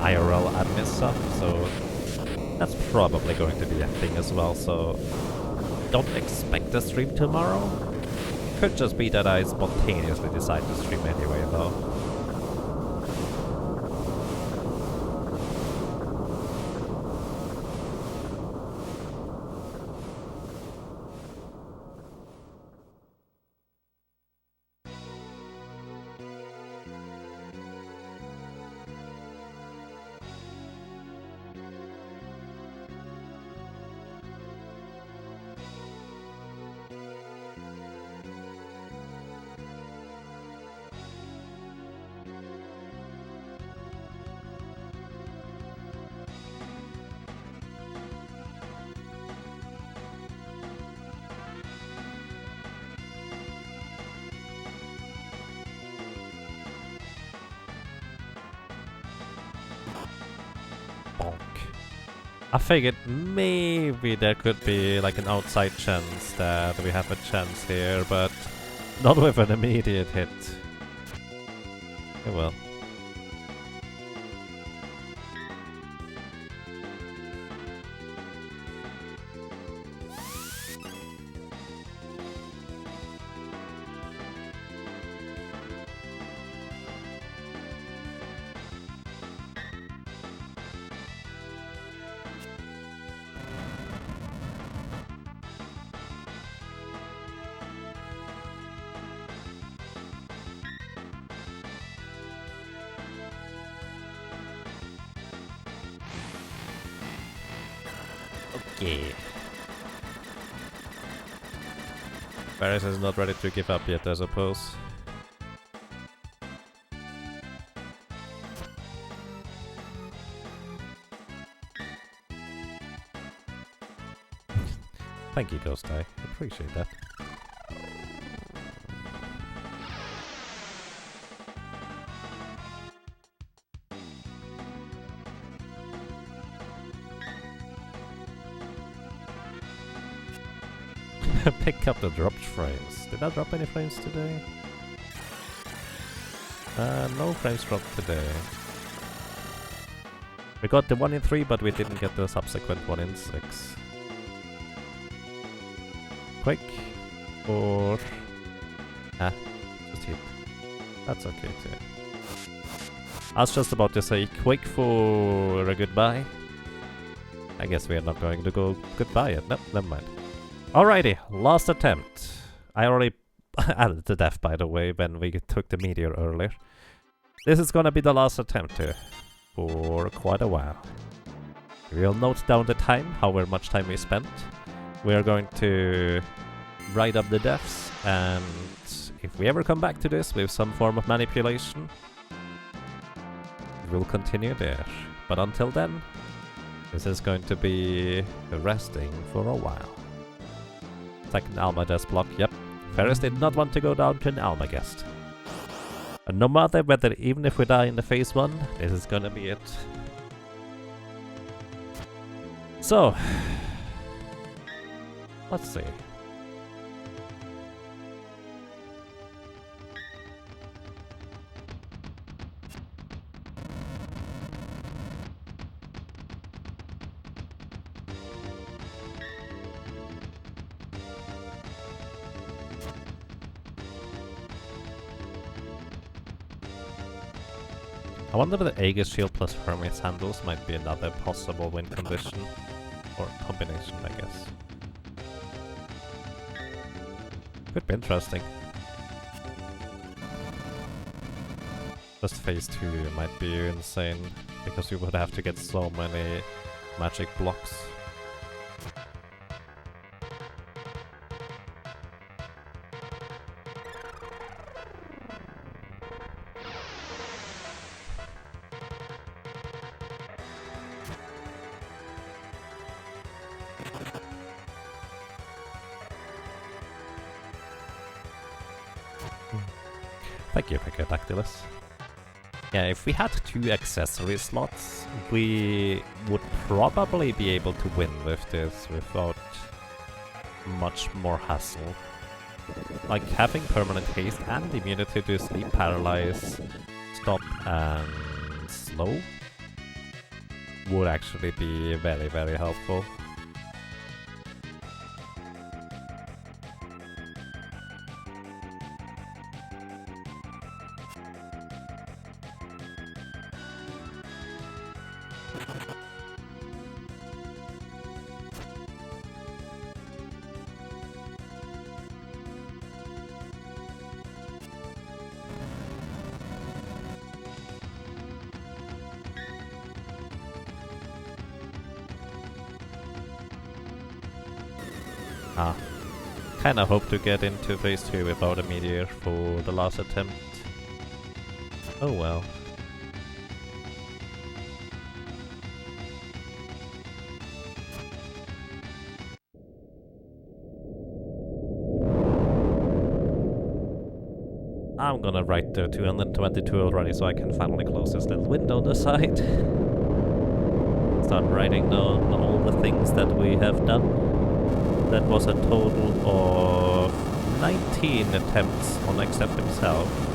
IRL admin stuff, so that's probably going to be a thing as well, so don't expect a stream tomorrow. Could just be that I spontaneously decide to stream anyway, though. I figured maybe there could be like an outside chance that we have a chance here, but not with an immediate hit. Oh well. Okay. Paris is not ready to give up yet, I suppose. Thank you, Ghost Eye. Appreciate that. Pick up the dropped frames. Did I drop any frames today? No frames dropped today. We got the 1 in 3, but we didn't get the subsequent 1 in 6. Quick. Or... just hit. That's okay too. I was just about to say quick for a goodbye. I guess we are not going to go goodbye yet. Nope, never mind. Alrighty, last attempt. I already added the death, by the way, when we took the meteor earlier. This is gonna be the last attempt for quite a while. We'll note down the time, however much time we spent. We are going to write up the deaths, and if we ever come back to this with some form of manipulation, will continue there. But until then, this is going to be resting for a while. Second Almagest block, yep. Ferris did not want to go down to an Almagest. And no matter whether, even if we die in the phase 1, this is gonna be it. So, let's see. I wonder whether Aegis Shield plus Hermes Handles might be another possible win condition. Or combination, I guess. Could be interesting. Just phase 2 might be insane, because you would have to get so many magic blocks. Thank you, Pecadactylus. Yeah, if we had 2 accessory slots, we would probably be able to win with this without much more hassle. Like having permanent haste and immunity to sleep, paralyze, stop and slow would actually be very, very helpful. Kinda hope to get into phase 2 without a meteor for the last attempt. Oh well. I'm gonna write the 222 already so I can finally close this little window on the side. Start writing down all the things that we have done. That was a total of 19 attempts on Accept himself.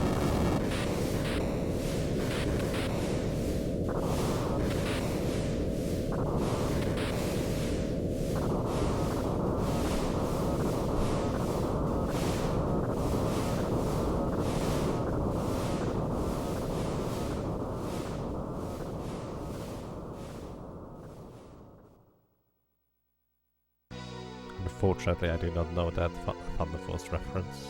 Unfortunately, I do not know that Thunder Force reference.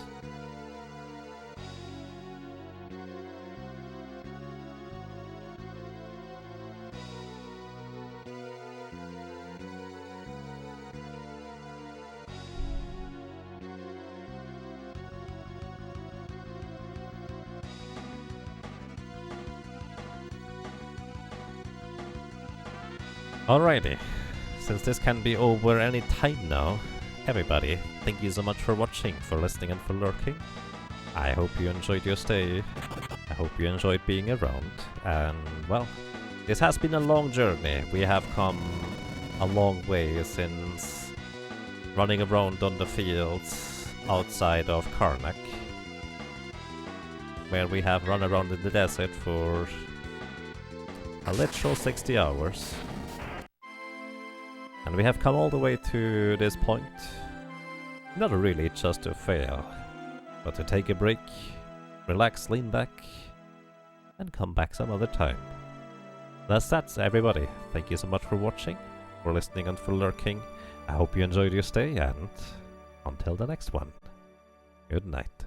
Alrighty, since this can be over any time now, everybody, thank you so much for watching, for listening and for lurking. I hope you enjoyed your stay. I hope you enjoyed being around. And, well, this has been a long journey. We have come a long way since running around on the fields outside of Karnak, where we have run around in the desert for a literal 60 hours. And we have come all the way to this point, not really just to fail, but to take a break, relax, lean back, and come back some other time. That's everybody. Thank you so much for watching, for listening and for lurking. I hope you enjoyed your stay, and until the next one, good night.